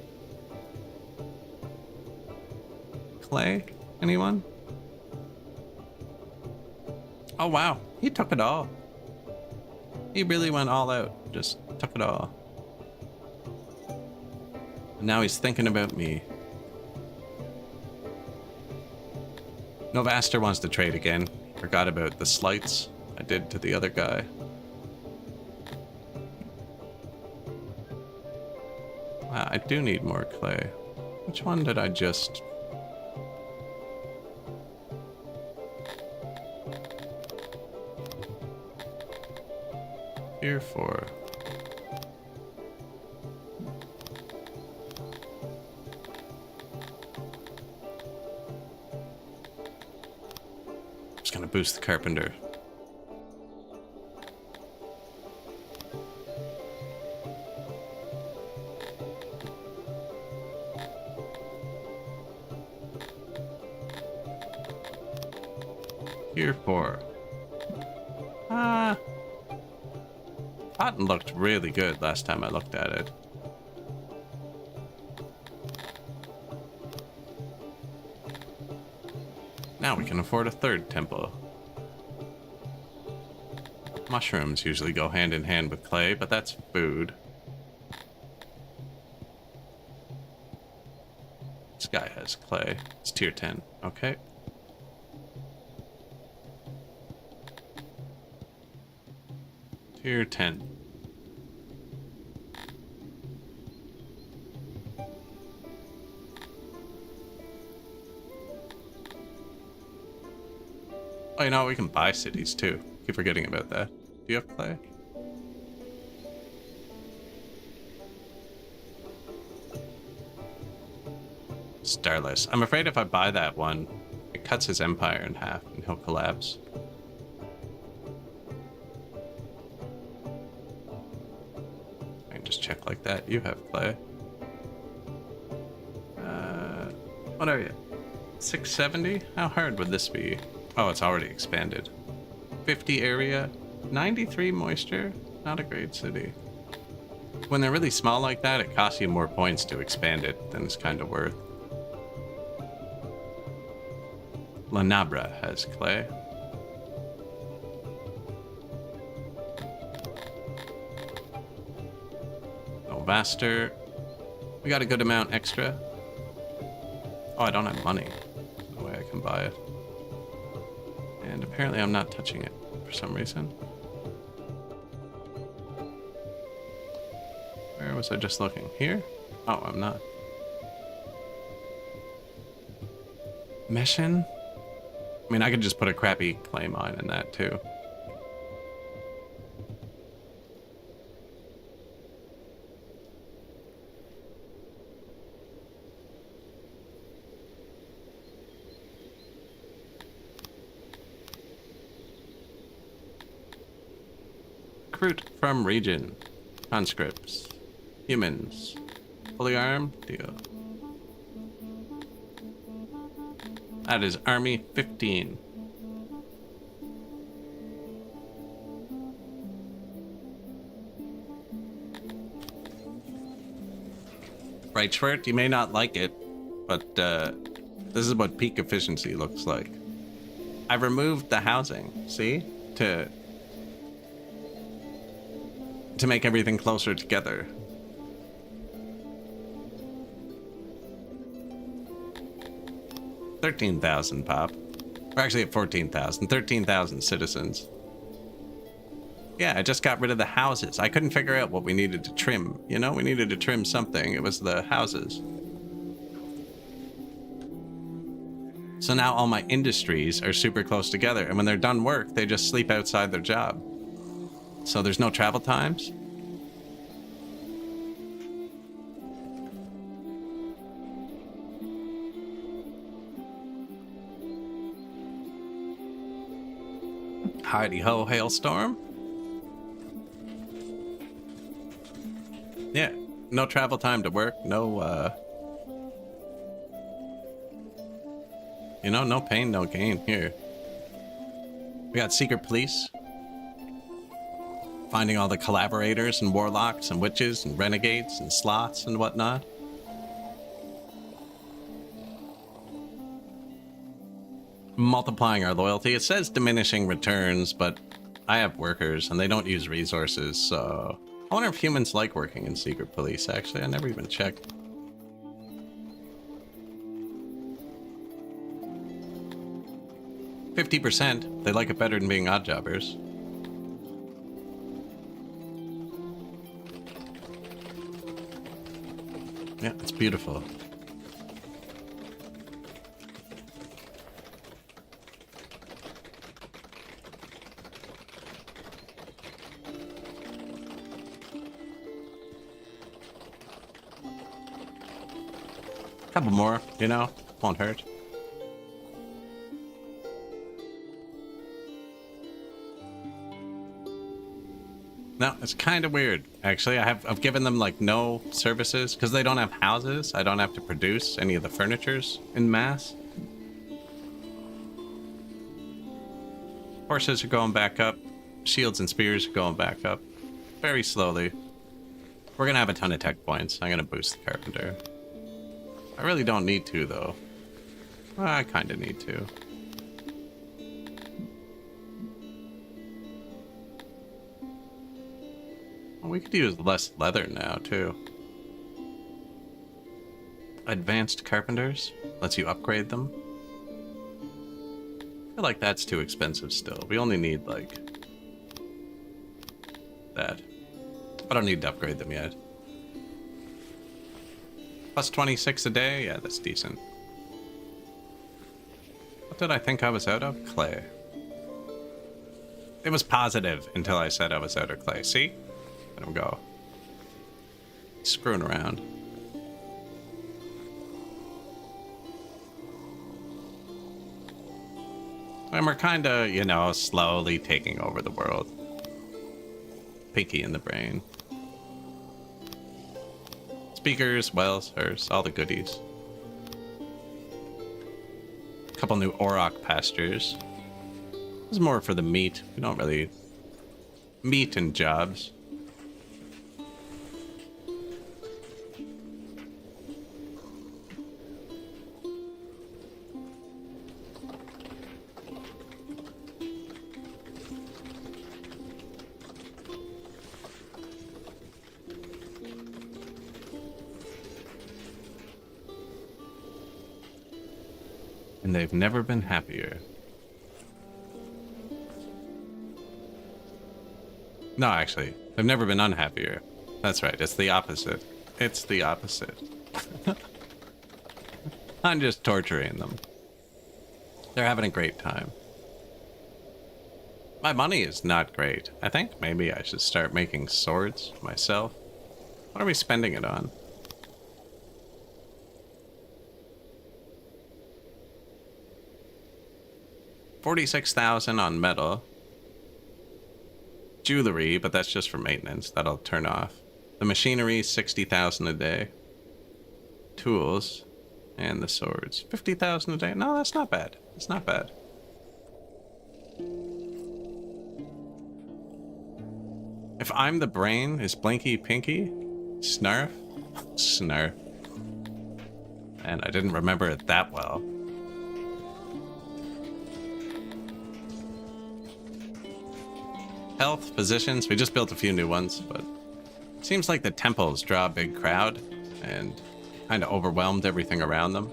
Clay? Anyone? Oh wow, he took it all. He really went all out. Just took it all. And now he's thinking about me. Novaster wants to trade again. Forgot about the slights I did to the other guy. I do need more clay. Which one did I just... Here for? Just gonna boost the carpenter. Here for? Cotton looked really good last time I looked at it. Now we can afford a third temple. Mushrooms usually go hand in hand with clay, but that's food. This guy has clay. It's tier 10. Okay. Tier 10. Oh, you know, we can buy cities too. Keep forgetting about that. Do you have clay? Starless. I'm afraid if I buy that one, it cuts his empire in half and he'll collapse. I can just check like that. You have clay. What are you? 670? How hard would this be? Oh, it's already expanded. 50 area, 93 moisture. Not a great city. When they're really small like that, it costs you more points to expand it than it's kind of worth. Lanabra has clay. Novaster. We got a good amount extra. Oh, I don't have money. No way I can buy it. And apparently I'm not touching it for some reason. Where was I just looking? Here? Oh, I'm not. Meshin? I mean, I could just put a crappy clay mine in that too. Recruit from region. Conscripts. Humans. Fully armed. Deal. That is Army 15. Right, Schwert, you may not like it, but this is what peak efficiency looks like. I removed the housing, see? To make everything closer together. $13,000 pop. We're actually at 14,000. 13,000 citizens. Yeah, I just got rid of the houses. I couldn't figure out what we needed to trim. You know, we needed to trim something. It was the houses. So now all my industries are super close together. And when they're done work, they just sleep outside their job. So there's no travel times. Heidi ho, hailstorm. Yeah, no travel time to work, no, you know, no pain, no gain here. We got secret police. Finding all the collaborators and warlocks and witches and renegades and sloths and whatnot. Multiplying our loyalty. It says diminishing returns, but I have workers and they don't use resources, so... I wonder if humans like working in secret police, actually. I never even checked. %. They like it better than being odd jobbers. Yeah, it's beautiful. Couple more, you know, won't hurt. No, it's kind of weird, actually. I've given them like no services because they don't have houses. I don't have to produce any of the furnitures in mass. Horses are going back up. Shields and spears are going back up. Very slowly. We're gonna have a ton of tech points. I'm gonna boost the carpenter. I really don't need to, though. Well, I kind of need to. Well, we could use less leather now, too. Advanced carpenters. Lets you upgrade them. I feel like that's too expensive still. We only need, like... that. I don't need to upgrade them yet. Plus 26 a day? Yeah, that's decent. What did I think I was out of? Clay. It was positive until I said I was out of clay. See? Let him go. Screwing around. And we're kinda, you know, slowly taking over the world. Pinky in the brain. Speakers, wells, hers, all the goodies. Couple new auroch pastures. This is more for the meat. We don't really... meat and jobs. And they've never been happier. No, actually, they've never been unhappier. That's right, it's the opposite. It's the opposite. I'm just torturing them. They're having a great time. My money is not great. I think maybe I should start making swords myself. What are we spending it on? $46,000 on metal. Jewelry, but that's just for maintenance. That'll turn off. The machinery, $60,000 a day. Tools and the swords, $50,000 a day. No, that's not bad. It's not bad. If I'm the brain, is Blinky Pinky? Snarf? Snarf. And I didn't remember it that well. Health, physicians, we just built a few new ones, but it seems like the temples draw a big crowd and kind of overwhelmed everything around them.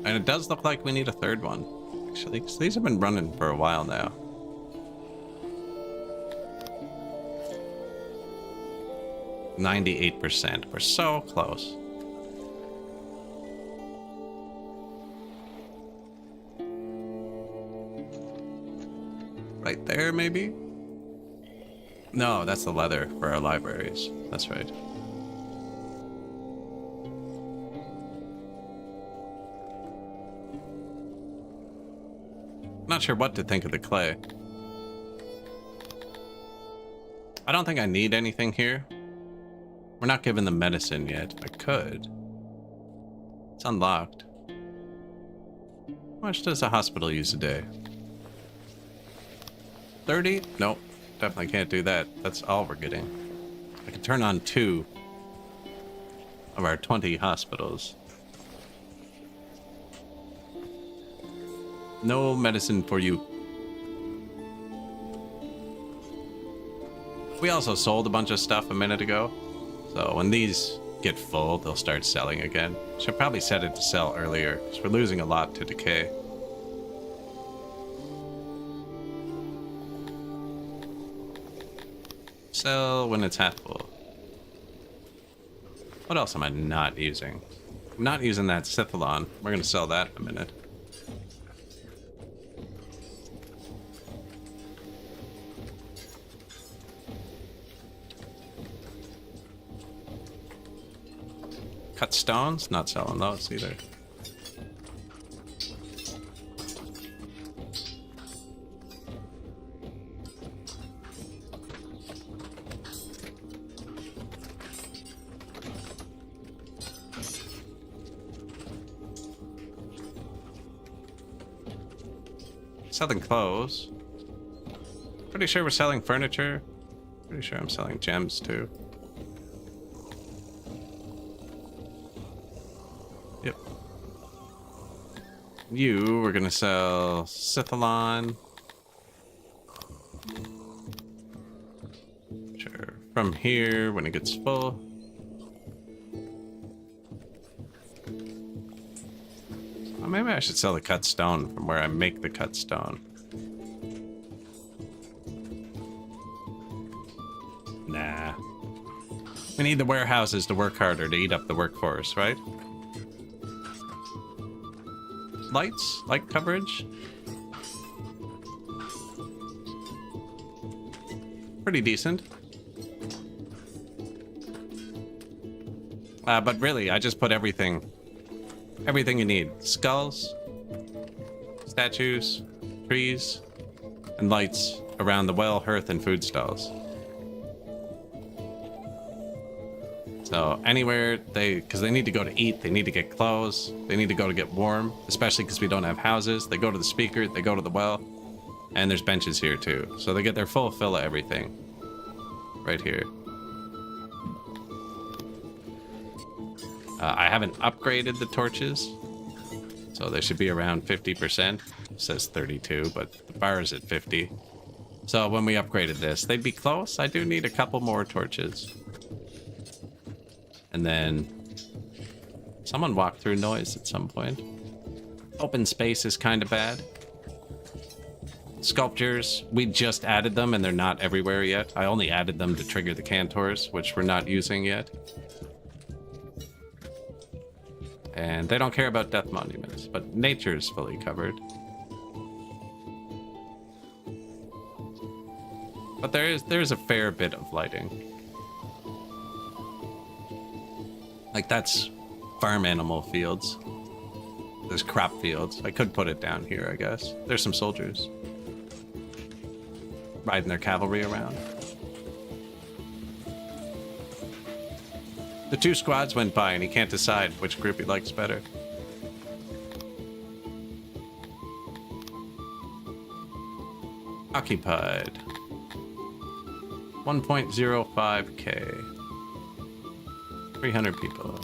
And it does look like we need a third one, actually, because these have been running for a while now. %. We're so close. Right there, maybe? No, that's the leather for our libraries. That's right. Not sure what to think of the clay. I don't think I need anything here. We're not given the medicine yet. I could. It's unlocked. How much does a hospital use a day? 30? Nope. Definitely can't do that. That's all we're getting. I can turn on 2 of our 20 hospitals. No medicine for you. We also sold a bunch of stuff a minute ago. So when these get full, they'll start selling again. Should probably set it to sell earlier, because we're losing a lot to decay. Sell when it's half full. What else am I not using? I'm not using that Scythalon. We're going to sell that in a minute. Cut stones? Not selling those either. Selling clothes. Pretty sure we're selling furniture. Pretty sure I'm selling gems too. Yep. You, we're gonna sell Scythalon. Sure. From here, when it gets full. Well, maybe I should sell the cut stone from where I make the cut stone. Nah. We need the warehouses to work harder to eat up the workforce, right? Lights? Light coverage? Pretty decent. But really, I just put everything you need. Skulls, statues, trees, and lights around the well, hearth, and food stalls. So anywhere because they need to go to eat, they need to get clothes, they need to go to get warm, especially because we don't have houses. They go to the speaker, they go to the well, and there's benches here too. So they get their full fill of everything right here. I haven't upgraded the torches, so they should be around 50%. It says 32, but the bar is at 50. So when we upgraded this, they'd be close. I do need a couple more torches. And then someone walked through noise at some point. Open space is kind of bad. Sculptures, we just added them and they're not everywhere yet. I only added them to trigger the cantors, which we're not using yet. And they don't care about death monuments, but nature is fully covered. But there's a fair bit of lighting. Like that's farm animal fields. There's crop fields. I could put it down here, I guess. There's some soldiers riding their cavalry around. The 2 squads went by and he can't decide which group he likes better. Occupied. 1.05k. 300 people.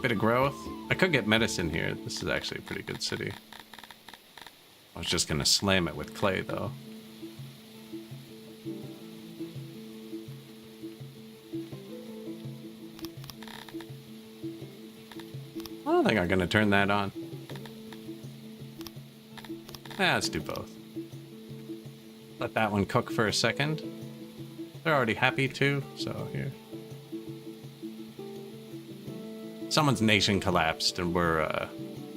Bit of growth. I could get medicine here. This is actually a pretty good city. I was just gonna slam it with clay though. I don't think I'm gonna turn that on. Let's do both. Let that one cook for a second. They're already happy too, so here. Someone's nation collapsed and we're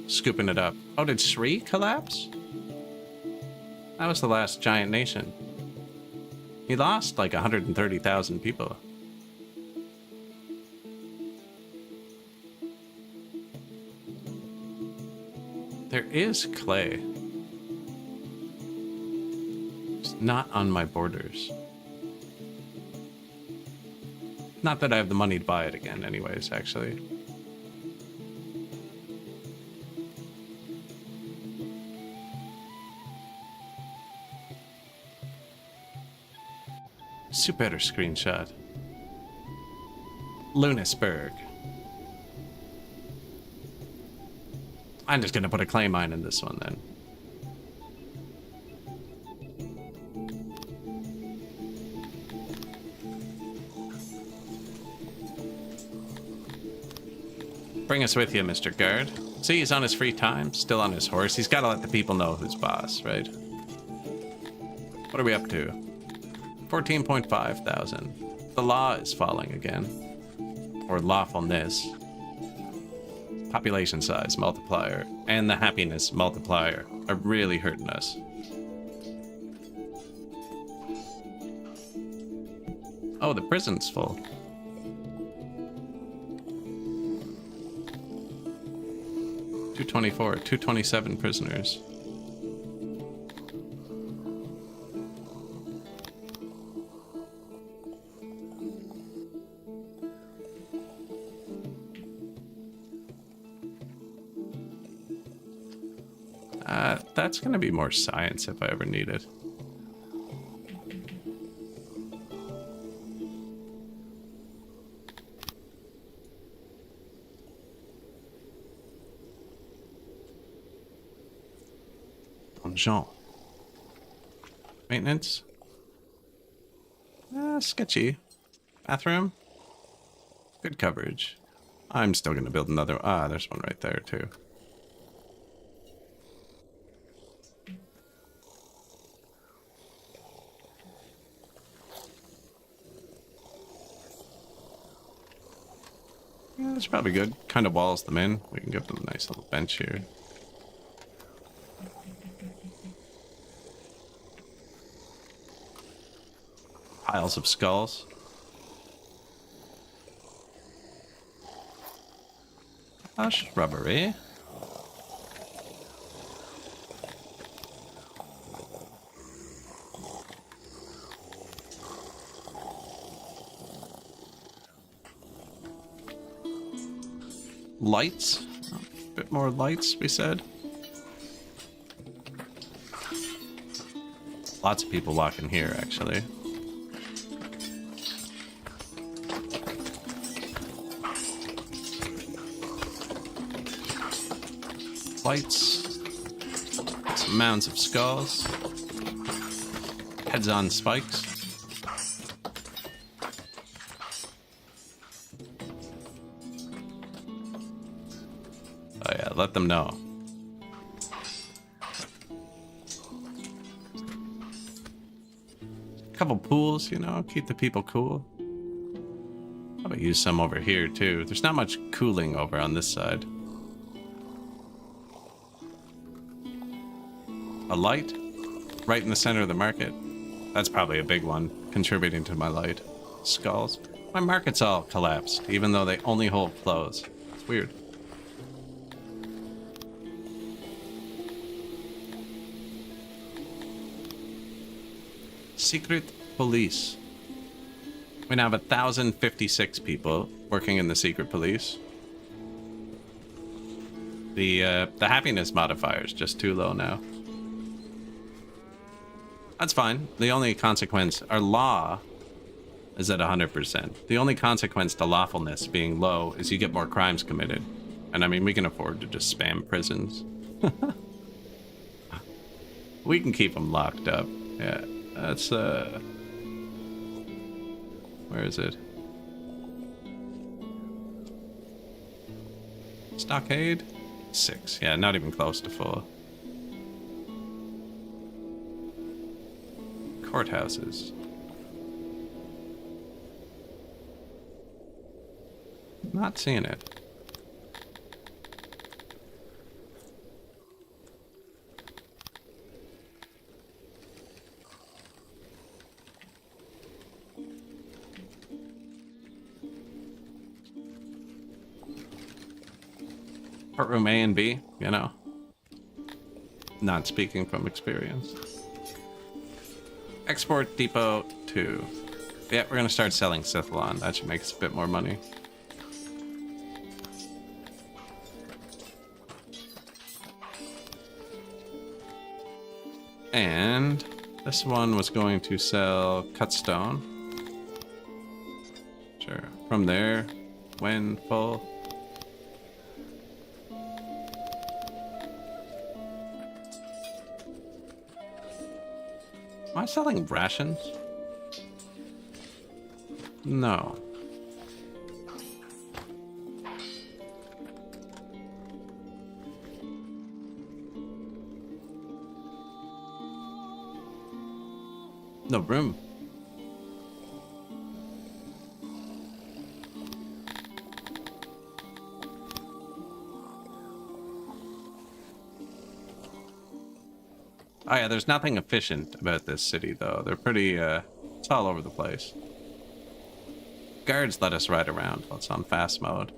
scooping it up. Oh, did Sri collapse? That was the last giant nation. He lost like 130,000 people. There is clay. It's not on my borders. Not that I have the money to buy it again anyways, actually. Super screenshot. Lunisburg. I'm just gonna put a clay mine in this one then. Bring us with you, Mr. Guard. See, he's on his free time, still on his horse. He's gotta let the people know who's boss, right? What are we up to? 14.5 thousand. The law is falling again. Or lawfulness. Population size multiplier and the happiness multiplier are really hurting us. Oh, the prison's full. $224, 227 prisoners. That's gonna be more science if I ever need it. Jean. Maintenance. Sketchy. Bathroom. Good coverage. I'm still gonna build another. Ah, there's one right there too. Yeah, that's probably good. Kind of walls them in. We can give them a nice little bench here. Piles of skulls. Shrubbery. Lights. A bit more lights, we said. Lots of people walking here, actually. Lights. Some mounds of skulls. Heads on spikes. Oh yeah, let them know. Couple pools, you know, keep the people cool. How about use some over here too? There's not much cooling over on this side. A light right in the center of the market. That's probably a big one, contributing to my light. Skulls. My market's all collapsed, even though they only hold clothes. It's weird. Secret police. We now have 1,056 people working in the secret police. The happiness modifier is just too low now. That's fine. The only consequence, our law is at 100%. The only consequence to lawfulness being low is you get more crimes committed. And I mean, we can afford to just spam prisons. We can keep them locked up. Yeah, that's, where is it? Stockade? 6. Yeah, not even close to full. Courthouses. Not seeing it. Courtroom A and B, you know. Not speaking from experience. Export depot 2. Yeah, we're gonna start selling Sithalon. That should make us a bit more money. And this one was going to sell Cutstone. Sure. From there, when full. Am I selling rations? No. No room. Oh yeah, there's nothing efficient about this city though. They're pretty, it's all over the place. Guards let us ride around while it's on fast mode.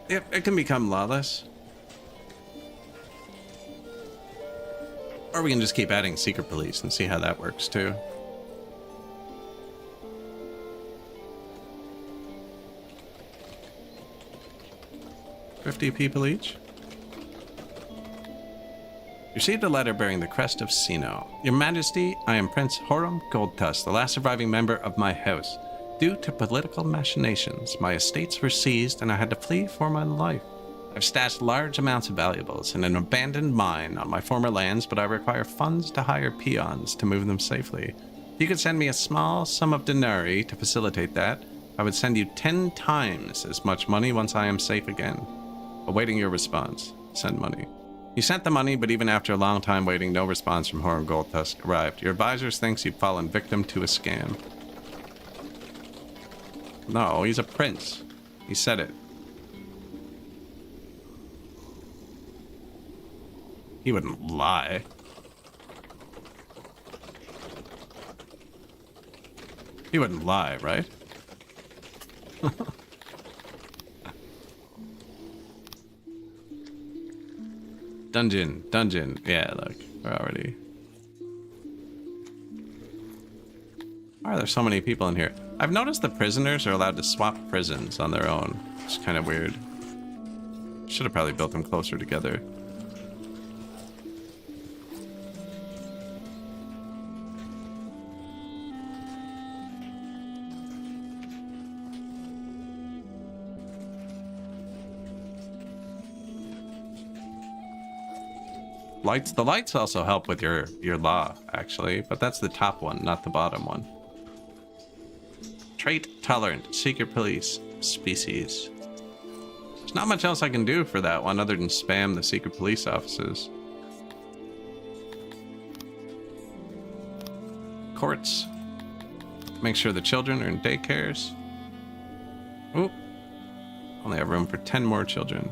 Yep, it can become lawless. Or we can just keep adding secret police and see how that works too. $50 people each. Received a letter bearing the crest of Sino. Your Majesty, I am Prince Horam Goldtusk, the last surviving member of my house. Due to political machinations, my estates were seized and I had to flee for my life. I've stashed large amounts of valuables in an abandoned mine on my former lands, but I require funds to hire peons to move them safely. If you could send me a small sum of denarii to facilitate that, I would send you 10 times as much money once I am safe again. Awaiting your response. Send money. You sent the money, but even after a long time waiting, no response from Horam Goldtusk arrived. Your advisors thinks you've fallen victim to a scam. No, he's a prince. He said it. He wouldn't lie. He wouldn't lie, right? Dungeon. Yeah, look, we're already... Why are there so many people in here? I've noticed the prisoners are allowed to swap prisons on their own. It's kind of weird. Should have probably built them closer together. Lights. The lights also help with your law, actually, but that's the top one, not the bottom one. Trait tolerant, secret police, species. There's not much else I can do for that one other than spam the secret police offices. Courts. Make sure the children are in daycares. Oop. Only have room for 10 more children.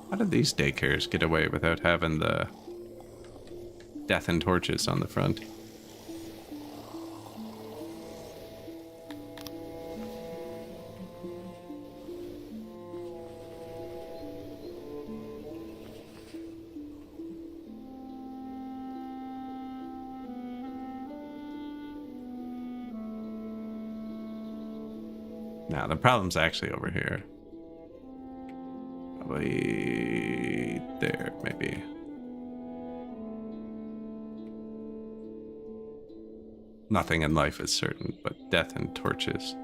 How did these daycares get away without having the death and torches on the front? Now, the problem's actually over here. Probably there, maybe. Nothing in life is certain, but death and torches.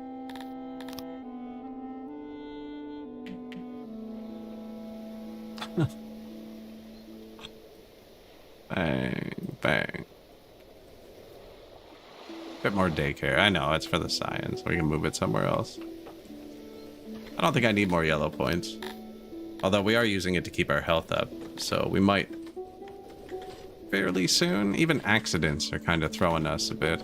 Bang, bang. Bit more daycare. I know, it's for the science. We can move it somewhere else. I don't think I need more yellow points. Although we are using it to keep our health up, so we might fairly soon. Even accidents are kind of throwing us a bit.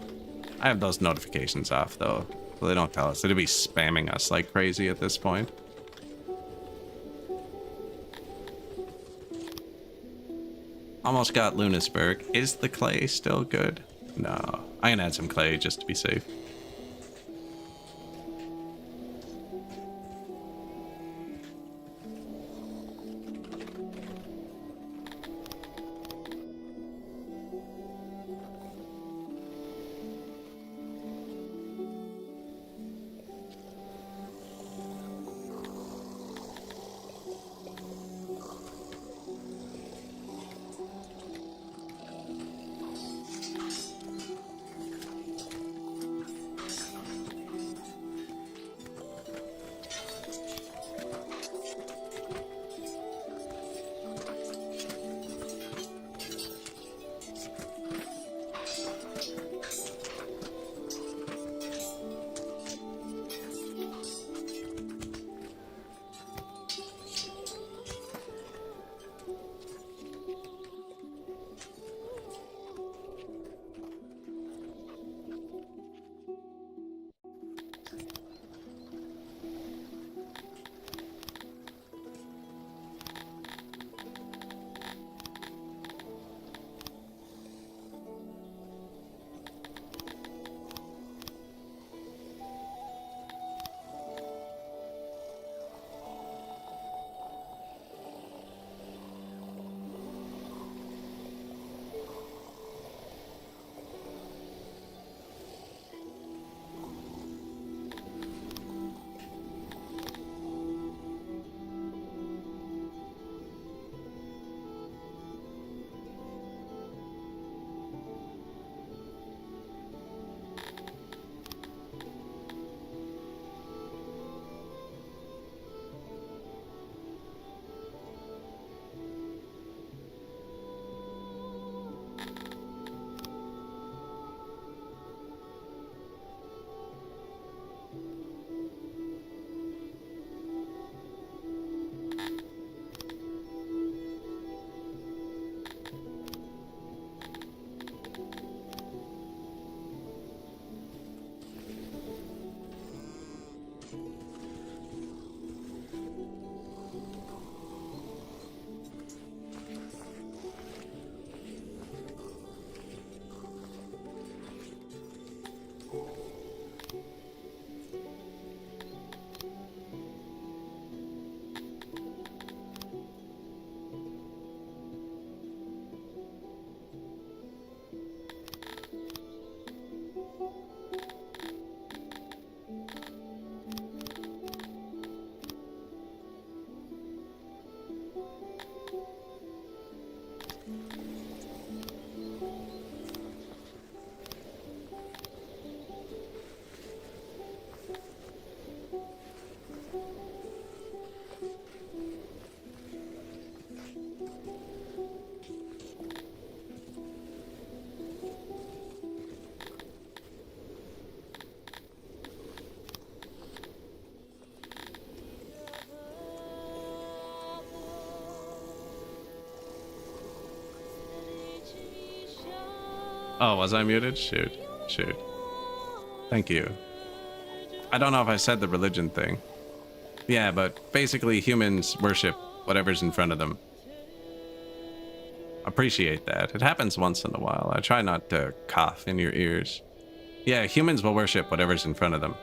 I have those notifications off, though, so they don't tell us. They'd be spamming us like crazy at this point. Almost got Lunasburg. Is the clay still good? No. I can add some clay just to be safe. Oh, was I muted? Shoot. Shoot. Thank you. I don't know if I said the religion thing. Yeah, but basically humans worship whatever's in front of them. Appreciate that. It happens once in a while. I try not to cough in your ears. Yeah, humans will worship whatever's in front of them.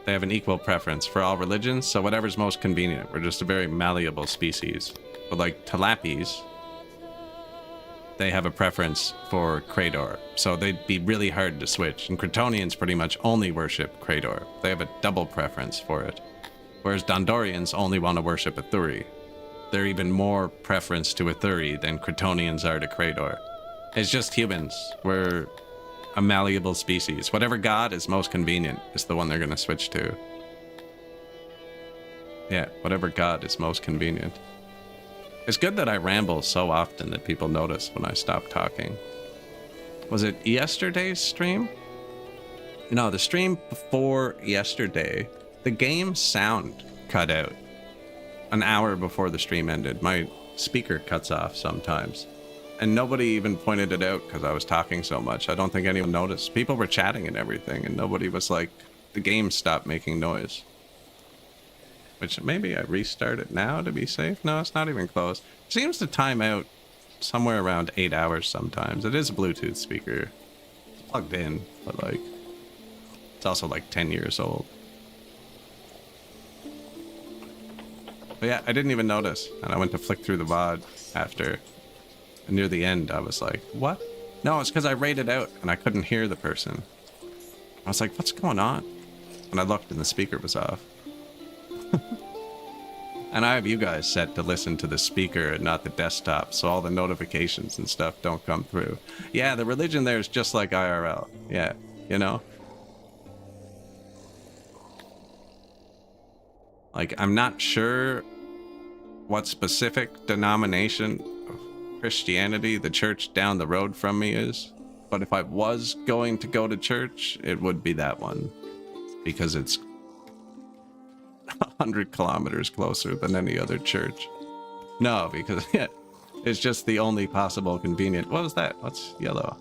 They have an equal preference for all religions, so whatever's most convenient. We're just a very malleable species. But like Talapis, they have a preference for Krator, so they'd be really hard to switch. And Kryptonians pretty much only worship Krator. They have a double preference for it. Whereas Dondorians only want to worship Ithuri. They're even more preference to Ithuri than Kryptonians are to Krator. It's just humans. We're a malleable species. Whatever god is most convenient is the one they're going to switch to. Yeah, whatever god is most convenient. It's good that I ramble so often that people notice when I stop talking. Was it yesterday's stream? No, the stream before yesterday, the game sound cut out an hour before the stream ended. My speaker cuts off sometimes. And nobody even pointed it out because I was talking so much. I don't think anyone noticed. People were chatting and everything, and nobody was like, the game stopped making noise. Which maybe I restart it now to be safe? No, it's not even close. It seems to time out somewhere around 8 hours sometimes. It is a Bluetooth speaker. It's plugged in, but like, it's also like 10 years old. But yeah, I didn't even notice. And I went to flick through the VOD after. And near the end, I was like, what? No, it's because I rated out and I couldn't hear the person. I was like, what's going on? And I looked and the speaker was off. And I have you guys set to listen to the speaker and not the desktop, so all the notifications and stuff don't come through. Yeah, the religion there is just like IRL. Yeah, you know? Like, I'm not sure what specific denomination of Christianity the church down the road from me is, but if I was going to go to church, it would be that one, because it's 100 kilometers closer than any other church. No, because yeah, it's just the only possible convenient. What was that? What's yellow?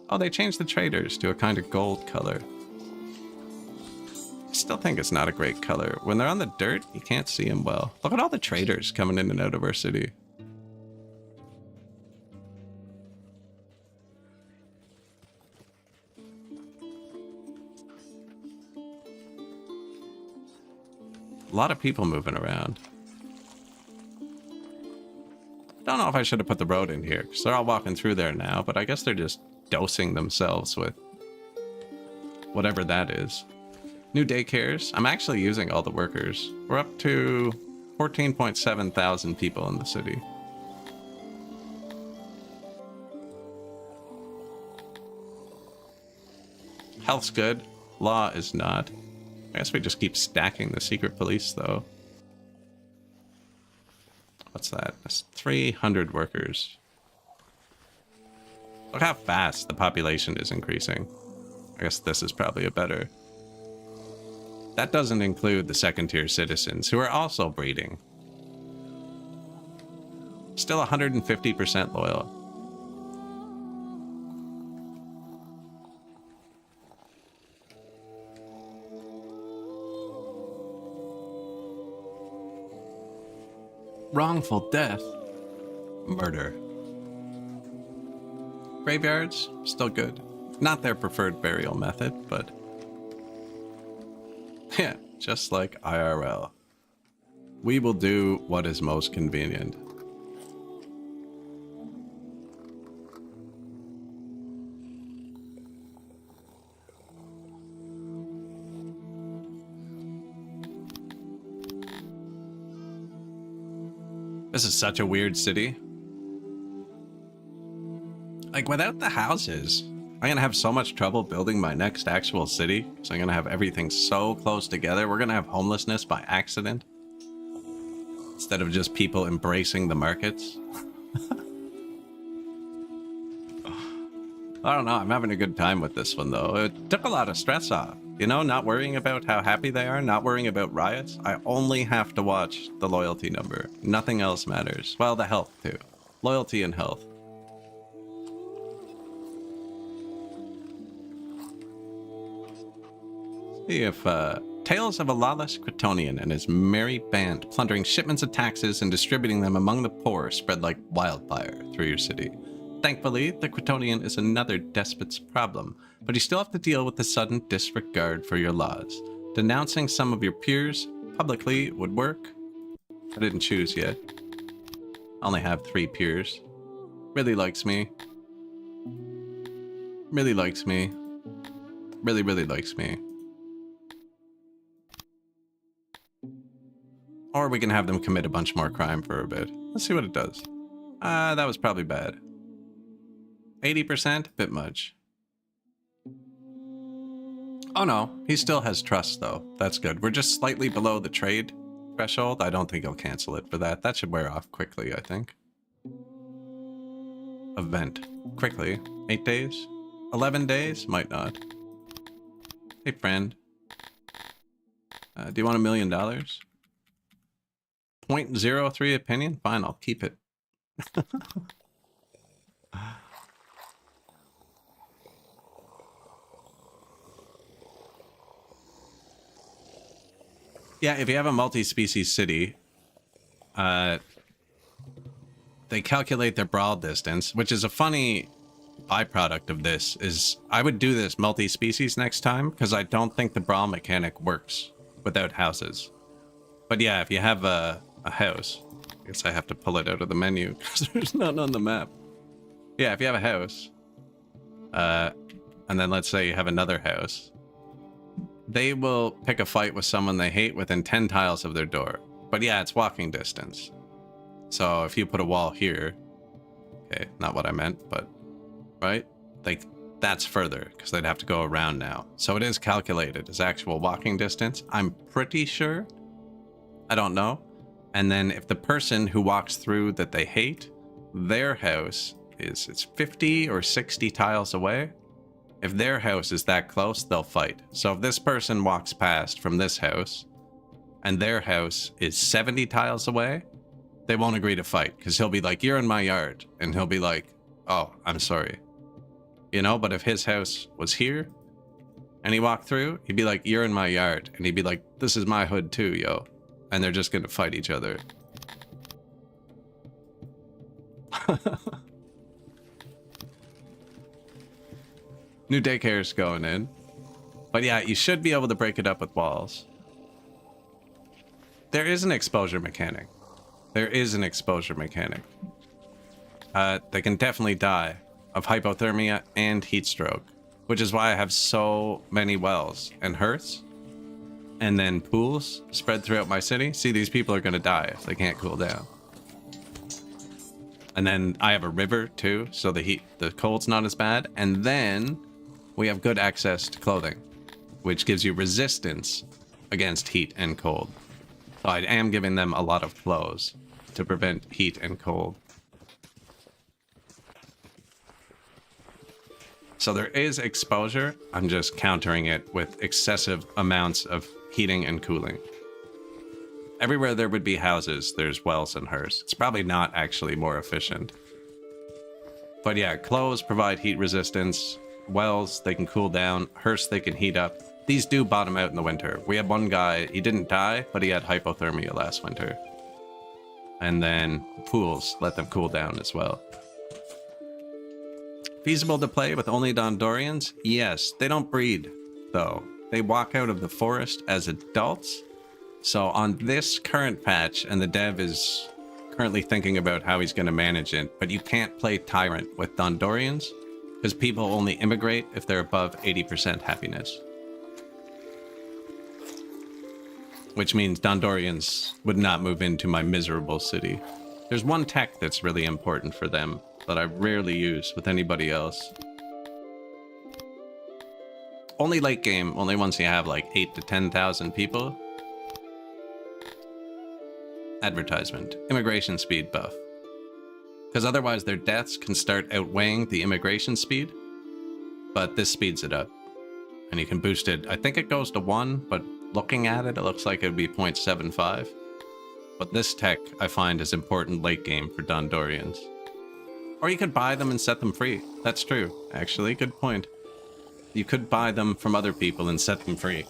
Oh, they changed the traders to a kind of gold color. I still think it's not a great color. When they're on the dirt, you can't see them well. Look at all the traders coming in and out of our city. A lot of people moving around. Don't know if I should have put the road in here, because they're all walking through there now, but I guess they're just dosing themselves with whatever that is. New daycares. I'm actually using all the workers. We're up to 14.7 thousand people in the city. Health's good. Law is not. I guess we just keep stacking the secret police, though. What's that? That's 300 workers. Look how fast the population is increasing. I guess this is probably a better... That doesn't include the second-tier citizens, who are also breeding. Still 150% loyal. Wrongful death. Murder. Graveyards, still good. Not their preferred burial method, but... yeah, just like IRL. We will do what is most convenient. This is such a weird city. Like, without the houses, I'm gonna have so much trouble building my next actual city, because I'm gonna have everything so close together. We're gonna have homelessness by accident, instead of just people embracing the markets. I don't know, I'm having a good time with this one, though. It took a lot of stress off. You know, not worrying about how happy they are, not worrying about riots. I only have to watch the loyalty number. Nothing else matters. Well, the health, too. Loyalty and health. See if, tales of a lawless Kryptonian and his merry band plundering shipments of taxes and distributing them among the poor spread like wildfire through your city. Thankfully, the Kryptonian is another despot's problem, but you still have to deal with the sudden disregard for your laws. Denouncing some of your peers publicly would work. I didn't choose yet. I only have 3 peers. Really likes me. Really likes me. Really, really likes me. Or we can have them commit a bunch more crime for a bit. Let's see what it does. That was probably bad. 80%? Bit much. Oh no, he still has trust though. That's good. We're just slightly below the trade threshold. I don't think he'll cancel it for that. That should wear off quickly, I think. Event. Quickly. 8 days? 11 days? Might not. Hey friend. Do you want $1 million? 0.03 opinion? Fine, I'll keep it. Yeah, if you have a multi-species city, they calculate their brawl distance, which is a funny byproduct of this. Is I would do this multi-species next time because I don't think the brawl mechanic works without houses. But yeah, if you have a house, I guess I have to pull it out of the menu because there's none on the map. Yeah, if you have a house, and then let's say you have another house, they will pick a fight with someone they hate within 10 tiles of their door. But yeah, it's walking distance. So if you put a wall here, okay, not what I meant, but right? Like that's further because they'd have to go around now. So it is calculated as actual walking distance. I'm pretty sure. I don't know. And then if the person who walks through that they hate, their house it's 50 or 60 tiles away. If their house is that close, they'll fight. So if this person walks past from this house and their house is 70 tiles away, they won't agree to fight because he'll be like, you're in my yard. And he'll be like, oh, I'm sorry. You know, but if his house was here and he walked through, he'd be like, you're in my yard. And he'd be like, this is my hood too, yo. And they're just going to fight each other. New daycare's going in. But yeah, you should be able to break it up with walls. There is an exposure mechanic. There is an exposure mechanic. They can definitely die of hypothermia and heat stroke, which is why I have so many wells and hearths and then pools spread throughout my city. See, these people are going to die if they can't cool down. And then I have a river too, so the cold's not as bad. And then we have good access to clothing, which gives you resistance against heat and cold. So I am giving them a lot of clothes to prevent heat and cold. So there is exposure. I'm just countering it with excessive amounts of heating and cooling. Everywhere there would be houses, there's wells and hearths. It's probably not actually more efficient. But yeah, clothes provide heat resistance. Wells, they can cool down. Hearths, they can heat up. These do bottom out in the winter. We had one guy, he didn't die, but he had hypothermia last winter. And then pools let them cool down as well. Feasible to play with only Dondorians? Yes, they don't breed, though. They walk out of the forest as adults. So on this current patch, and the dev is currently thinking about how he's going to manage it, but you can't play Tyrant with Dondorians, because people only immigrate if they're above 80% happiness. Which means Dondorians would not move into my miserable city. There's one tech that's really important for them that I rarely use with anybody else. Only late game, only once you have like 8 to 10,000 people. Advertisement. Immigration speed buff. Because otherwise their deaths can start outweighing the immigration speed. But this speeds it up. And you can boost it. I think it goes to 1, but looking at it, it looks like it would be 0.75. But this tech, I find, is important late game for Dondorians. Or you could buy them and set them free. That's true, actually. Good point. You could buy them from other people and set them free.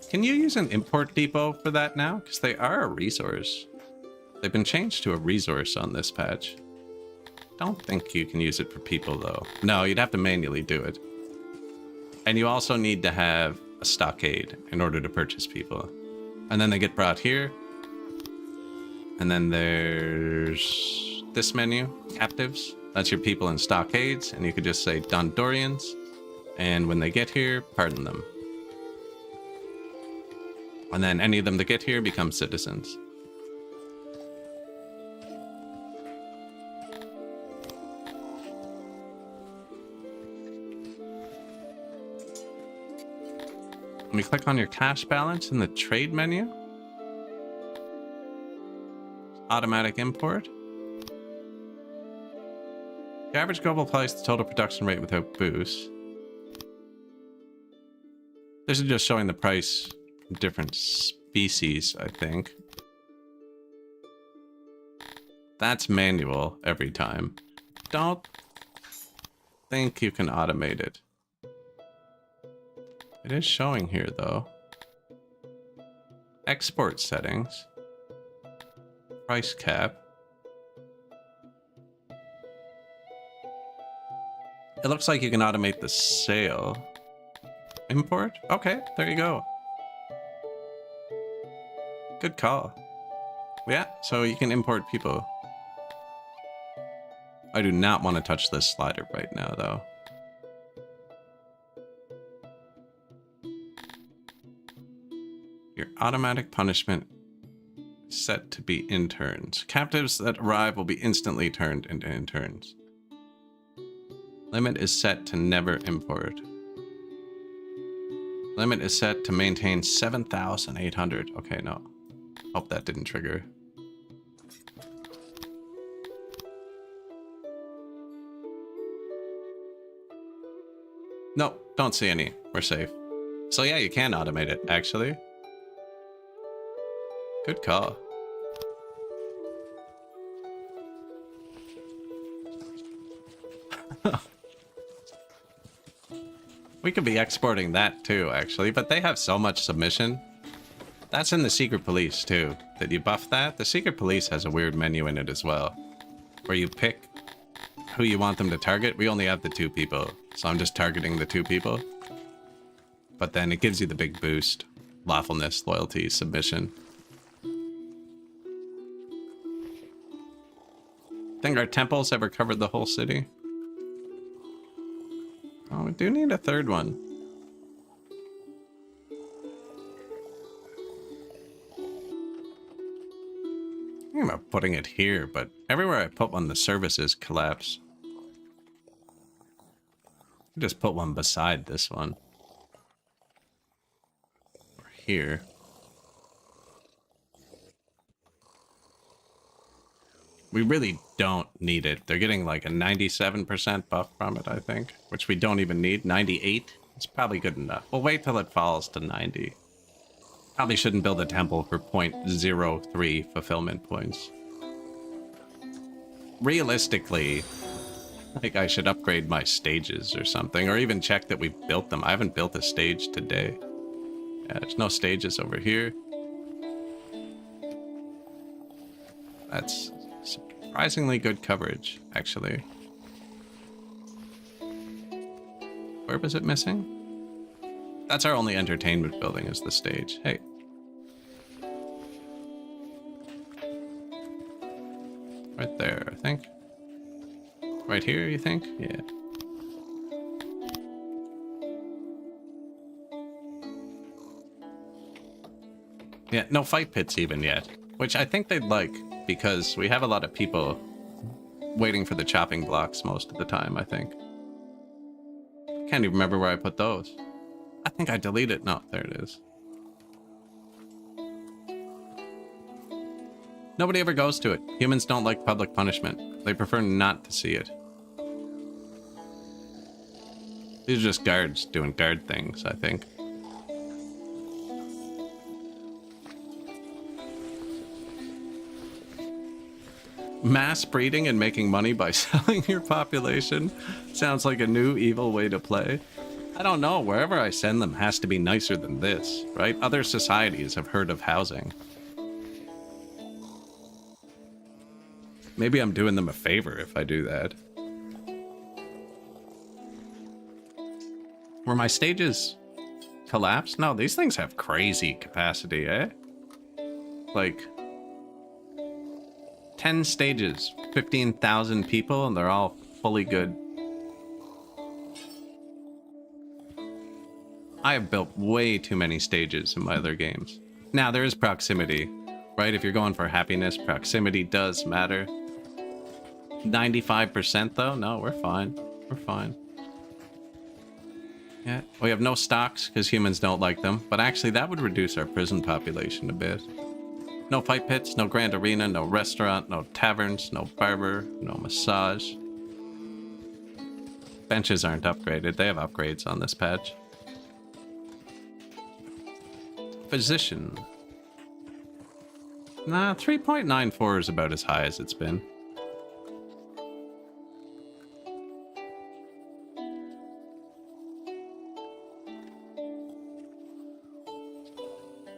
Can you use an import depot for that now? Because they are a resource. They've been changed to a resource on this patch. Don't think you can use it for people, though. No, you'd have to manually do it. And you also need to have a stockade in order to purchase people. And then they get brought here. And then there's this menu, captives. That's your people in stockades. And you could just say Dondorians. And when they get here, pardon them. And then any of them that get here become citizens. When you click on your cash balance in the trade menu, automatic import. The average global price, the total production rate without boost. This is just showing the price from different species, I think. That's manual every time. Don't think you can automate it. It is showing here, though. Export settings. Price cap. It looks like you can automate the sale. Import? Okay, there you go. Good call. Yeah, so you can import people. I do not want to touch this slider right now, though. Your automatic punishment set to be interns. Captives that arrive will be instantly turned into interns. Limit is set to never import. Limit is set to maintain 7,800. Okay, no. Hope that didn't trigger. No, don't see any. We're safe. So yeah, you can automate it, actually. Good call. We could be exporting that too, actually, but they have so much submission. That's in the Secret Police too. Did you buff that? The Secret Police has a weird menu in it as well, where you pick who you want them to target. We only have the 2 people, so I'm just targeting the 2 people. But then it gives you the big boost. Lawfulness, loyalty, submission. Think our temples ever covered the whole city? Oh, we do need a 3rd one. I'm thinking about putting it here, but everywhere I put one, the services collapse. Just put one beside this one. Or here. We really don't need it. They're getting like a 97% buff from it, I think. Which we don't even need. 98? It's probably good enough. We'll wait till it falls to 90. Probably shouldn't build a temple for 0.03 fulfillment points. Realistically, I think I should upgrade my stages or something. Or even check that we built them. I haven't built a stage today. Yeah, there's no stages over here. That's surprisingly good coverage, actually. Where was it missing? That's our only entertainment building, is the stage. Hey. Right there, I think. Right here, you think? Yeah. Yeah, no fight pits even yet. Which I think they'd like, because we have a lot of people waiting for the chopping blocks most of the time, I think. Can't even remember where I put those. I think I deleted. No, there it is. Nobody ever goes to it. Humans don't like public punishment. They prefer not to see it. These are just guards doing guard things, I think. Mass breeding and making money by selling your population sounds like a new evil way to play. I don't know, wherever I send them has to be nicer than this, right? Other societies have heard of housing. Maybe I'm doing them a favor if I do that. Were my stages collapsed? No, these things have crazy capacity, eh? Like 10 stages, 15,000 people, and they're all fully good. I have built way too many stages in my other games. Now, there is proximity, right? If you're going for happiness, proximity does matter. 95% though? No, we're fine. We're fine. Yeah, we have no stocks because humans don't like them, but actually that would reduce our prison population a bit. No fight pits, no grand arena, no restaurant, no taverns, no barber, no massage. Benches aren't upgraded. They have upgrades on this patch. Physician. Nah, 3.94 is about as high as it's been.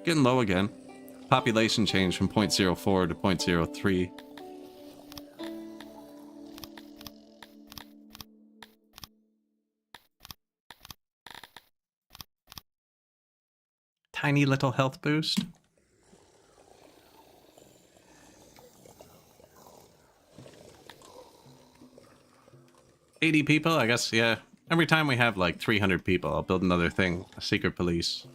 Getting low again. population change from 0.04 to 0.03. Tiny little health boost. $80 people, I guess, yeah. Every time we have like 300 people, I'll build another thing. A secret police.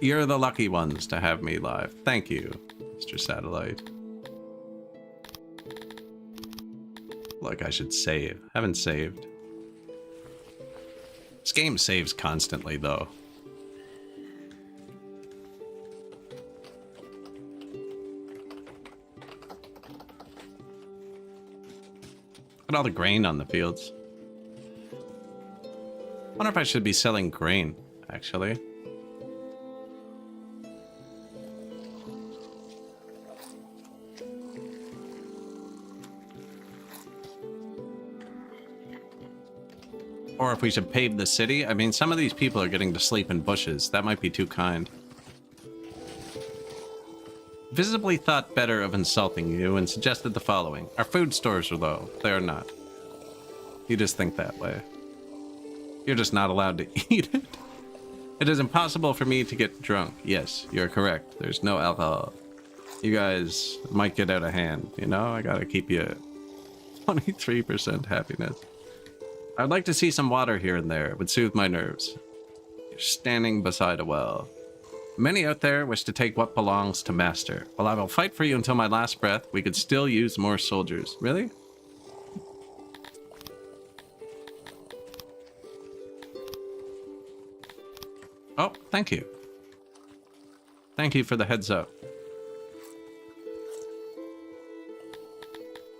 You're the lucky ones to have me live. Thank you, Mr. Satellite. Like I should save. Haven't saved. This game saves constantly, though. Look at all the grain on the fields. Wonder if I should be selling grain, actually. Or if we should pave the city. I mean, some of these people are getting to sleep in bushes. That might be too kind. Visibly thought better of insulting you and suggested the following. Our food stores are low. They are not. You just think that way. You're just not allowed to eat it. It is impossible for me to get drunk. Yes, you're correct. There's no alcohol. You guys might get out of hand, you know? I gotta keep you at 23% happiness. I'd like to see some water here and there. It would soothe my nerves. You're standing beside a well. Many out there wish to take what belongs to master. While I will fight for you until my last breath, we could still use more soldiers. Really? Oh, thank you. Thank you for the heads up.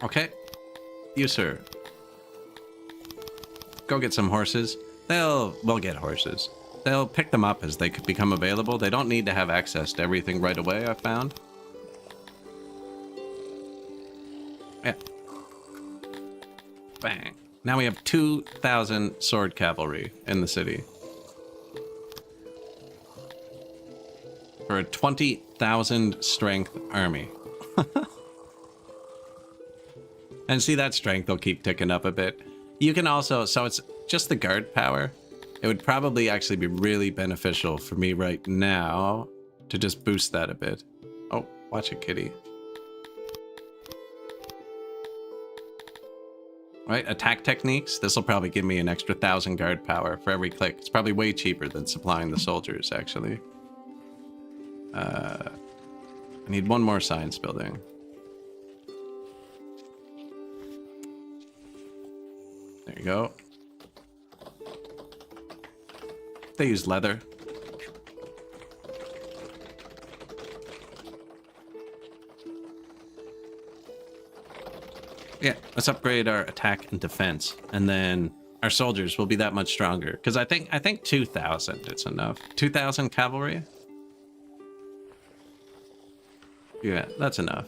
Okay. You, sir. Go get some horses. We'll get horses. They'll pick them up as they become available. They don't need to have access to everything right away, I've found. Yeah. Bang. Now we have 2,000 sword cavalry in the city. For a 20,000 strength army. And see, that strength will keep ticking up a bit. You can also, so it's just the guard power. It would probably actually be really beneficial for me right now to just boost that a bit. Oh, watch it, kitty. Right, attack techniques. This will probably give me an extra 1,000 guard power for every click. It's probably way cheaper than supplying the soldiers, actually. I need one more science building. There you go. They use leather. Yeah, let's upgrade our attack and defense, and then our soldiers will be that much stronger. Because I think 2,000 is enough. 2,000 cavalry. Yeah, that's enough.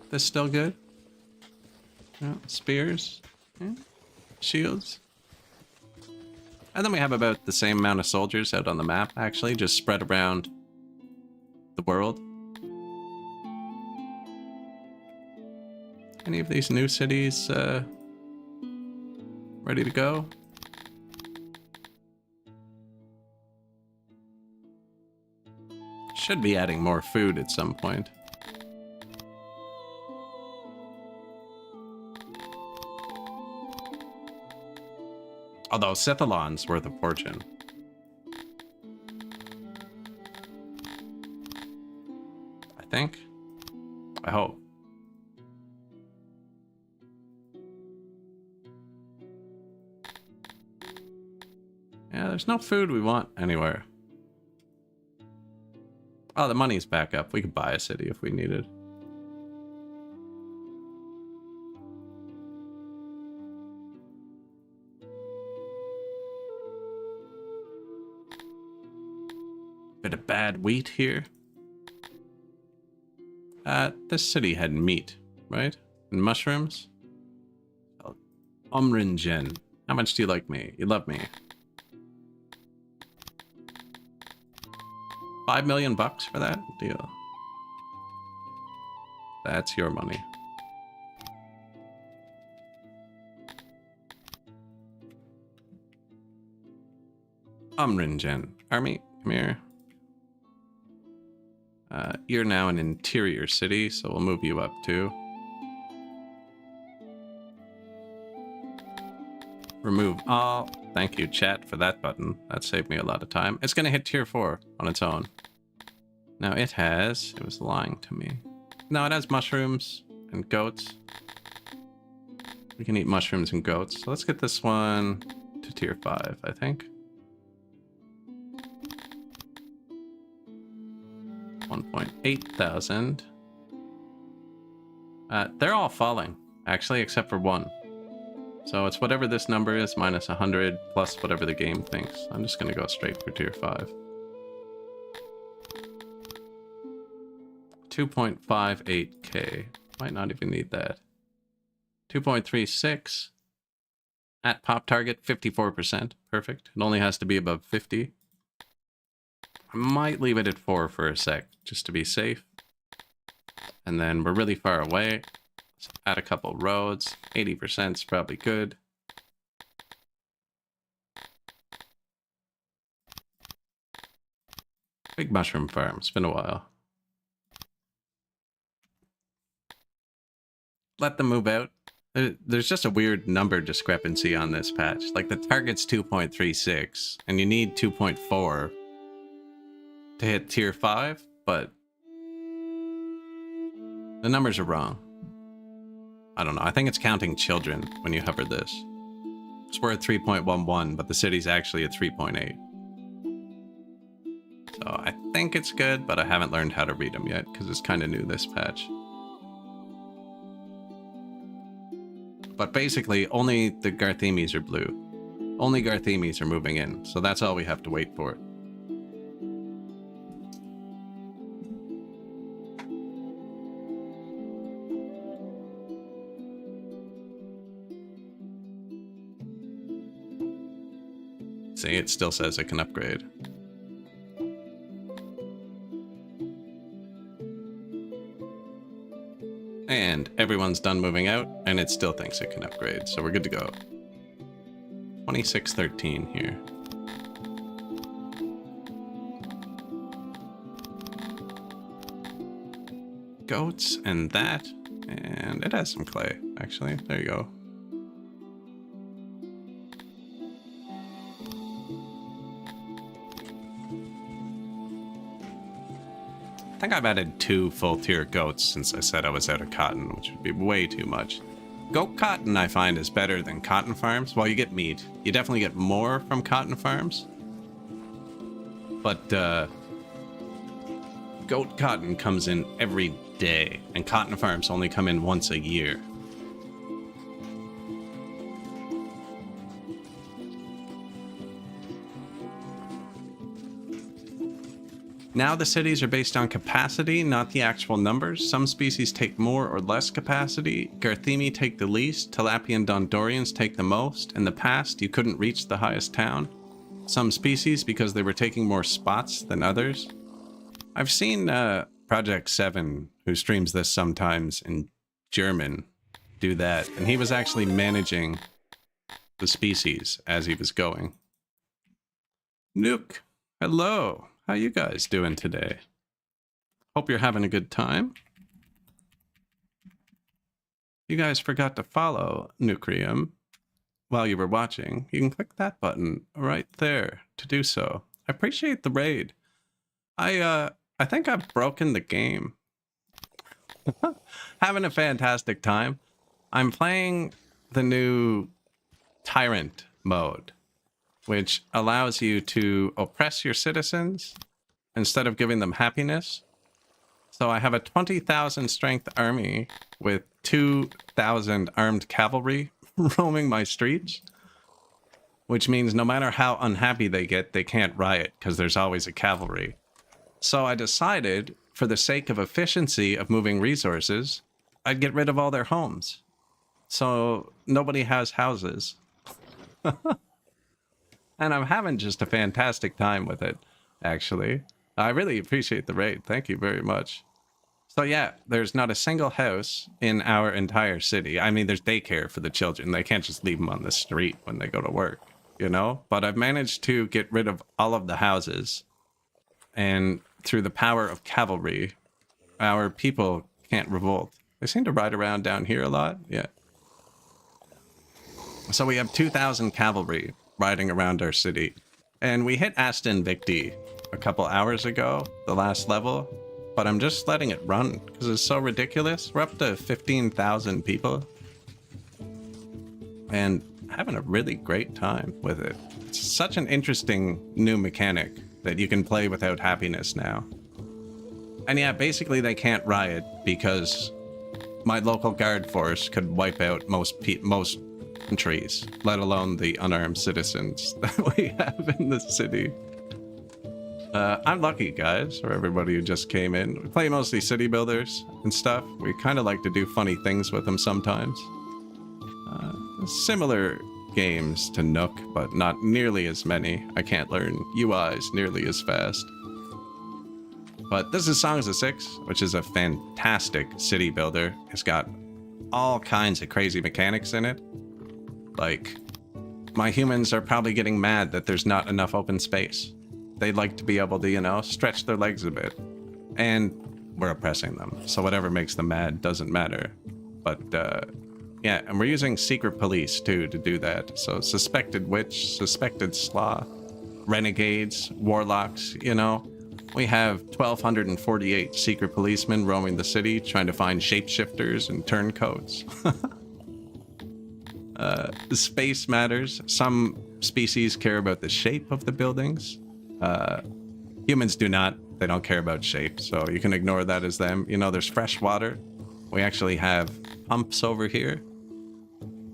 This still good? Yeah, spears. Yeah. Shields. And then we have about the same amount of soldiers out on the map, actually, just spread around the world. Any of these new cities ready to go? Should be adding more food at some point. Although Cithalon's worth a fortune. I think. I hope. Yeah, there's no food we want anywhere. Oh, the money's back up. We could buy a city if we needed. Bit of bad wheat here. This city had meat, right? And mushrooms. Omringen. How much do you like me? You love me. 5 million bucks for that deal. That's your money. Umringen. Army, come here. You're now an interior city, so we'll move you up too. Remove all. Thank you, chat, for that button. That saved me a lot of time. It's going to hit tier 4 on its own. Now it was lying to me. No, it has mushrooms and goats. We can eat mushrooms and goats. So let's get this one to tier 5, I think. 1.8 thousand. They're all falling, actually, except for one. So it's whatever this number is minus 100 plus whatever the game thinks. I'm just going to go straight for tier 5. 2.58k. Might not even need that. 2.36. At pop target, 54%. Perfect. It only has to be above 50. I might leave it at 4 for a sec, just to be safe. And then we're really far away. So add a couple roads. 80% is probably good. Big mushroom farm. It's been a while. Let them move out. There's just a weird number discrepancy on this patch. Like the target's 2.36 and you need 2.4 to hit tier 5, but the numbers are wrong. I don't know. I think it's counting children when you hover this. So we're at 3.11, but the city's actually at 3.8. So I think it's good, but I haven't learned how to read them yet because it's kind of new this patch. But basically, only the Garthemes are blue. Only Garthemes are moving in, so that's all we have to wait for. See, it still says it can upgrade. And everyone's done moving out, and it still thinks it can upgrade, so we're good to go. 2613 here. Goats and that, and it has some clay, actually. There you go. I think I've added 2 full tier goats since I said I was out of cotton, which would be way too much. Goat cotton I find is better than cotton farms. Well, you get meat. You definitely get more from cotton farms. But goat cotton comes in every day, and cotton farms only come in once a year. Now the cities are based on capacity, not the actual numbers. Some species take more or less capacity. Garthemi take the least. Tilapia and Dondorians take the most. In the past, you couldn't reach the highest town. Some species because they were taking more spots than others. I've seen Project 7, who streams this sometimes in German, do that. And he was actually managing the species as he was going. Nuke, hello. How you guys doing today? Hope you're having a good time. You guys forgot to follow Nucrium while you were watching. You can click that button right there to do so. I appreciate the raid. I think I've broken the game. Having a fantastic time. I'm playing the new tyrant mode, which allows you to oppress your citizens instead of giving them happiness. So I have a 20,000 strength army with 2,000 armed cavalry roaming my streets, which means no matter how unhappy they get, they can't riot because there's always a cavalry. So I decided, for the sake of efficiency of moving resources, I'd get rid of all their homes. So nobody has houses. And I'm having just a fantastic time with it, actually. I really appreciate the raid. Thank you very much. So yeah, there's not a single house in our entire city. I mean, there's daycare for the children. They can't just leave them on the street when they go to work, you know? But I've managed to get rid of all of the houses. And through the power of cavalry, our people can't revolt. They seem to ride around down here a lot. Yeah. So we have 2,000 cavalry riding around our city. And we hit Aston Victi a couple hours ago, the last level. But I'm just letting it run because it's so ridiculous. We're up to 15,000 people. And having a really great time with it. It's such an interesting new mechanic that you can play without happiness now. And yeah, basically they can't riot because my local guard force could wipe out most countries, let alone the unarmed citizens that we have in the city. I'm lucky, guys, for everybody who just came in. We play mostly city builders and stuff. We kind of like to do funny things with them sometimes. Similar games to Nook, but not nearly as many. I can't learn UIs nearly as fast. But this is Songs of Six, which is a fantastic city builder. It's got all kinds of crazy mechanics in it. Like, my humans are probably getting mad that there's not enough open space. They'd like to be able to, you know, stretch their legs a bit. And we're oppressing them. So whatever makes them mad doesn't matter. But, yeah, and we're using secret police, too, to do that. So suspected witch, suspected slaw, renegades, warlocks, you know. We have 1,248 secret policemen roaming the city, trying to find shapeshifters and turncoats. Space matters. Some species care about the shape of the buildings. Humans do not. They don't care about shape, so you can ignore that as them. You know, there's fresh water. We actually have pumps over here.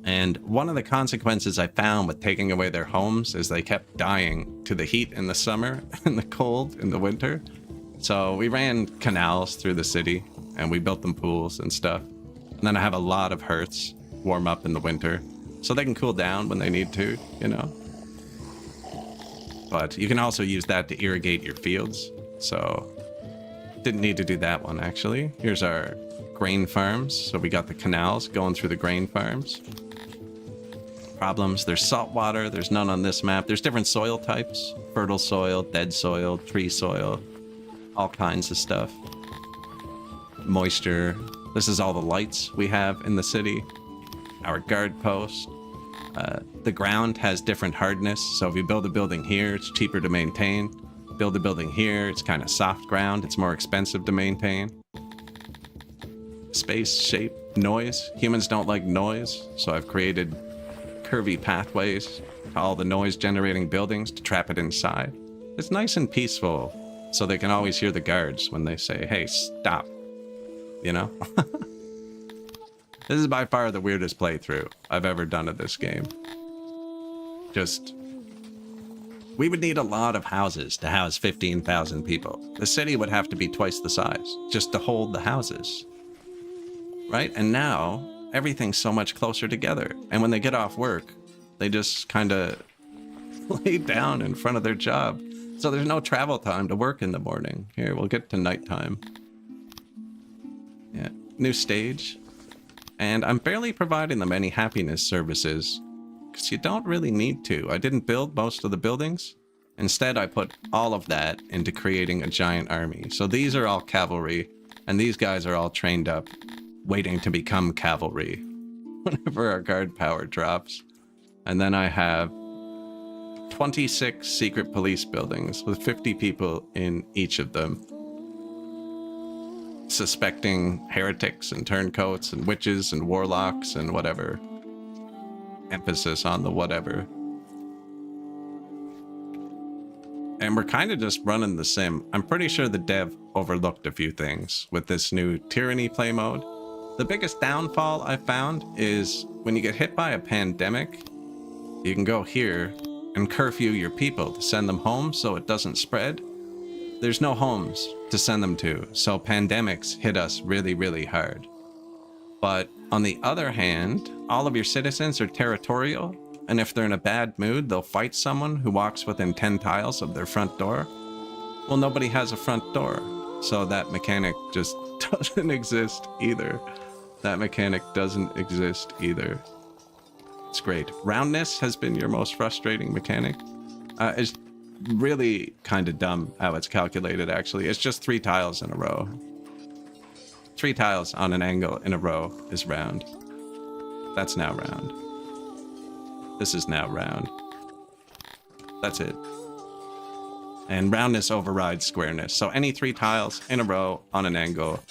And one of the consequences I found with taking away their homes is they kept dying to the heat in the summer and the cold in the winter. So we ran canals through the city and we built them pools and stuff. And then I have a lot of hearths warm up in the winter so they can cool down when they need to, you know. But you can also use that to irrigate your fields. So didn't need to do that one, actually. Here's our grain farms. So we got the canals going through the grain farms. Problems. There's salt water. There's none on this map. There's different soil types. Fertile soil, dead soil, tree soil, all kinds of stuff. Moisture. This is all the lights we have in the city. Our guard post. The ground has different hardness, so if you build a building here, it's cheaper to maintain. Build a building here, it's kind of soft ground, it's more expensive to maintain. Space, shape, noise. Humans don't like noise, so I've created curvy pathways to all the noise-generating buildings to trap it inside. It's nice and peaceful, so they can always hear the guards when they say, hey, stop. You know? This is by far the weirdest playthrough I've ever done of this game. Just, we would need a lot of houses to house 15,000 people. The city would have to be twice the size just to hold the houses. Right? And now, everything's so much closer together. And when they get off work, they just kind of lay down in front of their job. So there's no travel time to work in the morning. Here, we'll get to nighttime. Yeah, new stage. And I'm barely providing them any happiness services, because you don't really need to. I didn't build most of the buildings. Instead, I put all of that into creating a giant army. So these are all cavalry, and these guys are all trained up, waiting to become cavalry whenever our guard power drops. And then I have 26 secret police buildings with 50 people in each of them, suspecting heretics and turncoats and witches and warlocks and whatever. Emphasis on the whatever. And we're kind of just running the sim. I'm pretty sure the dev overlooked a few things with this new tyranny play mode. The biggest downfall I found is when you get hit by a pandemic, you can go here and curfew your people to send them home so it doesn't spread. There's no homes to send them to, so pandemics hit us really, really hard. But on the other hand, all of your citizens are territorial, and if they're in a bad mood, they'll fight someone who walks within 10 tiles of their front door. Well, nobody has a front door, so that mechanic just doesn't exist either. That mechanic doesn't exist either. It's great. Roundness has been your most frustrating mechanic. It's really kind of dumb how it's calculated, actually. It's just 3 tiles in a row. 3 tiles on an angle in a row is round. That's now round. This is now round. That's it. And roundness overrides squareness. So any 3 tiles in a row on an angle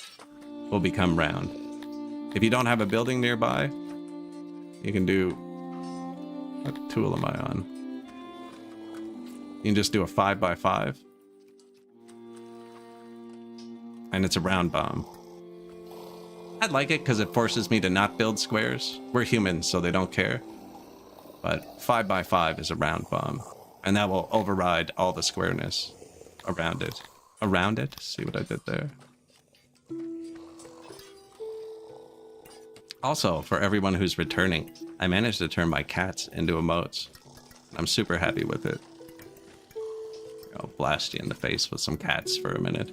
will become round. If you don't have a building nearby, you can do... What tool am I on? You can just do a 5x5. And it's a round bomb. I like it because it forces me to not build squares. We're humans, so they don't care. But 5x5 is a round bomb. And that will override all the squareness around it. Around it? See what I did there? Also, for everyone who's returning, I managed to turn my cats into emotes. I'm super happy with it. I'll blast you in the face with some cats for a minute.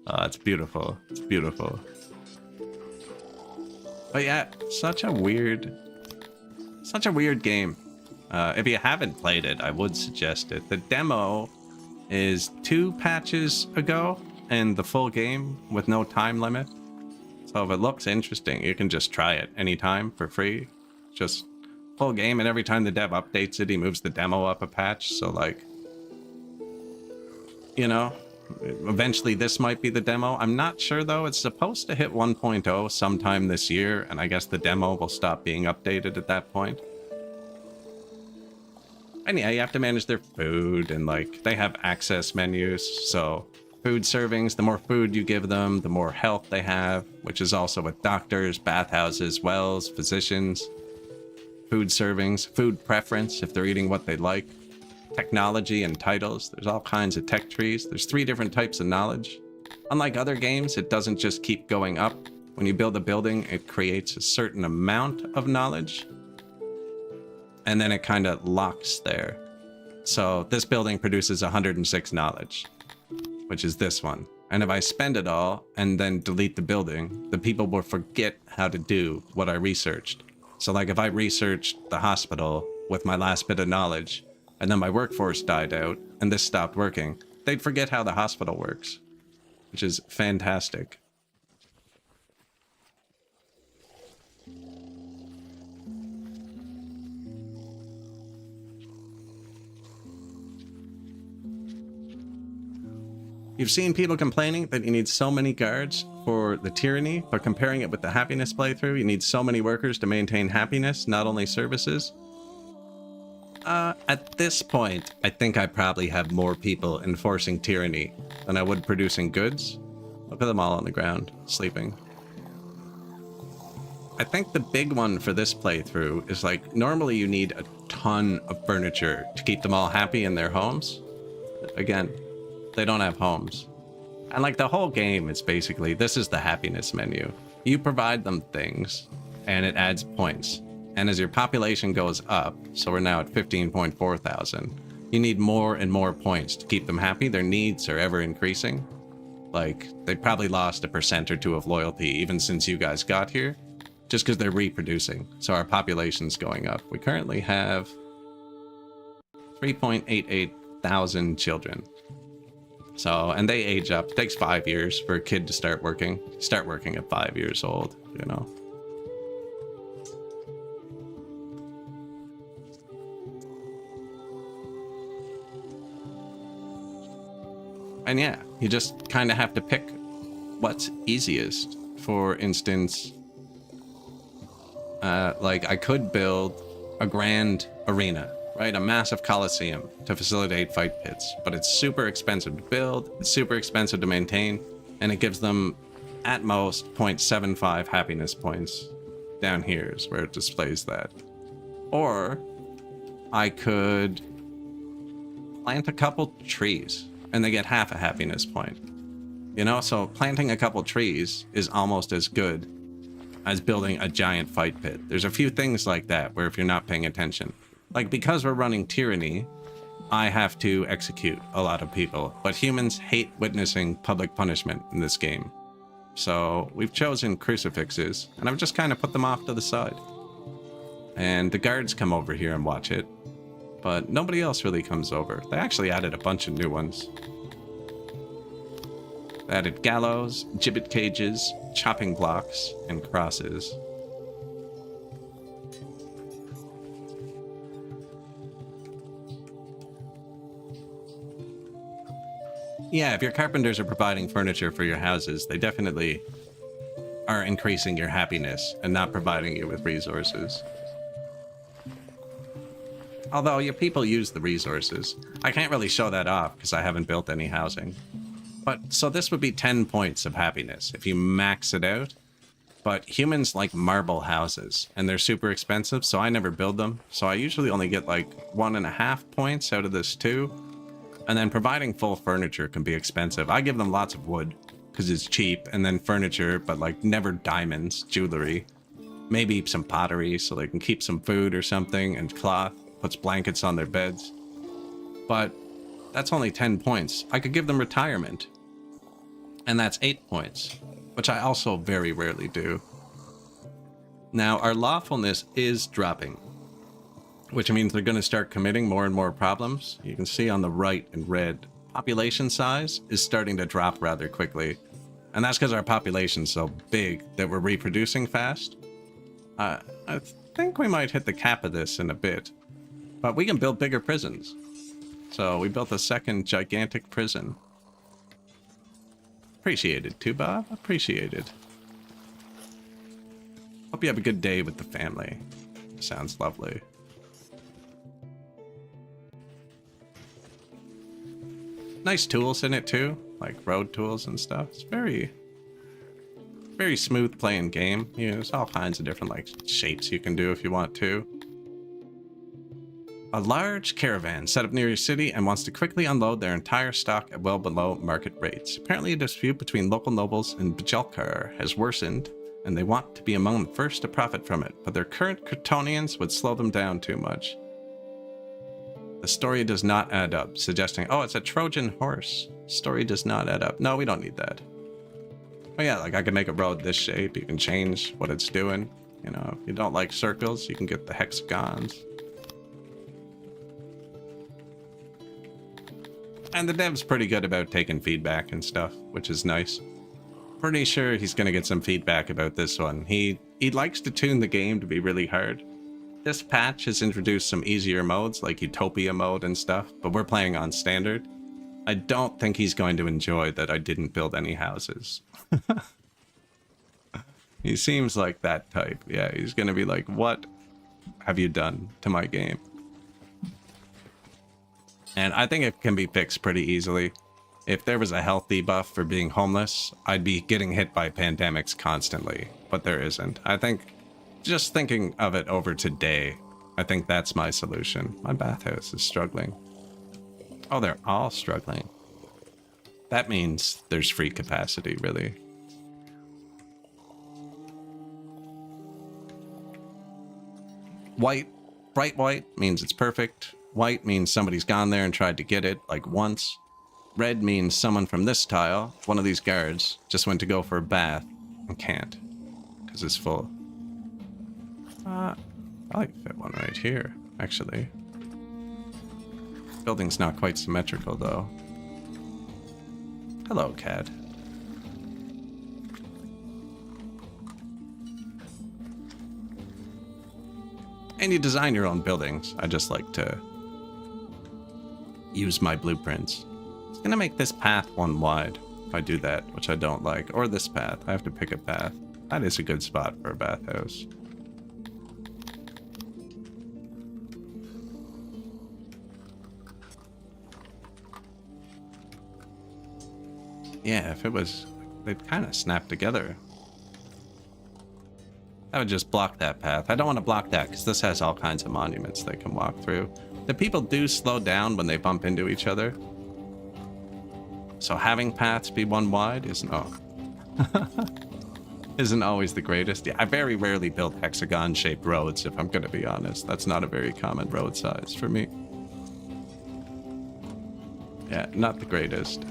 Oh, it's beautiful. It's beautiful. But yeah, such a weird game. If you haven't played it, I would suggest it. The demo is 2 patches ago, and the full game with no time limit. So if it looks interesting, you can just try it anytime for free. Just full game, and every time the dev updates it, he moves the demo up a patch. So like, you know, eventually this might be the demo. I'm not sure though. It's supposed to hit 1.0 sometime this year, and I guess the demo will stop being updated at that point. And yeah, you have to manage their food, and like they have access menus. So food servings, the more food you give them, the more health they have, which is also with doctors, bathhouses, wells, physicians. Food servings, food preference, if they're eating what they like. Technology and titles. There's all kinds of tech trees. There's 3 different types of knowledge. Unlike other games, it doesn't just keep going up. When you build a building, it creates a certain amount of knowledge. And then it kind of locks there. So this building produces 106 knowledge, which is this one. And if I spend it all and then delete the building, the people will forget how to do what I researched. So like if I researched the hospital with my last bit of knowledge, and then my workforce died out, and this stopped working, they'd forget how the hospital works, which is fantastic. You've seen people complaining that you need so many guards for the tyranny, but comparing it with the happiness playthrough, you need so many workers to maintain happiness, not only services. At this point, I think I probably have more people enforcing tyranny than I would producing goods. Look at them all on the ground, sleeping. I think the big one for this playthrough is like, normally you need a ton of furniture to keep them all happy in their homes. Again, they don't have homes. And like the whole game is basically, this is the happiness menu. You provide them things, and it adds points. And as your population goes up, so we're now at 15.4 thousand, you need more and more points to keep them happy. Their needs are ever increasing. Like, they probably lost 1% or 2% of loyalty even since you guys got here, just because they're reproducing. So our population's going up. We currently have 3.88 thousand children. So, and they age up. It takes 5 years for a kid to start working. Start working at 5 years old, you know. And yeah, you just kind of have to pick what's easiest. For instance, like I could build a grand arena, right? A massive coliseum to facilitate fight pits, but it's super expensive to build, it's super expensive to maintain, and it gives them at most 0.75 happiness points. Down here is where it displays that. Or I could plant a couple trees and they get half a happiness point. You know, so planting a couple trees is almost as good as building a giant fight pit. There's a few things like that where if you're not paying attention, like because we're running tyranny, I have to execute a lot of people, but humans hate witnessing public punishment in this game. So we've chosen crucifixes, and I've just kind of put them off to the side. And the guards come over here and watch it, but nobody else really comes over. They actually added a bunch of new ones. They added gallows, gibbet cages, chopping blocks, and crosses. Yeah, if your carpenters are providing furniture for your houses, they definitely are increasing your happiness and not providing you with resources. Although your people use the resources. I can't really show that off because I haven't built any housing. But so this would be 10 points of happiness if you max it out. But humans like marble houses and they're super expensive, so I never build them. So I usually only get like 1.5 points out of this too. And then providing full furniture can be expensive. I give them lots of wood because it's cheap, and then furniture, but like never diamonds, jewelry, maybe some pottery so they can keep some food or something, and cloth, puts blankets on their beds. But that's only 10 points. I could give them retirement, and that's 8 points, which I also very rarely do. Now, our lawfulness is dropping, which means they're going to start committing more and more problems. You can see on the right in red, population size is starting to drop rather quickly. And that's because our population's so big that we're reproducing fast. I think we might hit the cap of this in a bit, but we can build bigger prisons. So we built a second gigantic prison. Appreciated too, Bob. Appreciated. Hope you have a good day with the family. Sounds lovely. Nice tools in it too, like road tools and stuff. It's very smooth playing game. You know, there's all kinds of different like shapes you can do if you want to. A large caravan set up near your city and wants to quickly unload their entire stock at well below market rates. Apparently a dispute between local nobles and Bjelkar has worsened, and they want to be among the first to profit from it, but their current Kryptonians would slow them down too much. The story does not add up, suggesting, oh, it's a Trojan horse. Story does not add up. No, we don't need that. Oh yeah, like I can make a road this shape. You can change what it's doing. You know, if you don't like circles, you can get the hexagons. And the dev's pretty good about taking feedback and stuff, which is nice. Pretty sure he's going to get some feedback about this one. He likes to tune the game to be really hard. This patch has introduced some easier modes like Utopia mode and stuff, but we're playing on standard. I don't think he's going to enjoy that I didn't build any houses. He seems like that type. Yeah, he's going to be like, what have you done to my game? And I think it can be fixed pretty easily. If there was a health debuff for being homeless, I'd be getting hit by pandemics constantly, but there isn't. I think just thinking of it over today, I think that's my solution. My bathhouse is struggling. Oh, they're all struggling. That means there's free capacity, really. White, bright white means it's perfect. White means somebody's gone there and tried to get it, like once. Red means someone from this tile, one of these guards, just went to go for a bath and can't, because it's full. I like fit one right here, actually. Building's not quite symmetrical, though. Hello, cat. And you design your own buildings. I just like to use my blueprints. It's gonna make this path one wide if I do that, which I don't like. Or this path. I have to pick a path. That is a good spot for a bathhouse. Yeah, if it was, they'd kind of snap together. I would just block that path. I don't want to block that because this has all kinds of monuments they can walk through. The people do slow down when they bump into each other. So having paths be one wide is no. isn't always the greatest. Yeah, I very rarely build hexagon-shaped roads, if I'm going to be honest. That's not a very common road size for me. Yeah, not the greatest.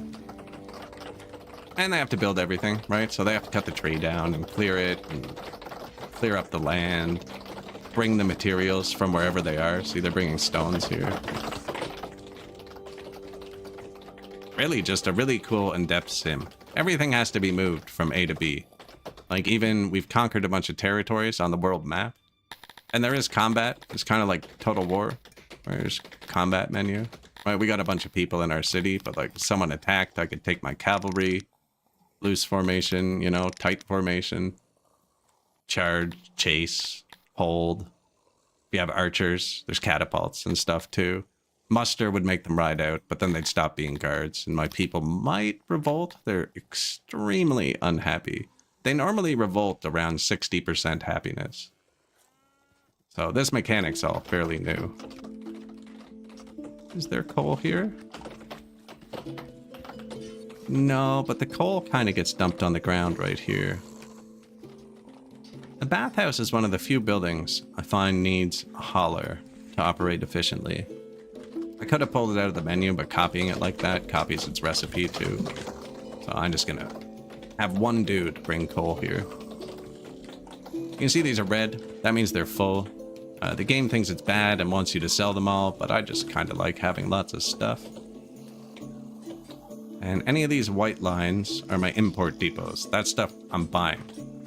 And they have to build everything, right? So they have to cut the tree down and clear it, and clear up the land, bring the materials from wherever they are. See, they're bringing stones here. Really just a really cool in-depth sim. Everything has to be moved from A to B. Like, even we've conquered a bunch of territories on the world map. And there is combat. It's kind of like Total War. There's combat menu. Right, we got a bunch of people in our city, but like someone attacked, I could take my cavalry, loose formation, you know, tight formation, charge, chase, hold. If you have archers, there's catapults and stuff too. Muster would make them ride out, but then they'd stop being guards, and my people might revolt. They're extremely unhappy. They normally revolt around 60% happiness. So this mechanic's all fairly new. Is there coal here? No, but the coal kind of gets dumped on the ground right here. The bathhouse is one of the few buildings I find needs a hauler to operate efficiently. I could have pulled it out of the menu, but copying it like that copies its recipe too. So I'm just gonna have one dude bring coal here. You can see these are red. That means they're full. The game thinks it's bad and wants you to sell them all, but I just kind of like having lots of stuff. And any of these white lines are my import depots. That stuff I'm buying.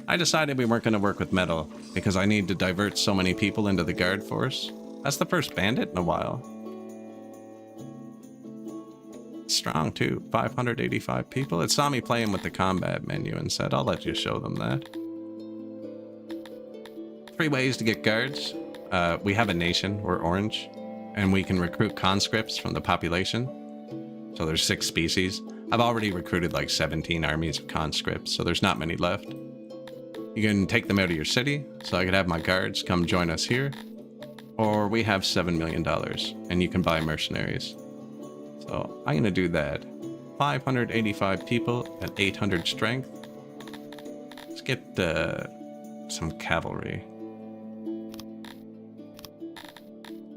I decided we weren't going to work with metal because I need to divert so many people into the guard force. That's the first bandit in a while. Strong too, 585 people. It saw me playing with the combat menu and said, I'll let you show them that. 3 ways to get guards. We have a nation, we're orange, and we can recruit conscripts from the population. So there's 6 species. I've already recruited like 17 armies of conscripts, so there's not many left. You can take them out of your city, so I could have my guards come join us here. Or we have $7 million, and you can buy mercenaries. So I'm gonna do that. 585 people at 800 strength. Let's get some cavalry.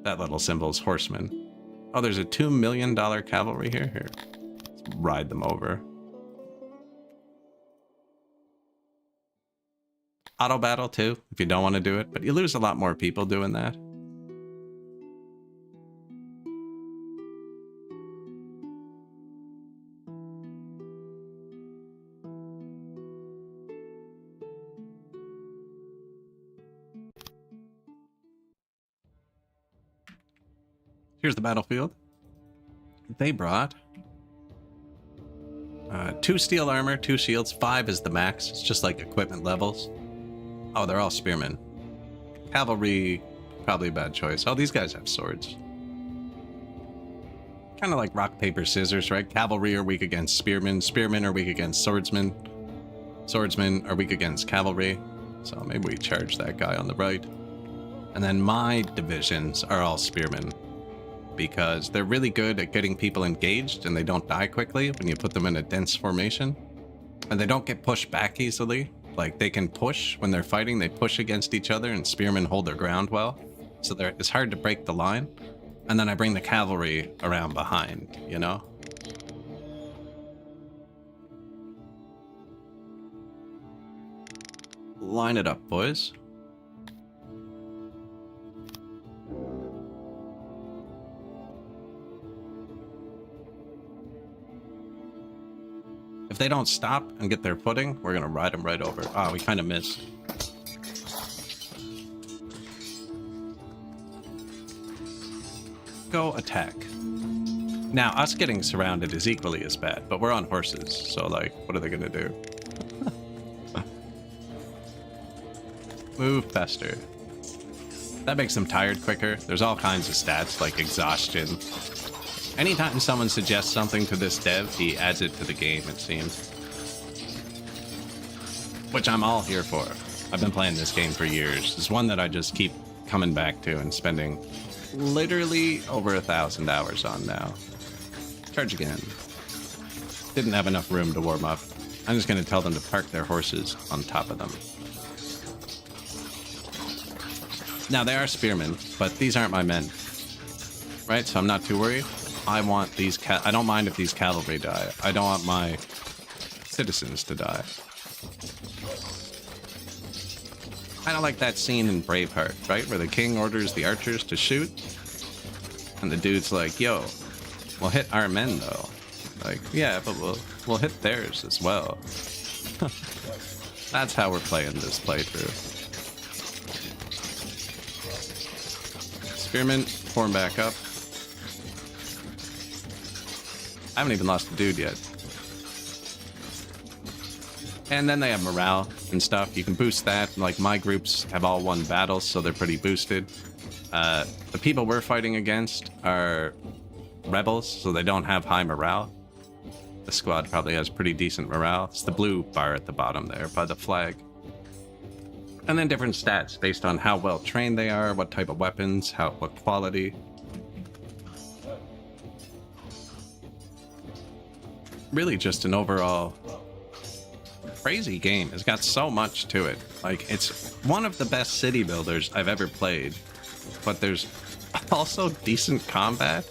That little symbol's horsemen. Oh, there's a $2 million cavalry here. Here, let's ride them over. Auto battle too, if you don't want to do it, but you lose a lot more people doing that. Here's the battlefield. They brought 2 steel armor, 2 shields, 5 is the max. It's just like equipment levels. Oh, they're all spearmen. Cavalry, probably a bad choice. Oh, these guys have swords. Kind of like rock, paper, scissors, right? Cavalry are weak against spearmen. Spearmen are weak against swordsmen. Swordsmen are weak against cavalry. So maybe we charge that guy on the right. And then my divisions are all spearmen, because they're really good at getting people engaged and they don't die quickly when you put them in a dense formation. And they don't get pushed back easily. Like, they can push when they're fighting, they push against each other, and spearmen hold their ground well. So it's hard to break the line. And then I bring the cavalry around behind, you know? Line it up, boys. If they don't stop and get their footing, we're gonna ride them right over. Ah, we kind of missed. Go attack. Now, us getting surrounded is equally as bad, but we're on horses, so like, what are they gonna do? Move faster. That makes them tired quicker. There's all kinds of stats, like exhaustion. Anytime someone suggests something to this dev, he adds it to the game, it seems. Which I'm all here for. I've been playing this game for years. It's one that I just keep coming back to and spending literally over 1,000 hours on now. Charge again. Didn't have enough room to warm up. I'm just going to tell them to park their horses on top of them. Now, they are spearmen, but these aren't my men. Right? So I'm not too worried. I want these I don't mind if these cavalry die. I don't want my citizens to die. Kind of like that scene in Braveheart, right? Where the king orders the archers to shoot. And the dude's like, yo, we'll hit our men, though. Like, yeah, but we'll hit theirs as well. That's how we're playing this playthrough. Spearmen, form back up. I haven't even lost a dude yet. And then they have morale and stuff. You can boost that. Like, my groups have all won battles, so they're pretty boosted. The people we're fighting against are rebels, so they don't have high morale. The squad probably has pretty decent morale. It's the blue bar at the bottom there by the flag. And then different stats based on how well trained they are, what type of weapons, what quality. Really just an overall crazy game. It's got so much to it. Like, it's one of the best city builders I've ever played. But there's also decent combat,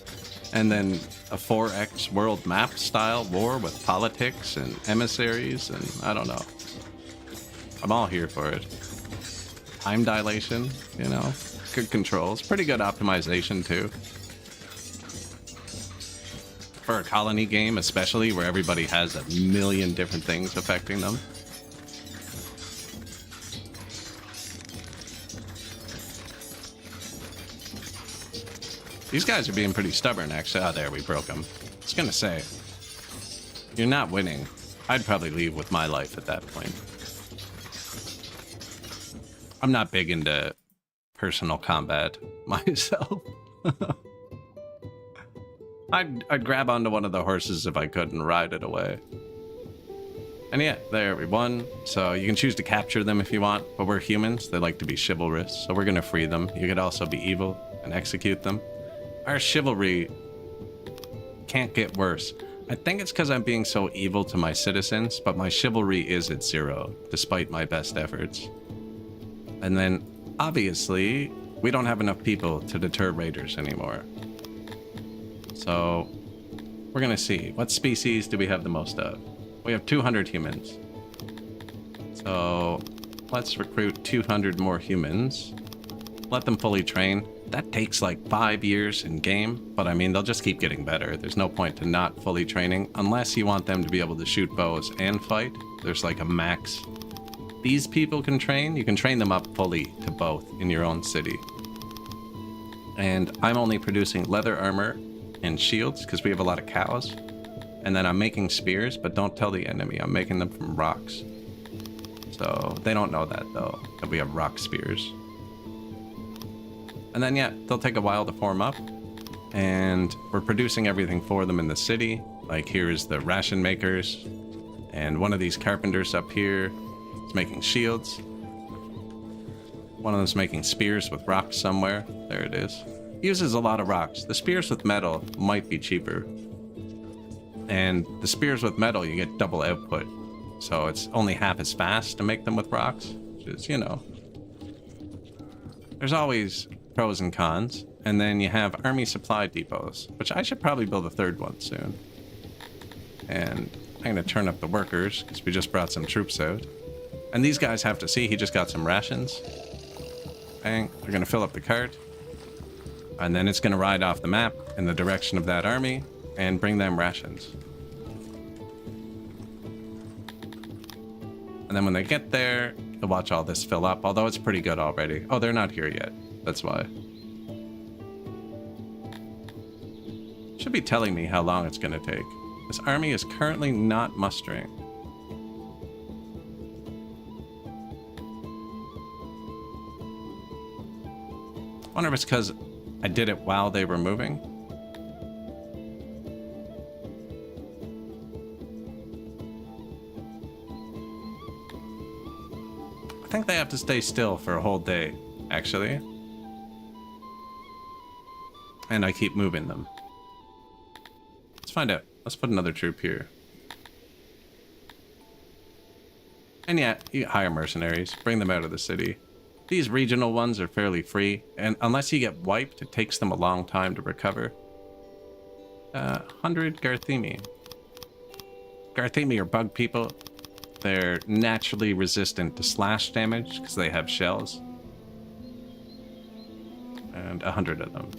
and then a 4X world map style war with politics and emissaries, and I don't know. I'm all here for it. Time dilation, you know, good controls, pretty good optimization too. For a colony game, especially where everybody has a million different things affecting them. These guys are being pretty stubborn, actually. Oh, there, we broke them. I was gonna say, you're not winning. I'd probably leave with my life at that point. I'm not big into personal combat myself. I'd grab onto one of the horses if I could and ride it away. And yeah, there we won. So you can choose to capture them if you want, but we're humans. They like to be chivalrous, so we're gonna free them. You could also be evil and execute them. Our chivalry can't get worse. I think it's because I'm being so evil to my citizens, but my chivalry is at 0, despite my best efforts. And then, obviously, we don't have enough people to deter raiders anymore. So, we're gonna see. What species do we have the most of? We have 200 humans. So, let's recruit 200 more humans. Let them fully train. That takes like 5 years in game, but I mean, they'll just keep getting better. There's no point to not fully training, unless you want them to be able to shoot bows and fight. There's like a max. These people can train. You can train them up fully to both in your own city. And I'm only producing leather armor and shields because we have a lot of cows. And then I'm making spears, but don't tell the enemy. I'm making them from rocks. So they don't know that though, that we have rock spears. And then, yeah, they'll take a while to form up. And we're producing everything for them in the city. Like, here's the ration makers. And one of these carpenters up here is making shields. One of them's making spears with rocks somewhere. There it is. Uses a lot of rocks. The spears with metal might be cheaper. And the spears with metal, you get double output. So it's only half as fast to make them with rocks. Which is, you know. There's always pros and cons. And then you have army supply depots, which I should probably build a third one soon. And I'm going to turn up the workers because we just brought some troops out. And these guys have to see he just got some rations. Bang. They're going to fill up the cart. And then it's going to ride off the map in the direction of that army and bring them rations. And then when they get there, they'll watch all this fill up, although it's pretty good already. Oh, they're not here yet. That's why. Should be telling me how long it's going to take. This army is currently not mustering. I wonder if it's because I did it while they were moving. I think they have to stay still for a whole day, actually. And I keep moving them. Let's find out. Let's put another troop here. And yeah, you hire mercenaries, bring them out of the city. These regional ones are fairly free, and unless you get wiped, it takes them a long time to recover. 100 Garthemi. Garthemi are bug people. They're naturally resistant to slash damage because they have shells. And 100 of them.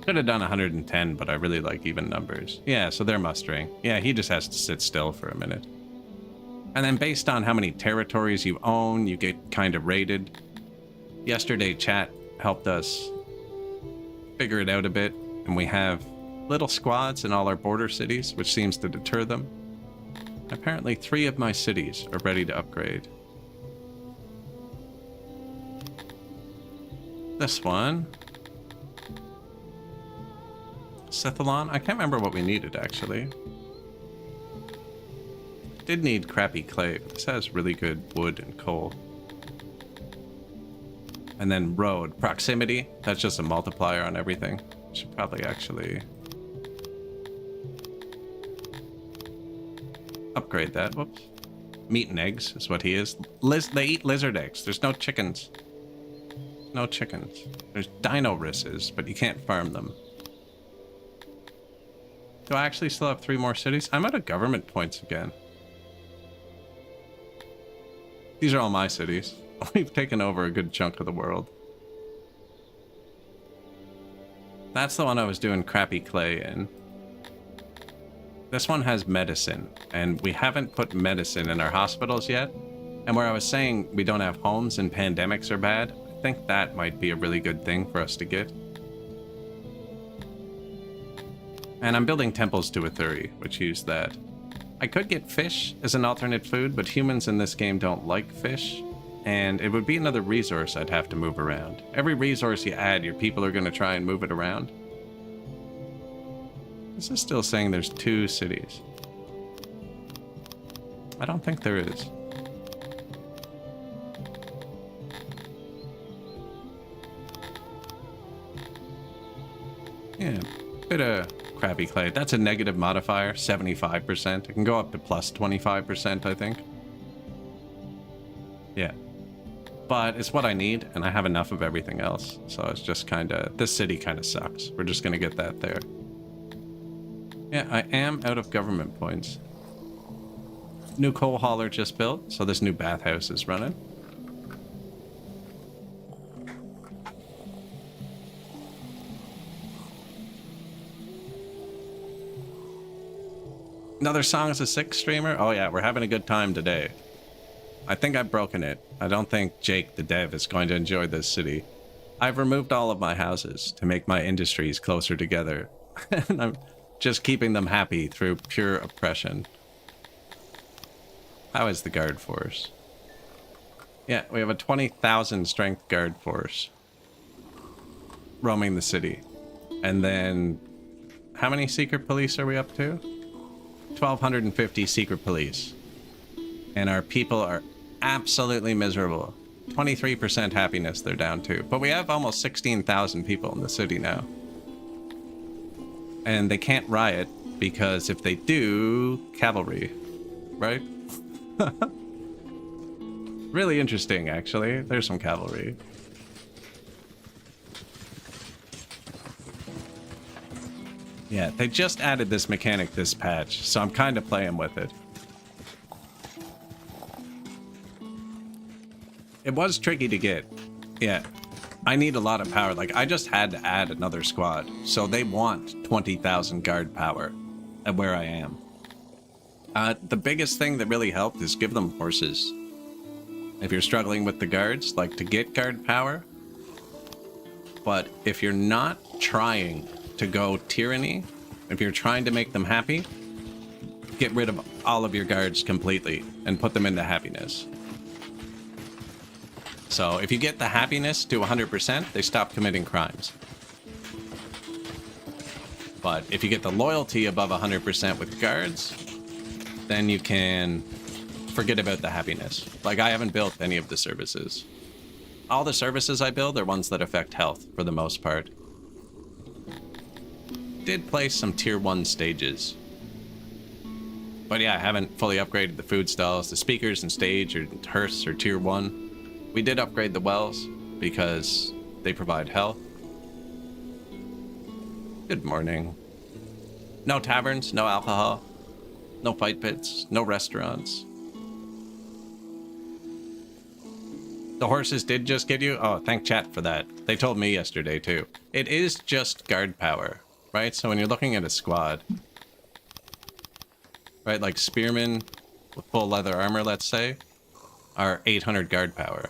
Could have done 110, but I really like even numbers. Yeah, so they're mustering. Yeah, he just has to sit still for a minute. And then based on how many territories you own, you get kind of rated. Yesterday, chat helped us figure it out a bit, and we have little squads in all our border cities, which seems to deter them. Apparently 3 of my cities are ready to upgrade. This one. Sethalon? I can't remember what we needed, actually. Did need crappy clay, but this has really good wood and coal. And then road. Proximity. That's just a multiplier on everything. Should probably actually upgrade that. Whoops. Meat and eggs is what he is. They eat lizard eggs. There's no chickens. No chickens. There's dino risses, but you can't farm them. Do I actually still have 3 more cities? I'm out of government points again. These are all my cities. We've taken over a good chunk of the world. That's the one I was doing crappy clay in. This one has medicine, and we haven't put medicine in our hospitals yet. And where I was saying we don't have homes and pandemics are bad, I think that might be a really good thing for us to get. And I'm building temples to Athuri, which use that. I could get fish as an alternate food, but humans in this game don't like fish. And it would be another resource I'd have to move around. Every resource you add, your people are going to try and move it around. This is still saying there's 2 cities. I don't think there is. Yeah, bit of crappy clay. That's a negative modifier, 75%. It can go up to plus 25%, I think. Yeah. But it's what I need, and I have enough of everything else. So it's just kind of... This city kind of sucks. We're just going to get that there. Yeah, I am out of government points. New coal hauler just built, so this new bathhouse is running. Another Song as a 6 streamer? Oh yeah, we're having a good time today. I think I've broken it. I don't think Jake the dev is going to enjoy this city. I've removed all of my houses to make my industries closer together. And I'm just keeping them happy through pure oppression. How is the guard force? Yeah, we have a 20,000 strength guard force roaming the city. And then, how many secret police are we up to? 1,250 secret police. And our people are absolutely miserable. 23% happiness they're down to. But we have almost 16,000 people in the city now. And they can't riot because if they do, cavalry, right? Really interesting, actually. There's some cavalry. Yeah, they just added this mechanic this patch, so I'm kind of playing with it. It was tricky to get. Yeah, I need a lot of power. Like, I just had to add another squad, so they want 20,000 guard power at where I am. The biggest thing that really helped is give them horses. If you're struggling with the guards, like to get guard power. But if you're not trying to go tyranny, if you're trying to make them happy, get rid of all of your guards completely and put them into happiness. So if you get the happiness to 100%, they stop committing crimes. But if you get the loyalty above 100% with guards, then you can forget about the happiness. Like, I haven't built any of the services. All the services I build are ones that affect health for the most part. Did place some tier 1 stages. But yeah, I haven't fully upgraded the food stalls. The speakers and stage or hearse or tier 1. We did upgrade the wells because they provide health. Good morning. No taverns, no alcohol, no fight pits, no restaurants. The horses did just get you? Oh, thank chat for that. They told me yesterday too. It is just guard power, right? So when you're looking at a squad, right, like spearmen with full leather armor, let's say, are 800 guard power.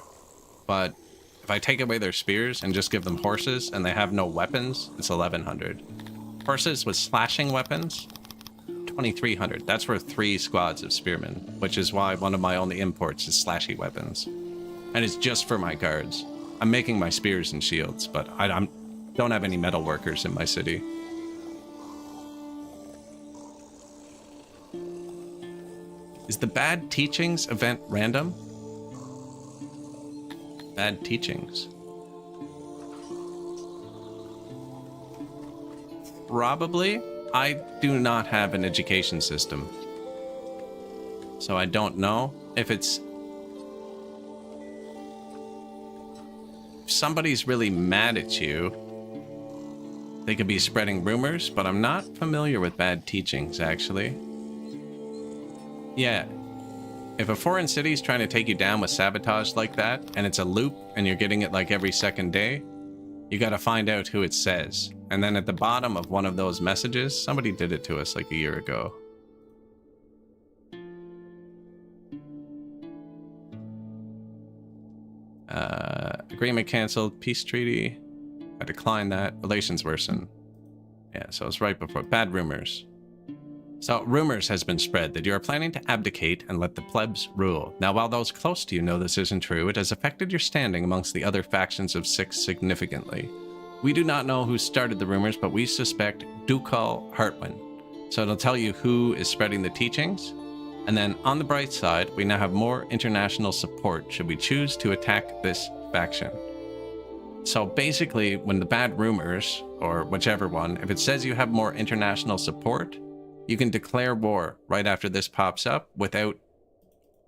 But if I take away their spears and just give them horses and they have no weapons, it's 1100. Horses with slashing weapons, 2300. That's for 3 squads of spearmen, which is why one of my only imports is slashy weapons. And it's just for my guards. I'm making my spears and shields, but I don't have any metal workers in my city. Is the Bad Teachings event random? Bad Teachings. Probably. I do not have an education system. So I don't know if it's... If somebody's really mad at you, they could be spreading rumors, but I'm not familiar with Bad Teachings, actually. Yeah. If a foreign city's trying to take you down with sabotage like that, and it's a loop, and you're getting it like every second day, you gotta find out who it says. And then at the bottom of one of those messages, somebody did it to us like a year ago. Agreement canceled, peace treaty. I declined that. Relations worsen. Yeah, so it's right before. Bad rumors. So, rumors has been spread that you are planning to abdicate and let the plebs rule. Now, while those close to you know this isn't true, it has affected your standing amongst the other factions of Six significantly. We do not know who started the rumors, but we suspect Ducal Hartwin. So it'll tell you who is spreading the teachings. And then on the bright side, we now have more international support should we choose to attack this faction. So basically, when the bad rumors, or whichever one, if it says you have more international support, you can declare war right after this pops up without...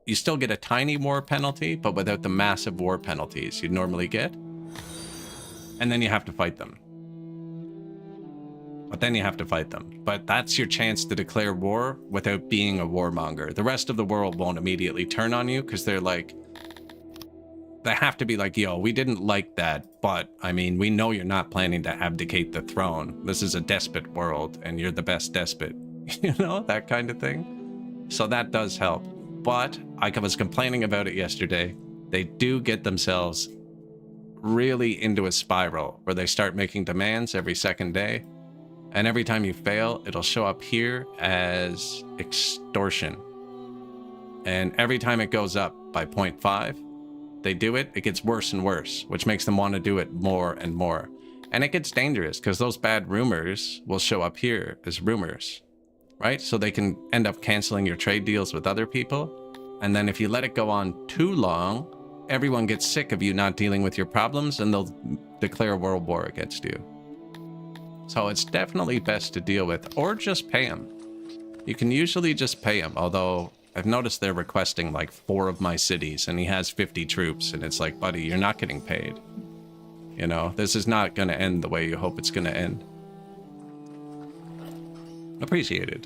You still get a tiny war penalty, but without the massive war penalties you'd normally get. And then you have to fight them. But that's your chance to declare war without being a warmonger. The rest of the world won't immediately turn on you because they're like... They have to be like, yo, we didn't like that, but, I mean, we know you're not planning to abdicate the throne. This is a despot world, and you're the best despot. You know, that kind of thing. So that does help. But I was complaining about it yesterday. They do get themselves really into a spiral where they start making demands every second day. And every time you fail, it'll show up here as extortion. And every time it goes up by 0.5, they do it, it gets worse and worse, which makes them want to do it more and more. And it gets dangerous because those bad rumors will show up here as rumors, right? So they can end up canceling your trade deals with other people. And then if you let it go on too long, everyone gets sick of you not dealing with your problems and they'll declare world war against you. So it's definitely best to deal with, or just pay them. You can usually just pay them, although I've noticed they're requesting like 4 of my cities and he has 50 troops and it's like, buddy, you're not getting paid. You know, this is not going to end the way you hope it's going to end. Appreciated.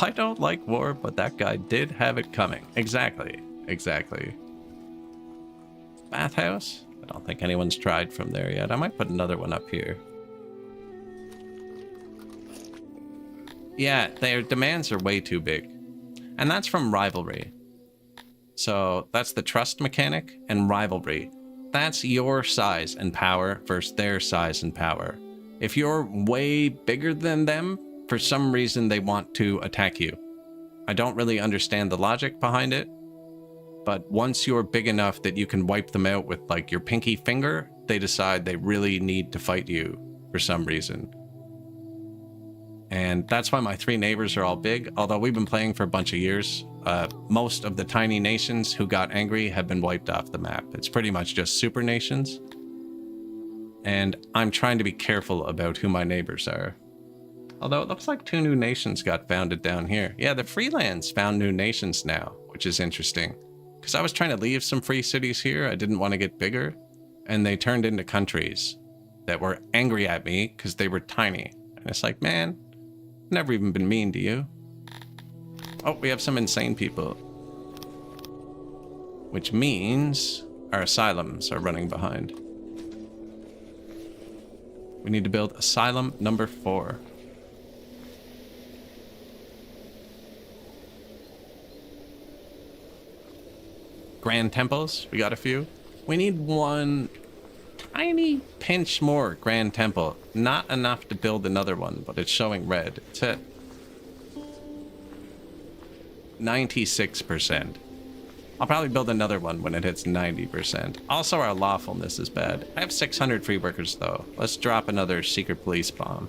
I don't like war, but that guy did have it coming. Exactly. Exactly. Bathhouse? I don't think anyone's tried from there yet. I might put another one up here. Yeah, their demands are way too big. And that's from rivalry. So that's the trust mechanic and rivalry. That's your size and power versus their size and power. If you're way bigger than them, for some reason they want to attack you. I don't really understand the logic behind it. But once you're big enough that you can wipe them out with like your pinky finger, they decide they really need to fight you for some reason. And that's why my 3 neighbors are all big, although we've been playing for a bunch of years. Most of the tiny nations who got angry have been wiped off the map. It's pretty much just super nations. And I'm trying to be careful about who my neighbors are. Although it looks like 2 new nations got founded down here. Yeah, the Freelands found new nations now, which is interesting. Because I was trying to leave some free cities here. I didn't want to get bigger. And they turned into countries that were angry at me because they were tiny. And it's like, man, I've never even been mean to you. Oh, we have some insane people. Which means our asylums are running behind. We need to build asylum number 4. Grand temples, we got a few. We need one tiny pinch more grand temple. Not enough to build another one, but it's showing red. It's at 96%. I'll probably build another one when it hits 90%. Also, our lawfulness is bad. I have 600 free workers, though. Let's drop another secret police bomb.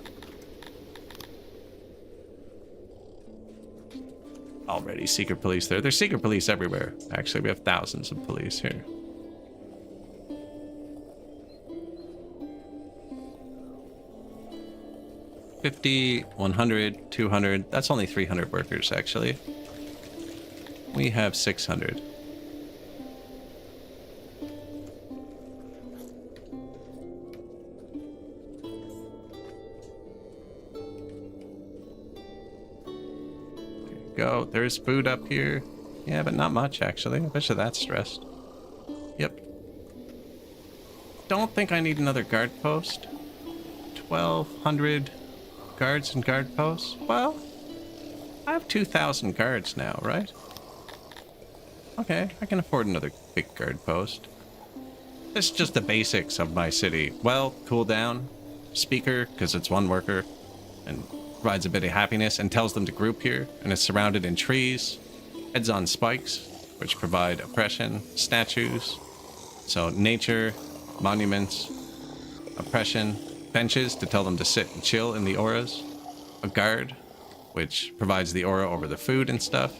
Already secret police there. There's secret police everywhere. Actually, we have thousands of police here. $50, $100, $200. That's only 300 workers, actually. We have 600. Go. There's food up here. Yeah, but not much, actually. I bet you that's stressed. Yep. Don't think I need another guard post. 1,200 guards and guard posts. Well, I have 2,000 guards now, right? Okay, I can afford another big guard post. This is just the basics of my city. Well, cooldown, speaker, because it's one worker, and provides a bit of happiness and tells them to group here, and it's surrounded in trees, heads on spikes, which provide oppression, statues, so nature, monuments, oppression, benches to tell them to sit and chill in the auras, a guard, which provides the aura over the food and stuff,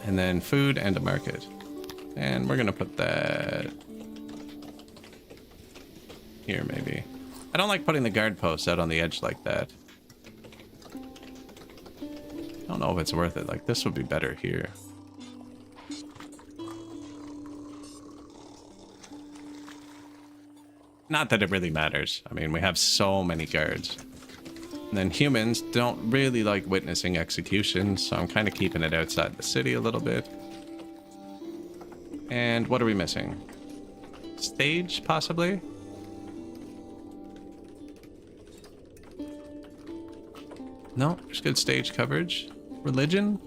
and then food and a market. And we're gonna put that here, maybe. I don't like putting the guard posts out on the edge like that. I don't know if it's worth it. Like, this would be better here. Not that it really matters. I mean, we have so many guards. And then humans don't really like witnessing executions, so I'm kind of keeping it outside the city a little bit. And what are we missing? Stage, possibly? No, there's good stage coverage. Religion?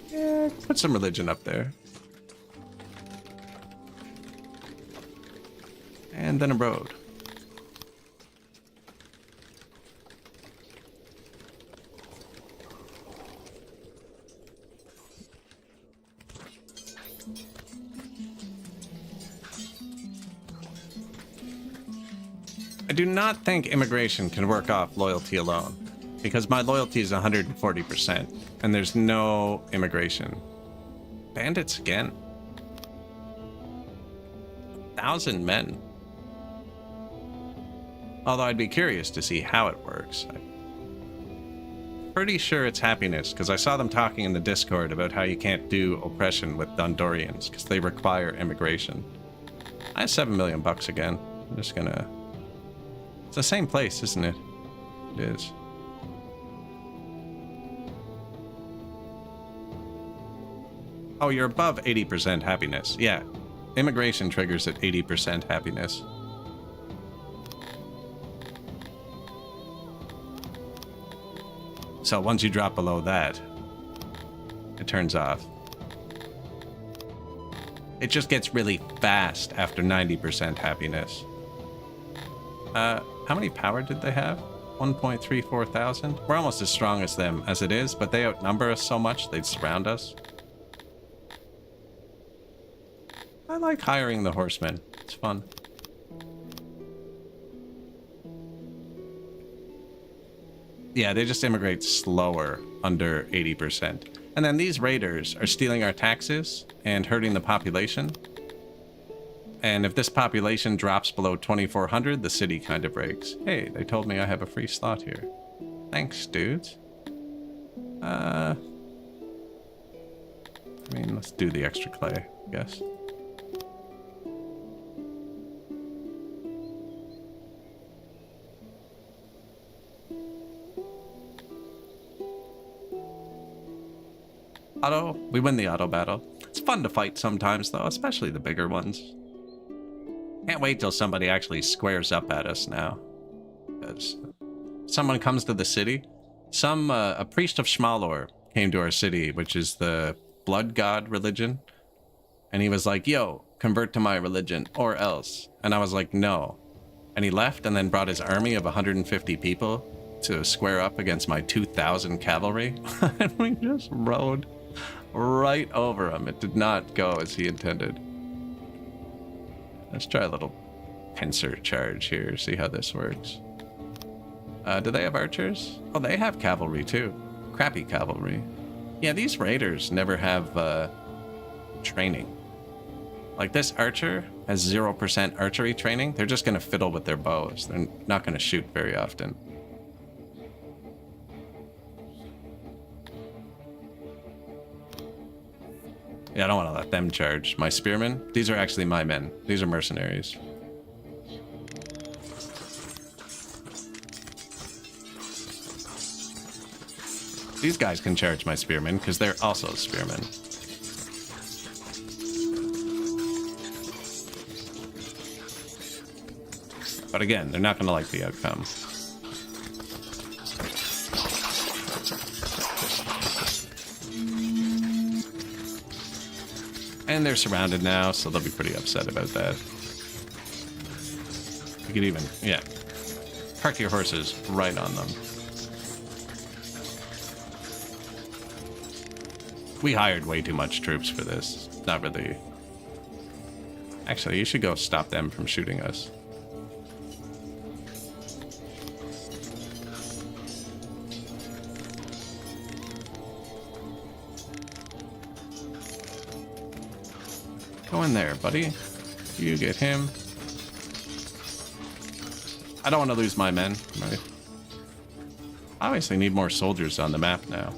Yeah, put some religion up there. And then a road. I do not think immigration can work off loyalty alone, because my loyalty is 140%, and there's no immigration. Bandits again. 1,000 men. Although I'd be curious to see how it works. I'm pretty sure it's happiness, because I saw them talking in the Discord about how you can't do oppression with Dondorians, because they require immigration. I have $7 million again. I'm just gonna... It's the same place, isn't it? It is. Oh, you're above 80% happiness. Yeah. Immigration triggers at 80% happiness. So once you drop below that, it turns off. It just gets really fast after 90% happiness. How many power did they have? 1.34 thousand? We're almost as strong as them as it is, but they outnumber us so much they'd surround us. I like hiring the horsemen. It's fun. Yeah, they just immigrate slower under 80%. And then these raiders are stealing our taxes and hurting the population. And if this population drops below 2,400, the city kind of breaks. Hey, they told me I have a free slot here. Thanks, dudes. I mean, let's do the extra clay, I guess. Auto, we win the auto battle. It's fun to fight sometimes, though, especially the bigger ones. Can't wait till somebody actually squares up at us now. Because someone comes to the city. A priest of Schmalor came to our city, which is the blood god religion. And he was like, yo, convert to my religion or else. And I was like, no. And he left and then brought his army of 150 people to square up against my 2,000 cavalry. And we just rode right over him. It did not go as he intended. Let's try a little pincer charge here, see how this works. Do they have archers? Oh, they have cavalry too. Crappy cavalry. Yeah, these raiders never have training. Like this archer has 0% archery training. They're just going to fiddle with their bows. They're not going to shoot very often. Yeah, I don't want to let them charge. My spearmen, these are actually my men. These are mercenaries. These guys can charge my spearmen because they're also spearmen. But again, they're not going to like the outcome. And they're surrounded now, so they'll be pretty upset about that. You could even, yeah, park your horses right on them. We hired way too much troops for this. Not really. Actually, you should go stop them from shooting us. Go in there, buddy. You get him. I don't want to lose my men. Right? I obviously need more soldiers on the map now.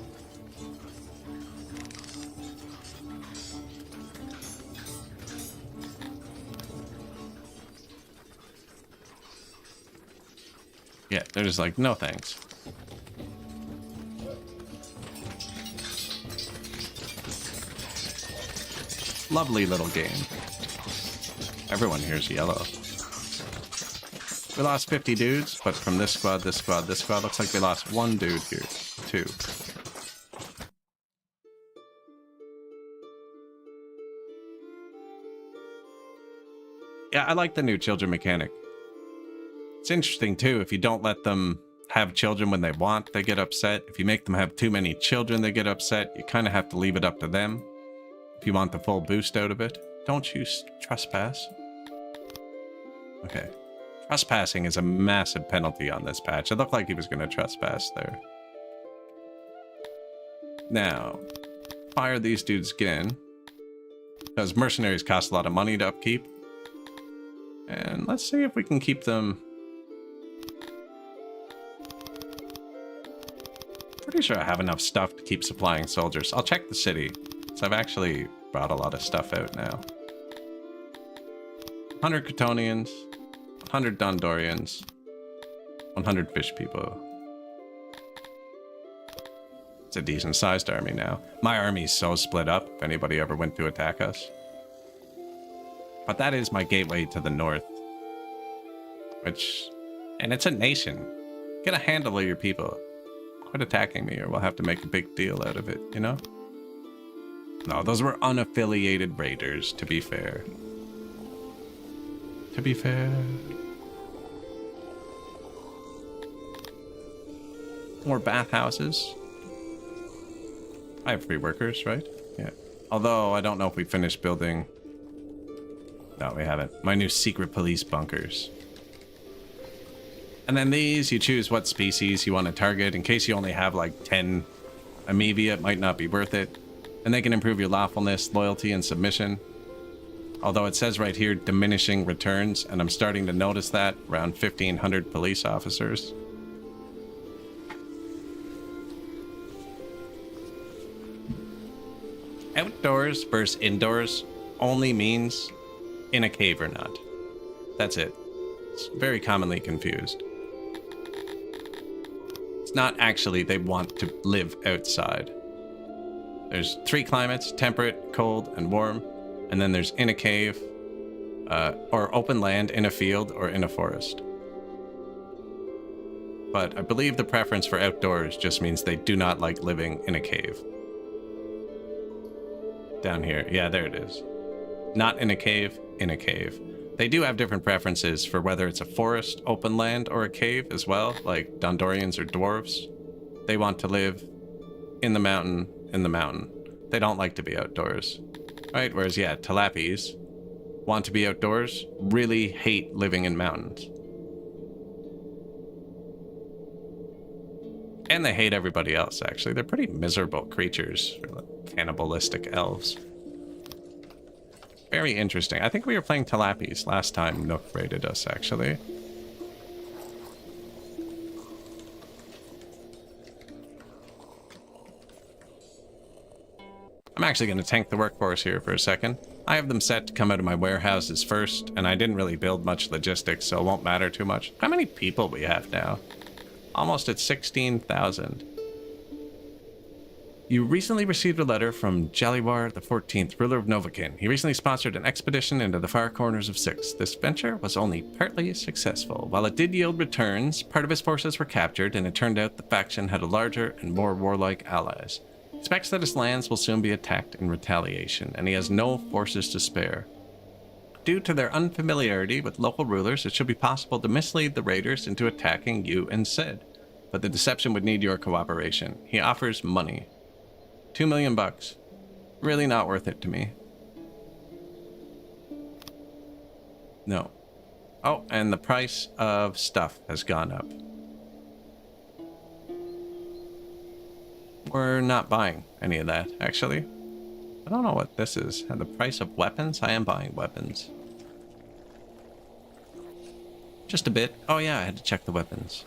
Yeah, they're just like, no thanks. Lovely little game. Everyone here's yellow. We lost 50 dudes, but from this squad, this squad, this squad, looks like they lost one dude here. Two. Yeah, I like the new children mechanic. It's interesting too, if you don't let them have children when they want, they get upset. If you make them have too many children, they get upset. You kind of have to leave it up to them. If you want the full boost out of it. Don't you trespass. Okay. Trespassing is a massive penalty on this patch. It looked like he was going to trespass there. Now, fire these dudes again. Because mercenaries cost a lot of money to upkeep. And let's see if we can keep them... Pretty sure I have enough stuff to keep supplying soldiers. I'll check the city. So I've actually brought a lot of stuff out now. 100 Cretonians, 100 Dondorians, 100 fish people. It's a decent sized army now. My army's so split up if anybody ever went to attack us. But that is my gateway to the north. And it's a nation. Get a handle of your people. Quit attacking me or we'll have to make a big deal out of it, you know? No, those were unaffiliated raiders, to be fair. To be fair. More bathhouses. I have free workers, right? Yeah. Although, I don't know if we finished building... No, we haven't. My new secret police bunkers. And then these, you choose what species you want to target. In case you only have like 10 amoeba, it might not be worth it. And they can improve your lawfulness, loyalty, and submission. Although it says right here, diminishing returns, and I'm starting to notice that around 1,500 police officers. Outdoors versus indoors only means in a cave or not. That's it. It's very commonly confused. It's not actually they want to live outside. There's 3 climates: temperate, cold, and warm. And then there's in a cave, or open land, in a field, or in a forest. But I believe the preference for outdoors just means they do not like living in a cave. Down here. Yeah, there it is. Not in a cave, in a cave. They do have different preferences for whether it's a forest, open land, or a cave as well, like Dondorians or dwarves. They want to live in the mountain, in the mountain. They don't like to be outdoors. Right? Whereas, yeah, Talapis want to be outdoors, really hate living in mountains. And they hate everybody else, actually. They're pretty miserable creatures, cannibalistic elves. Very interesting. I think we were playing Talapis last time Nook raided us, actually. I'm actually going to tank the workforce here for a second. I have them set to come out of my warehouses first, and I didn't really build much logistics, so it won't matter too much. How many people we have now? Almost at 16,000. You recently received a letter from Jaliwar the 14th, ruler of Novakin. He recently sponsored an expedition into the far corners of Six. This venture was only partly successful. While it did yield returns, part of his forces were captured, and it turned out the faction had a larger and more warlike allies. He expects that his lands will soon be attacked in retaliation, and he has no forces to spare. Due to their unfamiliarity with local rulers, it should be possible to mislead the raiders into attacking you instead. But the deception would need your cooperation. He offers money. 2 million bucks. Really not worth it to me. No. Oh, and the price of stuff has gone up. We're not buying any of that, actually. I don't know what this is. And the price of weapons? I am buying weapons. Just a bit. Oh yeah, I had to check the weapons.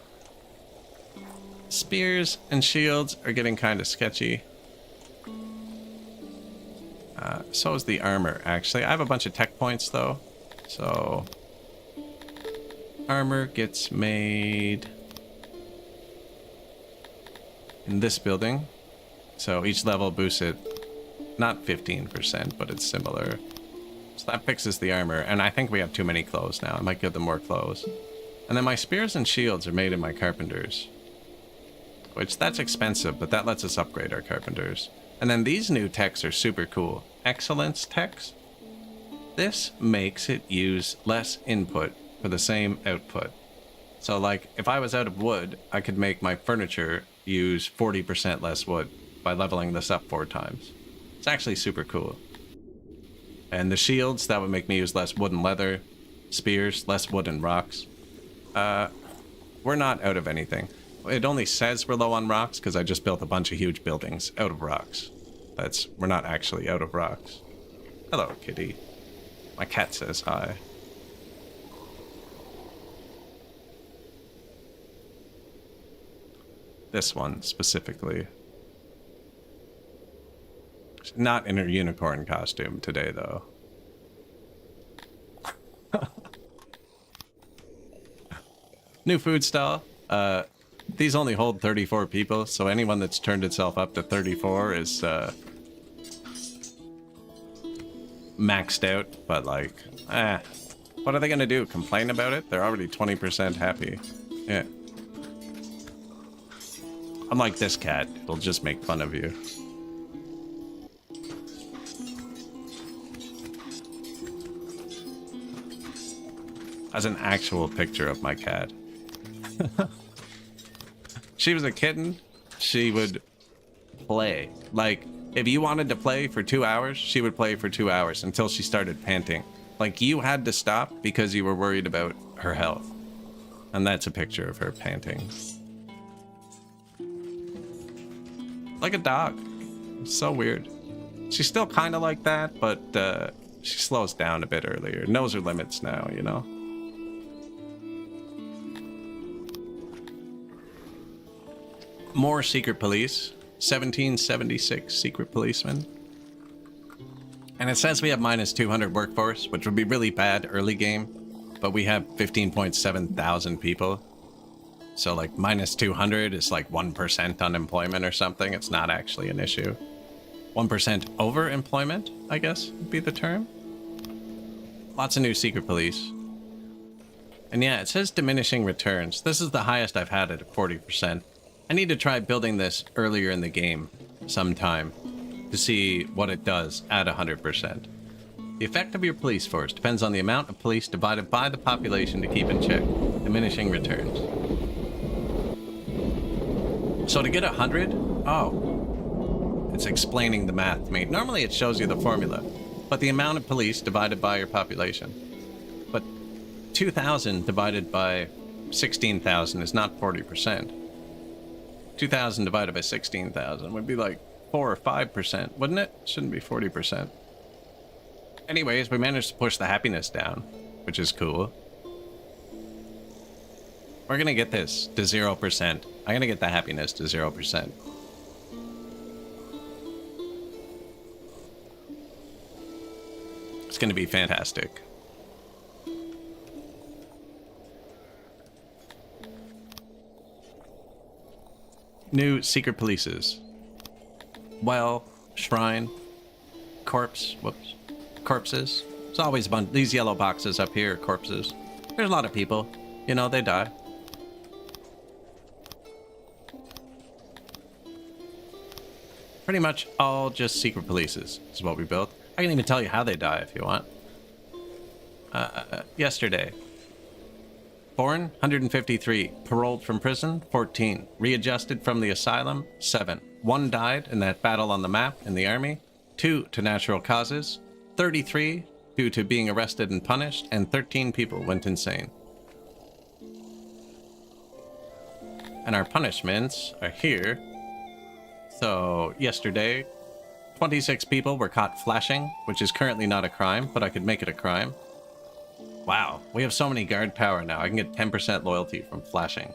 Spears and shields are getting kind of sketchy. So is the armor, actually. I have a bunch of tech points, though. So armor gets made in this building. So each level boosts it, not 15%, but it's similar. So that fixes the armor. And I think we have too many clothes now. I might give them more clothes. And then my spears and shields are made in my carpenters. Which, that's expensive, but that lets us upgrade our carpenters. And then these new techs are super cool. Excellence techs. This makes it use less input for the same output. So like, if I was out of wood, I could make my furniture use 40% less wood by leveling this up 4 times. It's actually super cool. And the shields, that would make me use less wood and leather. Spears, less wood and rocks. We're not out of anything. It only says we're low on rocks because I just built a bunch of huge buildings out of rocks. We're not actually out of rocks. Hello, kitty. My cat says hi. This one specifically. She's not in her unicorn costume today, though. New food stall. These only hold 34 people, so anyone that's turned itself up to 34 is maxed out, but like, what are they gonna do? Complain about it? They're already 20% happy. Yeah. Unlike this cat, it'll just make fun of you. As an actual picture of my cat. She was a kitten, she would play. Like, if you wanted to play for 2 hours, she would play for 2 hours until she started panting. Like, you had to stop because you were worried about her health. And that's a picture of her panting. Like a dog. It's so weird. She's still kind of like that, but She slows down a bit earlier. Knows her limits now, you know? More secret police. 1776 secret policemen. And it says we have minus 200 workforce, which would be really bad early game. But we have 15.7 thousand people. So like minus 200 is like 1% unemployment or something. It's not actually an issue. 1% overemployment, I guess, would be the term. Lots of new secret police. And yeah, it says diminishing returns. This is the highest I've had it at 40%. I need to try building this earlier in the game sometime to see what it does at 100%. The effect of your police force depends on the amount of police divided by the population to keep in check. Diminishing returns. So to get 100, oh, it's explaining the math to me. Normally it shows you the formula, but the amount of police divided by your population. But 2,000 divided by 16,000 is not 40%. 2,000 divided by 16,000 would be like 4 or 5%, wouldn't it? Shouldn't be 40%. Anyways, we managed to push the happiness down, which is cool. We're gonna get this to 0%. I'm gonna get the happiness to 0%. It's gonna be fantastic. New secret polices. Well, shrine, corpse, whoops, corpses. There's always a bunch. These yellow boxes up here are corpses. There's a lot of people. You know, they die. Pretty much all just secret polices is what we built. I can even tell you how they die if you want. Yesterday. Born, 153. Paroled from prison, 14. Readjusted from the asylum, 7. 1 died in that battle on the map in the army. 2 to natural causes. 33 due to being arrested and punished. And 13 people went insane. And our punishments are here. So, yesterday, 26 people were caught flashing, which is currently not a crime, but I could make it a crime. Wow, we have so many guard power now. I can get 10% loyalty from flashing.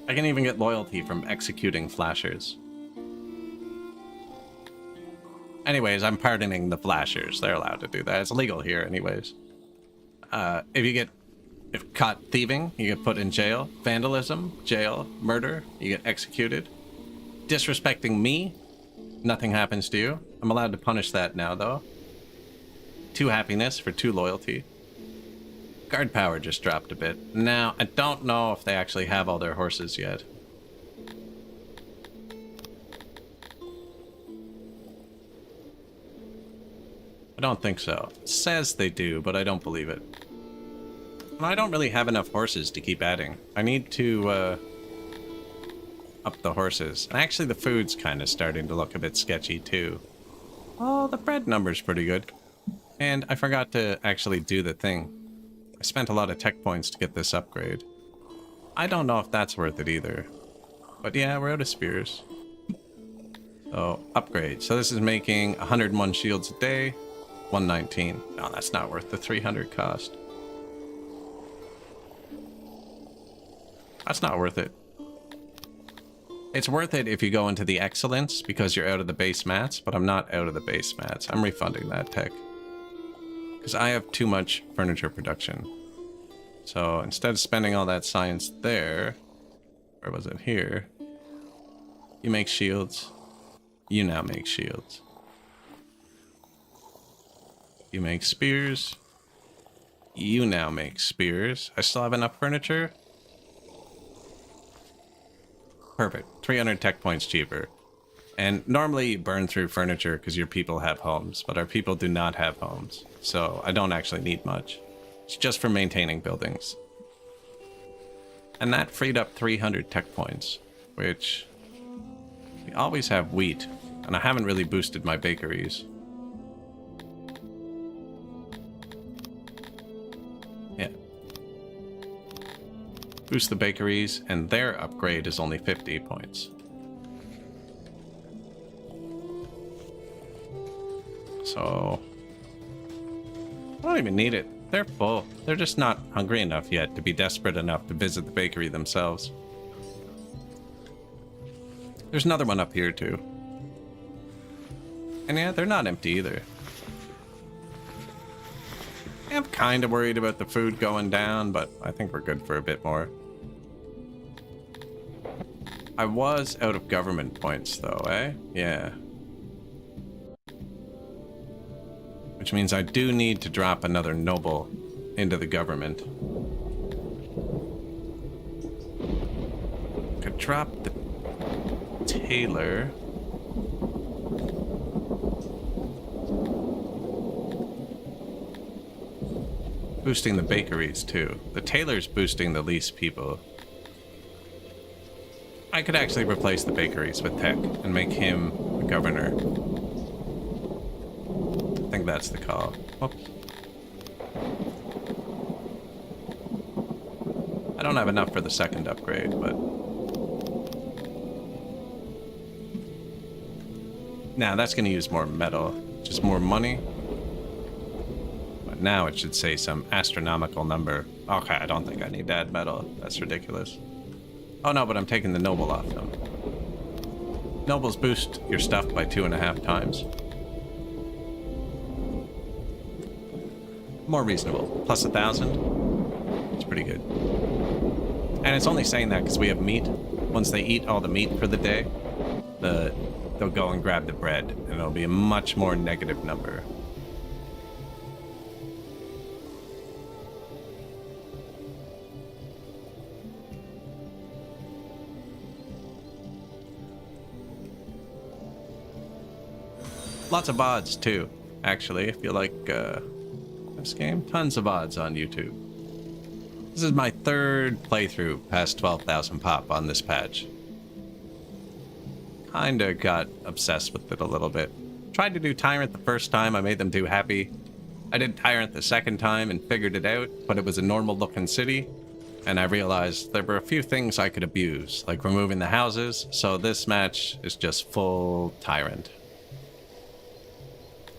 I can even get loyalty from executing flashers. Anyways, I'm pardoning the flashers. They're allowed to do that. It's legal here anyways. If caught thieving, you get put in jail. Vandalism, jail. Murder, you get executed. Disrespecting me, nothing happens to you. I'm allowed to punish that now though. 2 happiness for 2 loyalty. Guard power just dropped a bit. Now, I don't know if they actually have all their horses yet. I don't think so. It says they do, but I don't believe it. I don't really have enough horses to keep adding. I need to, up the horses. And actually, the food's kind of starting to look a bit sketchy, too. Oh, the bread number's pretty good. And I forgot to actually do the thing. I spent a lot of tech points to get this upgrade. I don't know if that's worth it either. But yeah, we're out of spears. So, upgrade. So this is making 101 shields a day. 119. No, that's not worth the 300 cost. That's not worth it. It's worth it if you go into the excellence because you're out of the base mats, but I'm not out of the base mats. I'm refunding that tech. Because I have too much furniture production. So instead of spending all that science there, or was it here? You make shields. You now make shields. You make spears. You now make spears. I still have enough furniture. Perfect. 300 tech points cheaper. And normally you burn through furniture because your people have homes, but our people do not have homes. So I don't actually need much. It's just for maintaining buildings. And that freed up 300 tech points, which we always have wheat, and I haven't really boosted my bakeries. Yeah. Boost the bakeries, and their upgrade is only 50 points. So don't even need it. They're full. They're just not hungry enough yet to be desperate enough to visit the bakery themselves. There's another one up here too. And yeah, they're not empty either. I'm kind of worried about the food going down, but I think we're good for a bit more. I was out of government points though, eh? Yeah. Which means I do need to drop another noble into the government. Could drop the tailor. Boosting the bakeries too. The tailor's boosting the least people. I could actually replace the bakeries with tech and make him a governor. I think that's the call. Oops. I don't have enough for the second upgrade, but... Nah, that's going to use more metal. Just more money. But now it should say some astronomical number. Okay, I don't think I need to add metal. That's ridiculous. Oh no, but I'm taking the noble off them. Nobles boost your stuff by 2.5 times. More reasonable. Plus 1,000. It's pretty good. And it's only saying that because we have meat. Once they eat all the meat for the day, they'll go and grab the bread, and it'll be a much more negative number. Lots of VODs too, actually, if you like this game. Tons of VODs on YouTube. This is my third playthrough past 12,000 pop on this patch. Kinda got obsessed with it a little bit. Tried to do Tyrant the first time, I made them too happy. I did Tyrant the second time and figured it out, but it was a normal looking city. And I realized there were a few things I could abuse, like removing the houses, so this match is just full Tyrant.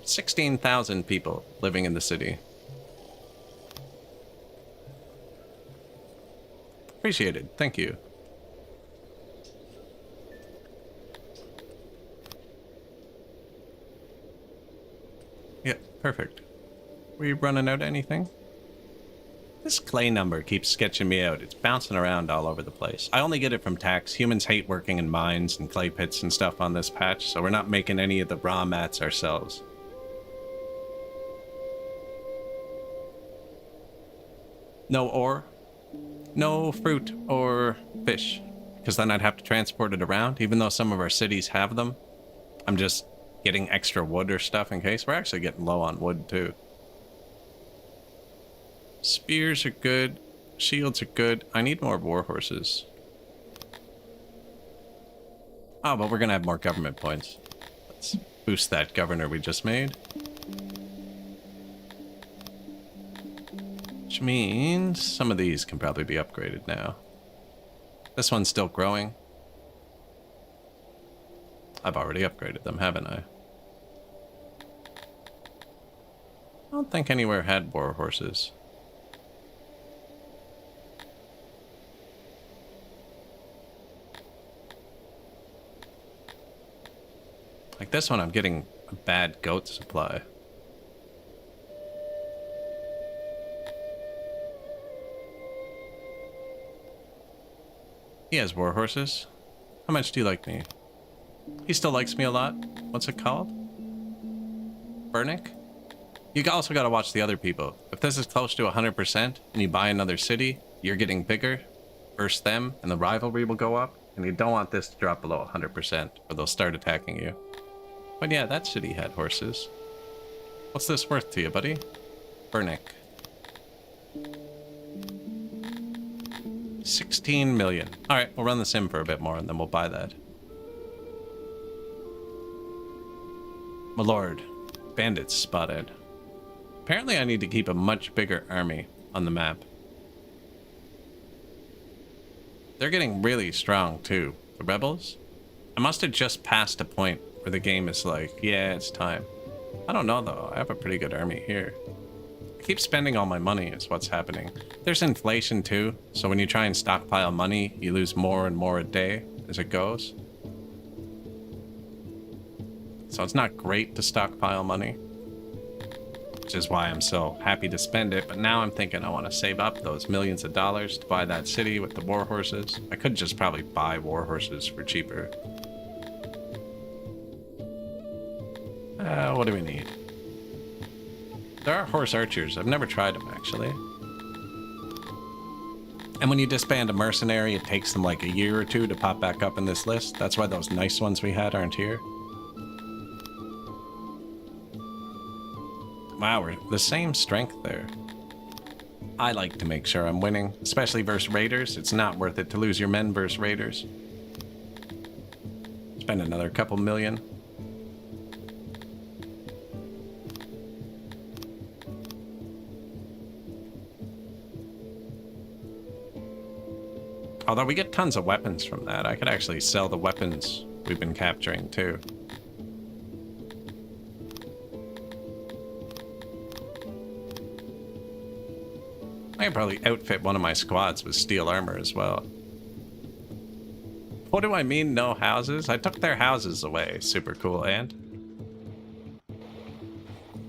16,000 people living in the city. Appreciated, thank you. Yeah, perfect. Were you running out of anything? This clay number keeps sketching me out. It's bouncing around all over the place. I only get it from tax. Humans hate working in mines and clay pits and stuff on this patch, so we're not making any of the raw mats ourselves. No ore, no fruit or fish, because then I'd have to transport it around, even though some of our cities have them. I'm just getting extra wood or stuff in case. We're actually getting low on wood too. Spears are good, shields are good. I need more war horses. Oh, but we're gonna have more government points. Let's boost that governor we just made. Which means some of these can probably be upgraded now. This one's still growing. I've already upgraded them, haven't I? I don't think anywhere had war horses. Like this one, I'm getting a bad goat supply. He has war horses. How much do you like me? He still likes me a lot. What's it called? Burnick? You also gotta watch the other people. If this is close to 100% and you buy another city, you're getting bigger versus them, and the rivalry will go up. And you don't want this to drop below 100%, or they'll start attacking you. But yeah, that city had horses. What's this worth to you, buddy? Burnick. 16 million. Alright, we'll run the sim for a bit more and then we'll buy that. My lord, bandits spotted. Apparently I need to keep a much bigger army on the map. They're getting really strong too. The rebels? I must have just passed a point where the game is like, yeah, it's time. I don't know though, I have a pretty good army here. keep spending all my money is what's happening. There's inflation too, so when you try and stockpile money, you lose more and more a day as it goes. So it's not great to stockpile money, which is why I'm so happy to spend it. But now I'm thinking I want to save up those millions of dollars to buy that city with the war horses. I could just probably buy war horses for cheaper. What do we need? There are horse archers. I've never tried them, actually. And when you disband a mercenary, it takes them like a year or two to pop back up in this list. That's why those nice ones we had aren't here. Wow, we're the same strength there. I like to make sure I'm winning, especially versus raiders. It's not worth it to lose your men versus raiders. Spend another couple million. Although we get tons of weapons from that. I could actually sell the weapons we've been capturing too. I could probably outfit one of my squads with steel armor as well. What do I mean, no houses? I took their houses away. Super cool, and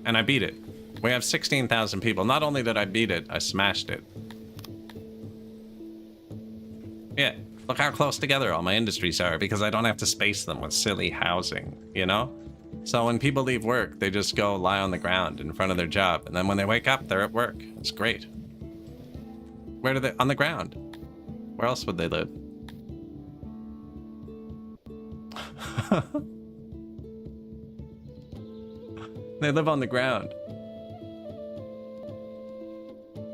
I beat it. We have 16,000 people. Not only did I beat it, I smashed it. Yeah, look how close together all my industries are because I don't have to space them with silly housing, you know? So when people leave work, they just go lie on the ground in front of their job. And then when they wake up, they're at work. It's great. Where do they? On the ground. Where else would they live? They live on the ground.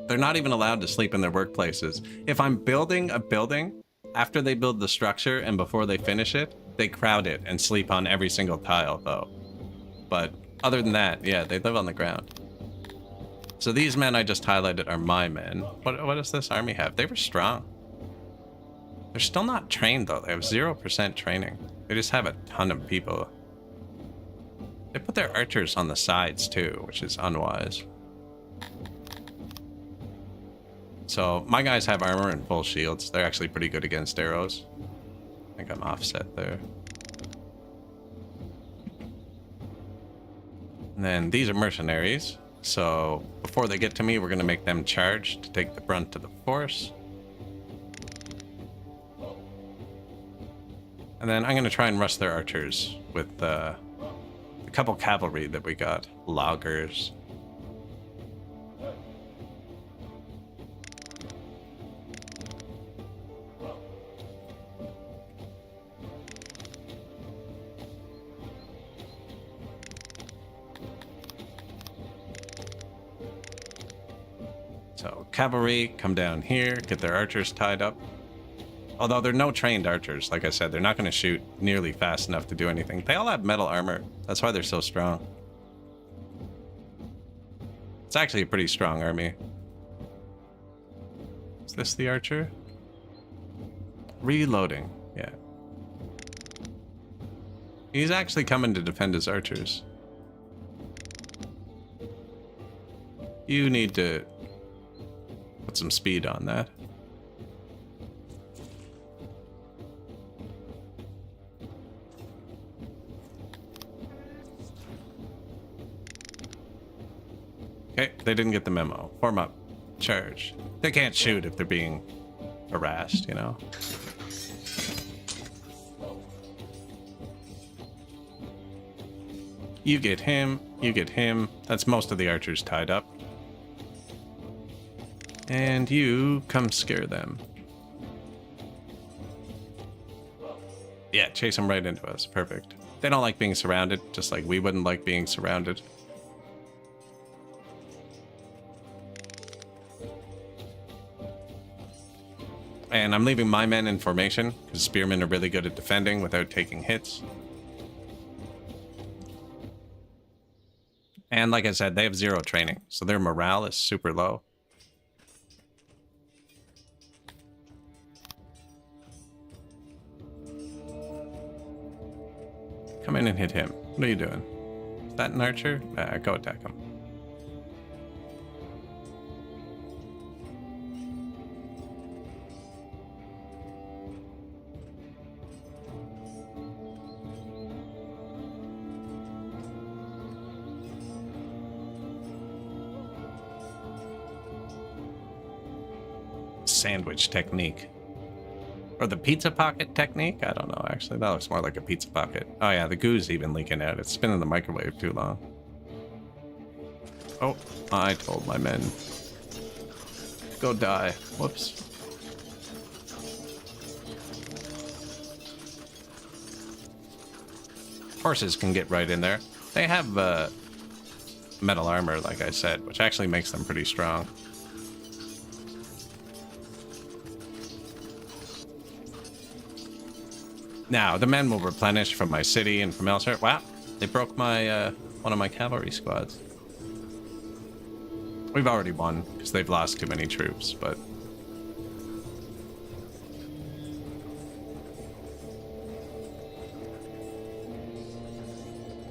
They're not even allowed to sleep in their workplaces. If I'm building a building, after they build the structure and before they finish it, they crowd it and sleep on every single tile, though. But other than that, yeah, they live on the ground. So these men I just highlighted are my men. What does this army have? They were strong. They're still not trained, though. They have 0% training. They just have a ton of people. They put their archers on the sides, too, which is unwise. So my guys have armor and full shields. They're actually pretty good against arrows. I think I'm offset there. And then these are mercenaries. So before they get to me, we're going to make them charge to take the brunt of the force. And then I'm going to try and rush their archers with a couple cavalry that we got. Loggers. So cavalry come down here, get their archers tied up. Although they're no trained archers, like I said, they're not going to shoot nearly fast enough to do anything. They all have metal armor. That's why they're so strong. It's actually a pretty strong army. Is this the archer? Reloading, yeah. He's actually coming to defend his archers. You need to put some speed on that. Okay, they didn't get the memo. Form up. Charge. They can't shoot if they're being harassed, you know? You get him. You get him. That's most of the archers tied up. And you come scare them. Yeah, chase them right into us. Perfect. They don't like being surrounded, just like we wouldn't like being surrounded. And I'm leaving my men in formation, because spearmen are really good at defending without taking hits. And like I said, they have 0 training, so their morale is super low. Come in and hit him. What are you doing? Is that an archer? Go attack him. sandwich technique. Or the pizza pocket technique? I don't know, actually. That looks more like a pizza pocket. Oh yeah, the goo's even leaking out. It's been in the microwave too long. Oh, I told my men. Go die. Whoops. Horses can get right in there. They have metal armor, like I said, which actually makes them pretty strong. Now, the men will replenish from my city and from elsewhere. Wow, they broke my one of my cavalry squads. We've already won, because they've lost too many troops, but...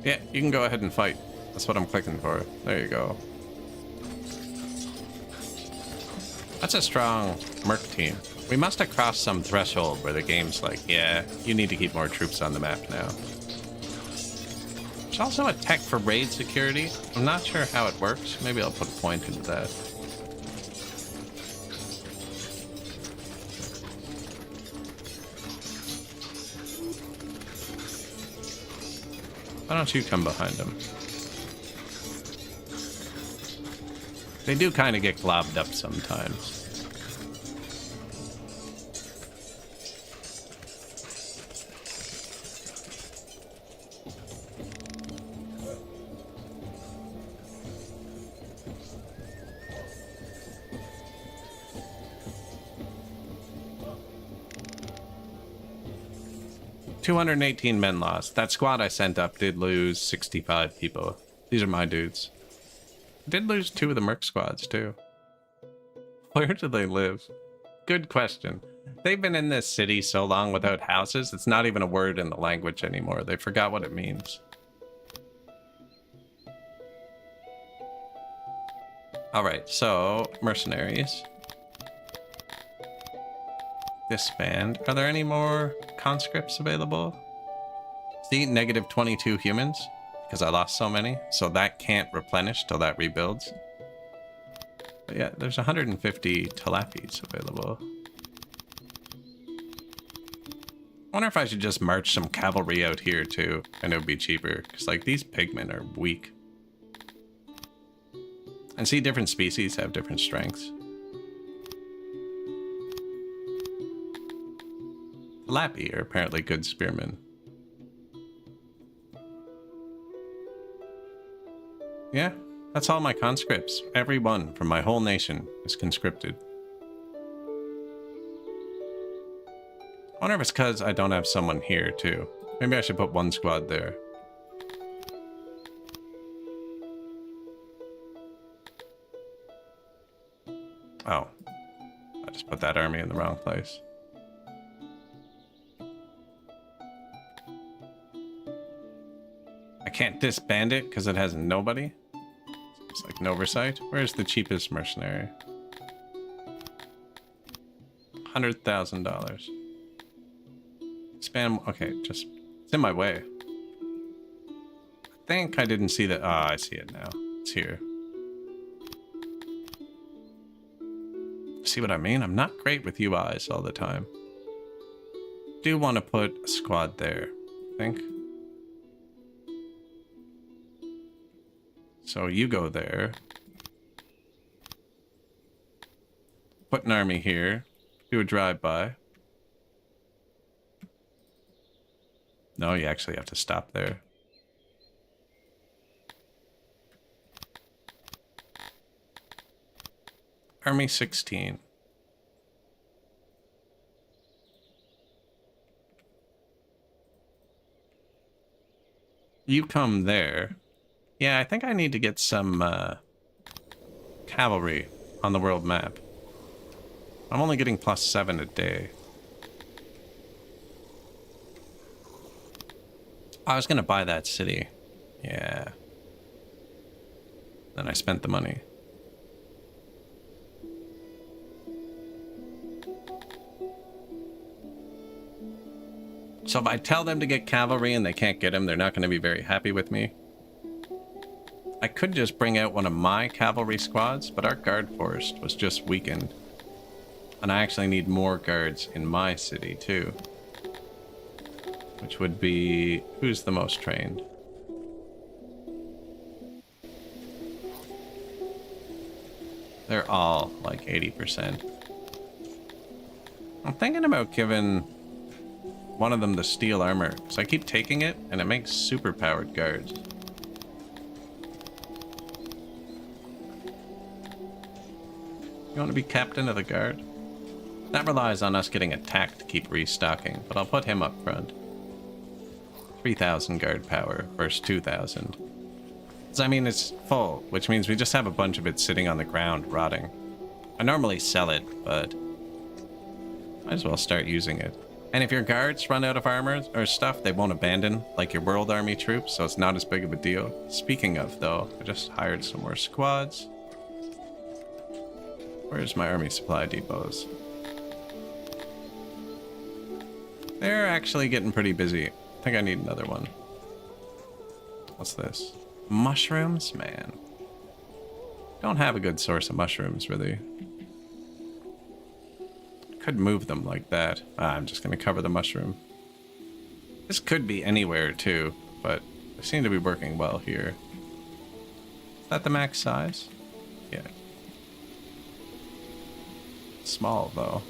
yeah, you can go ahead and fight. That's what I'm clicking for. There you go. That's a strong merc team. We must have crossed some threshold where the game's like, yeah, you need to keep more troops on the map now. There's also a tech for raid security. I'm not sure how it works. Maybe I'll put a point into that. Why don't you come behind them? They do kind of get globbed up sometimes. $218 men lost. That squad I sent up did lose 65 people. These are my dudes. Did lose 2 of the merc squads too. Where do they live? Good question. They've been in this city so long without houses, it's not even a word in the language anymore. They forgot what it means. Alright, so mercenaries. Disband. Are there any more conscripts available? See, negative 22 humans. Because I lost so many. So that can't replenish till that rebuilds. But yeah, there's 150 Talapis available. I wonder if I should just march some cavalry out here too. And it would be cheaper. Because like these pigmen are weak. And see, different species have different strengths. Talapi are apparently good spearmen. Yeah, that's all my conscripts. Every one from my whole nation is conscripted. I wonder if it's because I don't have someone here, too. Maybe I should put one squad there. Oh. I just put that army in the wrong place. I can't disband it because it has nobody. It's like an oversight. Where's the cheapest mercenary? $100,000. Spam. Okay, just it's in my way. I think I didn't see that. Oh, I see it now. It's here. See what I mean? I'm not great with UIs all the time. Do want to put a squad there, I think. So you go there. Put an army here. Do a drive-by. No, you actually have to stop there. Army 16. You come there. Yeah, I think I need to get some cavalry on the world map. I'm only getting +7 a day. I was gonna buy that city. Yeah. Then I spent the money. So if I tell them to get cavalry and they can't get them, they're not going to be very happy with me. I could just bring out one of my cavalry squads, but our guard force was just weakened. And I actually need more guards in my city, too. Which would be... Who's the most trained? They're all like 80%. I'm thinking about giving one of them the steel armor, because I keep taking it, and it makes super-powered guards. You want to be captain of the guard? That relies on us getting attacked to keep restocking, but I'll put him up front. 3,000 guard power versus 2,000. I mean, it's full, which means we just have a bunch of it sitting on the ground, rotting. I normally sell it, but might as well start using it. And if your guards run out of armor or stuff, they won't abandon, like your World Army troops, so it's not as big of a deal. Speaking of, though, I just hired some more squads. Where's my army supply depots? They're actually getting pretty busy. I think I need another one. What's this? Mushrooms? Man. Don't have a good source of mushrooms, really. Could move them like that. I'm just going to cover the mushroom. This could be anywhere, too, but they seem to be working well here. Is that the max size? Yeah. Small, though.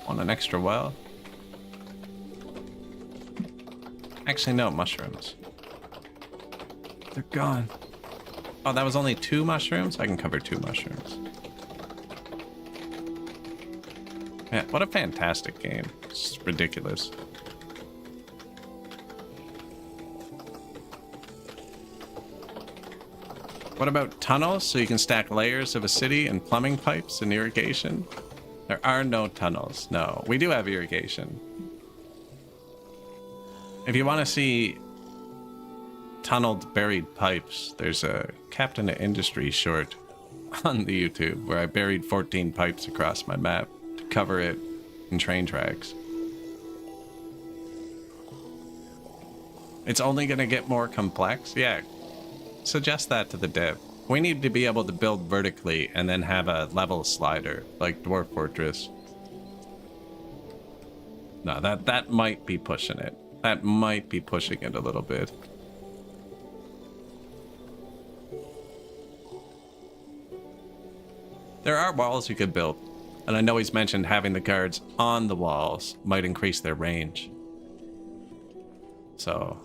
Want an extra well? Actually, no, mushrooms. They're gone. Oh, that was only 2 mushrooms? I can cover 2 mushrooms. Yeah, what a fantastic game. It's ridiculous. What about tunnels, so you can stack layers of a city and plumbing pipes and irrigation? There are no tunnels. No, we do have irrigation. If you want to see tunneled buried pipes, there's a Captain of Industry short on the YouTube where I buried 14 pipes across my map to cover it in train tracks. It's only going to get more complex? Yeah, suggest that to the dev. We need to be able to build vertically and then have a level slider, like Dwarf Fortress. No, that might be pushing it. That might be pushing it a little bit. There are walls you could build, and I know he's mentioned having the guards on the walls might increase their range. So...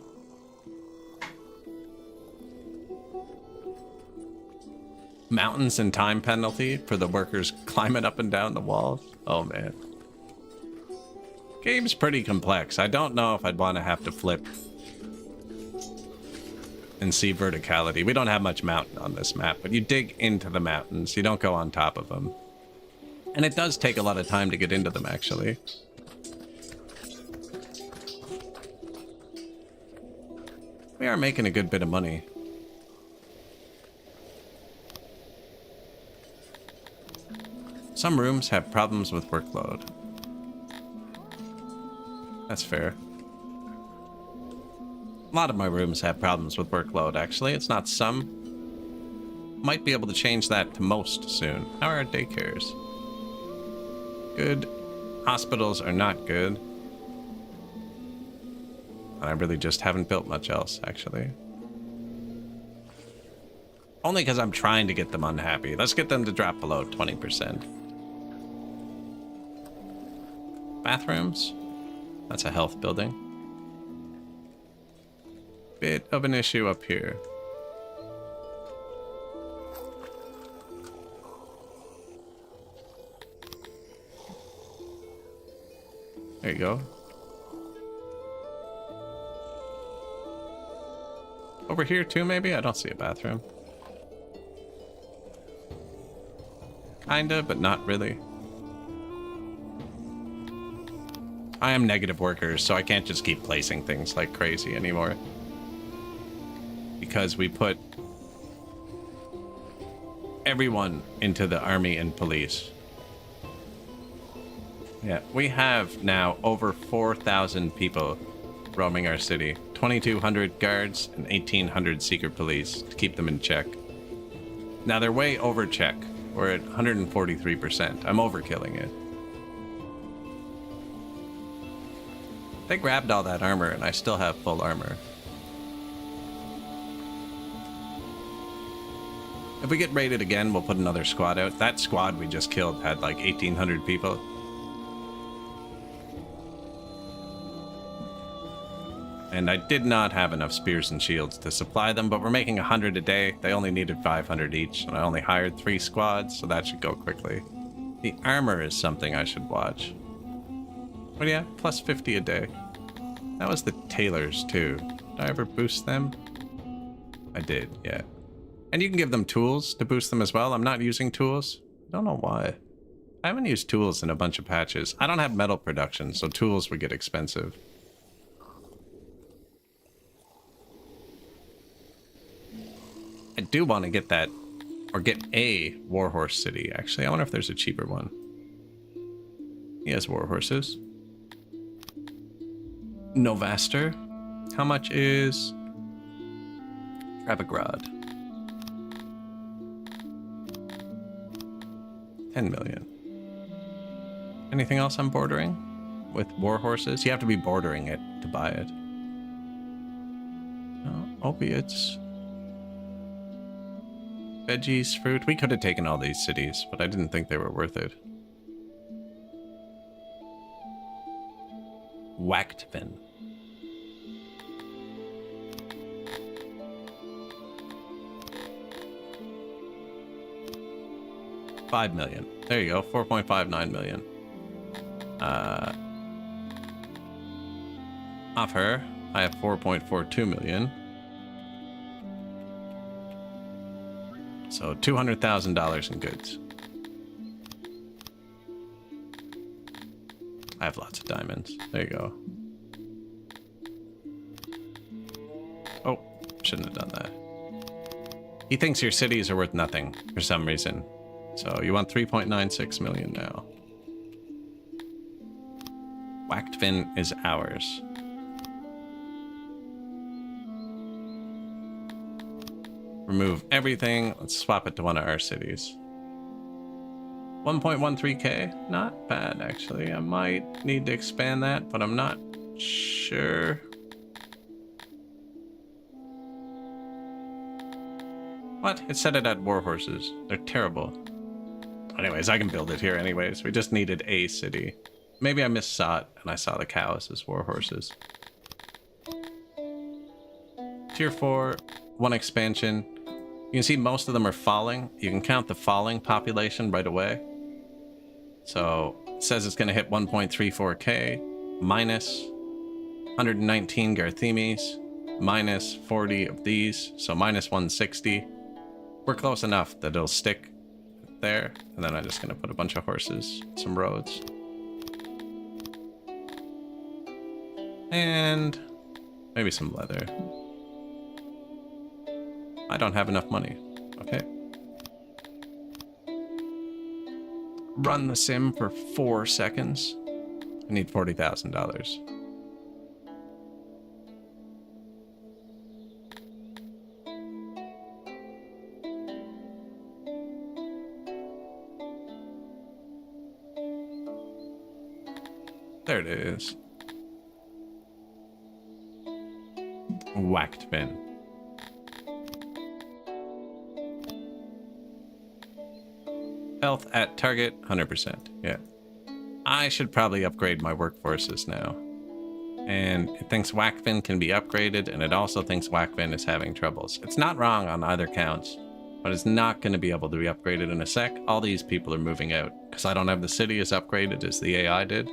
mountains and time penalty for the workers climbing up and down the walls. Oh man. Game's pretty complex. I don't know if I'd want to have to flip and see verticality. We don't have much mountain on this map, but you dig into the mountains. You don't go on top of them. And it does take a lot of time to get into them, actually. We are making a good bit of money. Some rooms have problems with workload. That's fair. A lot of my rooms have problems with workload, actually. It's not some. Might be able to change that to most soon. How are our daycares? Good. Hospitals are not good. And I really just haven't built much else, actually. Only because I'm trying to get them unhappy. Let's get them to drop below 20%. Bathrooms? That's a health building. Bit of an issue up here. There you go. Over here too, maybe? I don't see a bathroom. Kinda, but not really. I am negative workers, so I can't just keep placing things like crazy anymore. Because we put everyone into the army and police. Yeah, we have now over 4,000 people roaming our city. 2,200 guards and 1,800 secret police to keep them in check. Now they're way over check. We're at 143%. I'm overkilling it. They grabbed all that armor and I still have full armor. If we get raided again, we'll put another squad out. That squad we just killed had like 1,800 people. And I did not have enough spears and shields to supply them, but we're making 100 a day. They only needed 500 each, and I only hired 3 squads, so that should go quickly. The armor is something I should watch. But yeah, plus 50 a day. That was the tailors too. Did I ever boost them? I did, yeah. And you can give them tools to boost them as well. I'm not using tools. I don't know why. I haven't used tools in a bunch of patches. I don't have metal production, so tools would get expensive. I do want to get that, or get a warhorse city, actually. I wonder if there's a cheaper one. He has warhorses. Novaster. How much is Travigrad? 10 million. Anything else I'm bordering with warhorses? You have to be bordering it to buy it. No, opiates. Veggies, fruit. We could have taken all these cities, but I didn't think they were worth it. Wactvin. $5 million. There you go. 4.59 million. Off her, I have 4.42 million. So $200,000 in goods. I have lots of diamonds. There you go. Oh, shouldn't have done that. He thinks your cities are worth nothing for some reason. So you want 3.96 million now. Wactvin is ours. Remove everything. Let's swap it to one of our cities. 1.13k. Not bad, actually. I might need to expand that, but I'm not sure. What? It said it had warhorses. They're terrible. Anyways, I can build it here anyways. We just needed a city. Maybe I missaw it and I saw the cows as warhorses. Tier 4, 1 expansion. You can see most of them are falling. You can count the falling population right away. So it says it's going to hit 1.34k, minus 119 Garthemes, minus 40 of these, so minus 160. We're close enough that it'll stick there, and then I'm just going to put a bunch of horses, some roads. And maybe some leather. I don't have enough money. Okay. Run the sim for 4 seconds. I need $40,000. There it is. Wactvin. Health at target, 100%. Yeah. I should probably upgrade my workforces now. And it thinks Wactvin can be upgraded, and it also thinks Wactvin is having troubles. It's not wrong on either counts, but it's not going to be able to be upgraded in a sec. All these people are moving out, because I don't have the city as upgraded as the AI did.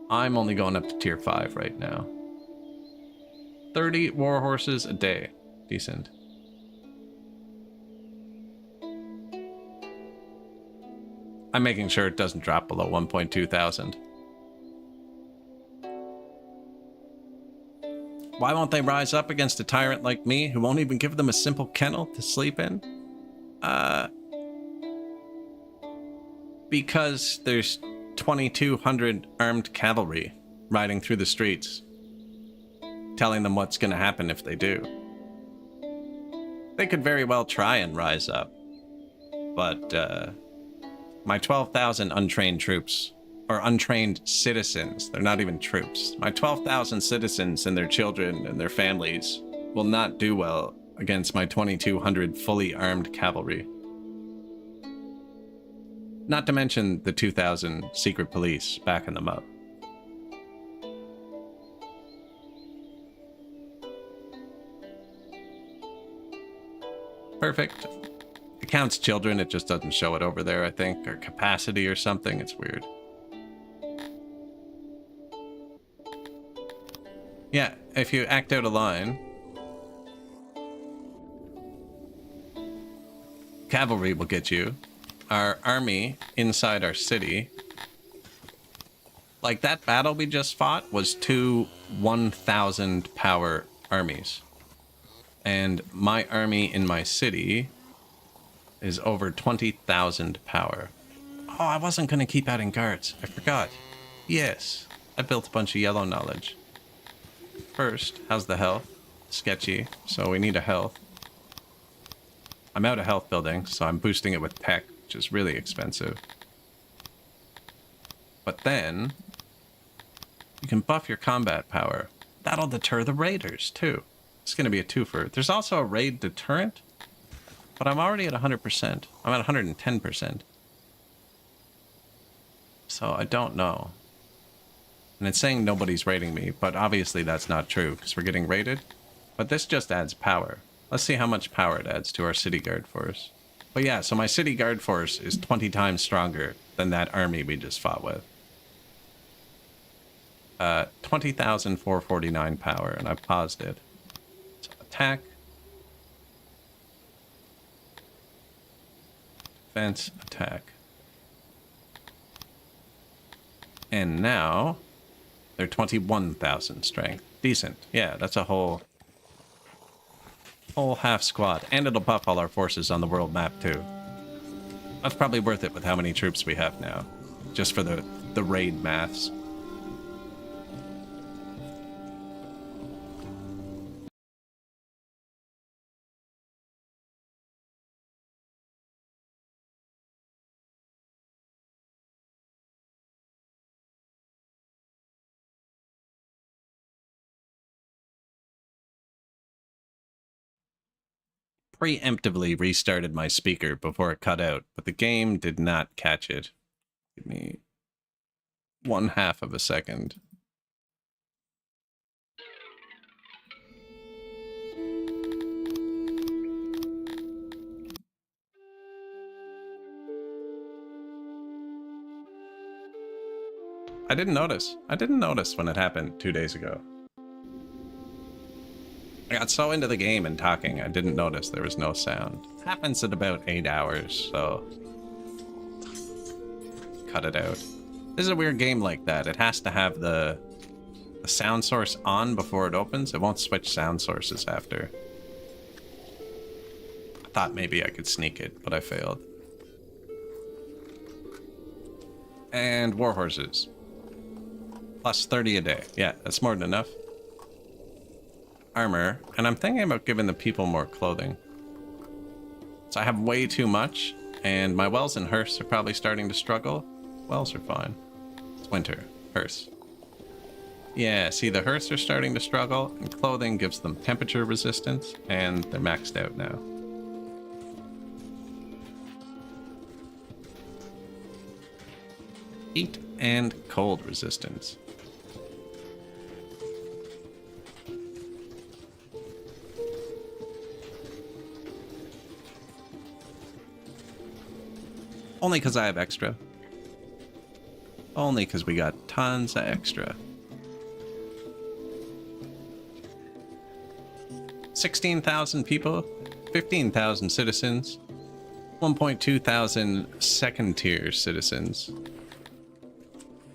I'm only going up to tier 5 right now. 30 warhorses a day. Decent. I'm making sure it doesn't drop below 1.2 thousand. Why won't they rise up against a tyrant like me who won't even give them a simple kennel to sleep in? Because there's 2,200 armed cavalry riding through the streets, telling them what's going to happen if they do. They could very well try and rise up. But my 12,000 untrained troops, or untrained citizens, they're not even troops. My 12,000 citizens and their children and their families will not do well against my 2,200 fully armed cavalry. Not to mention the 2,000 secret police backing them up. Perfect. It counts children, it just doesn't show it over there, I think, or capacity or something. It's weird. Yeah, if you act out a line, cavalry will get you. Our army inside our city, like that battle we just fought was 2 1,000 power armies. And my army in my city is over 20,000 power. Oh, I wasn't going to keep adding guards. I forgot. Yes, I built a bunch of yellow knowledge. First, how's the health? Sketchy, so we need a health. I'm out of health building, so I'm boosting it with tech, which is really expensive. But then, you can buff your combat power. That'll deter the raiders, too. It's going to be a twofer. There's also a raid deterrent, but I'm already at 100%. I'm at 110%. So I don't know. And it's saying nobody's raiding me, but obviously that's not true because we're getting raided. But this just adds power. Let's see how much power it adds to our city guard force. But yeah, so my city guard force is 20 times stronger than that army we just fought with. 20,449 power, and I've paused it. So attack. Defense, attack. And now they're 21,000 strength. Decent. Yeah, that's a whole half squad. And it'll buff all our forces on the world map too. That's probably worth it with how many troops we have now. Just for the raid maths. Preemptively restarted my speaker before it cut out, but the game did not catch it. Give me 1/2 of a second. I didn't notice. I didn't notice when it happened 2 days ago. I got so into the game and talking, I didn't notice there was no sound. It happens in about 8 hours, so cut it out. This is a weird game like that. It has to have the sound source on before it opens. It won't switch sound sources after. I thought maybe I could sneak it, but I failed. And war horses. Plus 30 a day. Yeah, that's more than enough. Armor, and I'm thinking about giving the people more clothing. So I have way too much, and my wells and hearths are probably starting to struggle. Wells are fine. It's winter. Hearths. Yeah, see, the hearths are starting to struggle, and clothing gives them temperature resistance, and they're maxed out now. Heat and cold resistance. Only because I have extra. Only because we got tons of extra. 16,000 people, 15,000 citizens, 1.2 thousand second-tier citizens.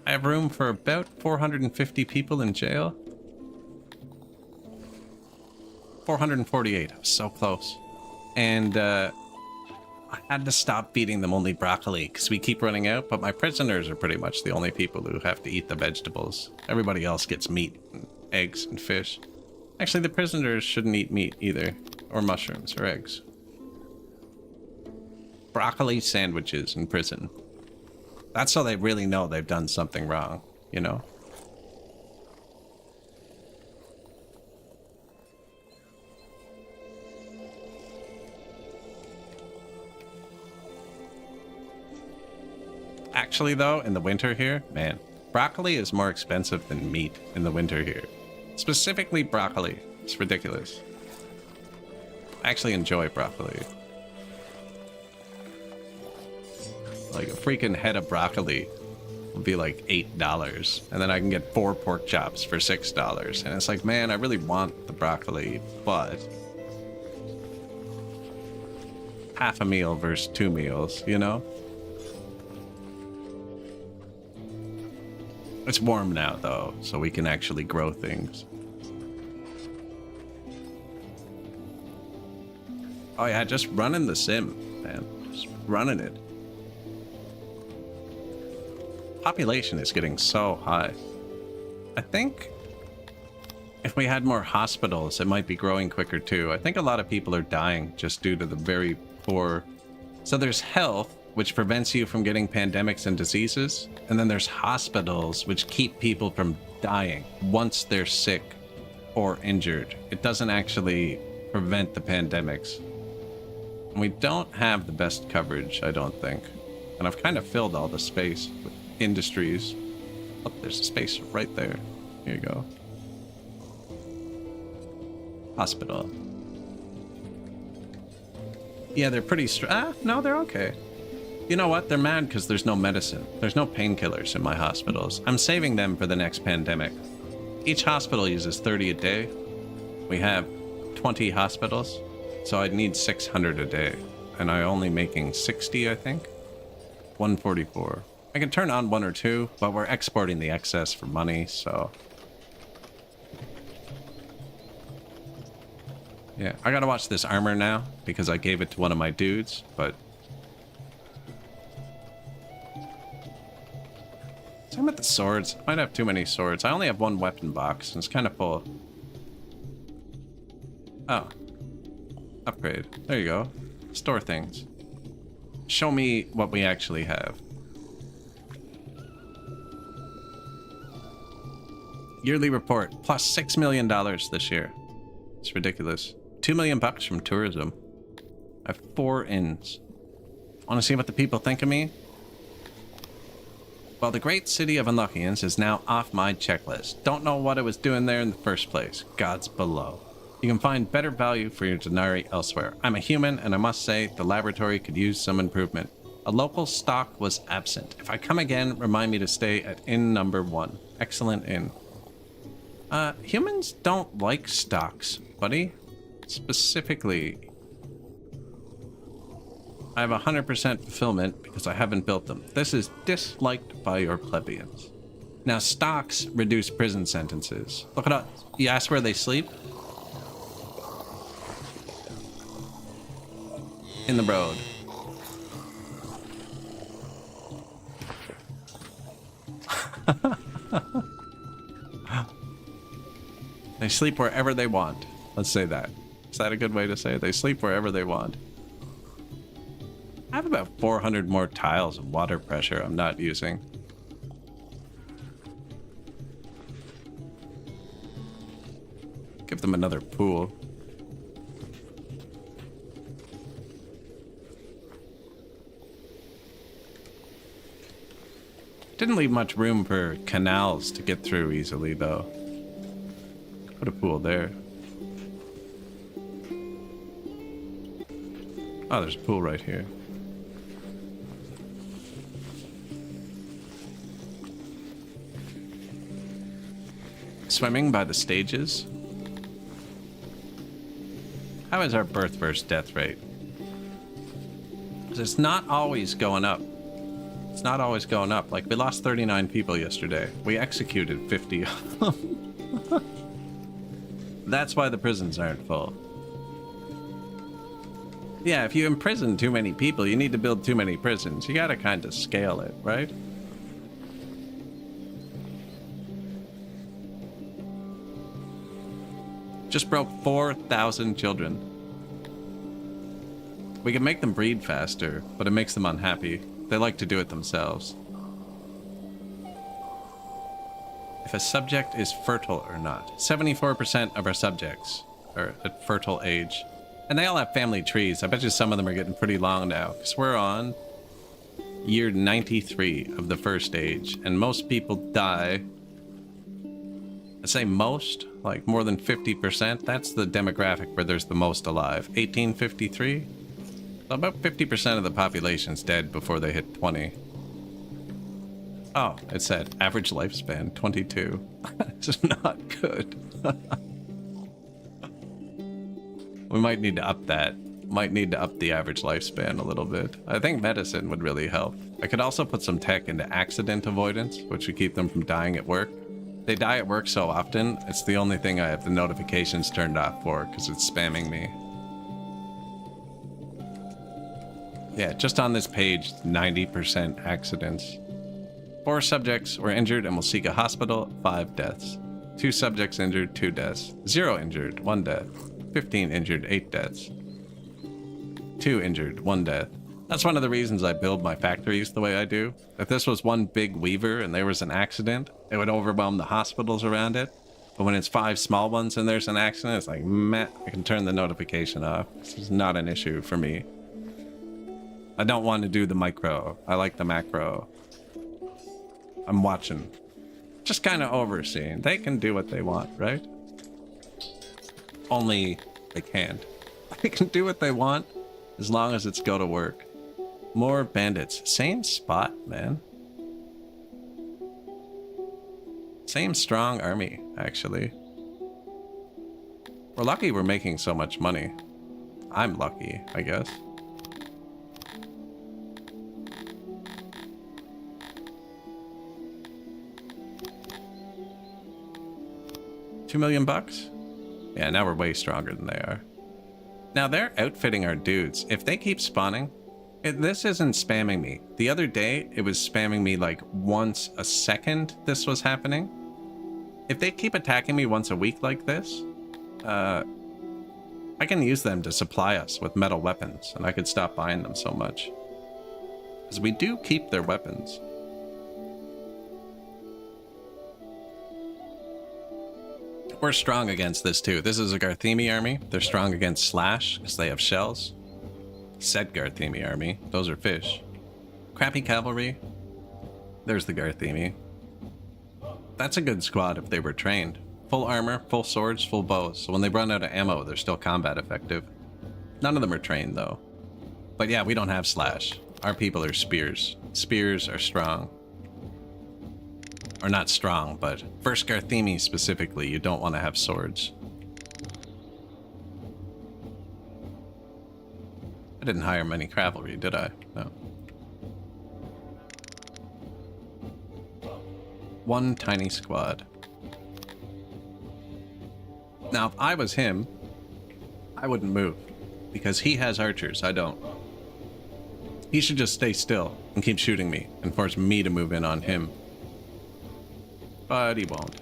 I have room for about 450 people in jail. 448. I was so close. And I had to stop feeding them only broccoli because we keep running out, but my prisoners are pretty much the only people who have to eat the vegetables. Everybody else gets meat and eggs and fish. Actually, the prisoners shouldn't eat meat either, or mushrooms or eggs. Broccoli sandwiches in prison. That's so they really know they've done something wrong, you know? Actually, though, in the winter here, man, broccoli is more expensive than meat in the winter here. Specifically broccoli. It's ridiculous. I actually enjoy broccoli. Like a freaking head of broccoli would be like $8. And then I can get 4 pork chops for $6. And it's like, man, I really want the broccoli, but half a meal versus 2 meals, you know? It's warm now, though, so we can actually grow things. Oh yeah, just running the sim, man. Just running it. Population is getting so high. I think if we had more hospitals, it might be growing quicker too. I think a lot of people are dying just due to the very poor. So there's health, which prevents you from getting pandemics and diseases. And then there's hospitals, which keep people from dying once they're sick or injured. It doesn't actually prevent the pandemics. And we don't have the best coverage, I don't think. And I've kind of filled all the space with industries. Oh, there's a space right there. Here you go. Hospital. Yeah, they're pretty no, they're okay. You know what? They're mad because there's no medicine. There's no painkillers in my hospitals. I'm saving them for the next pandemic. Each hospital uses 30 a day. We have 20 hospitals, so I'd need 600 a day. And I'm only making 60, I think. 144. I can turn on 1 or 2, but we're exporting the excess for money, so... Yeah, I gotta watch this armor now, because I gave it to one of my dudes, but... Same with the swords. I might have too many swords. I only have 1 weapon box, and it's kind of full. Oh. Upgrade. There you go. Store things. Show me what we actually have. Yearly report. Plus $6 million this year. It's ridiculous. $2 million bucks from tourism. I have 4 inns. Want to see what the people think of me? Well, the great city of Unluckians is now off my checklist. Don't know what it was doing there in the first place. God's below. You can find better value for your denarii elsewhere. I'm a human, and I must say, the laboratory could use some improvement. A local stock was absent. If I come again, remind me to stay at inn number 1. Excellent inn. Humans don't like stocks, buddy. Specifically, I have 100% fulfillment because I haven't built them. This is disliked by your plebeians. Now, stocks reduce prison sentences. Look it up. You ask where they sleep? In the road. They sleep wherever they want. Let's say that. Is that a good way to say it? They sleep wherever they want. I have about 400 more tiles of water pressure I'm not using. Give them another pool. Didn't leave much room for canals to get through easily, though. Put a pool there. Oh, there's a pool right here. Swimming by the stages. How is our birth versus death rate? Because it's not always going up. It's not always going up. Like, we lost 39 people yesterday. We executed 50 of them. That's why the prisons aren't full. Yeah, if you imprison too many people, you need to build too many prisons. You gotta kind of scale it, right? Just broke 4,000 children. We can make them breed faster, but it makes them unhappy. They like to do it themselves. If a subject is fertile or not. 74% of our subjects are at fertile age. And they all have family trees. I bet you some of them are getting pretty long now, because we're on year 93 of the first age, and most people die. I say most, like more than 50%. That's the demographic where there's the most alive. 1853? So about 50% of the population's dead before they hit 20. Oh, it said average lifespan 22. It's not good. We might need to up that. Might need to up the average lifespan a little bit. I think medicine would really help. I could also put some tech into accident avoidance, which would keep them from dying at work. They die at work so often, it's the only thing I have the notifications turned off for, because it's spamming me. Yeah, just on this page, 90% accidents. 4 subjects were injured and will seek a hospital, 5 deaths. 2 subjects injured, 2 deaths. 0 injured, 1 death. 15 injured, 8 deaths. 2 injured, 1 death. That's one of the reasons I build my factories the way I do. If this was one big weaver and there was an accident, it would overwhelm the hospitals around it. But when it's 5 small ones and there's an accident, it's like, meh, I can turn the notification off. This is not an issue for me. I don't want to do the micro. I like the macro. I'm watching. Just kind of overseeing. They can do what they want, right? Only they can't. They can do what they want as long as it's go to work. More bandits. Same spot, man. Same strong army, actually. We're lucky we're making so much money. I'm lucky, I guess. $2 million bucks? Yeah, now we're way stronger than they are. Now they're outfitting our dudes. If they keep spawning, this isn't spamming me. The other day, it was spamming me like once a second this was happening. If they keep attacking me once a week like this, I can use them to supply us with metal weapons, and I could stop buying them so much. Because we do keep their weapons. We're strong against this too. This is a Garthemi army. They're strong against Slash because they have shells. Said Garthemi army. Those are fish. Crappy cavalry. There's the Garthemi. That's a good squad if they were trained. Full armor, full swords, full bows. So when they run out of ammo, they're still combat effective. None of them are trained though. But yeah, we don't have Slash. Our people are spears. Spears are strong. Or not strong, but first Garthemi specifically, you don't want to have swords. I didn't hire many cavalry, did I? No. 1 tiny squad. Now, if I was him, I wouldn't move. Because he has archers, I don't. He should just stay still and keep shooting me and force me to move in on him. But he won't.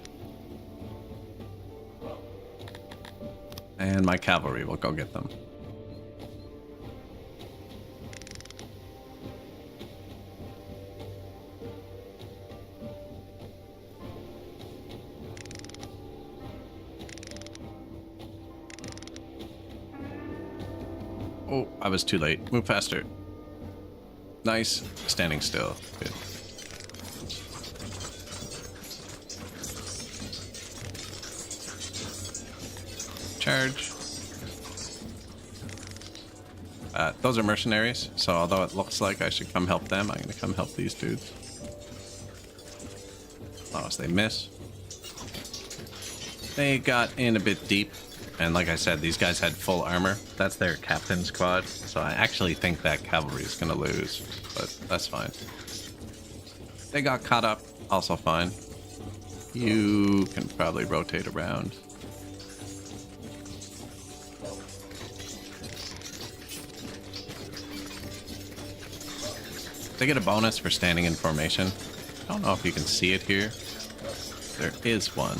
And my cavalry will go get them. Oh, I was too late. Move faster. Nice. Standing still. Good. Charge. Those are mercenaries, so although it looks like I should come help them, I'm gonna come help these dudes. Oh, so they miss. They got in a bit deep, and like I said, these guys had full armor. That's their captain squad, so I actually think that cavalry is gonna lose, but that's fine. They got caught up, also fine. You can probably rotate around. They get a bonus for standing in formation. I don't know if you can see it here. There is one.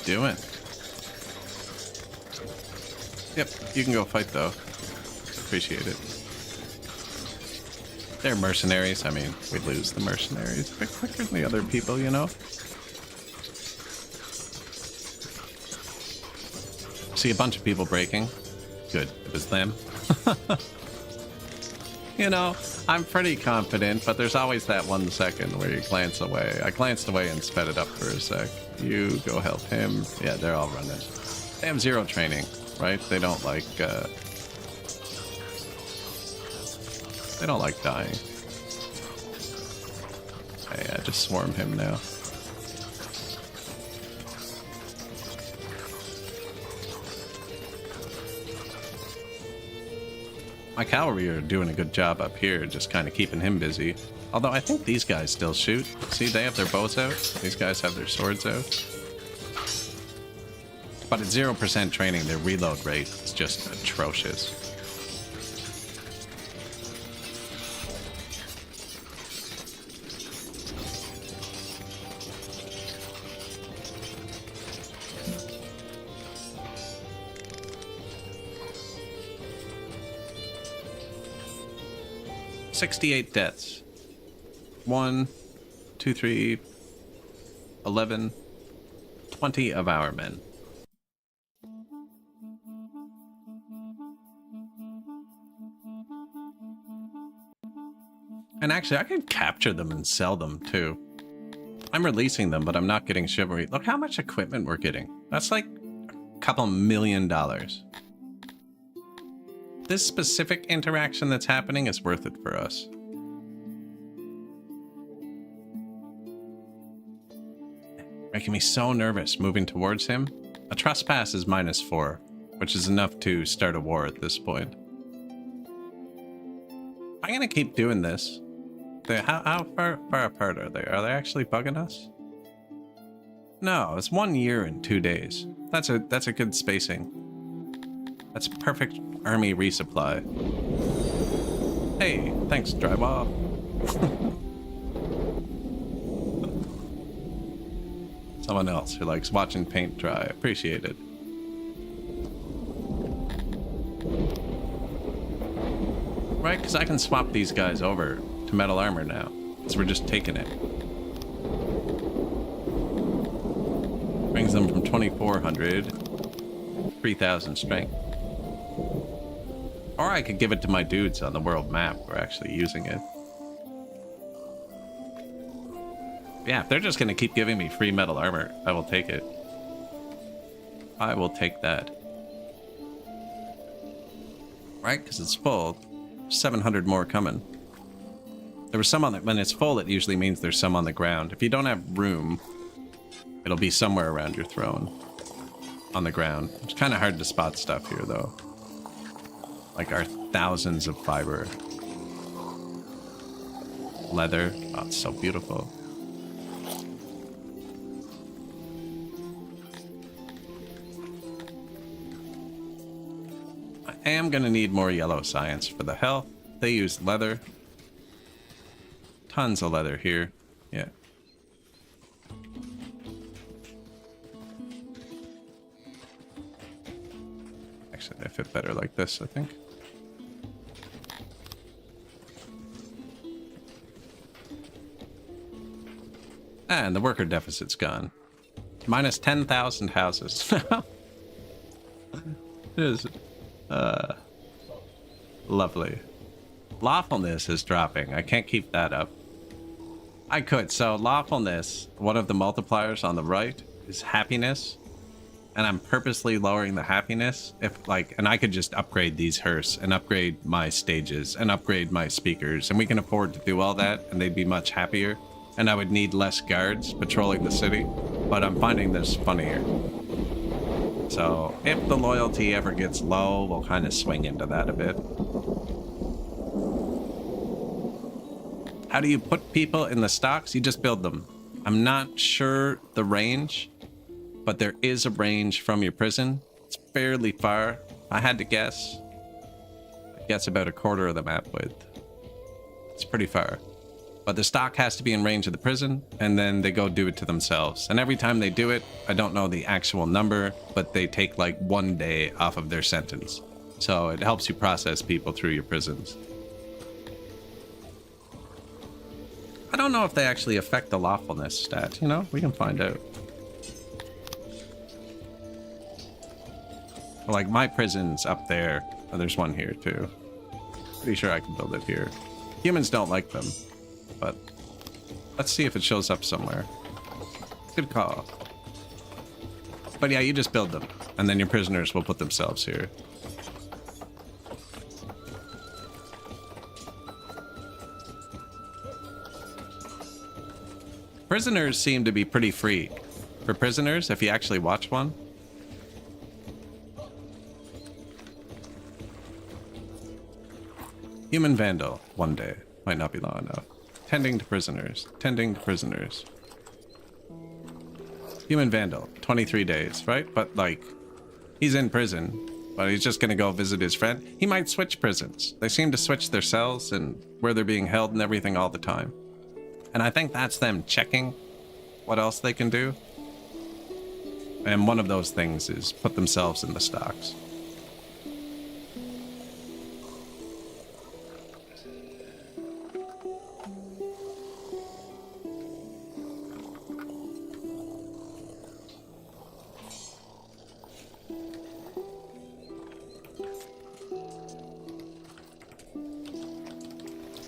doing? Yep, you can go fight though. Appreciate it. They're mercenaries. I mean, we lose the mercenaries a bit quicker than the other people, you know? See a bunch of people breaking. Good, it was them. You know, I'm pretty confident, but there's always that 1 second where you glance away. I glanced away and sped it up for a sec. You go help him. Yeah, they're all running. They have 0 training, right? They don't like dying. Hey, I just swarm him now. My cavalry are doing a good job up here, just kind of keeping him busy. Although I think these guys still shoot. See, they have their bows out. These guys have their swords out. But at 0% training, their reload rate is just atrocious. $68 deaths. 1, 2, 3, 11, 20 of our men. And actually, I can capture them and sell them too. I'm releasing them, but I'm not getting chivalry. Look how much equipment we're getting. That's like a couple $1 million. This specific interaction that's happening is worth it for us. Making me so nervous moving towards him. A trespass is -4, which is enough to start a war at this point. I'm gonna keep doing this. How far apart are they? Are they actually bugging us? No, it's 1 year and 2 days. That's a good spacing. That's perfect army resupply. Hey, thanks, drywall. Someone else who likes watching paint dry. Appreciate it. Right, because I can swap these guys over to metal armor now. So we're just taking it. Brings them from 2,400, 3,000 strength. Or I could give it to my dudes on the world map who are actually using it. Yeah, if they're just going to keep giving me free metal armor, I will take it. I will take that. Right, because it's full. 700 more coming. There was some on the... When it's full, it usually means there's some on the ground. If you don't have room, it'll be somewhere around your throne. On the ground. It's kind of hard to spot stuff here, though. Like our thousands of fiber. Leather. Oh, it's so beautiful. I am going to need more yellow science for the health. They use leather. Tons of leather here. Yeah. Actually, they fit better like this, I think. And the worker deficit's gone. Minus 10,000 houses. It is lovely. Lawfulness is dropping. I can't keep that up. I could. So lawfulness, one of the multipliers on the right is happiness. And I'm purposely lowering the happiness. And I could just upgrade these hearse and upgrade my stages and upgrade my speakers. And we can afford to do all that and they'd be much happier. And I would need less guards patrolling the city. But I'm finding this funnier. So if the loyalty ever gets low, we'll kind of swing into that a bit. How do you put people in the stocks? You just build them. I'm not sure the range, but there is a range from your prison. It's fairly far. I had to guess. I guess about a quarter of the map width. It's pretty far. But the stock has to be in range of the prison, and then they go do it to themselves. And every time they do it, I don't know the actual number, but they take like 1 day off of their sentence. So it helps you process people through your prisons. I don't know if they actually affect the lawfulness stat, you know? We can find out. Like my prison's up there. Oh, there's one here too. Pretty sure I can build it here. Humans don't like them, but let's see if it shows up somewhere. Good call. But yeah, you just build them, and then your prisoners will put themselves here. Prisoners seem to be pretty free. For prisoners, if you actually watch one. Human vandal, 1 day. Might not be long enough. Tending to prisoners. Tending to prisoners. Human vandal, 23 days, right? But like, he's in prison, but he's just gonna go visit his friend. He might switch prisons. They seem to switch their cells and where they're being held and everything all the time. And I think that's them checking what else they can do. And one of those things is put themselves in the stocks.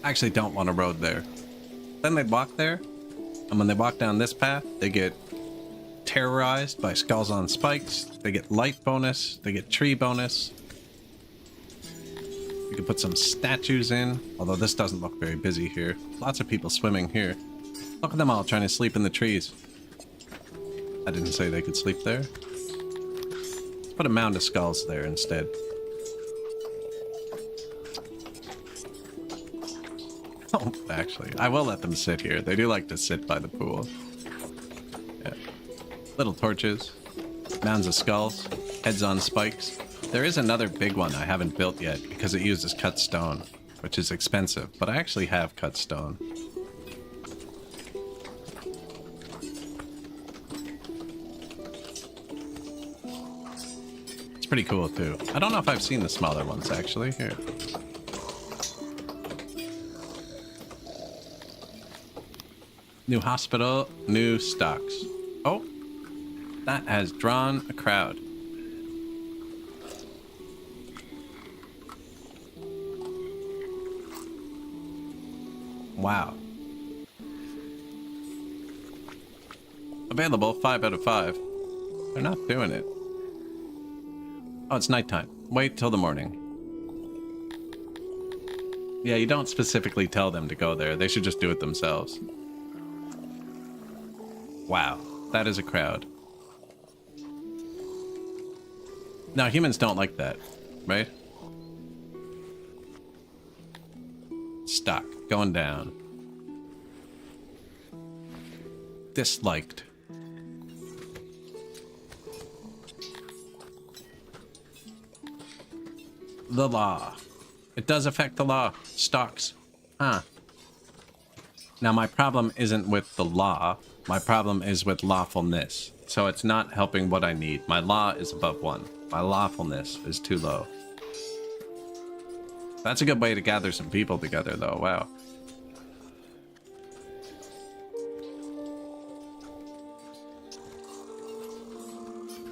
I actually don't want a road there. Then they walk there, and when they walk down this path, they get terrorized by skulls on spikes. They get light bonus. They get tree bonus. You can put some statues in, although this doesn't look very busy here. Lots of people swimming here. Look at them all trying to sleep in the trees. I didn't say they could sleep there. Let's put a mound of skulls there instead. Oh, actually, I will let them sit here. They do like to sit by the pool. Yeah. Little torches, mounds of skulls, heads on spikes. There is another big one I haven't built yet because it uses cut stone, which is expensive, but I actually have cut stone. It's pretty cool too. I don't know if I've seen the smaller ones actually. Here. New hospital, new stocks. Oh, that has drawn a crowd. Wow. Available 5 out of 5. They're not doing it. Oh, it's nighttime. Wait till the morning. Yeah, you don't specifically tell them to go there. They should just do it themselves. Wow, that is a crowd. Now, humans don't like that, right? Stock, going down. Disliked. The law. It does affect the law. Stocks. Huh. Now, my problem isn't with the law. My problem is with lawfulness. So it's not helping what I need. My law is above 1. My lawfulness is too low. That's a good way to gather some people together, though. Wow.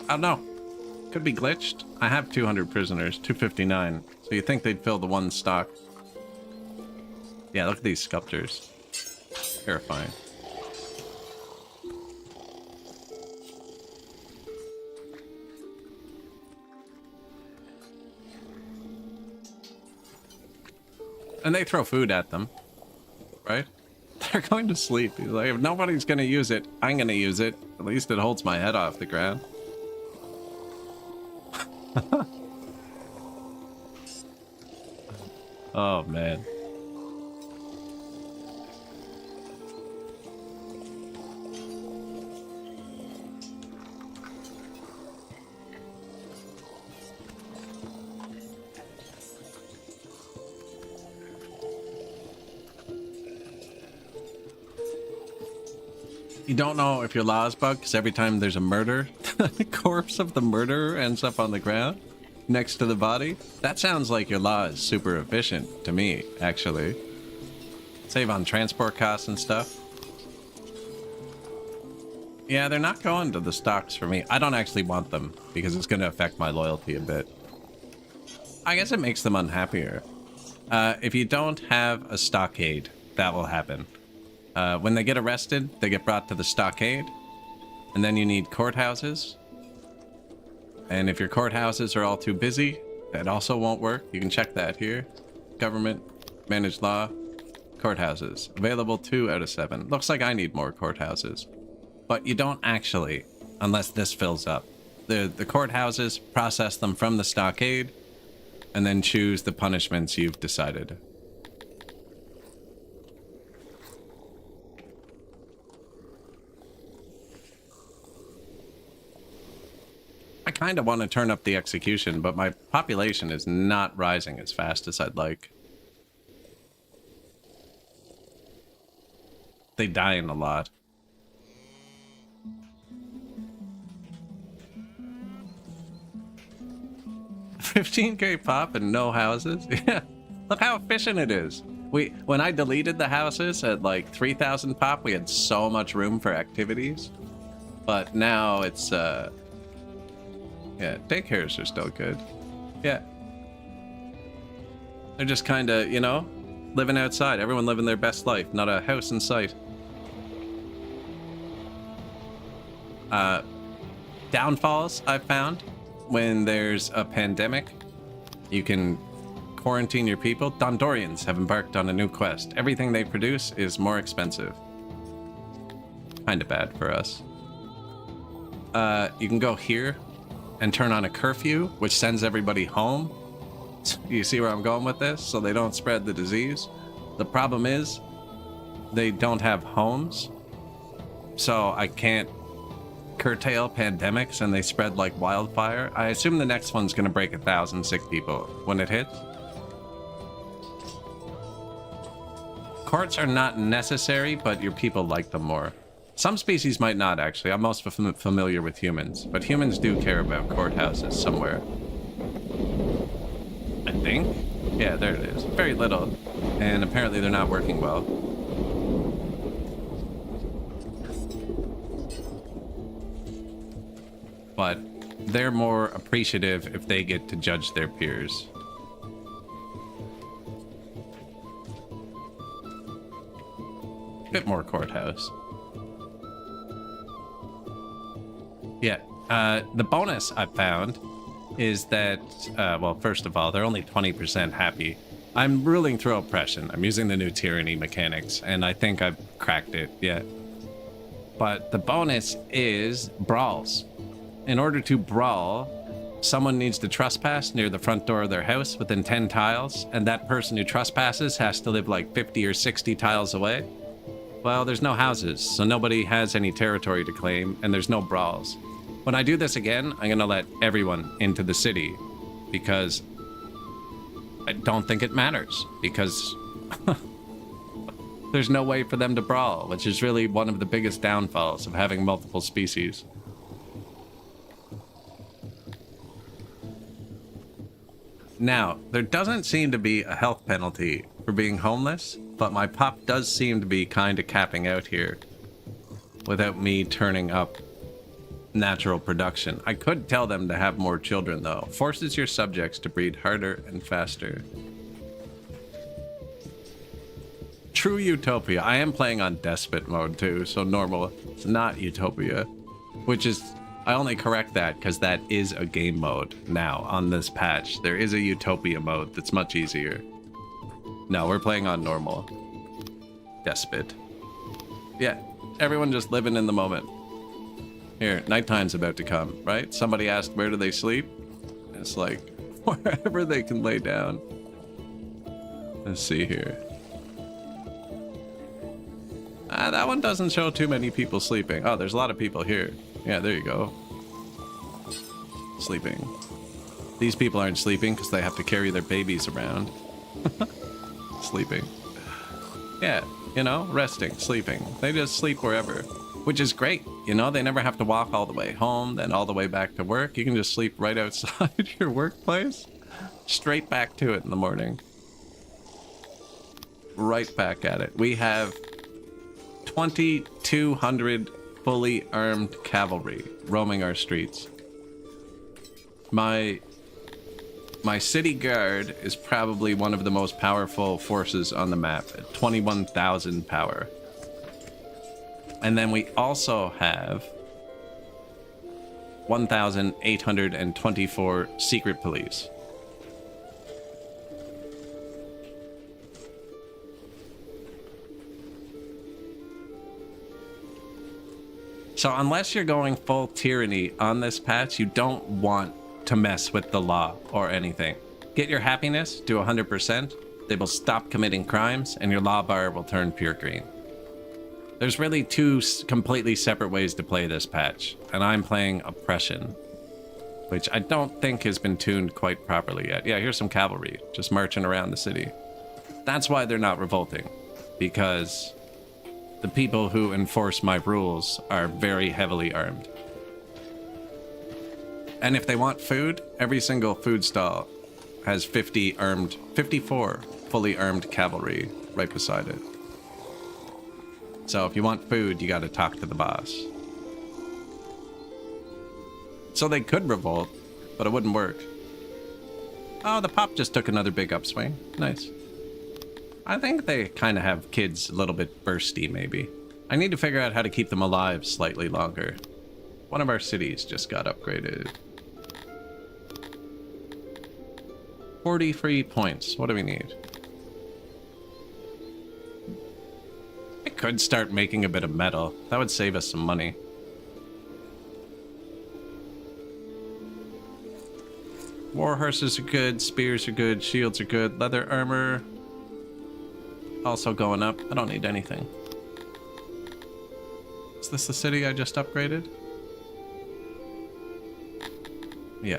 I don't know. Could be glitched. I have 200 prisoners, 259. So you think they'd fill the one stock. Yeah, look at these sculptures. Terrifying. And they throw food at them, right? They're going to sleep. He's like, if nobody's going to use it, I'm going to use it. At least it holds my head off the ground. Oh, man. You don't know if your law is bugged because every time there's a murder, the corpse of the murderer ends up on the ground next to the body. That sounds like your law is super efficient to me, actually. Save on transport costs and stuff. Yeah, they're not going to the stocks for me. I don't actually want them because it's going to affect my loyalty a bit. I guess it makes them unhappier. If you don't have a stockade, that will happen. When they get arrested, they get brought to the stockade. And then you need courthouses. And if your courthouses are all too busy, that also won't work. You can check that here. Government, managed law, courthouses. Available 2 out of 7. Looks like I need more courthouses. But you don't actually, unless this fills up. The courthouses, process them from the stockade, and then choose the punishments you've decided. I kind of want to turn up the execution, but my population is not rising as fast as I'd like. They dying a lot. 15k pop and no houses? Yeah. Look how efficient it is. When I deleted the houses at like 3,000 pop, we had so much room for activities. But now it's, yeah, daycares are still good. Yeah. They're just kind of, you know, living outside. Everyone living their best life. Not a house in sight. Downfalls I've found. When there's a pandemic, you can quarantine your people. Dondorians have embarked on a new quest. Everything they produce is more expensive. Kind of bad for us. You can go here and turn on a curfew, which sends everybody home. You see where I'm going with this? So they don't spread the disease. The problem is they don't have homes. So I can't curtail pandemics and they spread like wildfire. I assume the next one's gonna break 1,000 sick people when it hits. Courts are not necessary, but your people like them more. Some species might not, actually. I'm most familiar with humans, but humans do care about courthouses somewhere. I think? Yeah, there it is. Very little. And apparently they're not working well. But they're more appreciative if they get to judge their peers. Bit more courthouse. Yeah, the bonus I found is that, well, first of all, they're only 20% happy. I'm ruling through oppression. I'm using the new tyranny mechanics, and I think I've cracked it, yeah. But the bonus is brawls. In order to brawl, someone needs to trespass near the front door of their house within 10 tiles, and that person who trespasses has to live like 50 or 60 tiles away. Well, there's no houses, so nobody has any territory to claim, and there's no brawls. When I do this again, I'm gonna let everyone into the city, because I don't think it matters, because there's no way for them to brawl, which is really one of the biggest downfalls of having multiple species. Now, there doesn't seem to be a health penalty for being homeless, but my pop does seem to be kind of capping out here without me turning up natural production. I could tell them to have more children, though. Forces your subjects to breed harder and faster. True utopia. I am playing on despot mode, too, so normal. It's not utopia, which is... I only correct that because that is a game mode now on this patch. There is a utopia mode that's much easier. No, we're playing on normal. Despot. Yeah, everyone just living in the moment. Here, nighttime's about to come, right? Somebody asked where do they sleep? It's like, wherever they can lay down. Let's see here. That one doesn't show too many people sleeping. Oh, there's a lot of people here. Yeah, there you go. Sleeping. These people aren't sleeping because they have to carry their babies around. Sleeping. Yeah, you know, resting, sleeping. They just sleep wherever. which is great. You know, they never have to walk all the way home, then all the way back to work. You can just sleep right outside your workplace, straight back to it in the morning. Right back at it. We have 2,200 fully armed cavalry roaming our streets. My city guard is probably one of the most powerful forces on the map at 21,000 power. And then we also have 1,824 secret police. So unless you're going full tyranny on this patch, you don't want to mess with the law or anything. Get your happiness to 100%, they will stop committing crimes, and your law bar will turn pure green. There's really two completely separate ways to play this patch, and I'm playing Oppression, which I don't think has been tuned quite properly yet. Yeah, here's some cavalry just marching around the city. That's why they're not revolting, because the people who enforce my rules are very heavily armed. And if they want food, every single food stall has 54 fully armed cavalry right beside it. So if you want food, you gotta talk to the boss. So they could revolt, but it wouldn't work. Oh, the pop just took another big upswing. Nice. I think they kind of have kids a little bit bursty, maybe. I need to figure out how to keep them alive slightly longer. One of our cities just got upgraded. 40 free points. What do we need? I could start making a bit of metal. That would save us some money. War horses are good, spears are good, shields are good, leather armor also going up. I don't need anything. Is this the city I just upgraded? Yeah.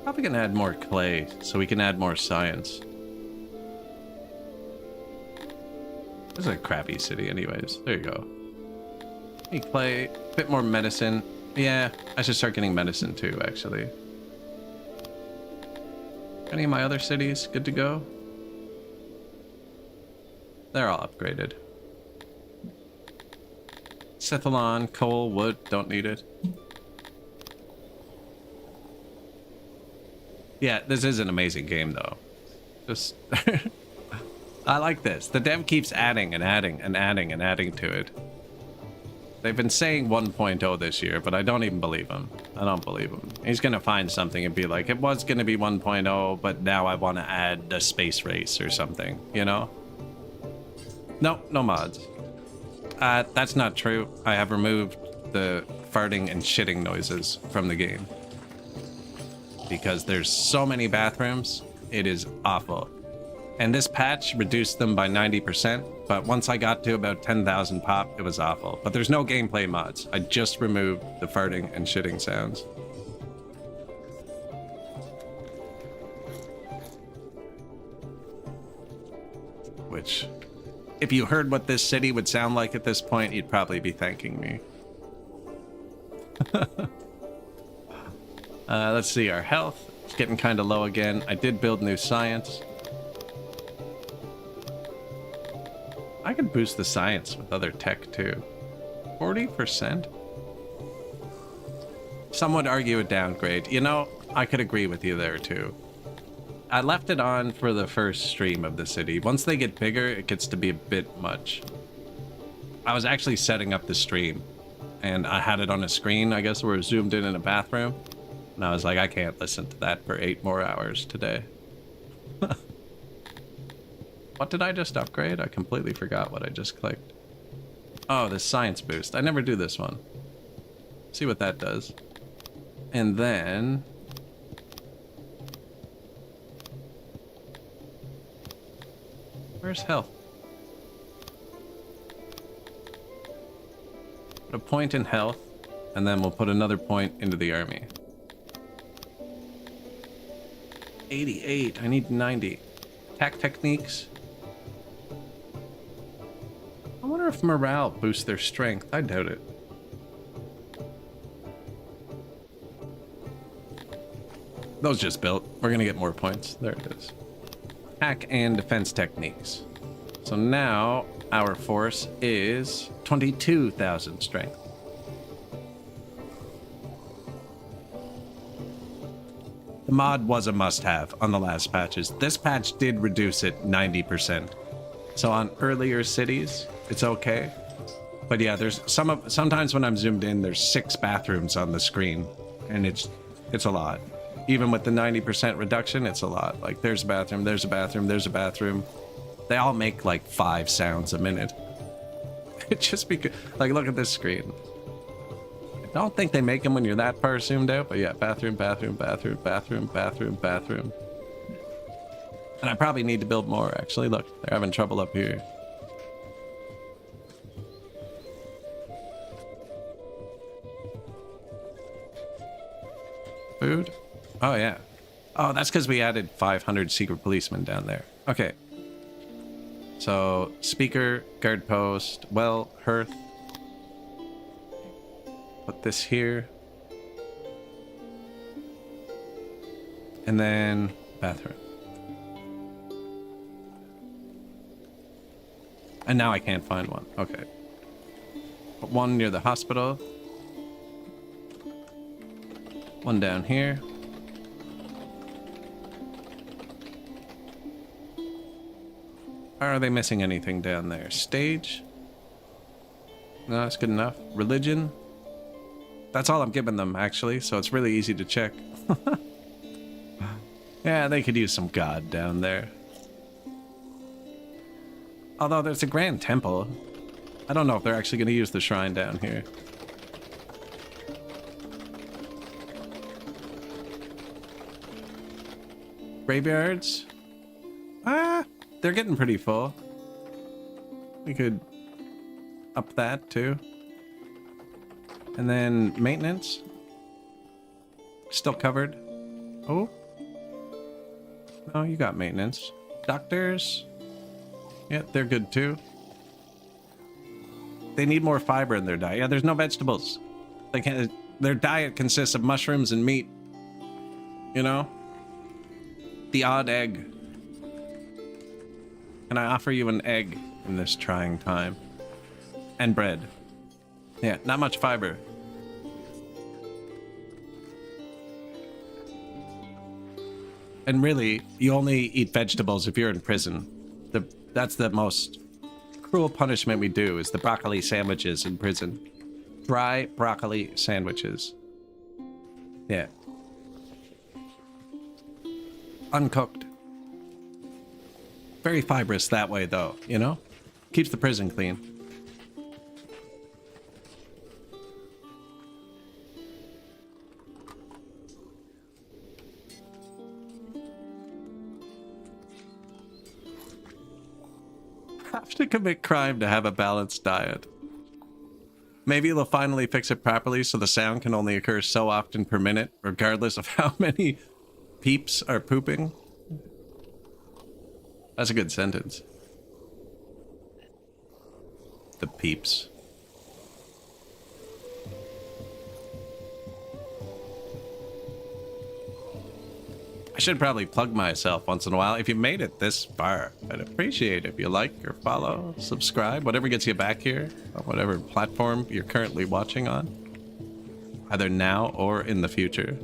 Probably gonna add more clay so we can add more science. This is a crappy city anyways. There you go. Need clay, a bit more medicine. Yeah, I should start getting medicine too, actually. Any of my other cities good to go? They're all upgraded. Cethalon, coal, wood, don't need it. Yeah, this is an amazing game though. Just I like this. The dev keeps adding and adding and adding and adding to it. They've been saying 1.0 this year, but I don't even believe him. I don't believe him. He's gonna find something and be like, it was gonna be 1.0, but now I want to add the space race or something, you know? No, no mods. That's not true. I have removed the farting and shitting noises from the game. Because there's so many bathrooms, it is awful. And this patch reduced them by 90%, but once I got to about 10,000 pop, it was awful. But there's no gameplay mods. I just removed the farting and shitting sounds. Which, if you heard what this city would sound like at this point, you'd probably be thanking me. Let's see, our health. It's getting kind of low again. I did build new science. I could boost the science with other tech too. 40%? Some would argue a downgrade. You know, I could agree with you there too. I left it on for the first stream of the city. Once they get bigger, it gets to be a bit much. I was actually setting up the stream, and I had it on a screen, I guess, where it zoomed in a bathroom. And I was like, I can't listen to that for 8 more hours today. What did I just upgrade? I completely forgot what I just clicked. Oh, this science boost. I never do this one. See what that does. And then... where's health? Put a point in health, and then we'll put another point into the army. 88. I need 90. Attack techniques. wonder if morale boosts their strength. I doubt it. Those just built. We're gonna get more points. There it is. Attack and defense techniques. So now our force is 22,000 strength. The mod was a must-have on the last patches. This patch did reduce it 90%. So on earlier cities, it's okay. But yeah, there's sometimes when I'm zoomed in, there's 6 bathrooms on the screen, and it's a lot. Even with the 90% reduction, it's a lot. Like, there's a bathroom, there's a bathroom, there's a bathroom. They all make like 5 sounds a minute. It just because, like, look at this screen. I don't think they make them when you're that far zoomed out, but yeah, bathroom, bathroom, bathroom, bathroom, bathroom, bathroom. And I probably need to build more, actually. Look, they're having trouble up here. Food? Oh, yeah. Oh, that's because we added 500 secret policemen down there. Okay. So, speaker, guard post, well, hearth. Put this here. And then bathroom. And now I can't find one. Okay. Put one near the hospital. One down here. Are they missing anything down there? Stage? No, that's good enough. Religion? That's all I'm giving them, actually, so it's really easy to check. Yeah, they could use some god down there. Although there's a grand temple. I don't know if they're actually going to use the shrine down here. Graveyards? Ah, they're getting pretty full. We could up that too. And then maintenance. Still covered. Oh. Oh, you got maintenance. Doctors. Yeah, they're good too. They need more fiber in their diet. Yeah, there's no vegetables. They can't. Their diet consists of mushrooms and meat. You know? The odd egg. Can I offer you an egg in this trying time? And bread. Yeah, not much fiber. And really, you only eat vegetables if you're in prison. That's the most cruel punishment we do, is the broccoli sandwiches in prison. Dry broccoli sandwiches. Yeah. Uncooked. Very fibrous that way, though, you know? Keeps the prison clean. Have to commit crime to have a balanced diet. Maybe they'll finally fix it properly so the sound can only occur so often per minute, regardless of how many peeps are pooping. That's a good sentence. The peeps. I should probably plug myself once in a while. If you made it this far, I'd appreciate it if you like or follow, subscribe, whatever gets you back here, on whatever platform you're currently watching on, either now or in the future.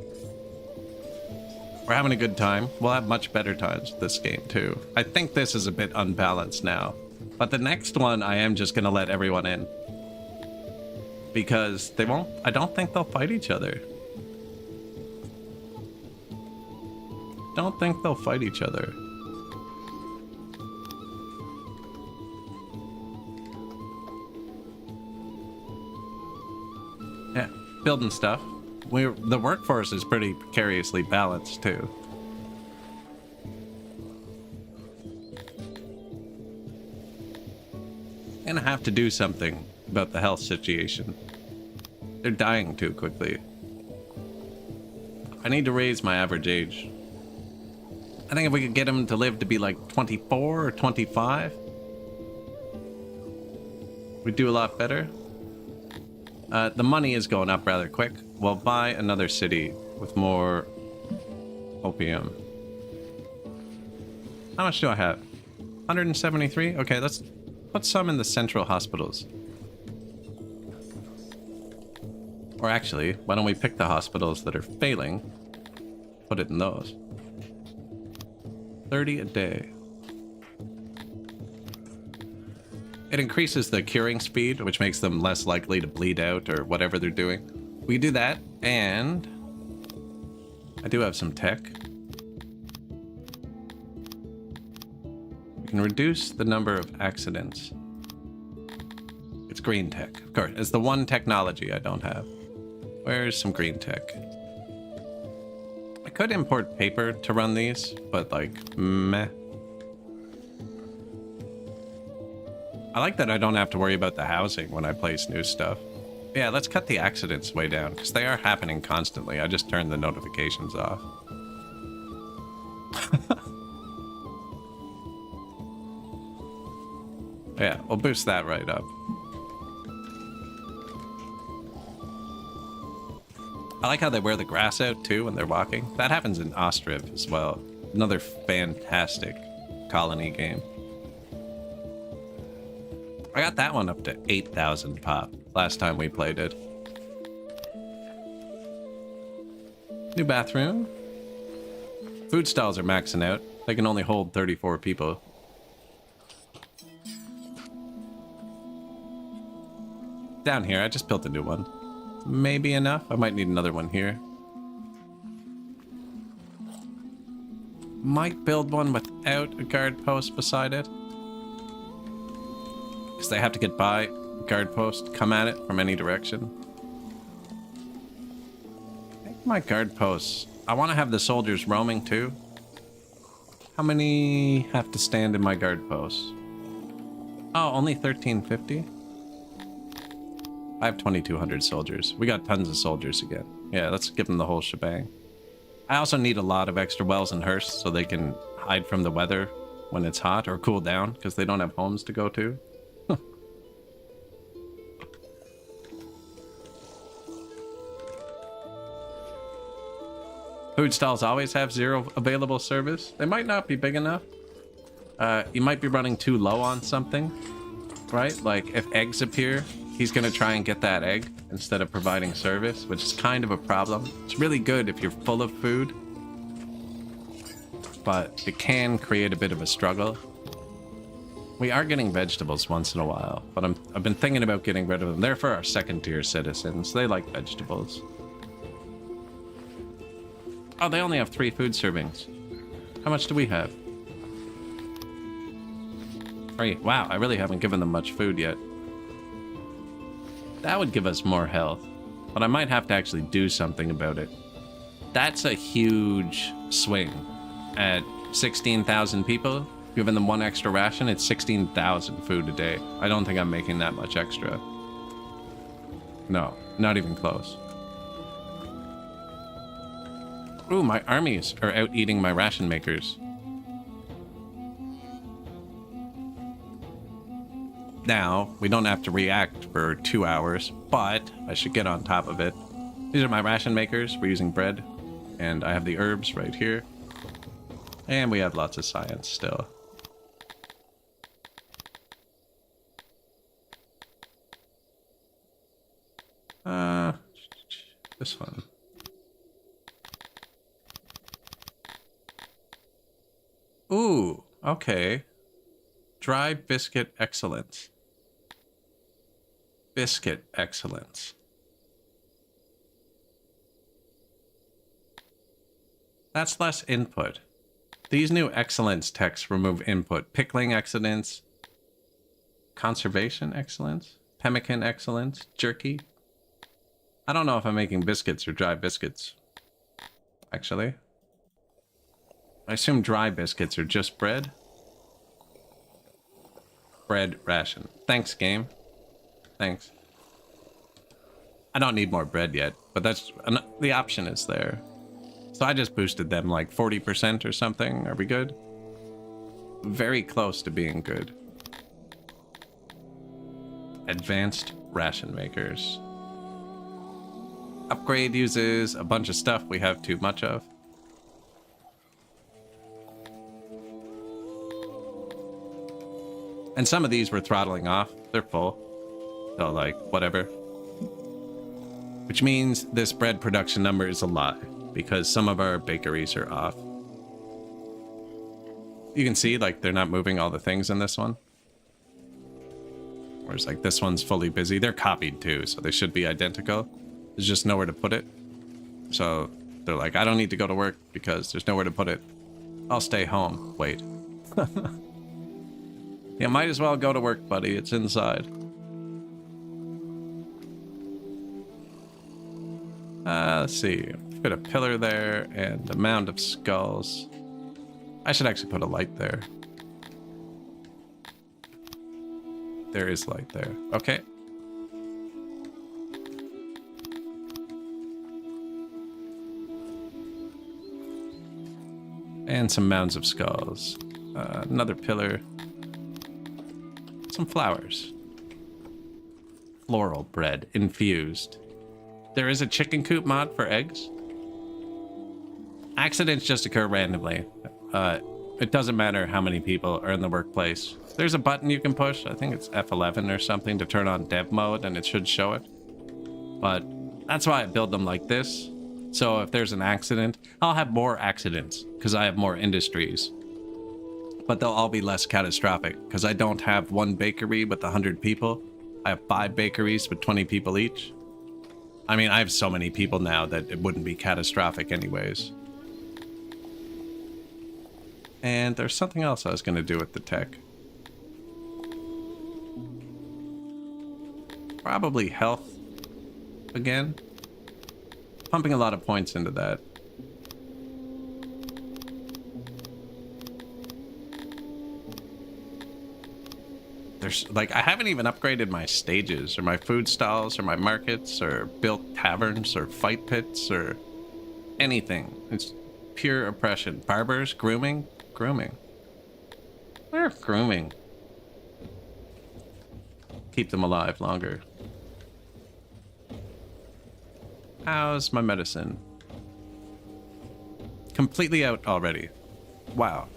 We're having a good time. We'll have much better times with this game too. I think this is a bit unbalanced now, but the next one I am just gonna let everyone in, because they won't. I don't think they'll fight each other. Don't think they'll fight each other. Yeah, building stuff. The workforce is pretty precariously balanced too. Gonna have to do something about the health situation. They're dying too quickly. I need to raise my average age. I think if we could get him to live to be like 24 or 25. We do a lot better. The money is going up rather quick. We'll buy another city with more opium. How much do I have? 173? Okay, let's put some in the central hospitals. Or actually, why don't we pick the hospitals that are failing, put it in those. 30 a day. It increases the curing speed, which makes them less likely to bleed out or whatever they're doing. We do that, and I do have some tech. We can reduce the number of accidents. It's green tech, of course. It's the one technology I don't have. Where's some green tech? I could import paper to run these, but like, meh. I like that I don't have to worry about the housing when I place new stuff. Yeah, let's cut the accidents way down, because they are happening constantly. I just turned the notifications off. Yeah, we'll boost that right up. I like how they wear the grass out, too, when they're walking. That happens in Ostriv as well. Another fantastic colony game. I got that one up to 8,000 pop last time we played it. New bathroom. Food stalls are maxing out. They can only hold 34 people. Down here, I just built a new one. Maybe enough. I might need another one here. Might build one without a guard post beside it. Because they have to get by guard post, come at it from any direction. I think my guard posts, I want to have the soldiers roaming too. How many have to stand in my guard posts? Oh, only 1350? I have 2,200 soldiers. We got tons of soldiers again. Yeah, let's give them the whole shebang. I also need a lot of extra wells and hearths so they can hide from the weather when it's hot or cool down because they don't have homes to go to. Food stalls always have 0 available service. They might not be big enough. You might be running too low on something, right? Like if eggs appear, he's gonna try and get that egg instead of providing service, which is kind of a problem. It's really good if you're full of food, but it can create a bit of a struggle. We are getting vegetables once in a while, but I've been thinking about getting rid of them. They're for our second-tier citizens. They like vegetables. Oh, they only have 3 food servings. How much do we have? 3. Wow, I really haven't given them much food yet. That would give us more health, but I might have to actually do something about it. That's a huge swing. At 16,000 people, giving them 1 extra ration, it's 16,000 food a day. I don't think I'm making that much extra. No, not even close. Ooh, my armies are out eating my ration makers. Now, we don't have to react for 2 hours, but I should get on top of it. These are my ration makers. We're using bread, and I have the herbs right here. And we have lots of science still. This one. Ooh, okay. Dry biscuit excellence. Biscuit excellence. That's less input. These new excellence texts remove input. Pickling excellence. Conservation excellence. Pemmican excellence. Jerky. I don't know if I'm making biscuits or dry biscuits. Actually. I assume dry biscuits are just bread. Bread ration. Thanks, game. Thanks. I don't need more bread yet, but that's the option is there. So I just boosted them like 40% or something. Are we good? Very close to being good. Advanced ration makers. Upgrade uses a bunch of stuff we have too much of. And some of these we're throttling off. They're full. So, like, whatever. Which means this bread production number is a lie, because some of our bakeries are off. You can see, like, they're not moving all the things in this one. Whereas, like, this one's fully busy. They're copied, too, so they should be identical. There's just nowhere to put it. So, they're like, I don't need to go to work because there's nowhere to put it. I'll stay home. Wait. Yeah, might as well go to work, buddy. It's inside. Let's see. Put a pillar there and a mound of skulls. I should actually put a light there. There is light there. Okay. And some mounds of skulls. Another pillar. Some flowers. Floral bread infused. There is a chicken coop mod for eggs. Accidents just occur randomly. It doesn't matter how many people are in the workplace. There's a button you can push. I think it's F11 or something to turn on dev mode and it should show it. But that's why I build them like this. So if there's an accident, I'll have more accidents because I have more industries. But they'll all be less catastrophic because I don't have one bakery with 100 people. I have 5 bakeries with 20 people each. I mean, I have so many people now that it wouldn't be catastrophic anyways. And there's something else I was going to do with the tech. Probably health again. Pumping a lot of points into that. There's, like, I haven't even upgraded my stages or my food stalls or my markets or built taverns or fight pits or anything. It's pure oppression. Barbers, grooming. Where grooming? Keep them alive longer. How's my medicine? Completely out already. Wow.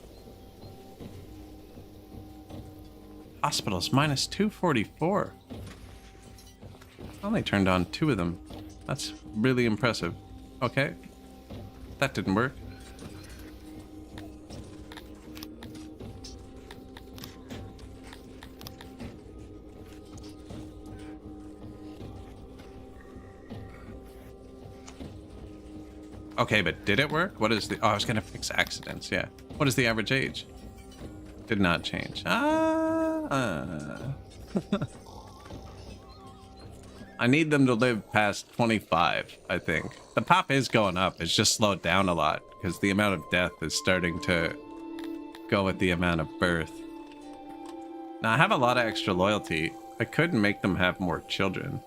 Hospitals minus 244. I only turned on 2 of them. That's really impressive. Okay. That didn't work. Okay, but did it work? What is the... Oh, I was going to fix accidents, yeah. What is the average age? Did not change. I need them to live past 25, I think. The pop is going up. It's just slowed down a lot because the amount of death is starting to go with the amount of birth. Now, I have a lot of extra loyalty. I could make them have more children.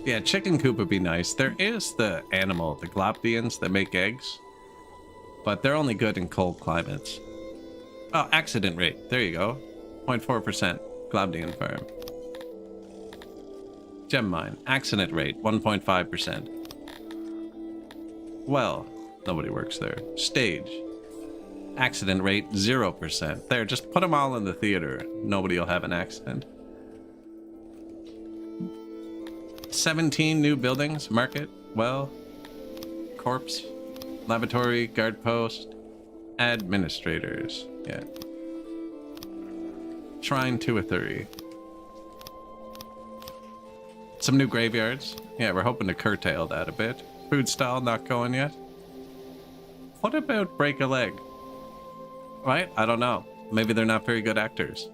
Yeah, chicken coop would be nice. There is the animal, the globdians that make eggs. But they're only good in cold climates. Oh, accident rate. There you go. 0.4%. Globdian farm. Gem mine. Accident rate. 1.5%. Well, nobody works there. Stage. Accident rate. 0%. There, just put them all in the theater. Nobody will have an accident. 17 new buildings. Market. Well. Corpse. Laboratory. Guard post. Administrators. Yeah. Shrine to Athuri. Some new graveyards. Yeah, we're hoping to curtail that a bit. Food stall not going yet. What about break a leg? Right? I don't know. Maybe they're not very good actors.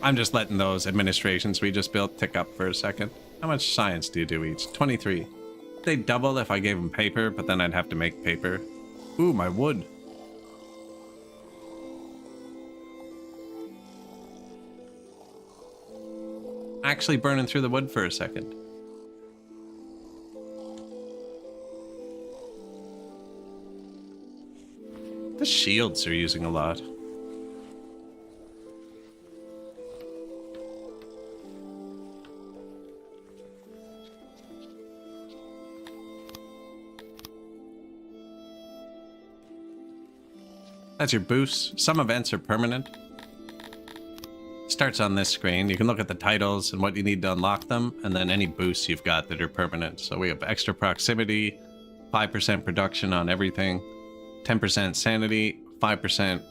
I'm just letting those administrations we just built tick up for a second. How much science do you do each? 23. They'd double if I gave them paper, but then I'd have to make paper. Ooh, my wood. Actually burning through the wood for a second. The shields are using a lot. That's your boost. Some events are permanent. Starts on this screen. You can look at the titles and what you need to unlock them, and then any boosts you've got that are permanent. So we have extra proximity, 5% production on everything, 10% sanity, 5%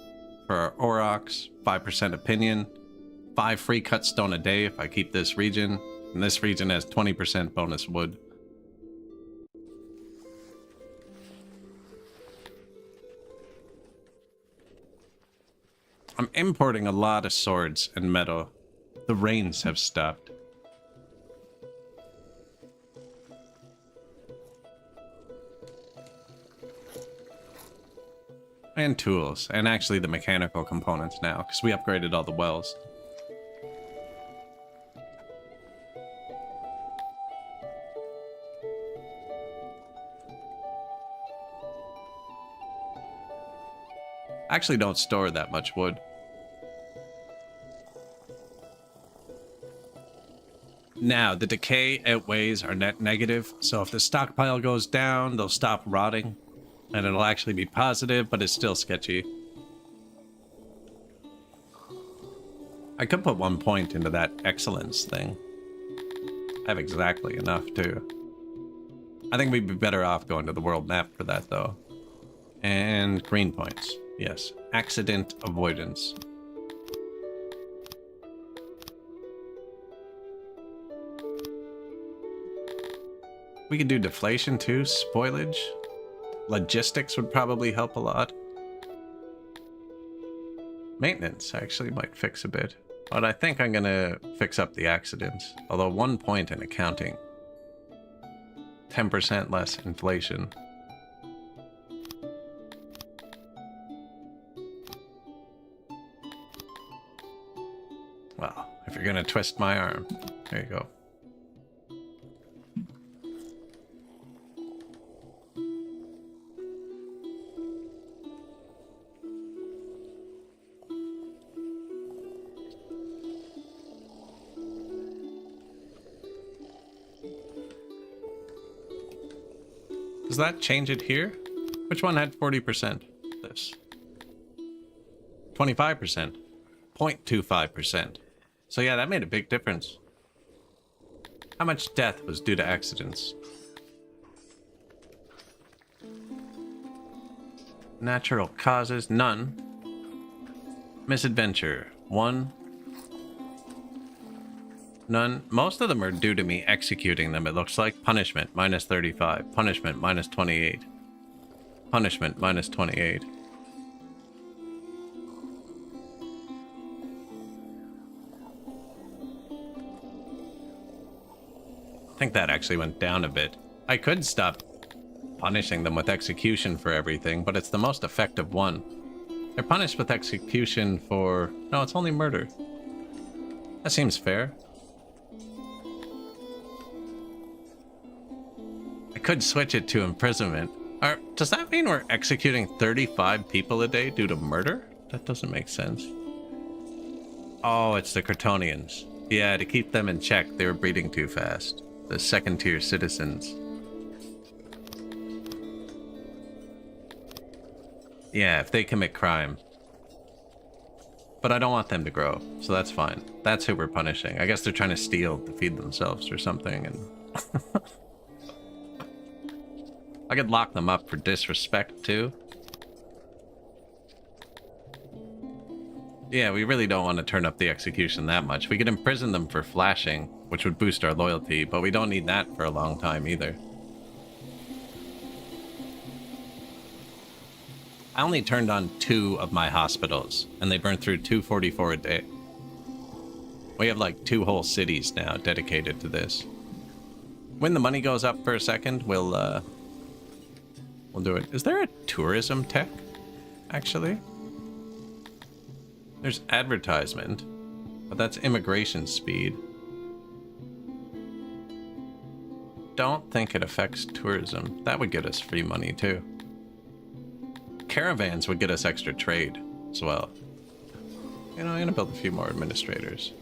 for our aurochs, 5% opinion, 5 free cut stone a day if I keep this region, and this region has 20% bonus wood. I'm importing a lot of swords and metal. The rains have stopped. And tools, and actually the mechanical components now, because we upgraded all the wells. I actually don't store that much wood. Now, the decay outweighs our net negative, so if the stockpile goes down, they'll stop rotting, and it'll actually be positive, but it's still sketchy. I could put 1 point into that excellence thing. I have exactly enough, too. I think we'd be better off going to the world map for that, though. And green points. Yes. Accident avoidance. We could do deflation too, spoilage. Logistics would probably help a lot. Maintenance actually might fix a bit. But I think I'm gonna fix up the accidents. Although 1 point in accounting. 10% less inflation. Well, if you're gonna twist my arm, there you go. Does that change it here? Which one had 40%? This. 25%. 0.25%. So yeah, that made a big difference. How much death was due to accidents? Natural causes, none. Misadventure, 1. None. Most of them are due to me executing them, it looks like. Punishment, minus 35. Punishment, minus 28. Punishment, minus 28. I think that actually went down a bit. I could stop punishing them with execution for everything, but it's the most effective one. They're punished with execution for... No, it's only murder. That seems fair. I could switch it to imprisonment. Does that mean we're executing 35 people a day due to murder? That doesn't make sense. Oh, it's the Crotonians. Yeah, to keep them in check, they were breeding too fast. The second-tier citizens. Yeah, if they commit crime. But I don't want them to grow, so that's fine. That's who we're punishing. I guess they're trying to steal to feed themselves or something, and... I could lock them up for disrespect, too. Yeah, we really don't want to turn up the execution that much. We could imprison them for flashing, which would boost our loyalty, but we don't need that for a long time either. I only turned on 2 of my hospitals, and they burned through 244 a day. We have like 2 whole cities now dedicated to this. When the money goes up for a second, we'll do it. Is there a tourism tech, actually? There's advertisement, but that's immigration speed. Don't think it affects tourism. That would get us free money, too. Caravans would get us extra trade as well. You know, I'm gonna build a few more administrators.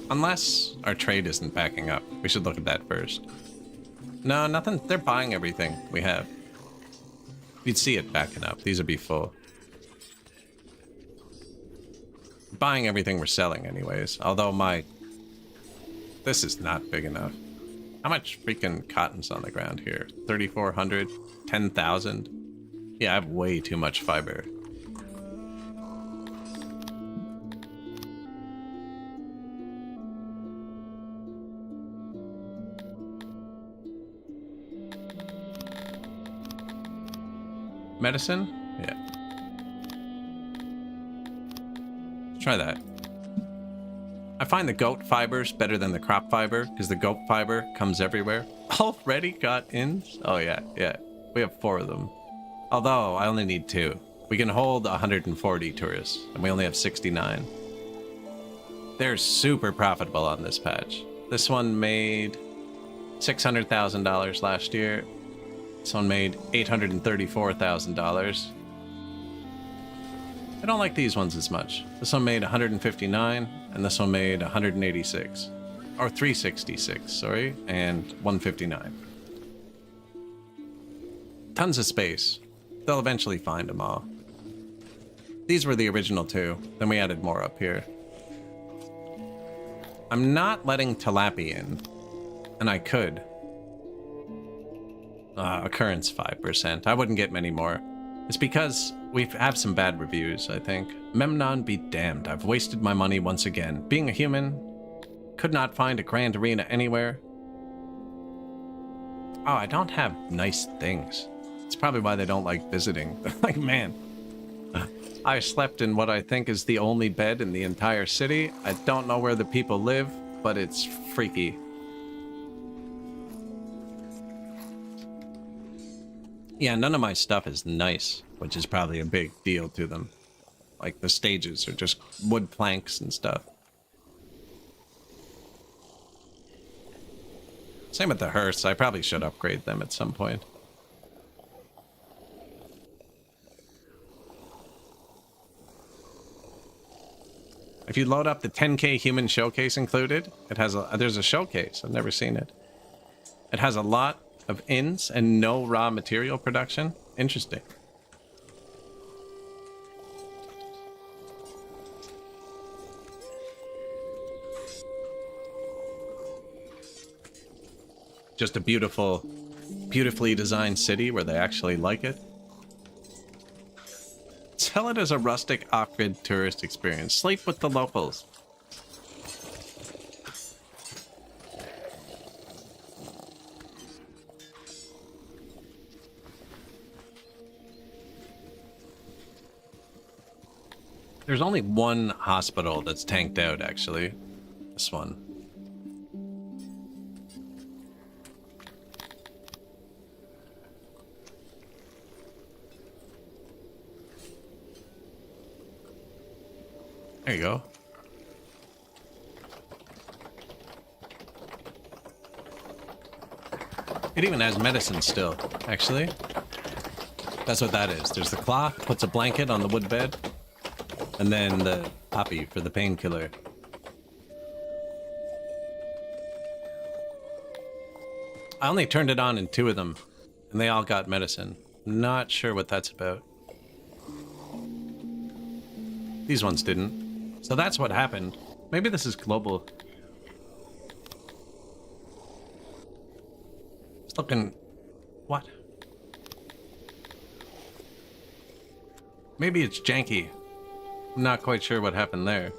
Unless our trade isn't backing up. We should look at that first. No, nothing. They're buying everything we have. You'd see it backing up. These would be full. Buying everything we're selling anyways. Although this is not big enough. How much freaking cotton's on the ground here? 3,400? 10,000? Yeah, I have way too much fiber. Medicine? Yeah. Try that. I find the goat fibers better than the crop fiber because the goat fiber comes everywhere. Already got ins? Oh yeah, yeah. We have 4 of them. Although I only need 2. We can hold 140 tourists and we only have 69. They're super profitable on this patch. This one made $600,000 last year. This one made $834,000. I don't like these ones as much. This one made 159, and this one made 186. Or 366, sorry, and 159. Tons of space. They'll eventually find them all. These were the original 2, then we added more up here. I'm not letting tilapia in, and I could. Occurrence 5%. I wouldn't get many more. It's because we have some bad reviews, I think. Memnon be damned. I've wasted my money once again. Being a human, could not find a grand arena anywhere. Oh, I don't have nice things. It's probably why they don't like visiting. Like, man, I slept in what I think is the only bed in the entire city. I don't know where the people live, but it's freaky. Yeah, none of my stuff is nice, which is probably a big deal to them. Like, the stages are just wood planks and stuff. Same with the hearse. I probably should upgrade them at some point. If you load up the 10K human showcase included, it has there's a showcase. I've never seen it. It has a lot of inns and no raw material production. Interesting. Just a beautifully designed city where they actually like it. Sell it as a rustic off-grid tourist experience. Sleep with the locals. There's only one hospital that's tanked out, actually. This one. There you go. It even has medicine still, actually. That's what that is. There's the cloth, puts a blanket on the wood bed, and then the poppy for the painkiller. I only turned it on in 2 of them, and they all got medicine. Not sure what that's about. These ones didn't. So that's what happened. Maybe this is global. It's looking... What? Maybe it's janky. I'm not quite sure what happened there.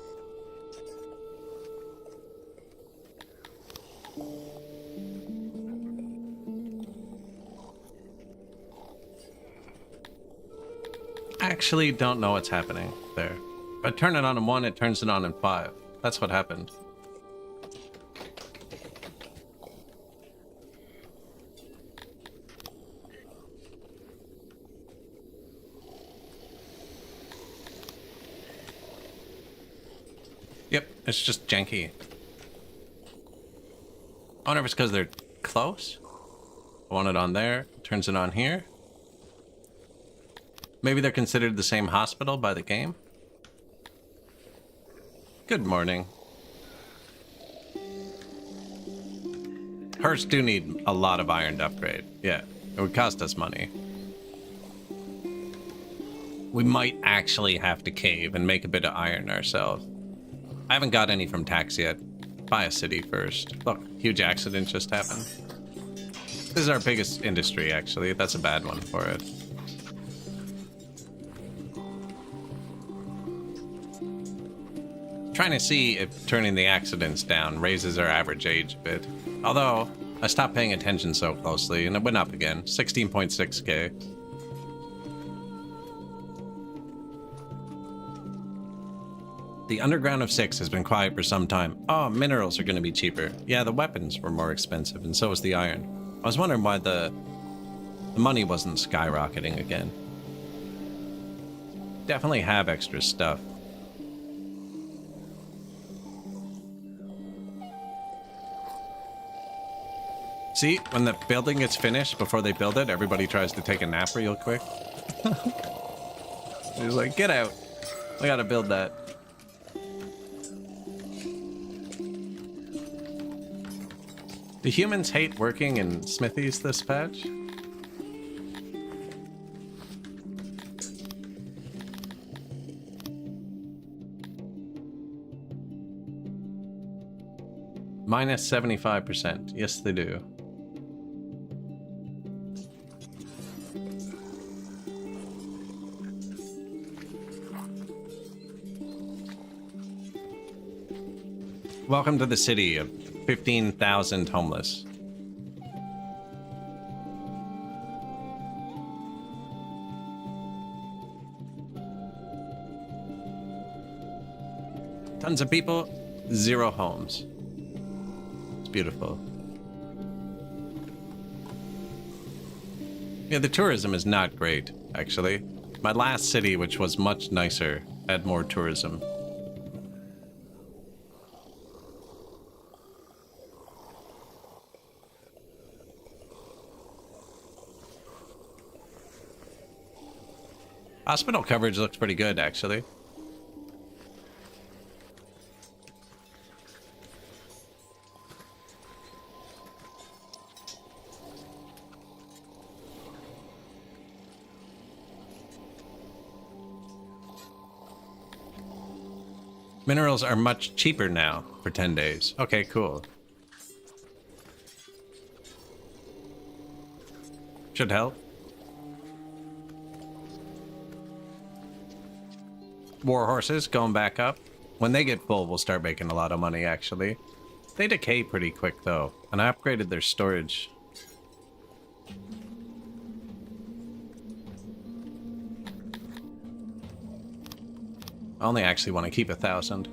Actually don't know what's happening there. If I turn it on in 1, it turns it on in 5. That's what happened. Yep, it's just janky. I wonder if it's because they're close. I want it on there, turns it on here. Maybe they're considered the same hospital by the game? Good morning. Hearsts do need a lot of iron to upgrade. Yeah, it would cost us money. We might actually have to cave and make a bit of iron ourselves. I haven't got any from tax yet. Buy a city first. Look, huge accident just happened. This is our biggest industry, actually. That's a bad one for it. Trying to see if turning the accidents down raises our average age a bit. Although, I stopped paying attention so closely, and it went up again. 16.6k. The Underground of 6 has been quiet for some time. Oh, minerals are going to be cheaper. Yeah, the weapons were more expensive, and so was the iron. I was wondering why the money wasn't skyrocketing again. Definitely have extra stuff. See, when the building gets finished, before they build it, everybody tries to take a nap real quick. He's like, get out. I gotta build that. Do humans hate working in smithies this patch? Minus 75%. Yes, they do. Welcome to the city of 15,000 homeless. Tons of people, 0 homes. It's beautiful. Yeah, the tourism is not great, actually. My last city, which was much nicer, had more tourism. Hospital coverage looks pretty good, actually. Minerals are much cheaper now for 10 days. Okay, cool. Should help. War horses going back up. When they get full, we'll start making a lot of money, actually. They decay pretty quick, though, and I upgraded their storage. I only actually want to keep 1,000.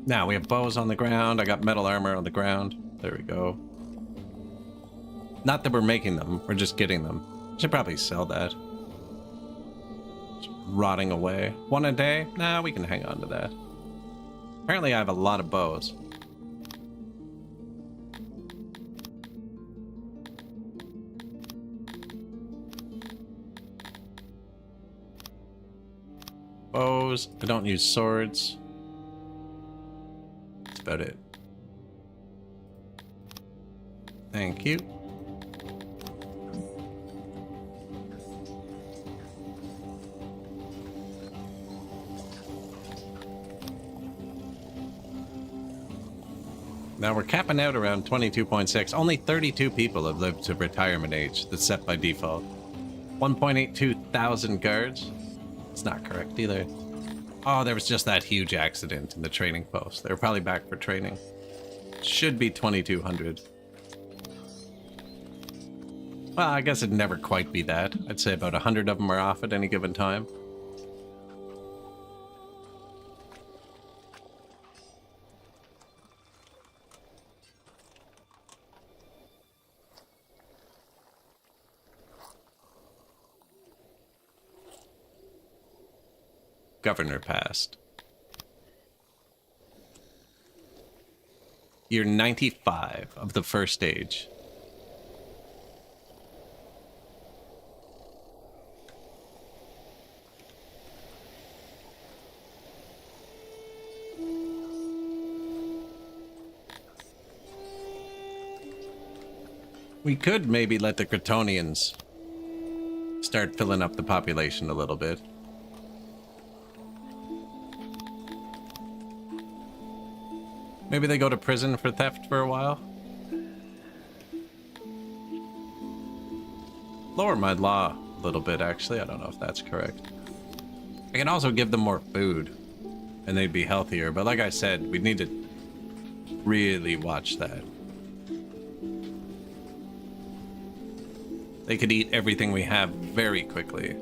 Now, we have bows on the ground. I got metal armor on the ground. There we go. Not that we're making them, we're just getting them. Should probably sell that. It's rotting away. 1 a day? Nah, we can hang on to that. Apparently I have a lot of bows. Bows. I don't use swords. That's about it. Thank you. Now we're capping out around 22.6. Only 32 people have lived to retirement age. That's set by default. 1.82 thousand guards. It's not correct either. Oh, there was just that huge accident in the training post. They were probably back for training. Should be 2,200. Well, I guess it'd never quite be that. I'd say about 100 of them are off at any given time. Governor passed. You're 95 of the first stage. We could maybe let the Kryptonians start filling up the population a little bit. Maybe they go to prison for theft for a while. Lower my law a little bit, actually. I don't know if that's correct. I can also give them more food, and they'd be healthier. But like I said, we'd need to really watch that. They could eat everything we have very quickly.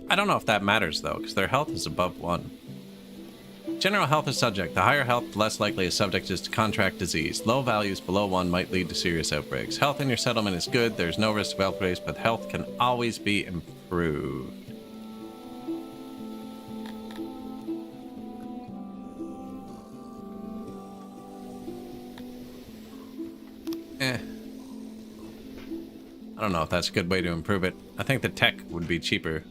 I don't know if that matters, though, because their health is above 1. General health is subject. The higher health, the less likely a subject is to contract disease. Low values below 1 might lead to serious outbreaks. Health in your settlement is good. There's no risk of outbreaks, but health can always be improved. I don't know if that's a good way to improve it. I think the tech would be cheaper.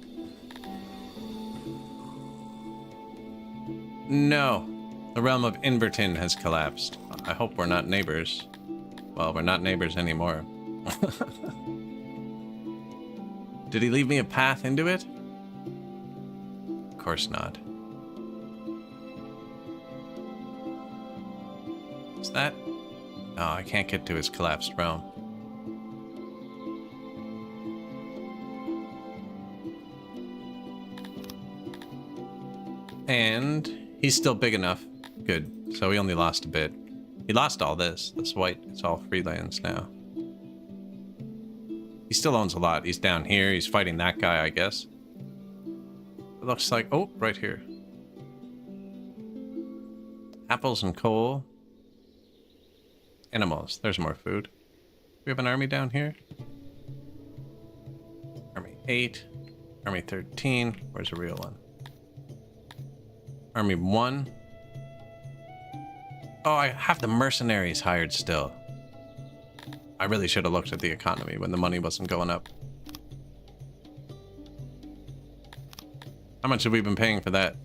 No. The realm of Inverton has collapsed. I hope we're not neighbors. Well, we're not neighbors anymore. Did he leave me a path into it? Of course not. Is that? Oh, I can't get to his collapsed realm. And he's still big enough. Good. So he only lost a bit. He lost all this. This white, it's all freelands now. He still owns a lot. He's down here. He's fighting that guy, I guess. It looks like... Oh, right here. Apples and coal. Animals. There's more food. We have an army down here. Army 8. Army 13. Where's the real one? Army 1. Oh, I have the mercenaries hired still. I really should have looked at the economy when the money wasn't going up. How much have we been paying for that?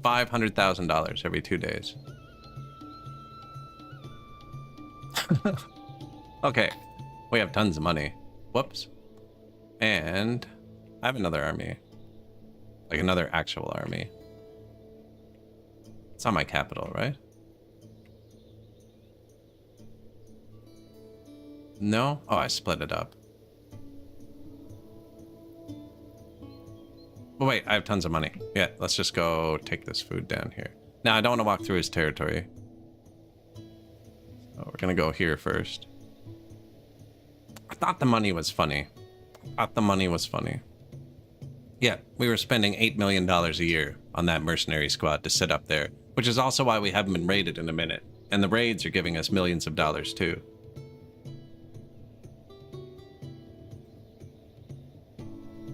$500,000 every 2 days. Okay, we have tons of money. Whoops. And I have another army. Like another actual army. It's not my capital, right? No? Oh, I split it up. But wait, I have tons of money. Yeah, let's just go take this food down here. Now, I don't want to walk through his territory. So we're going to go here first. I thought the money was funny. Yeah, we were spending $8 million a year on that mercenary squad to sit up there, which is also why we haven't been raided in a minute. And the raids are giving us millions of dollars too.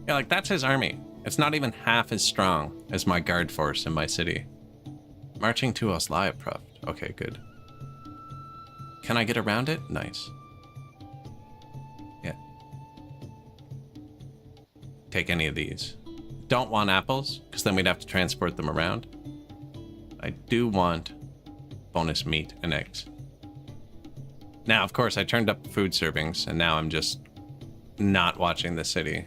Yeah, like that's his army. It's not even half as strong as my guard force in my city. Marching to Oslia Prof. Okay, good. Can I get around it? Nice. Yeah. Take any of these. Don't want apples, because then we'd have to transport them around. I do want bonus meat and eggs. Now, of course, I turned up food servings, and now I'm just not watching the city.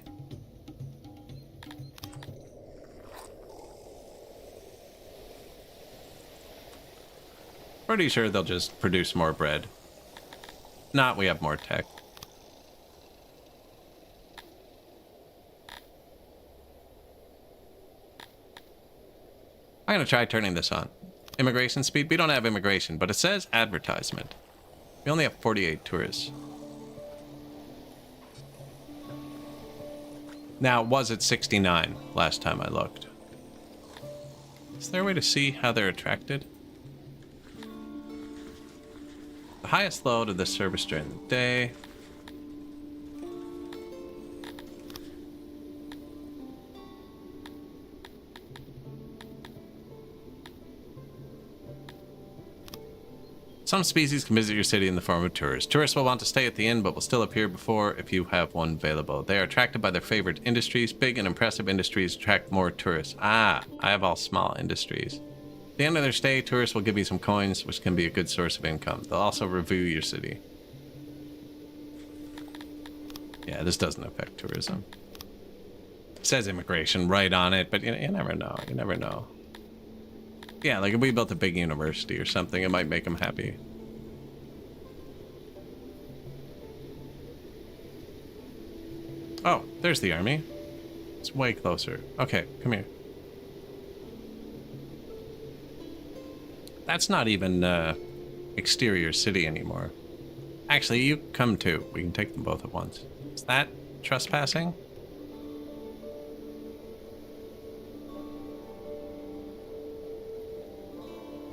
Pretty sure they'll just produce more bread. Not, we have more tech. I'm gonna try turning this on. Immigration speed? We don't have immigration, but it says advertisement. We only have 48 tourists. Now, it was at 69 last time I looked. Is there a way to see how they're attracted? The highest load of the service during the day. Some species can visit your city in the form of tourists. Tourists will want to stay at the inn, but will still appear before if you have one available. They are attracted by their favorite industries. Big and impressive industries attract more tourists. Ah, I have all small industries. At the end of their stay, tourists will give you some coins, which can be a good source of income. They'll also review your city. Yeah, this doesn't affect tourism. It says immigration right on it, but you never know. You never know. Yeah, like if we built a big university or something, it might make them happy. Oh, there's the army. It's way closer. Okay, come here. That's not even exterior city anymore. Actually, you come too. We can take them both at once. Is that trespassing?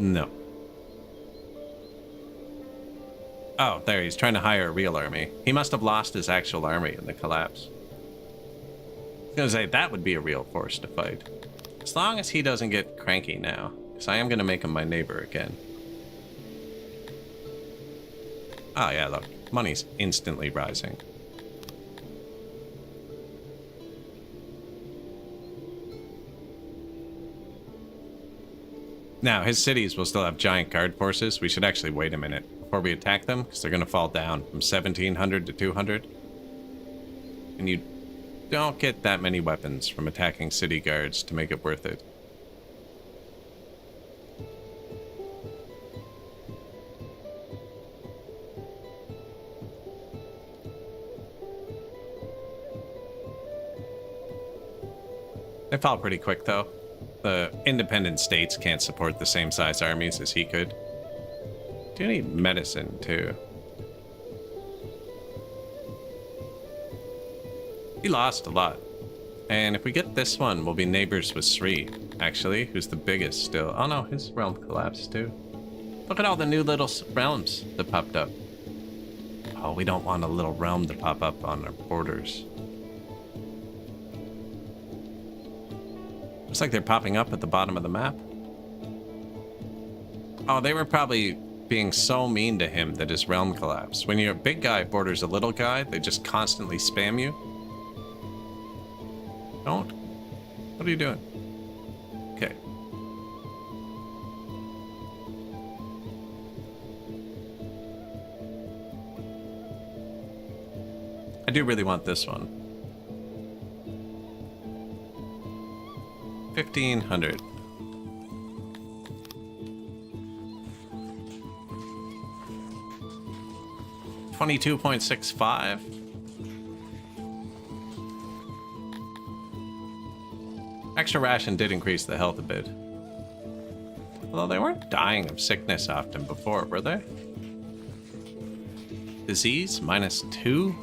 No. Oh, there, he's trying to hire a real army. He must have lost his actual army in the collapse. I was gonna say, that would be a real force to fight. As long as he doesn't get cranky now. Because I am gonna make him my neighbor again. Oh yeah, look. Money's instantly rising. Now, his cities will still have giant guard forces. We should actually wait a minute before we attack them, because they're going to fall down from 1,700 to 200. And you don't get that many weapons from attacking city guards to make it worth it. They fall pretty quick, though. The independent states can't support the same size armies as he could. Do need medicine, too. He lost a lot. And if we get this one, we'll be neighbors with Sri, actually, who's the biggest still. Oh no, his realm collapsed, too. Look at all the new little realms that popped up. Oh, we don't want a little realm to pop up on our borders. Looks like they're popping up at the bottom of the map. Oh, they were probably being so mean to him that his realm collapsed. When your big guy borders a little guy, they just constantly spam you. Don't. What are you doing? Okay. I do really want this one. 1,500. $22.65. Extra ration did increase the health a bit. Although they weren't dying of sickness often before, were they? Disease -2?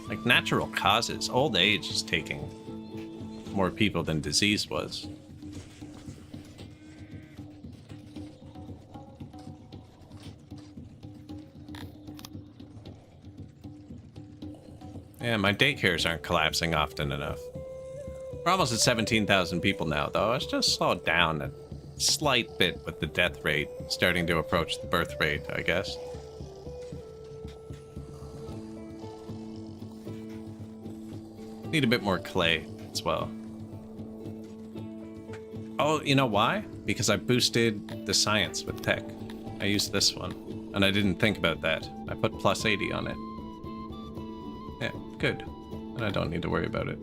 Like natural causes. Old age is taking more people than disease was. Yeah, my daycares aren't collapsing often enough. We're almost at 17,000 people now, though. It's just slowed down a slight bit with the death rate starting to approach the birth rate, I guess. Need a bit more clay as well. Oh, you know why? Because I boosted the science with tech. I used this one, and I didn't think about that. I put +80 on it. Yeah, good. And I don't need to worry about it.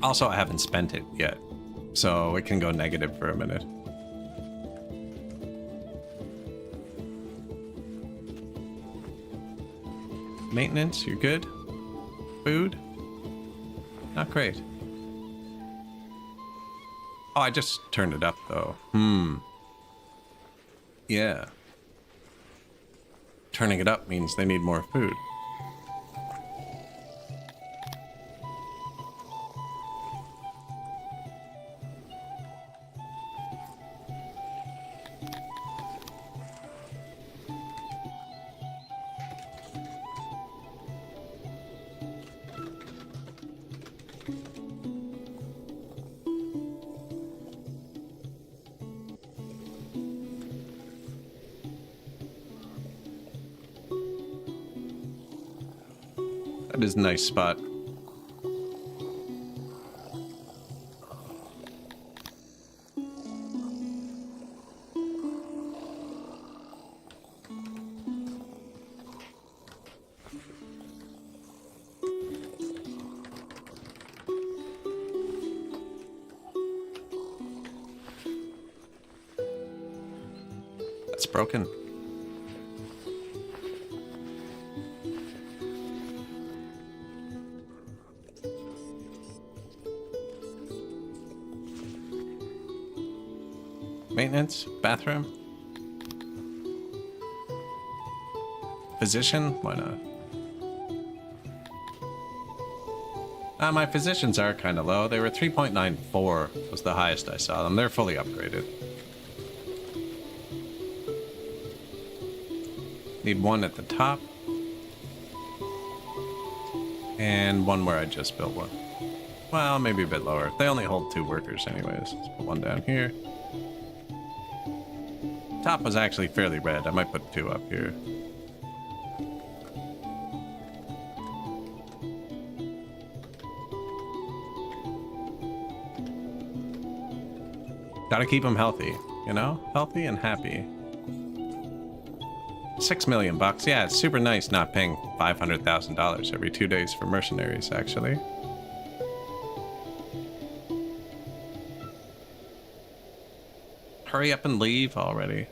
Also, I haven't spent it yet, so it can go negative for a minute. Maintenance, you're good. Food, not great. Oh, I just turned it up though. Yeah. Turning it up means they need more food. It is a nice spot. That's broken. Maintenance, bathroom, physician, why not? My physicians are kind of low. They were 3.94 was the highest I saw them. They're fully upgraded. Need one at the top. And one where I just built one. Well, maybe a bit lower. They only hold 2 workers anyways. Let's put one down here. Top was actually fairly red. I might put 2 up here. Gotta keep them healthy, you know? Healthy and happy. 6 million bucks. Yeah, it's super nice not paying $500,000 every 2 days for mercenaries, actually. Hurry up and leave already.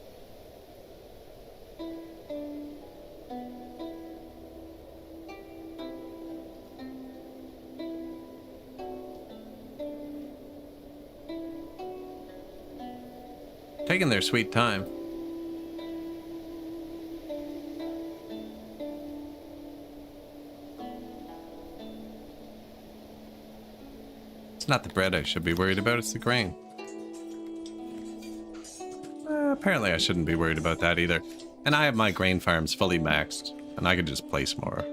Taking their sweet time. It's not the bread I should be worried about, it's the grain. Apparently I shouldn't be worried about that either. And I have my grain farms fully maxed, and I could just place more.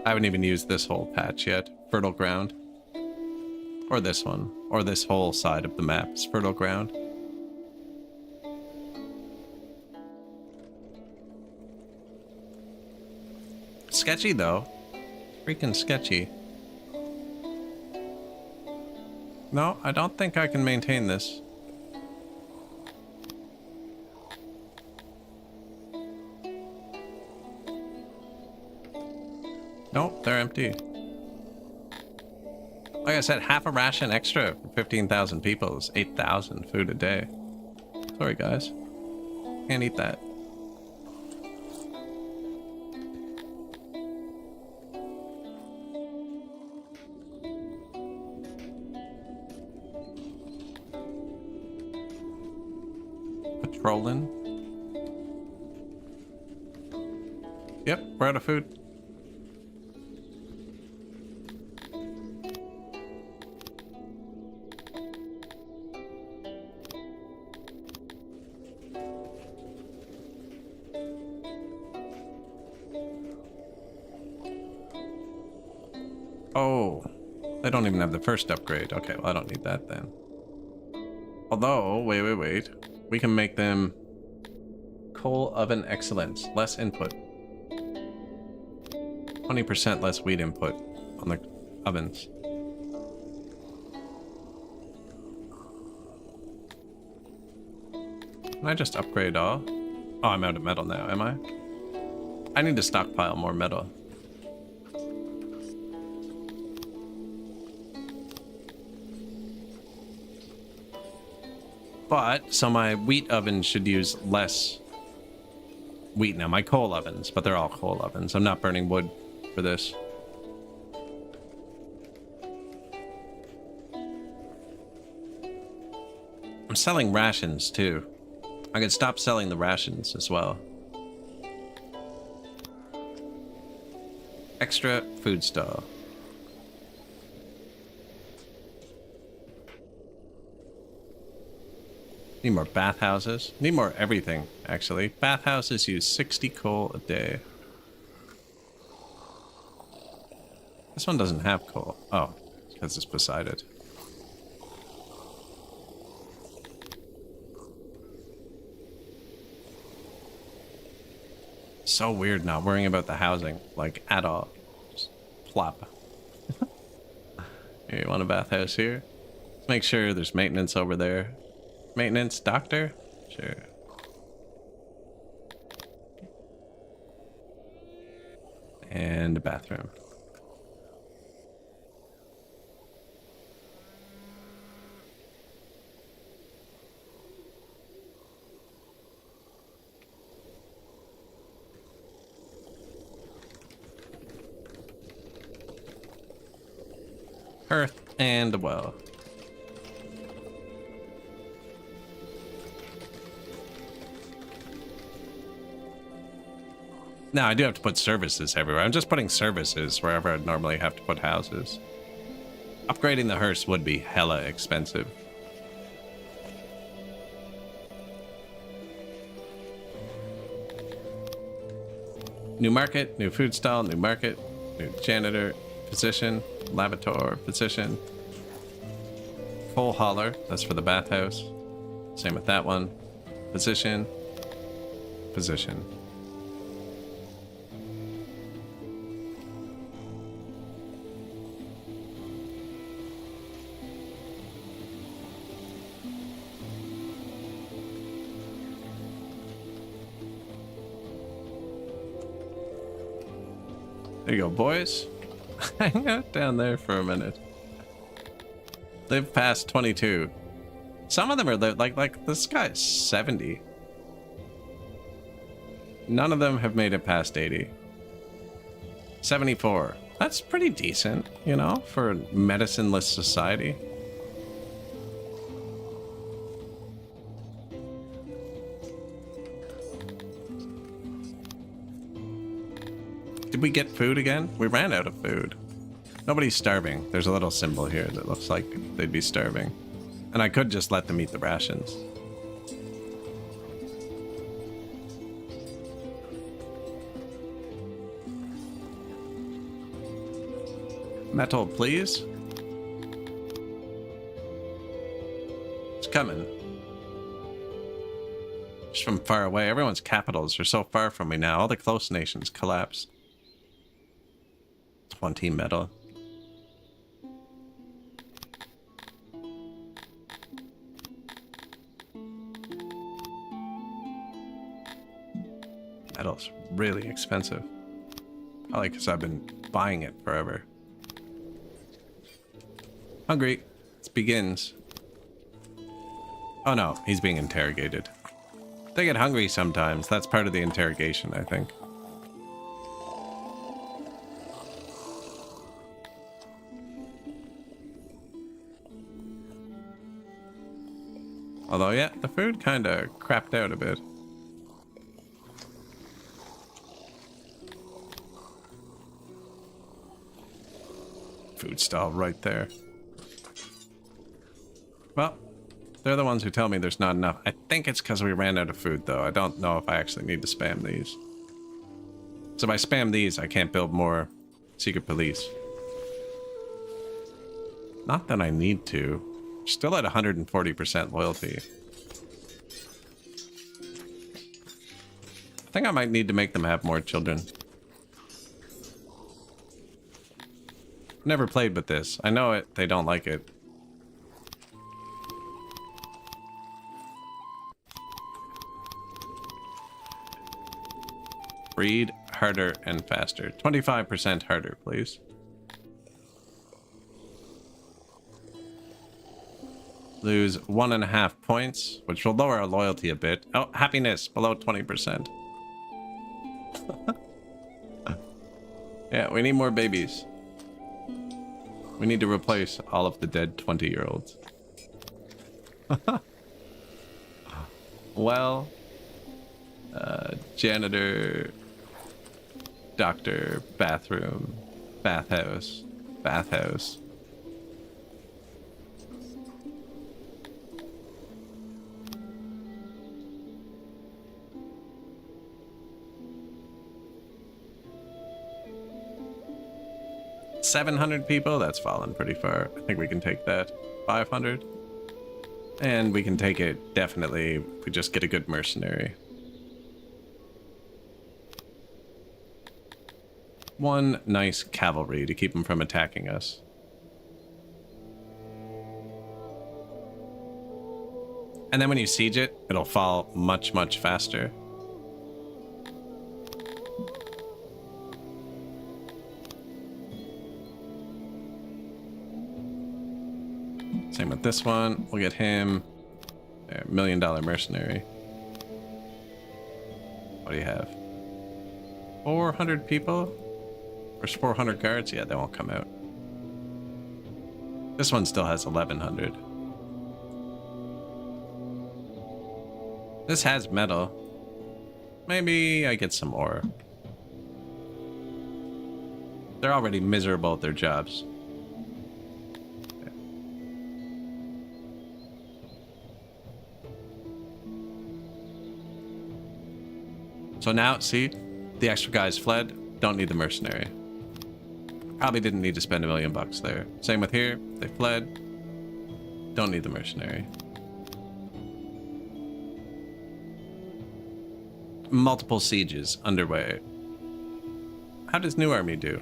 I haven't even used this whole patch yet. Fertile ground. Or this one. Or this whole side of the map is fertile ground. Sketchy though. Freaking sketchy. No, I don't think I can maintain this. Nope, they're empty. Like I said, half a ration extra for 15,000 people is 8,000 food a day. Sorry guys. Can't eat that. Patrolling. Yep, we're out of food. Oh, they don't even have the first upgrade. Okay, well, I don't need that then. Although, wait. We can make them coal oven excellence. Less input. 20% less wheat input on the ovens. Can I just upgrade all? Oh, I'm out of metal now, am I? I need to stockpile more metal. But, so my wheat oven should use less wheat now. My coal ovens, but they're all coal ovens. I'm not burning wood for this. I'm selling rations too. I could stop selling the rations as well. Extra food stall. Need more bathhouses. Need more everything, actually. Bathhouses use 60 coal a day. This one doesn't have coal. Oh, because it's beside it. So weird not worrying about the housing, like, at all. Just Plop. Here, you want a bathhouse here? Let's make sure there's maintenance over there. Maintenance, doctor? Sure. And a bathroom. Earth and a well. Now I do have to put services everywhere. I'm just putting services wherever I'd normally have to put houses. Upgrading the hearse would be hella expensive. New market, new food stall, new market, new janitor, physician, laboratory, physician. Coal hauler, that's for the bathhouse. Same with that one. Physician, physician. There you go, boys. Hang out down there for a minute. They've passed 22. Some of them are like this guy's 70. None of them have made it past 80. 74. That's pretty decent, you know, for a medicineless society. Did we get food again? We ran out of food. Nobody's starving. There's a little symbol here that looks like they'd be starving. And I could just let them eat the rations. Metal, please. It's coming. Just from far away. Everyone's capitals are so far from me now. All the close nations collapse. 20 metal. Metal's really expensive. Probably because I've been buying it forever. Hungry. It begins. Oh no, he's being interrogated. They get hungry sometimes. That's part of the interrogation, I think. Although, yeah, the food kind of crapped out a bit. Food stall right there. Well, they're the ones who tell me there's not enough. I think it's because we ran out of food, though. I don't know if I actually need to spam these. So if I spam these, I can't build more secret police. Not that I need to. Still at 140% loyalty. I think I might need to make them have more children. Never played with this. I know it. They don't like it. Breed harder and faster. 25% harder, please. Lose 1.5 points, which will lower our loyalty a bit. Oh, happiness below 20%. Yeah, we need more babies. We need to replace all of the dead 20-year-olds. Well, janitor, doctor, bathroom, bathhouse, bathhouse. $700 people? That's fallen pretty far. I think we can take that. 500? And we can take it, definitely, if we just get a good mercenary. one nice cavalry to keep them from attacking us. And then when you siege it, it'll fall much, much faster. Same with this one. We'll get him there, $1 million mercenary. What do you have? 400 people? Or 400 guards? Yeah, they won't come out. This one still has 1,100. This has metal. Maybe I get some ore. They're already miserable at their jobs. So now, see? The extra guys fled. Don't need the mercenary. Probably didn't need to spend $1 million there. Same with here. They fled. Don't need the mercenary. Multiple sieges underway. How does New Army do?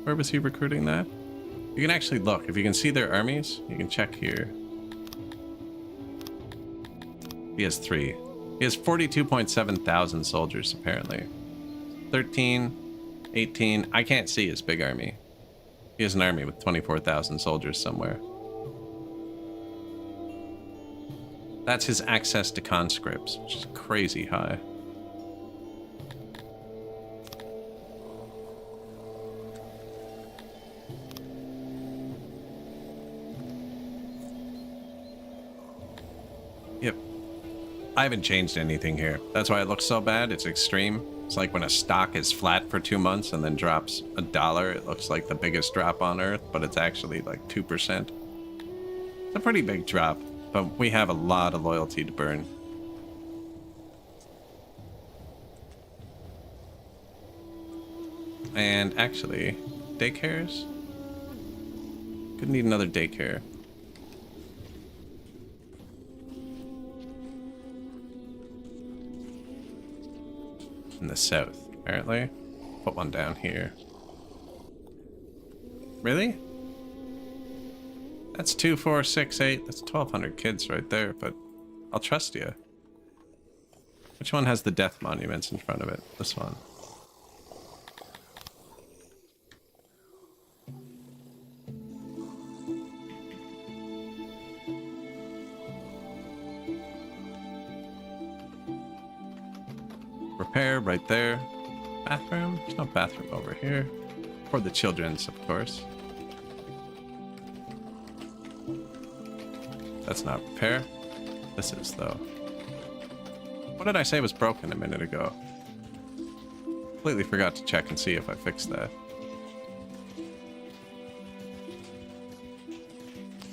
Where was he recruiting that? You can actually look. If you can see their armies, you can check here. He has 3. He has 42.7 thousand soldiers, apparently. 13, 18. I can't see his big army. He has an army with 24,000 soldiers somewhere. That's his access to conscripts, which is crazy high. Yep. I haven't changed anything here. That's why it looks so bad. It's extreme. It's like when a stock is flat for 2 months and then drops $1, it looks like the biggest drop on Earth, but it's actually like 2%. It's a pretty big drop, but we have a lot of loyalty to burn. And actually, daycares? Could need another daycare. In the south, apparently. Put one down here. Really? That's 2, 4, 6, 8. That's 1,200 kids right there, but I'll trust you. Which one has the death monuments in front of it? This one. Repair right there. Bathroom? There's no bathroom over here. For the children's, of course. That's not repair. This is, though. What did I say was broken a minute ago? Completely forgot to check and see if I fixed that.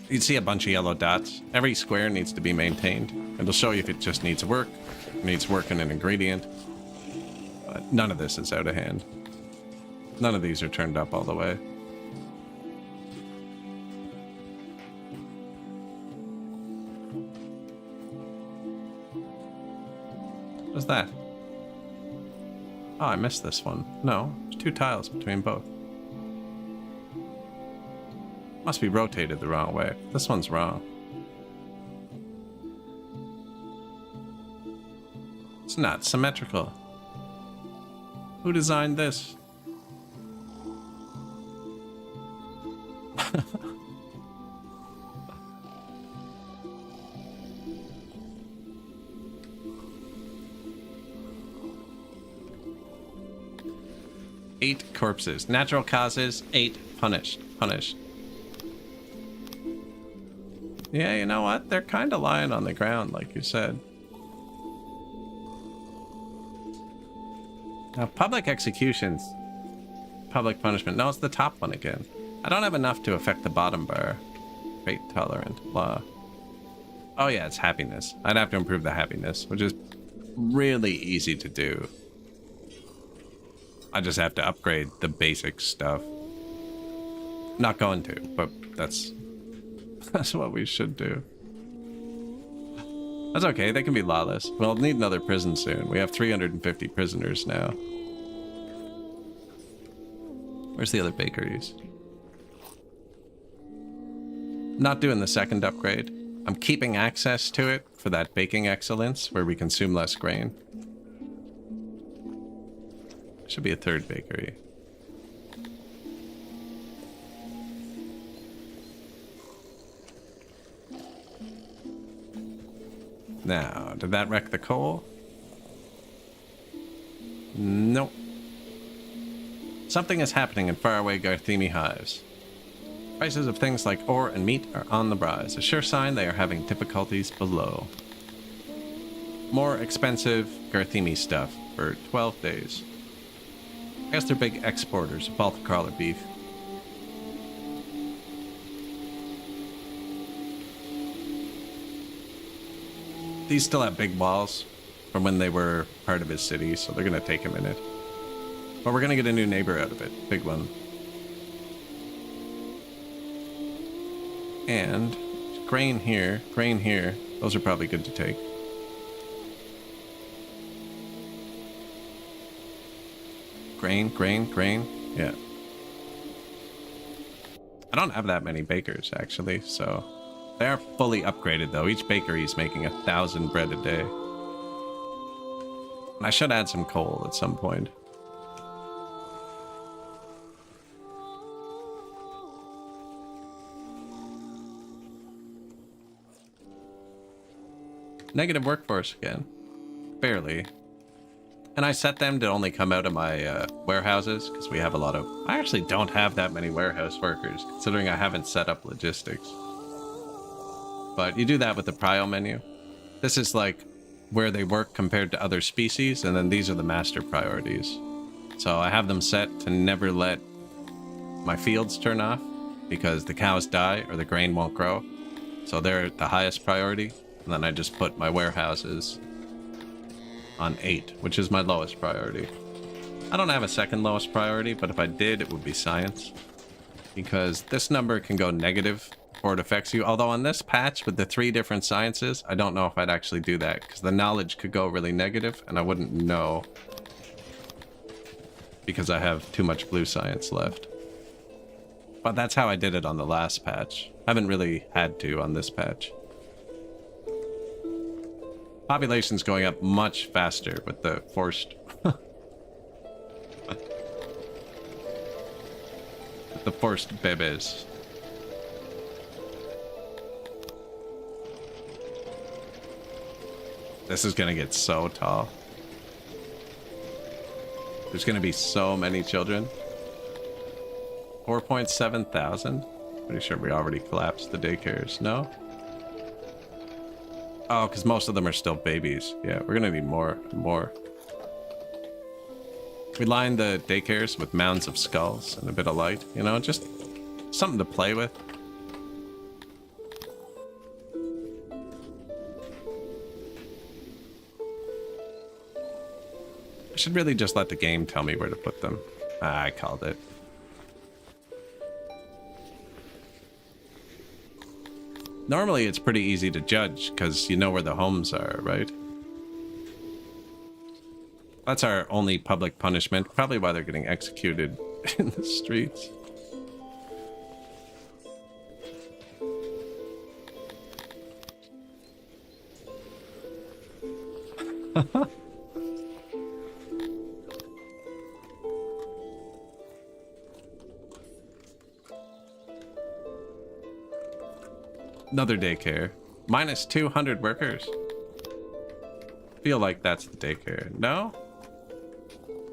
You'd see a bunch of yellow dots. Every square needs to be maintained. It'll show you if it just needs work, needs work in an ingredient. But none of this is out of hand. None of these are turned up all the way. What's that? Oh, I missed this one. No, there's 2 tiles between both. Must be rotated the wrong way. This one's wrong. It's not symmetrical. Who designed this? Eight corpses. Natural causes, 8 punished. Punished. Yeah, you know what? They're kind of lying on the ground, like you said. Now, public executions. Public punishment. No, it's the top one again. I don't have enough to affect the bottom bar. Fate tolerant. Law. Oh yeah, it's happiness. I'd have to improve the happiness, which is really easy to do. I just have to upgrade the basic stuff. Not going to, but that's what we should do. That's okay, they can be lawless. We'll need another prison soon. We have 350 prisoners now. Where's the other bakeries? Not doing the second upgrade. I'm keeping access to it for that baking excellence where we consume less grain. Should be a third bakery. Now, did that wreck the coal? Nope. Something is happening in faraway Garthemi hives. Prices of things like ore and meat are on the rise, a sure sign they are having difficulties below. More expensive Garthemi stuff for 12 days. I guess they're big exporters of Baltic crawler beef. These still have big walls from when they were part of his city, so they're going to take a minute. But we're going to get a new neighbor out of it. Big one. And grain here, grain here. Those are probably good to take. Grain, grain, grain. Yeah. I don't have that many bakers, actually, so... They are fully upgraded, though. Each bakery is making 1,000 bread a day. And I should add some coal at some point. Negative workforce again. Barely. And I set them to only come out of my warehouses, because we have a lot of... I actually don't have that many warehouse workers, considering I haven't set up logistics. But you do that with the prio menu. This is like where they work compared to other species, and then these are the master priorities. So I have them set to never let my fields turn off, because the cows die or the grain won't grow. So they're the highest priority, and then I just put my warehouses on 8, which is my lowest priority. I don't have a second lowest priority, but if I did, it would be science. Because this number can go negative before it affects you. Although on this patch with the 3 different sciences, I don't know if I'd actually do that, because the knowledge could go really negative, and I wouldn't know. Because I have too much blue science left. But that's how I did it on the last patch. I haven't really had to on this patch. Population's going up much faster with the forced... with the forced bebes. This is gonna get so tall. There's gonna be so many children. 4.7 thousand? Pretty sure we already collapsed the daycares. No? Oh, because most of them are still babies. Yeah, we're gonna need more and more. We line the daycares with mounds of skulls and a bit of light. You know, just something to play with. I should really just let the game tell me where to put them. Ah, I called it. Normally it's pretty easy to judge because you know where the homes are, right? That's our only public punishment. Probably why they're getting executed in the streets. Another daycare. Minus 200 workers. Feel like that's the daycare. No?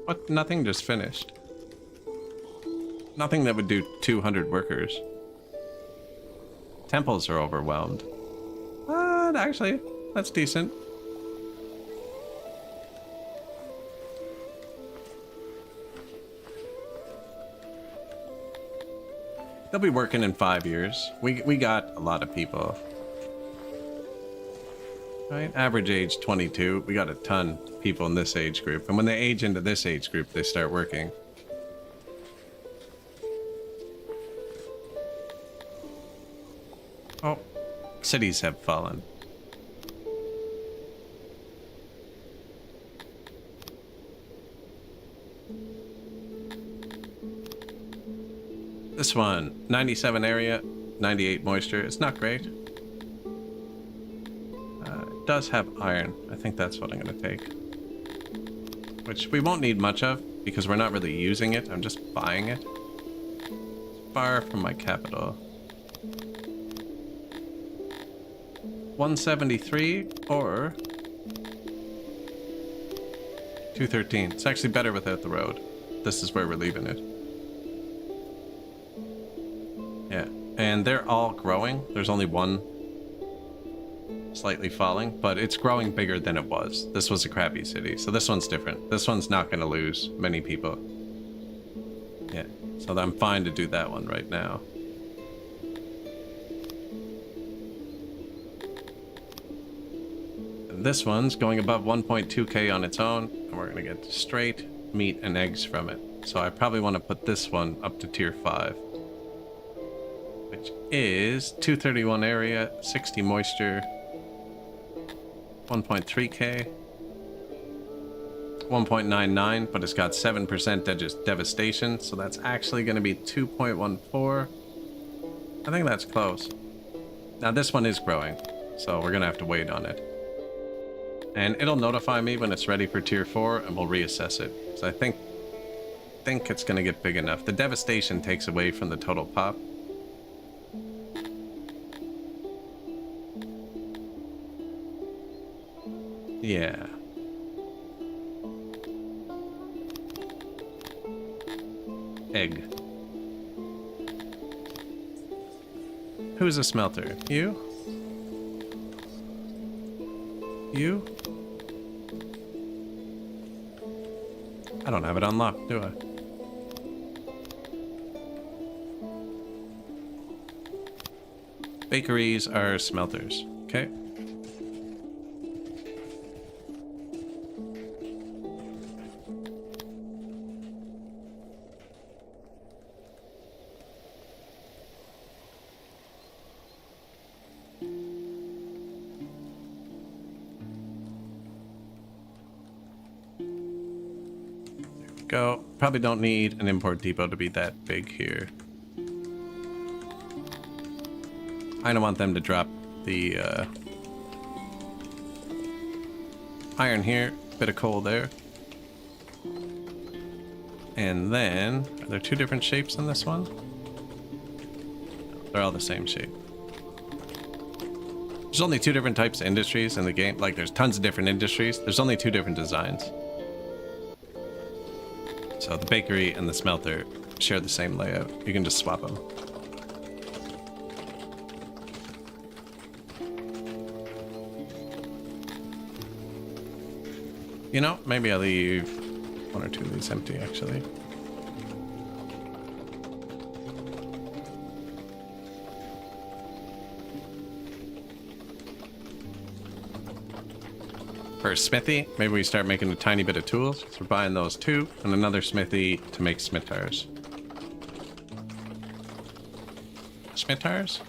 What? Nothing just finished. Nothing that would do 200 workers. Temples are overwhelmed. But actually, that's decent. They'll be working in 5 years. We got a lot of people. Right? Average age 22. We got a ton of people in this age group. And when they age into this age group, they start working. Oh, cities have fallen. This one, 97 area, 98 moisture. It's not great. It does have iron. I think that's what I'm going to take. Which we won't need much of because we're not really using it. I'm just buying it. It's far from my capital. 173 or 213. It's actually better without the road. This is where we're leaving it. Yeah, and they're all growing. There's only one slightly falling, but it's growing bigger than it was. This was a crappy city, so this one's different. This one's not going to lose many people. Yeah, so I'm fine to do that one right now. And this one's going above 1.2k on its own, and we're going to get straight meat and eggs from it. So I probably want to put this one up to tier 5. Which is 231 area, 60 moisture, 1.3k, 1.99, but it's got 7% devastation, so that's actually going to be 2.14. I think that's close. Now this one is growing, so we're going to have to wait on it. And it'll notify me when it's ready for tier 4, and we'll reassess it. So I think it's going to get big enough. The devastation takes away from the total pop. Yeah. Egg. Who's a smelter? You? You? I don't have it unlocked, do I? Bakeries are smelters. Okay. Go. Probably don't need an import depot to be that big here. I don't want them to drop the iron here. Bit of coal there. And then, are there two different shapes in this one? They're all the same shape. There's only two different types of industries in the game. Like, there's tons of different industries. There's only two different designs. So the bakery and the smelter share the same layout. You can just swap them. You know, maybe I'll leave one or two of these empty, actually. For a smithy, maybe we start making a tiny bit of tools. So we're buying those two, and another smithy to make smitars. Smitars?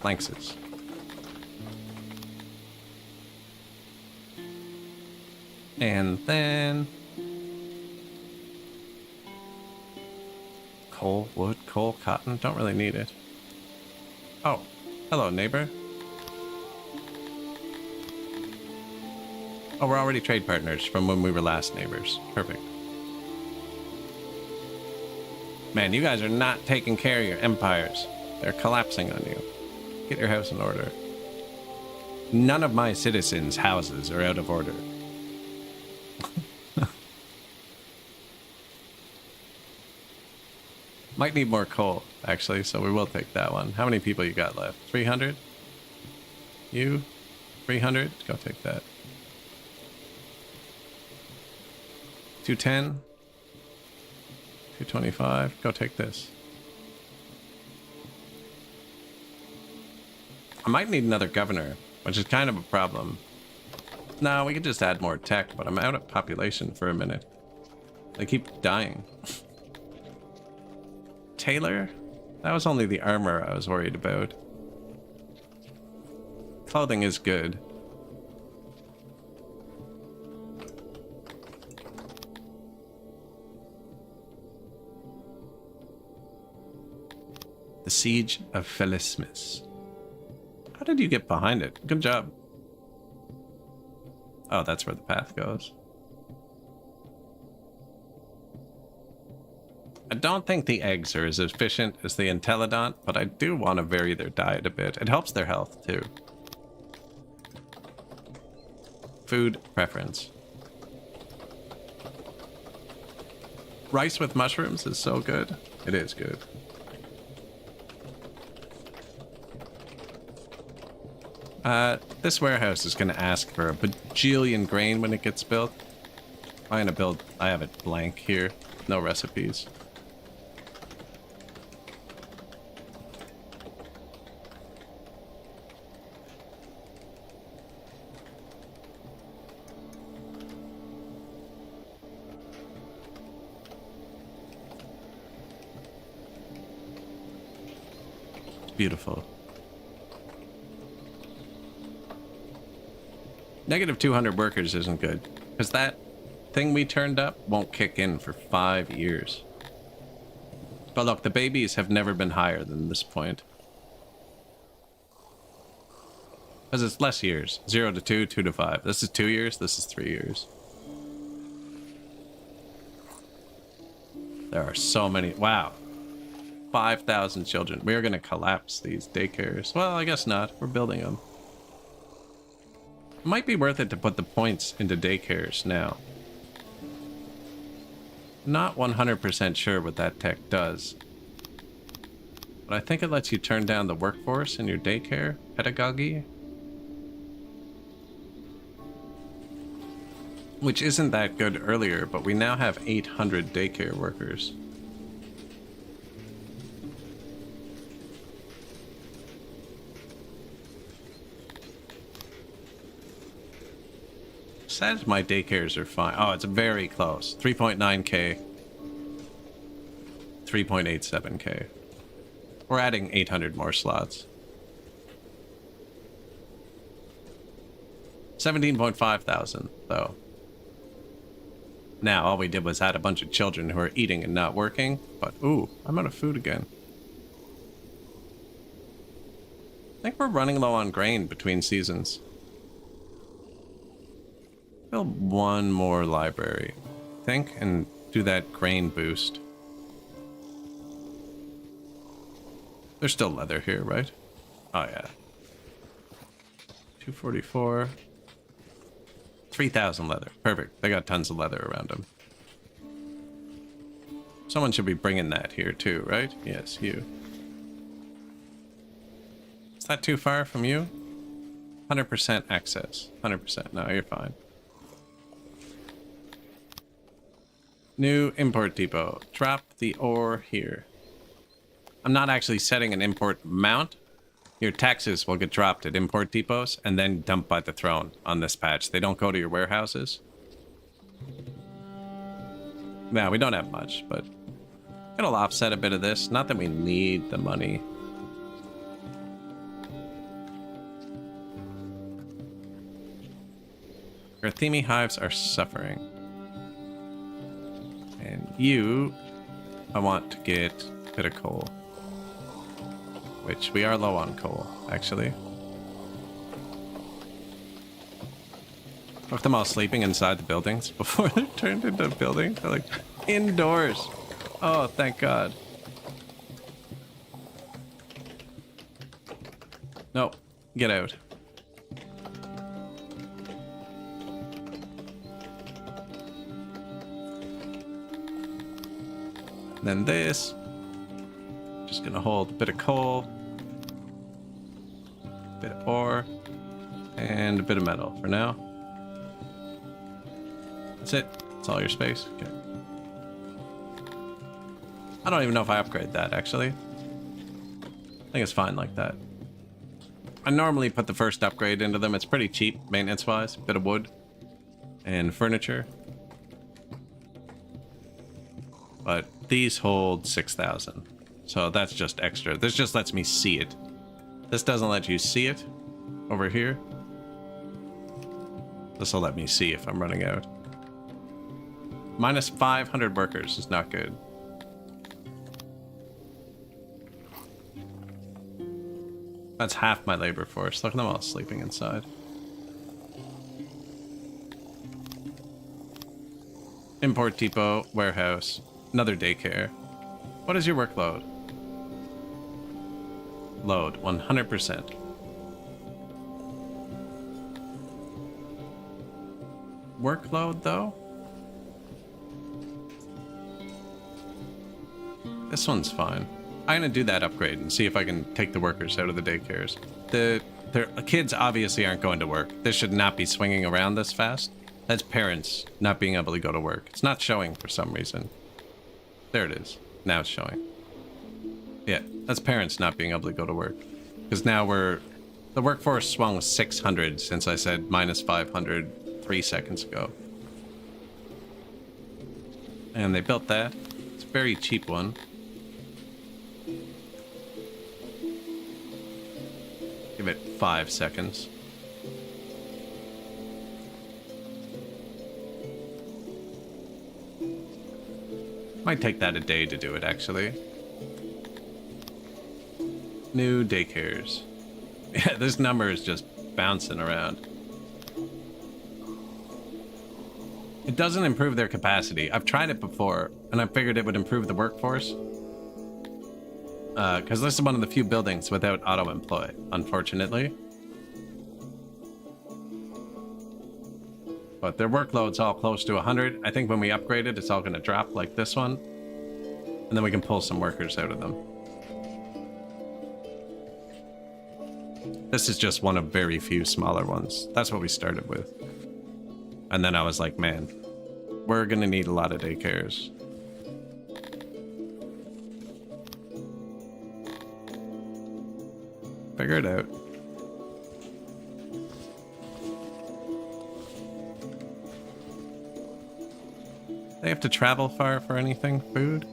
Lances. And then... coal, wood, coal, cotton. Don't really need it. Oh, hello, neighbor. Oh, we're already trade partners from when we were last neighbors. Perfect. Man, you guys are not taking care of your empires. They're collapsing on you. Get your house in order. None of my citizens' houses are out of order. Might need more coal, actually, so we will take that one. How many people you got left? 300? You? 300? Go take that. 210? 225? Go take this. I might need another governor, which is kind of a problem. No, we could just add more tech, but I'm out of population for a minute. They keep dying. Tailor? That was only the armor I was worried about. Clothing is good. The Siege of Felismis. How did you get behind it? Good job. Oh, that's where the path goes. I don't think the eggs are as efficient as the Intellidont, but I do want to vary their diet a bit. It helps their health, too. Food preference. Rice with mushrooms is so good. It is good. This warehouse is going to ask for a bajillion grain when it gets built. I'm going to build... I have it blank here. No recipes. Beautiful. Negative 200 workers isn't good, because that thing we turned up won't kick in for 5 years. But look, the babies have never been higher than this point. Because it's less years. 0 to 2, 2 to 5. This is 2 years, this is 3 years. There are so many. Wow. 5,000 children. We are going to collapse these daycares. Well, I guess not. We're building them. It might be worth it to put the points into daycares now. Not 100% sure what that tech does. But I think it lets you turn down the workforce in your daycare pedagogy. Which isn't that good earlier, but we now have 800 daycare workers. Says my daycares are fine. Oh, it's very close. 3.9k. 3.87k. We're adding 800 more slots. 17.5 thousand, though. Now, all we did was add a bunch of children who are eating and not working. But, ooh, I'm out of food again. I think we're running low on grain between seasons. Build one more library, I think, and do that grain boost. There's still leather here, right? Oh, yeah. 244. 3,000 leather. Perfect. They got tons of leather around them. Someone should be bringing that here, too, right? Yes, you. Is that too far from you? 100% access. 100%. No, you're fine. New import depot. Drop the ore here. I'm not actually setting an import amount. Your taxes will get dropped at import depots and then dumped by the throne on this patch. They don't go to your warehouses. Now, we don't have much, but it'll offset a bit of this. Not that we need the money. Our Themi hives are suffering. And you, I want to get a bit of coal. Which we are low on coal, actually. With them all sleeping inside the buildings before they're turned into a building. They're like, indoors. Oh, thank God. No, get out. Then this, just gonna hold a bit of coal, a bit of ore, and a bit of metal for now. That's it. That's all your space. Okay. I don't even know if I upgrade that, actually. I think it's fine like that. I normally put the first upgrade into them. It's pretty cheap, maintenance-wise. Bit of wood and furniture. But these hold 6,000. So that's just extra. This just lets me see it. This doesn't let you see it over here. This will let me see if I'm running out. Minus 500 workers is not good. That's half my labor force. Look at them all sleeping inside. Import depot, warehouse, another daycare. What is your workload? Load, 100%. Workload, though? This one's fine. I'm gonna do that upgrade and see if I can take the workers out of the daycares. The kids obviously aren't going to work. This should not be swinging around this fast. That's parents not being able to go to work. It's not showing for some reason. There it is. Now it's showing. Yeah, that's parents not being able to go to work. Because now the workforce swung 600 since I said minus 500 3 seconds ago. And they built that. It's a very cheap one. Give it 5 seconds. Might take that a day to do it, actually. New daycares. Yeah, this number is just bouncing around. It doesn't improve their capacity. I've tried it before, and I figured it would improve the workforce. Because this is one of the few buildings without auto-employ, unfortunately. But their workload's all close to 100. I think when we upgrade it, it's all going to drop like this one. And then we can pull some workers out of them. This is just one of very few smaller ones. That's what we started with. And then I was like, man, we're going to need a lot of daycares. Figure it out. They have to travel far for anything? Food?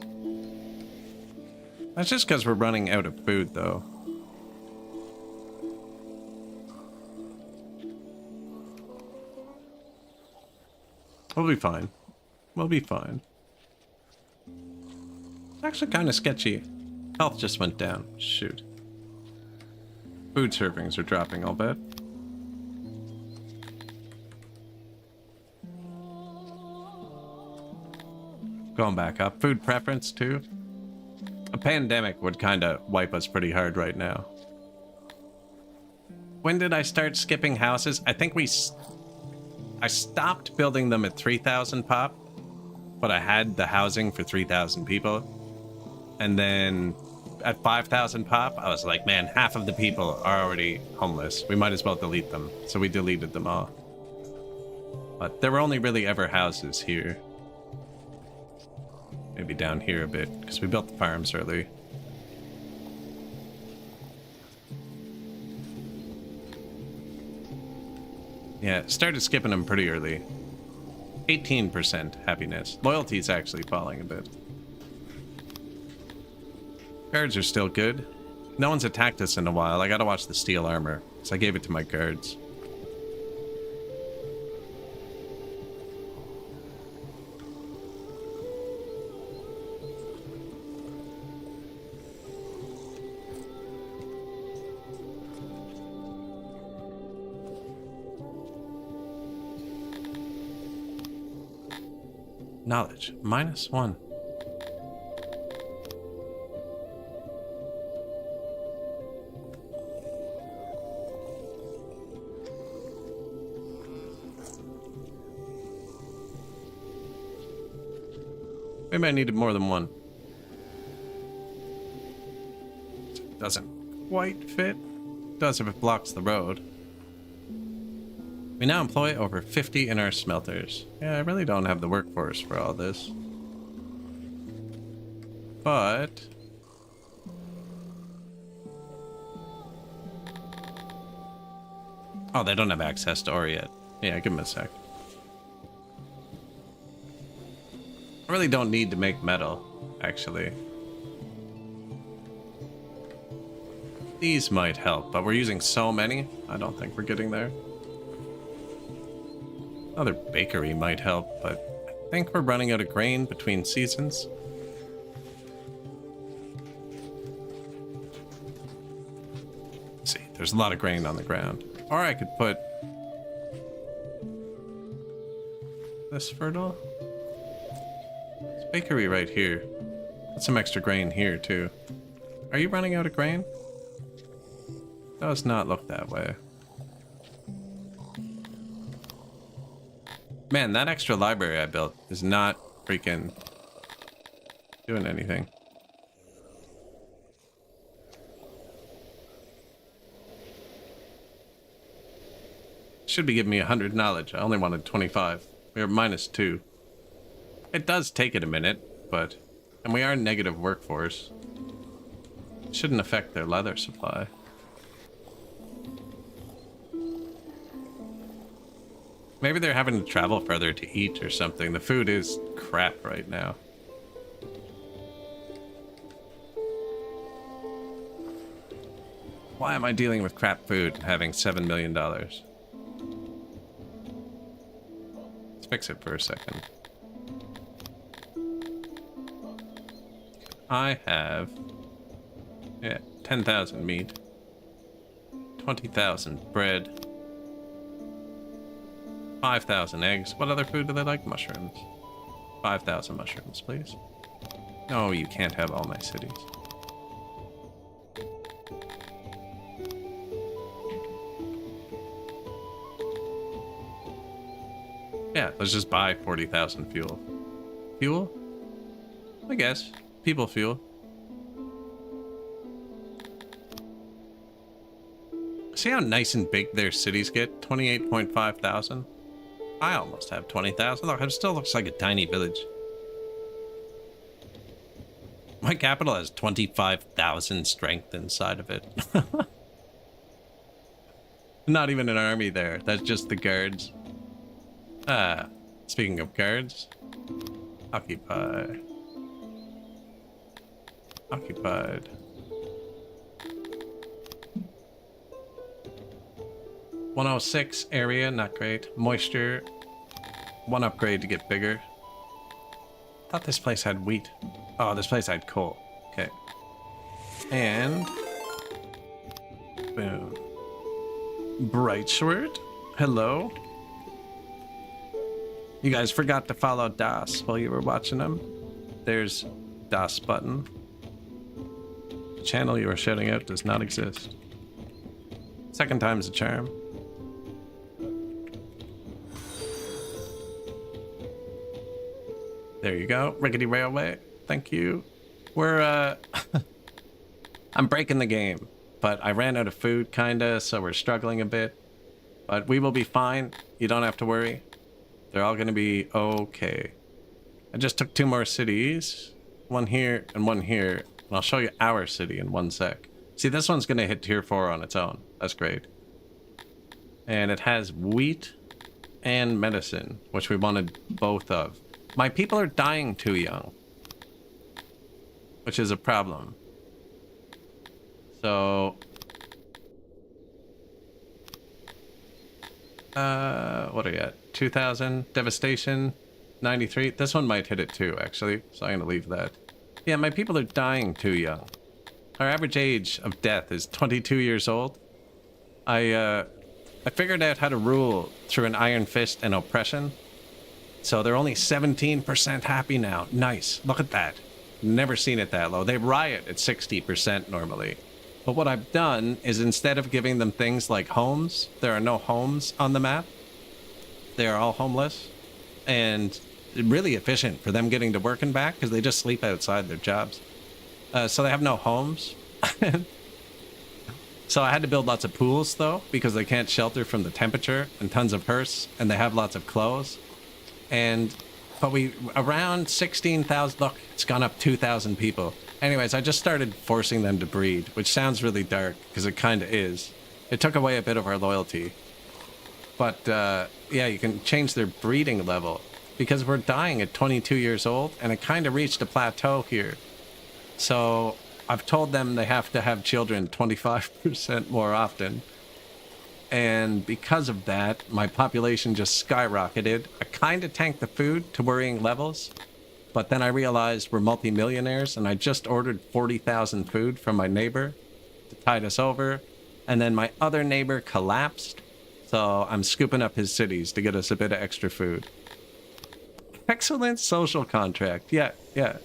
That's just because we're running out of food, though. We'll be fine. We'll be fine. It's actually kind of sketchy. Health just went down. Shoot. Food servings are dropping, I'll bet. Going back up. Food preference, too. A pandemic would kind of wipe us pretty hard right now. When did I start skipping houses? I think I stopped building them at 3,000 pop, but I had the housing for 3,000 people. And then at 5,000 pop, I was like, man, half of the people are already homeless. We might as well delete them. So we deleted them all. But there were only really ever houses here. Maybe down here a bit, because we built the farms early. Yeah, started skipping them pretty early. 18% happiness. Loyalty is actually falling a bit. Guards are still good. No one's attacked us in a while. I gotta watch the steel armor, so I gave it to my guards. Knowledge, -1. Maybe I needed more than one. Doesn't quite fit. Does if it blocks the road. We now employ over 50 in our smelters. Yeah, I really don't have the workforce for all this. But oh, they don't have access to ore yet. Yeah, give them a sec. I really don't need to make metal, actually. These might help, but we're using so many, I don't think we're getting there. Another bakery might help, but I think we're running out of grain between seasons. See, there's a lot of grain on the ground. Or I could put this fertile. There's a bakery right here. Put some extra grain here too. Are you running out of grain? Does not look that way. Man, that extra library I built is not freaking doing anything. Should be giving me 100 knowledge. I only wanted 25. We're -2. It does take it a minute, but... And we are negative workforce. It shouldn't affect their leather supply. Maybe they're having to travel further to eat or something. The food is crap right now. Why am I dealing with crap food having $7 million? Let's fix it for a second. I have... yeah, 10,000 meat. 20,000 bread. 5,000 eggs. What other food do they like? Mushrooms. 5,000 mushrooms, please. No, you can't have all my cities. Yeah, let's just buy 40,000 fuel. Fuel? I guess. People fuel. See how nice and big their cities get? 28.5 thousand. I almost have 20,000. Look, it still looks like a tiny village. My capital has 25,000 strength inside of it. Not even an army there. That's just the guards. Speaking of guards. Occupy. Occupied. .106 area, not great. Moisture, 1 upgrade to get bigger. Thought this place had wheat. Oh, this place had coal. Okay. And... boom. Brightsword, hello. You guys forgot to follow Das while you were watching them. There's Das button. The channel you are shouting out does not exist. Second time's a charm. There you go. Rickety Railway. Thank you. We're, I'm breaking the game, but I ran out of food, kinda, so we're struggling a bit. But we will be fine. You don't have to worry. They're all gonna be okay. I just took 2 more cities. One here and one here. And I'll show you our city in 1 sec. See, this one's gonna hit tier 4 on its own. That's great. And it has wheat and medicine, which we wanted both of. My people are dying too young, which is a problem. So, what are you at? 2,000 devastation, 93. This one might hit it too, actually. So I'm gonna leave that. Yeah, my people are dying too young. Our average age of death is 22 years old. I figured out how to rule through an iron fist and oppression. So they're only 17% happy now. Nice. Look at that. Never seen it that low. They riot at 60% normally. But what I've done is instead of giving them things like homes, there are no homes on the map. They are all homeless. And really efficient for them getting to work and back because they just sleep outside their jobs. So they have no homes. So I had to build lots of pools though because they can't shelter from the temperature, and tons of hearths, and they have lots of clothes. But we, around 16,000, look, it's gone up 2,000 people. Anyways, I just started forcing them to breed, which sounds really dark, because it kind of is. It took away a bit of our loyalty. But, yeah, you can change their breeding level, because we're dying at 22 years old, and it kind of reached a plateau here. So, I've told them they have to have children 25% more often. And because of that, my population just skyrocketed. I kind of tanked the food to worrying levels. But then I realized we're multi-millionaires, and I just ordered 40,000 food from my neighbor to tide us over. And then my other neighbor collapsed. So I'm scooping up his cities to get us a bit of extra food. Excellent social contract. Yeah, yeah.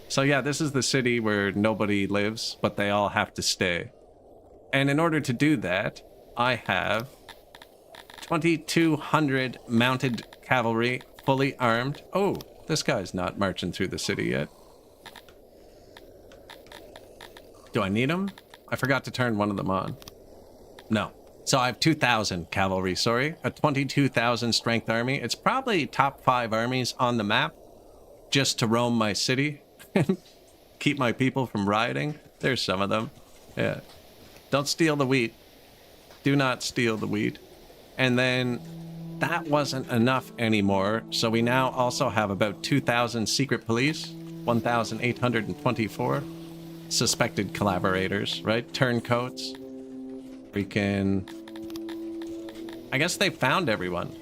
So yeah, this is the city where nobody lives, but they all have to stay. And in order to do that, I have 2,200 mounted cavalry, fully armed. Oh, this guy's not marching through the city yet. Do I need them? I forgot to turn one of them on. No. So I have 2,000 cavalry, sorry. A 22,000 strength army. It's probably top 5 armies on the map just to roam my city and keep my people from rioting. There's some of them. Yeah. Don't steal the wheat. Do not steal the wheat. And then that wasn't enough anymore. So we now also have about 2,000 secret police, 1,824 suspected collaborators, right? Turncoats. Freaking... I guess they found everyone.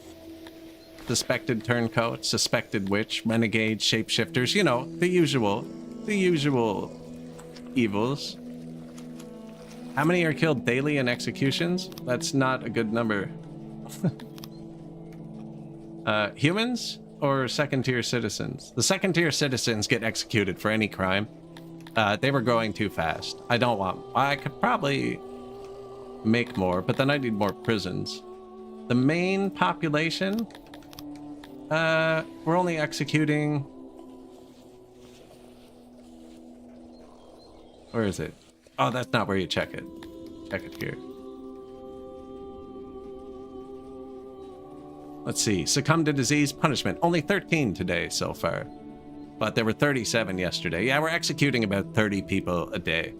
Suspected turncoat, suspected witch, renegade, shapeshifters, you know, the usual evils. How many are killed daily in executions? That's not a good number. Humans or second-tier citizens? The second-tier citizens get executed for any crime. They were growing too fast. I don't want... I could probably make more, but then I need more prisons. The main population... we're only executing... Where is it? Oh, that's not where you check it. Check it here. Let's see. Succumb to disease, punishment. Only 13 today so far. But there were 37 yesterday. Yeah, we're executing about 30 people a day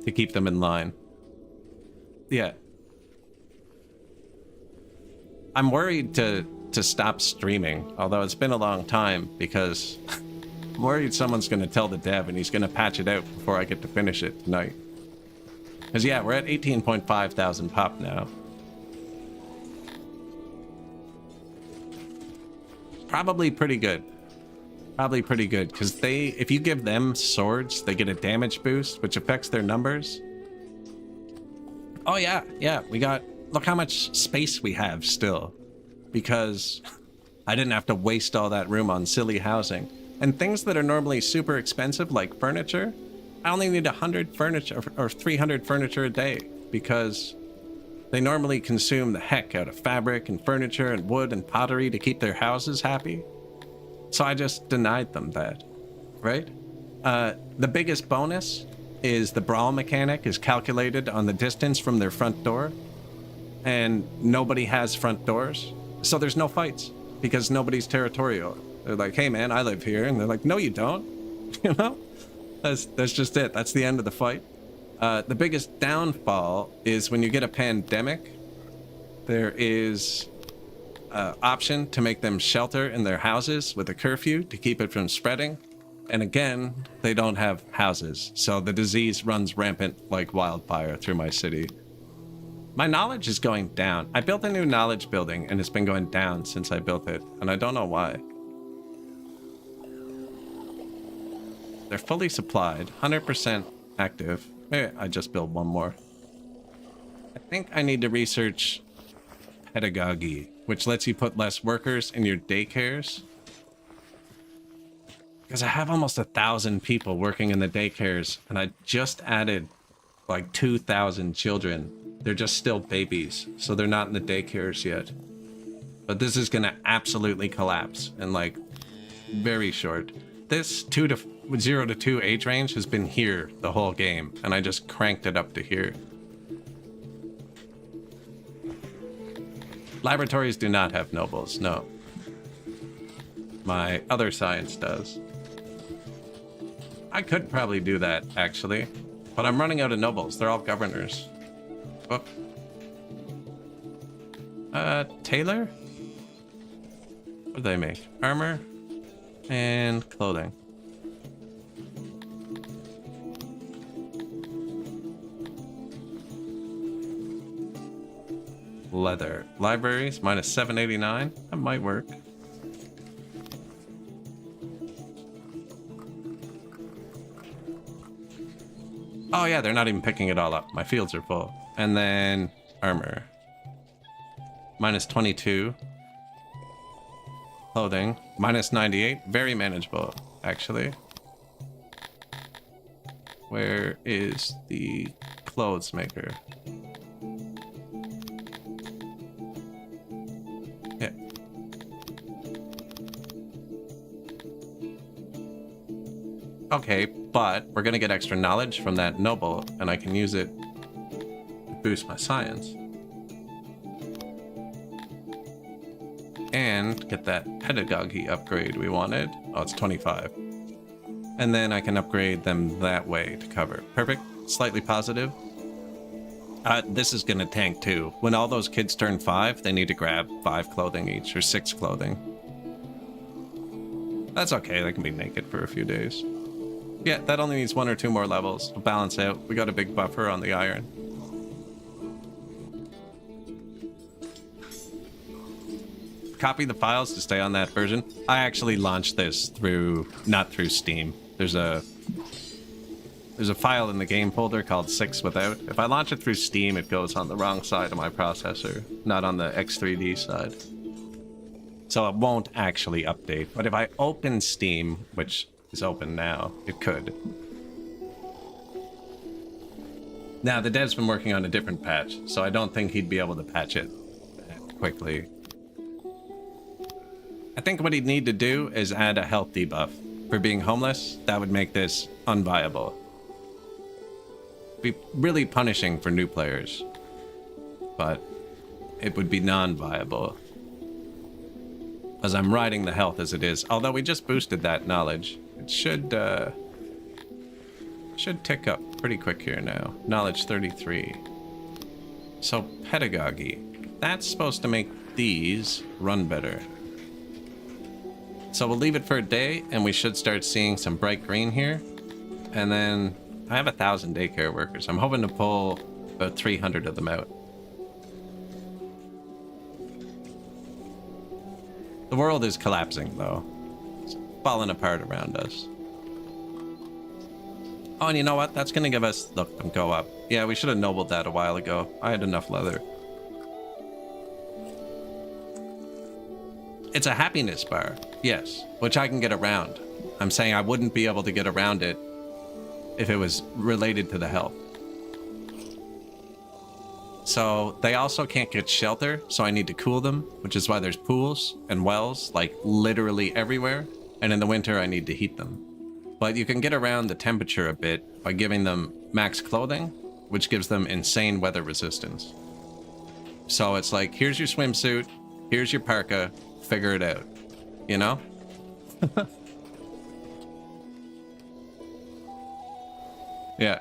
to keep them in line. Yeah. I'm worried to stop streaming, although it's been a long time because I'm worried someone's going to tell the dev and he's going to patch it out before I get to finish it tonight. Because yeah, we're at 18.5 thousand pop now. Probably pretty good. Probably pretty good, because if you give them swords, they get a damage boost, which affects their numbers. Oh yeah, we got... Look how much space we have still. Because I didn't have to waste all that room on silly housing. And things that are normally super expensive, like furniture, I only need 100 furniture or 300 furniture a day, because they normally consume the heck out of fabric and furniture and wood and pottery to keep their houses happy. So I just denied them that, right? The biggest bonus is the brawl mechanic is calculated on the distance from their front door, and nobody has front doors, so there's no fights because nobody's territorial. They're like, hey man, I live here, and they're like, no you don't. You know, that's just it. That's the end of the fight. The biggest downfall is when you get a pandemic, there is option to make them shelter in their houses with a curfew to keep it from spreading. And again, they don't have houses, so the disease runs rampant like wildfire through my city. My knowledge is going down. I built a new knowledge building and it's been going down since I built it, and I don't know why. They're fully supplied, 100% active. Maybe I just build one more. I think I need to research pedagogy, which lets you put less workers in your daycares. Because I have almost 1,000 people working in the daycares, and I just added like 2,000 children. They're just still babies, so they're not in the daycares yet. But this is gonna absolutely collapse in like very short. This 0 to 2 age range has been here the whole game, and I just cranked it up to here. Laboratories do not have nobles, no. My other science does. I could probably do that, actually. But I'm running out of nobles. They're all governors. Book. Tailor? What do they make? Armor and clothing. Leather. Libraries, minus 789. That might work. Oh, Oh yeah, they're not even picking it all up. My fields are full. And then armor. Minus 22. Clothing. Minus 98. Very manageable, actually. Where is the clothes maker? Yeah. Okay, but we're gonna get extra knowledge from that noble, and I can use it to boost my science. And get that pedagogy upgrade we wanted. Oh, it's 25. And then I can upgrade them that way to cover. Perfect. Slightly positive. This is gonna tank too. When all those kids turn 5, they need to grab 5 clothing each, or 6 clothing. That's okay, they can be naked for a few days. Yeah, that only needs 1 or 2 more levels. We'll balance out. We got a big buffer on the iron. Copy the files to stay on that version. I actually launched this not through Steam. There's a file in the game folder called 6 without. If I launch it through Steam, it goes on the wrong side of my processor, not on the X3D side. So it won't actually update. But if I open Steam, which is open now, it could. Now, the dev's been working on a different patch, so I don't think he'd be able to patch it quickly. I think what he'd need to do is add a health debuff. For being homeless, that would make this unviable. Be really punishing for new players, but it would be non-viable. As I'm riding the health as it is, although we just boosted that knowledge, it should tick up pretty quick here now. Knowledge 33. So pedagogy, that's supposed to make these run better. So we'll leave it for a day, and we should start seeing some bright green here. And then I have 1,000 daycare workers. I'm hoping to pull about 300 of them out. The world is collapsing, though. It's falling apart around us. Oh, and you know what? That's going to give us... Look, go up. Yeah, we should have nobled that a while ago. I had enough leather. It's a happiness bar, yes, which I can get around. I'm saying I wouldn't be able to get around it if it was related to the health. So they also can't get shelter, so I need to cool them, which is why there's pools and wells, like literally everywhere. And in the winter, I need to heat them. But you can get around the temperature a bit by giving them max clothing, which gives them insane weather resistance. So it's like, here's your swimsuit, here's your parka, figure it out, you know? Yeah.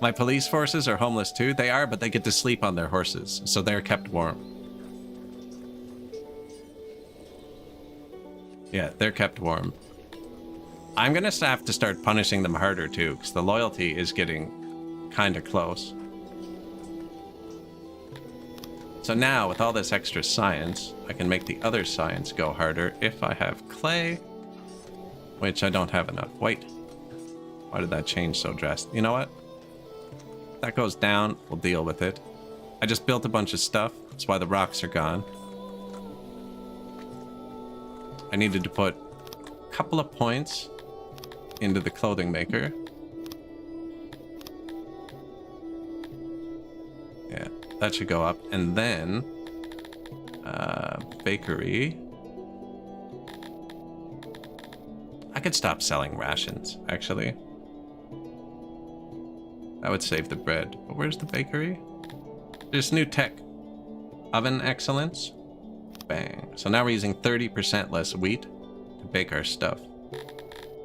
My police forces are homeless too. They are, but they get to sleep on their horses, so they're kept warm. Yeah, they're kept warm. I'm gonna have to start punishing them harder too, because the loyalty is getting kind of close. So now, with all this extra science, I can make the other science go harder if I have clay, which I don't have enough. Wait, why did that change so drastic? You know what? That goes down, we'll deal with it. I just built a bunch of stuff, that's why the rocks are gone. I needed to put a couple of points into the clothing maker. Yeah. That should go up. And then bakery. I could stop selling rations, actually. That would save the bread. But where's the bakery? There's new tech. Oven excellence. Bang. So now we're using 30% less wheat to bake our stuff.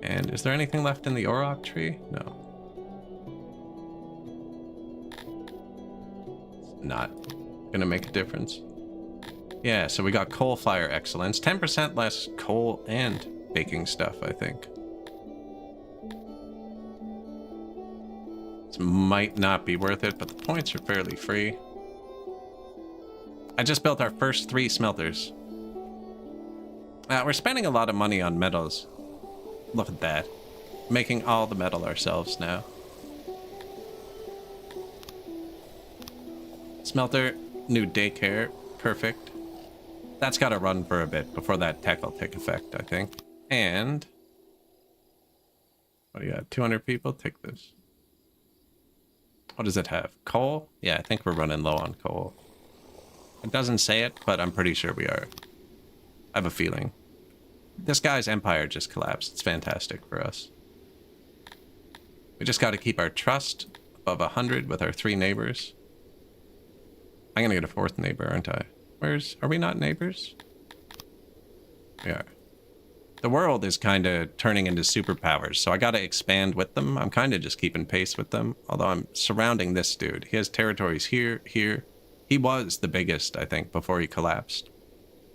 And is there anything left in the auroch tree? No. Not gonna make a difference. Yeah, so we got coal fire excellence. 10% less coal and baking stuff, I think. This might not be worth it, but the points are fairly free. I just built our first 3 smelters. We're spending a lot of money on metals. Look at that. Making all the metal ourselves now. Smelter, new daycare, perfect. That's got to run for a bit before that tech will take effect, I think. And what do you got? 200 people? Take this. What does it have? Coal? Yeah, I think we're running low on coal. It doesn't say it, but I'm pretty sure we are. I have a feeling. This guy's empire just collapsed. It's fantastic for us. We just got to keep our trust above 100 with our 3 neighbors. I'm going to get a 4th neighbor, aren't I? Are we not neighbors? We are. The world is kind of turning into superpowers, so I got to expand with them. I'm kind of just keeping pace with them, although I'm surrounding this dude. He has territories here, here. He was the biggest, I think, before he collapsed.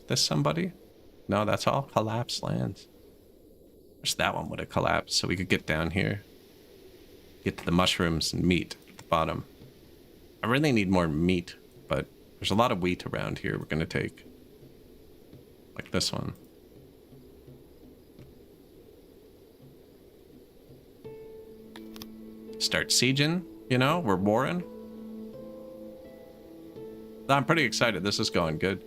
Is this somebody? No, that's all collapsed lands. Wish that one would have collapsed so we could get down here. Get to the mushrooms and meat at the bottom. I really need more meat, but there's a lot of wheat around here we're going to take. Like this one. Start sieging, you know, we're warring. I'm pretty excited. This is going good.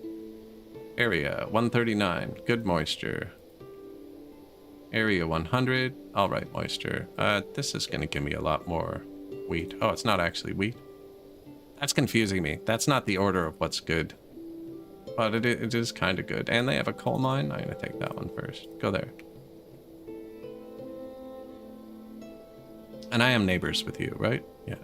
Area 139, good moisture. Area 100, all right, moisture. This is going to give me a lot more wheat. Oh, it's not actually wheat. That's confusing me. That's not the order of what's good. But it is kind of good. And they have a coal mine. I'm going to take that one first. Go there. And I am neighbors with you, right? Yeah.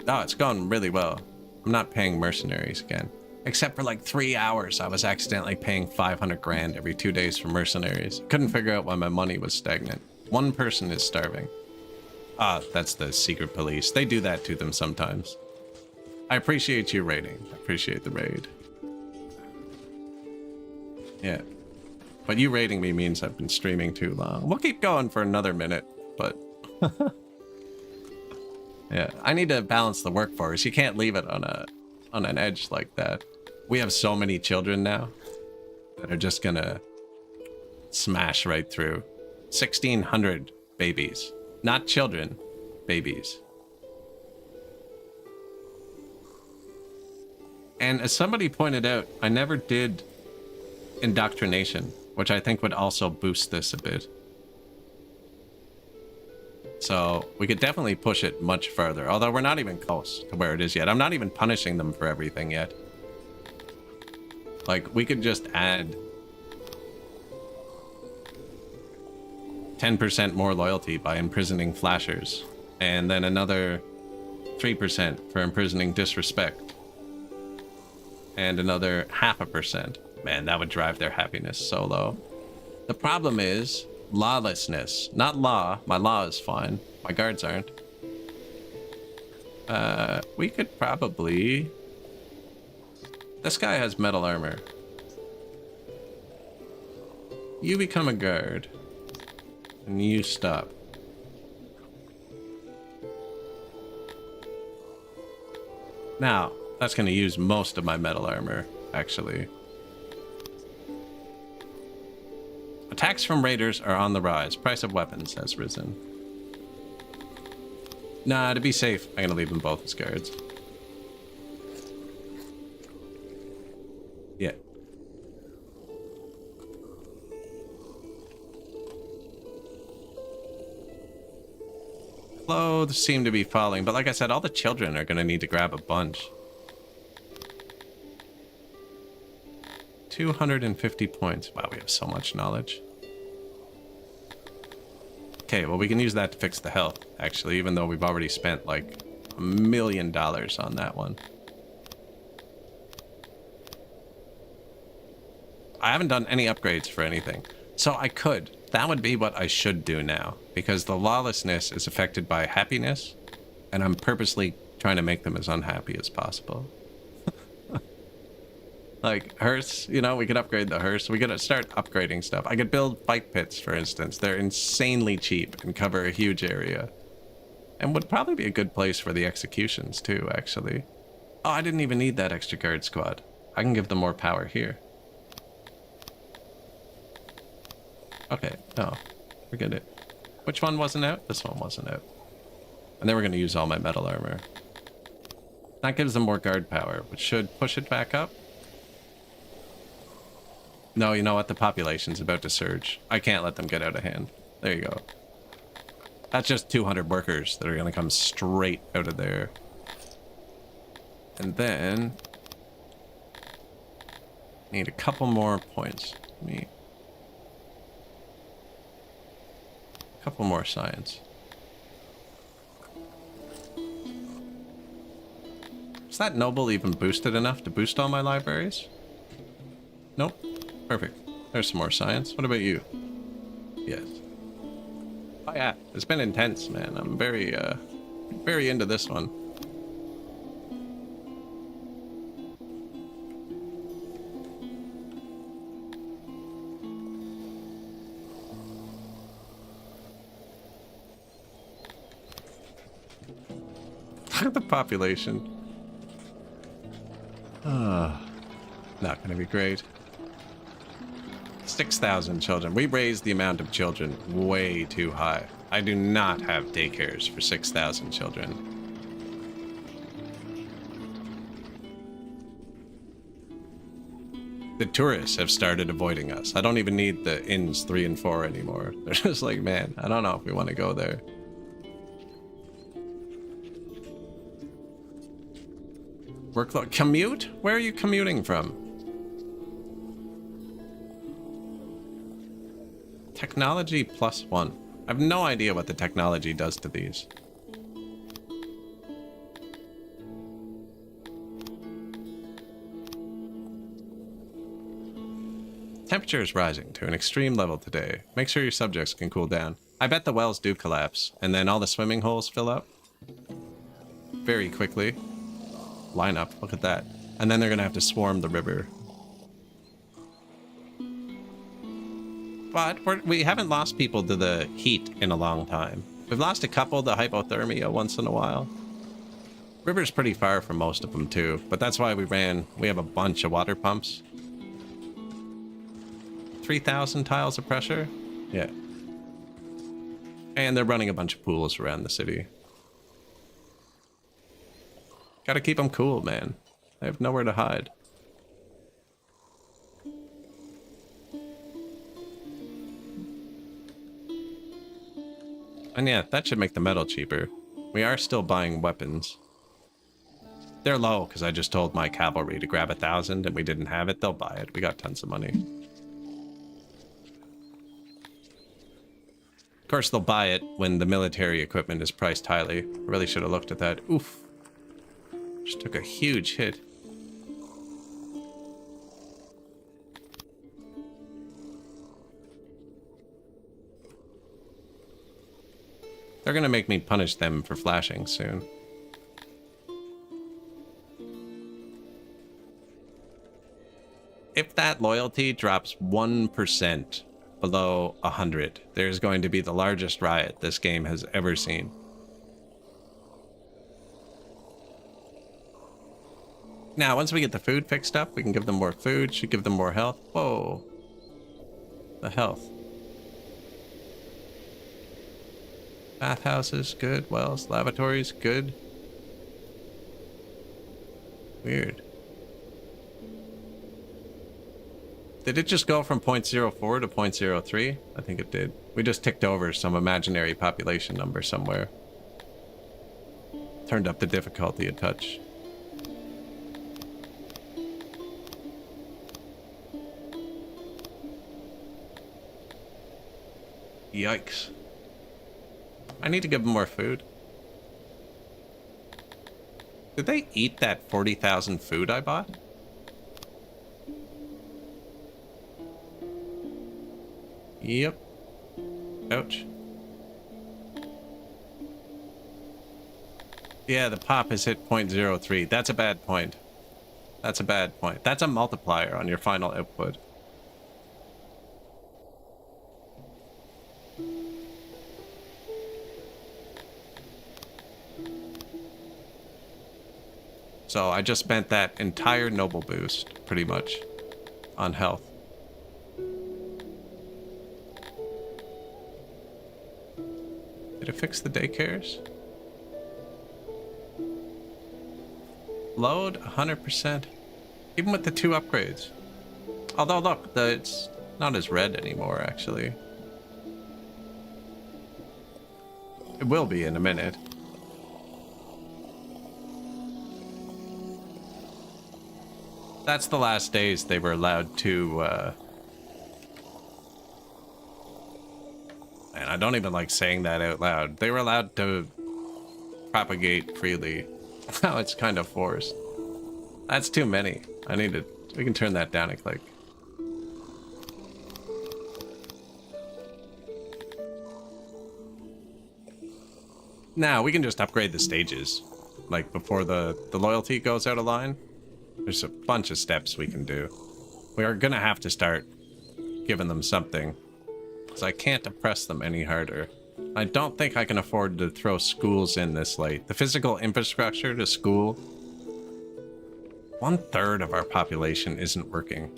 Oh, it's going really well. I'm not paying mercenaries again. Except for like 3 hours, I was accidentally paying 500 grand every 2 days for mercenaries. Couldn't figure out why my money was stagnant. One person is starving. Ah, that's the secret police. They do that to them sometimes. I appreciate you raiding. I appreciate the raid. Yeah. But you raiding me means I've been streaming too long. We'll keep going for another minute, but... yeah, I need to balance the workforce. You can't leave it on an edge like that. We have so many children now that are just gonna smash right through. 1,600 babies. Not children, babies. And as somebody pointed out, I never did indoctrination, which I think would also boost this a bit. So we could definitely push it much further, although we're not even close to where it is yet. I'm not even punishing them for everything yet. Like, we could just add 10% more loyalty by imprisoning flashers, and then another 3% for imprisoning disrespect, and another 0.5%. Man, that would drive their happiness so low. The problem is lawlessness, not law. My law is fine. My guards aren't. We could probably... This guy has metal armor. You become a guard. And you stop. Now, that's going to use most of my metal armor, actually. Attacks from raiders are on the rise. Price of weapons has risen. Nah, to be safe, I'm gonna leave them both as guards. Yeah. Clothes seem to be falling, but like I said, all the children are gonna need to grab a bunch. 250 points. Wow, we have so much knowledge. Okay, well, we can use that to fix the health, actually, even though we've already spent like $1 million on that one. I haven't done any upgrades for anything, so I could. That would be what I should do now, because the lawlessness is affected by happiness, and I'm purposely trying to make them as unhappy as possible. Like, hearse, you know, we could upgrade the hearse. We could start upgrading stuff. I could build fight pits, for instance. They're insanely cheap and cover a huge area. And would probably be a good place for the executions, too, actually. Oh, I didn't even need that extra guard squad. I can give them more power here. Okay, no, forget it. Which one wasn't out? This one wasn't out. And then we're going to use all my metal armor. That gives them more guard power, which should push it back up. No, you know what? The population's about to surge. I can't let them get out of hand. There you go. That's just 200 workers that are going to come straight out of there. And then... need a couple more points. A couple more science. Is that noble even boosted enough to boost all my libraries? Nope. Perfect. There's some more science. What about you? Yes. Oh yeah, it's been intense, man. I'm very into this one. Look at the population. Not gonna be great. 6,000 children. We raised the amount of children way too high. I do not have daycares for 6,000 children. The tourists have started avoiding us. I don't even need the inns 3 and 4 anymore. They're just like, man, I don't know if we want to go there. Workload. Commute? Where are you commuting from? Technology +1. I have no idea what the technology does to these. Temperature is rising to an extreme level today. Make sure your subjects can cool down. I bet the wells do collapse, and then all the swimming holes fill up very quickly. Line up, look at that. And then they're gonna have to swarm the river. But we haven't lost people to the heat in a long time. We've lost a couple to hypothermia once in a while. River's pretty far from most of them too, but that's why we have a bunch of water pumps. 3,000 tiles of pressure? Yeah. And they're running a bunch of pools around the city. Gotta keep them cool, man. They have nowhere to hide. And yeah, that should make the metal cheaper. We are still buying weapons. They're low, because I just told my cavalry to grab 1,000 and we didn't have it. They'll buy it. We got tons of money. Of course, they'll buy it when the military equipment is priced highly. I really should have looked at that. Oof. Just took a huge hit. They're gonna make me punish them for flashing soon. If that loyalty drops 1% below 100, there's going to be the largest riot this game has ever seen. Now, once we get the food fixed up, we can give them more food, should give them more health. Whoa. The health. Bathhouses, good. Wells, lavatories, good. Weird. Did it just go from 0.04 to 0.03? I think it did. We just ticked over some imaginary population number somewhere. Turned up the difficulty a touch. Yikes. I need to give them more food. Did they eat that 40,000 food I bought? Yep. Ouch. Yeah, the pop has hit 0.03. That's a bad point. That's a bad point. That's a multiplier on your final output. So I just spent that entire noble boost, pretty much, on health. Did it fix the daycares? Load 100%. Even with the 2 upgrades. Although, look, it's not as red anymore, actually. It will be in a minute. That's the last days they were allowed to, and I don't even like saying that out loud. They were allowed to propagate freely. Now it's kind of forced. That's too many. We can turn that down a click. Now we can just upgrade the stages. Like before the loyalty goes out of line. There's a bunch of steps we can do. We are gonna have to start giving them something. Because I can't oppress them any harder. I don't think I can afford to throw schools in this late. The physical infrastructure to school, 1/3 of our population isn't working.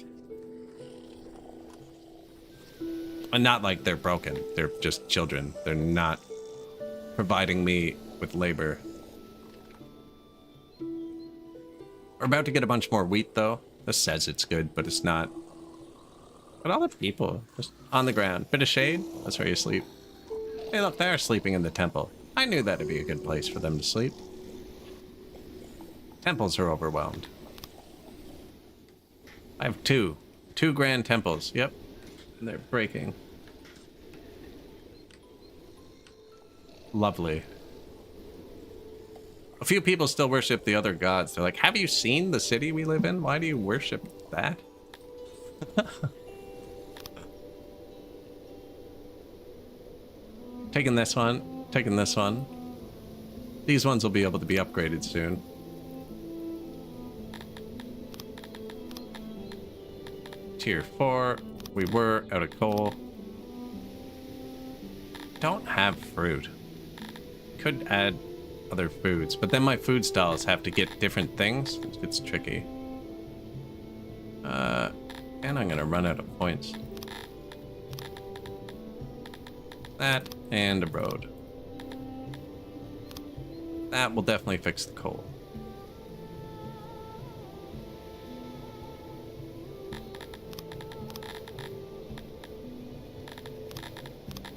And not like they're broken. They're just children. They're not providing me with labor. We're about to get a bunch more wheat, though. This says it's good, but it's not. But all the people, just on the ground. Bit of shade, that's where you sleep. Hey, look, they're sleeping in the temple. I knew that'd be a good place for them to sleep. Temples are overwhelmed. I have two grand temples. Yep, and they're breaking. Lovely. A few people still worship the other gods. They're like, have you seen the city we live in? Why do you worship that? Taking this one. Taking this one. These ones will be able to be upgraded soon. Tier 4. We were out of coal. Don't have fruit. Could add other foods, but then my food stalls have to get different things. It gets tricky. And I'm gonna run out of points. That and a road. That will definitely fix the coal.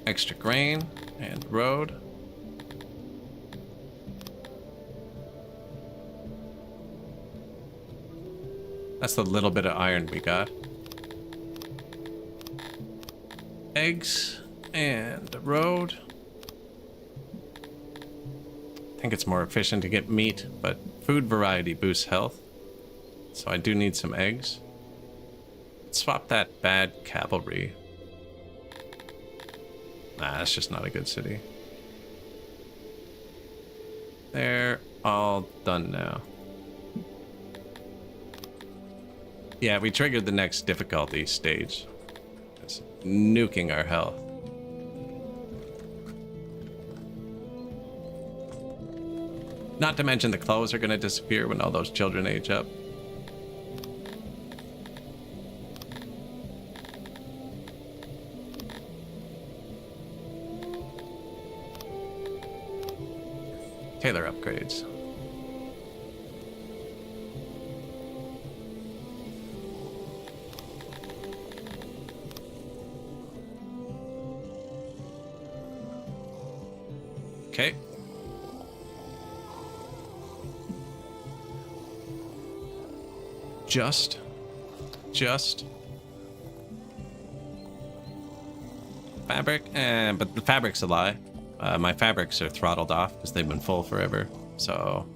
Extra grain and road. That's the little bit of iron we got. Eggs and a road. I think it's more efficient to get meat, but food variety boosts health. So I do need some eggs. Let's swap that bad cavalry. Nah, that's just not a good city. They're all done now. Yeah, we triggered the next difficulty stage. It's nuking our health. Not to mention the clothes are going to disappear when all those children age up. Tailor upgrades. Okay. Just. Fabric, but the fabric's a lie. My fabrics are throttled off because they've been full forever. So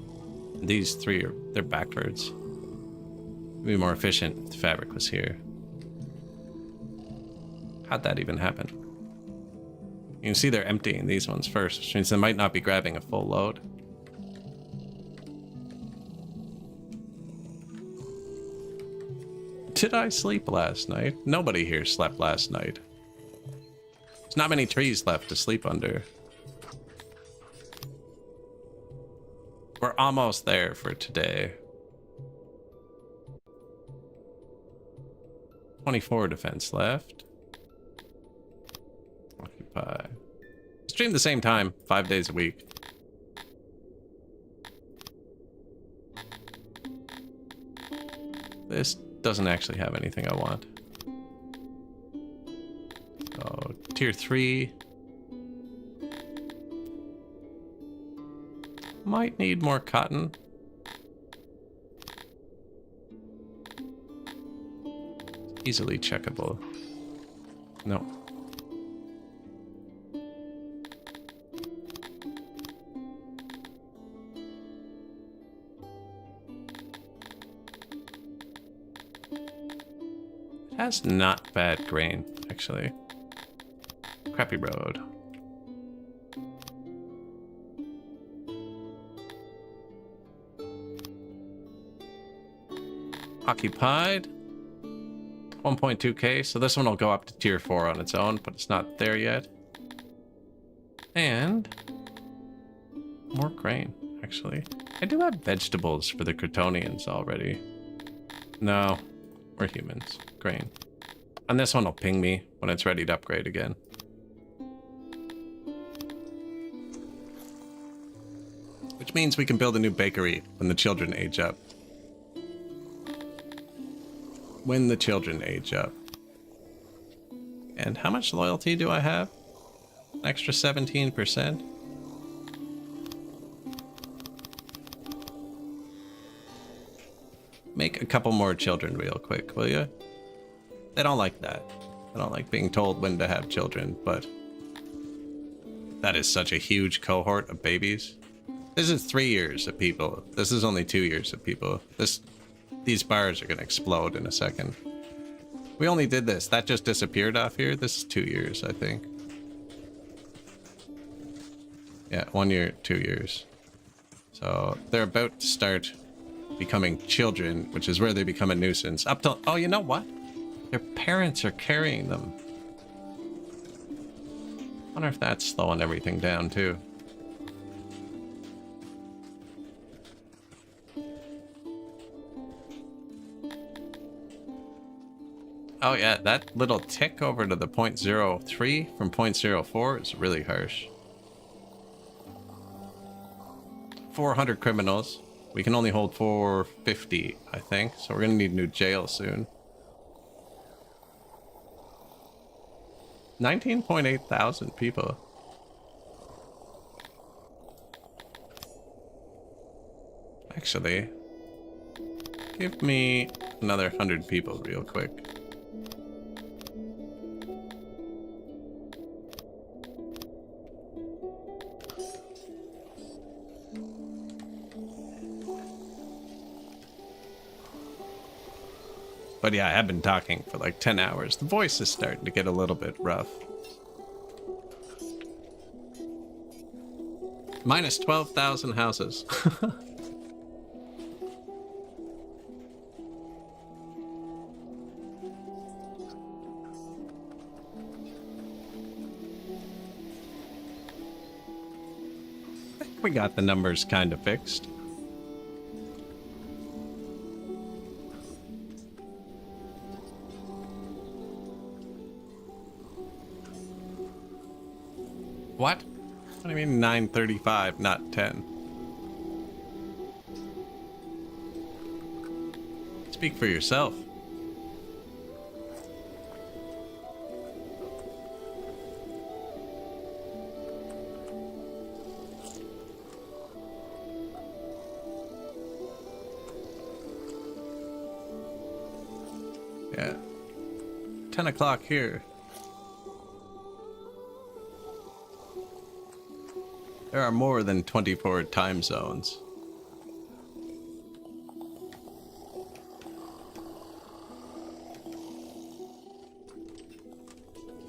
these three they're backwards. It'd be more efficient if the fabric was here. How'd that even happen? You can see they're emptying these ones first, which means they might not be grabbing a full load. Did I sleep last night? Nobody here slept last night. There's not many trees left to sleep under. We're almost there for today. 24 defense left. Occupy. Stream the same time, 5 days a week. This doesn't actually have anything I want. So, tier 3. Might need more cotton. Easily checkable. No. It has not bad grain, actually. Crappy road. Occupied. 1.2k, so this one will go up to tier 4 on its own, but it's not there yet. And more grain, actually. I do have vegetables for the Crotonians already. No, we're humans. Grain. And this one will ping me when it's ready to upgrade again. Which means we can build a new bakery when the children age up. When the children age up. And how much loyalty do I have? An extra 17%? Make a couple more children real quick, will you? They don't like that. They don't like being told when to have children, but that is such a huge cohort of babies. This is 3 years of people. This is only 2 years of people. These bars are gonna explode in a second. We only did this. That just disappeared off here. This is 2 years, I think. Yeah, 1 year, 2 years. So they're about to start becoming children, which is where they become a nuisance. Up till, oh, you know what? Their parents are carrying them. I wonder if that's slowing everything down too. Oh yeah, that little tick over to the 0.03 from 0.04 is really harsh. 400 criminals. We can only hold 450, I think, so we're gonna need a new jail soon. 19.8 thousand people. Actually, give me another 100 people real quick. But yeah, I have been talking for like 10 hours. The voice is starting to get a little bit rough. Minus 12,000 houses. I think we got the numbers kind of fixed. What? What do you mean 935, not 10? Speak for yourself. Yeah. 10 o'clock here. There are more than 24 time zones.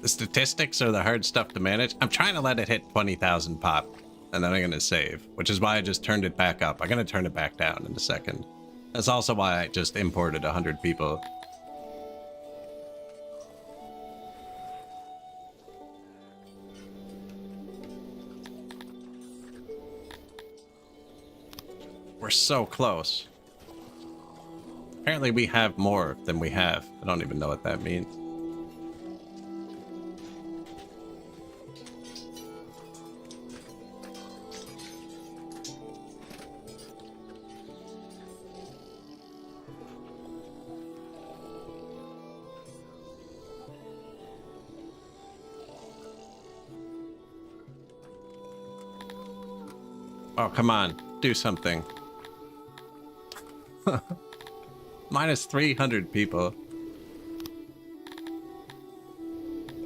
The statistics are the hard stuff to manage. I'm trying to let it hit 20,000 pop, and then I'm going to save, which is why I just turned it back up. I'm going to turn it back down in a second. That's also why I just imported 100 people. We're so close. Apparently we have more than we have. I don't even know what that means. Oh, come on. Do something. Minus 300 people.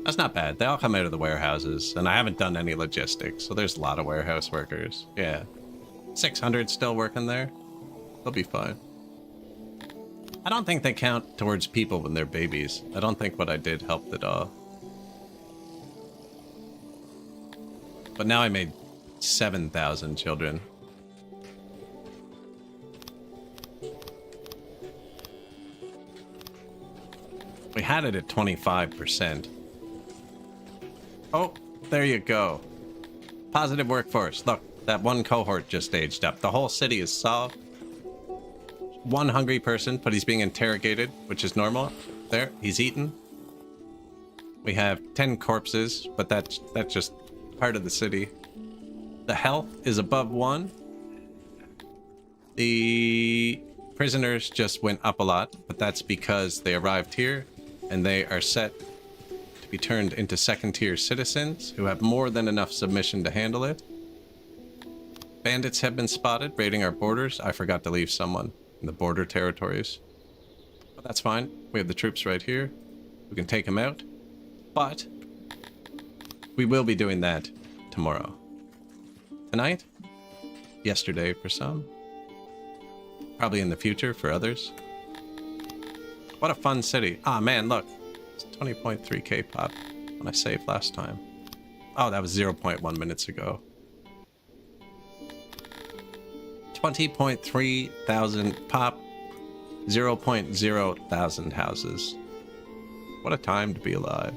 That's not bad. They all come out of the warehouses, and I haven't done any logistics, so there's a lot of warehouse workers. Yeah. 600 still working there. They'll be fine. I don't think they count towards people when they're babies. I don't think what I did helped at all. But now I made 7,000 children. We had it at 25%. Oh, there you go. Positive workforce. Look, that one cohort just aged up. The whole city is solved. One hungry person, but he's being interrogated, which is normal. There, he's eaten. We have 10 corpses, but that's just part of the city. The health is above 1. The prisoners just went up a lot, but that's because they arrived here and they are set to be turned into second-tier citizens who have more than enough submission to handle it. Bandits have been spotted raiding our borders. I forgot to leave someone in the border territories. But that's fine. We have the troops right here. We can take them out. But we will be doing that tomorrow. Tonight? Yesterday for some. Probably in the future for others. What a fun city. Ah, man, look. It's 20.3k pop when I saved last time. Oh, that was 0.1 minutes ago. 20.3 thousand pop. 0.0 thousand houses. What a time to be alive.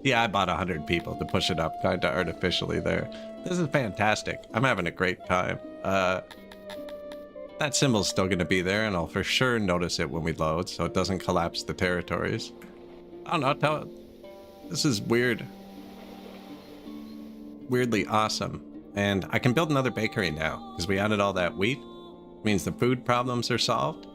Yeah, I bought 100 people to push it up kind of artificially there. This is fantastic. I'm having a great time. That symbol's still going to be there, and I'll for sure notice it when we load, so it doesn't collapse the territories. I don't know, this is weird. Weirdly awesome. And I can build another bakery now, because we added all that wheat. It means the food problems are solved.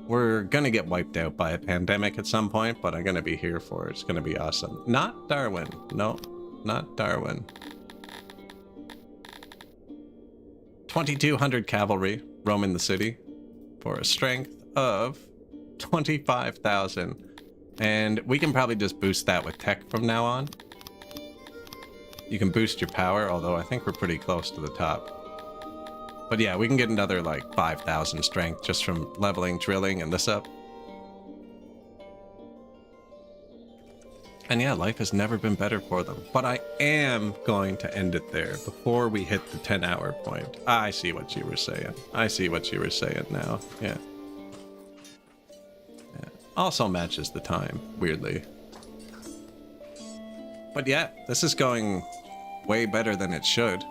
We're going to get wiped out by a pandemic at some point, but I'm going to be here for it. It's going to be awesome. Not Darwin. No, not Darwin. 2,200 cavalry roaming the city for a strength of 25,000. And we can probably just boost that with tech from now on. You can boost your power, although I think we're pretty close to the top. But yeah, we can get another like 5,000 strength just from leveling, drilling, and this up. And yeah, life has never been better for them. But I am going to end it there before we hit the 10-hour point. I see what you were saying. I see what you were saying now. Yeah. Also matches the time, weirdly. But yeah, this is going way better than it should.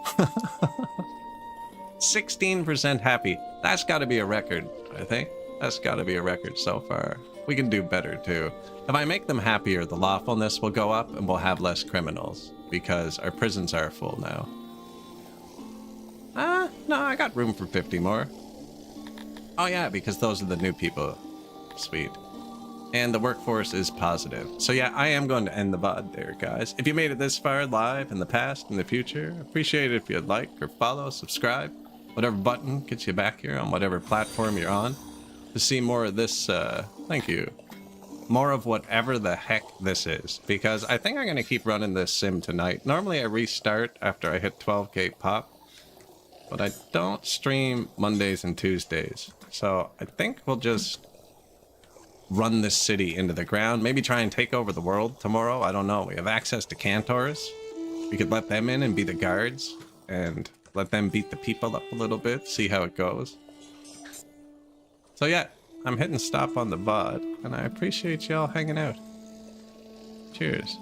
16% happy. That's got to be a record, I think. That's got to be a record so far. We can do better, too. If I make them happier, the lawfulness will go up and we'll have less criminals, because our prisons are full now. No, I got room for 50 more. Oh yeah, because those are the new people. Sweet. And the workforce is positive. So yeah, I am going to end the VOD there, guys. If you made it this far live in the past, in the future, appreciate it if you'd like or follow, subscribe. Whatever button gets you back here on whatever platform you're on. To see more of this, thank you. More of whatever the heck this is. Because I think I'm going to keep running this sim tonight. Normally I restart after I hit 12k pop. But I don't stream Mondays and Tuesdays. So I think we'll just run this city into the ground. Maybe try and take over the world tomorrow. I don't know. We have access to cantors. We could let them in and be the guards. And let them beat the people up a little bit. See how it goes. So yeah, I'm hitting stop on the VOD. And I appreciate y'all hanging out. Cheers.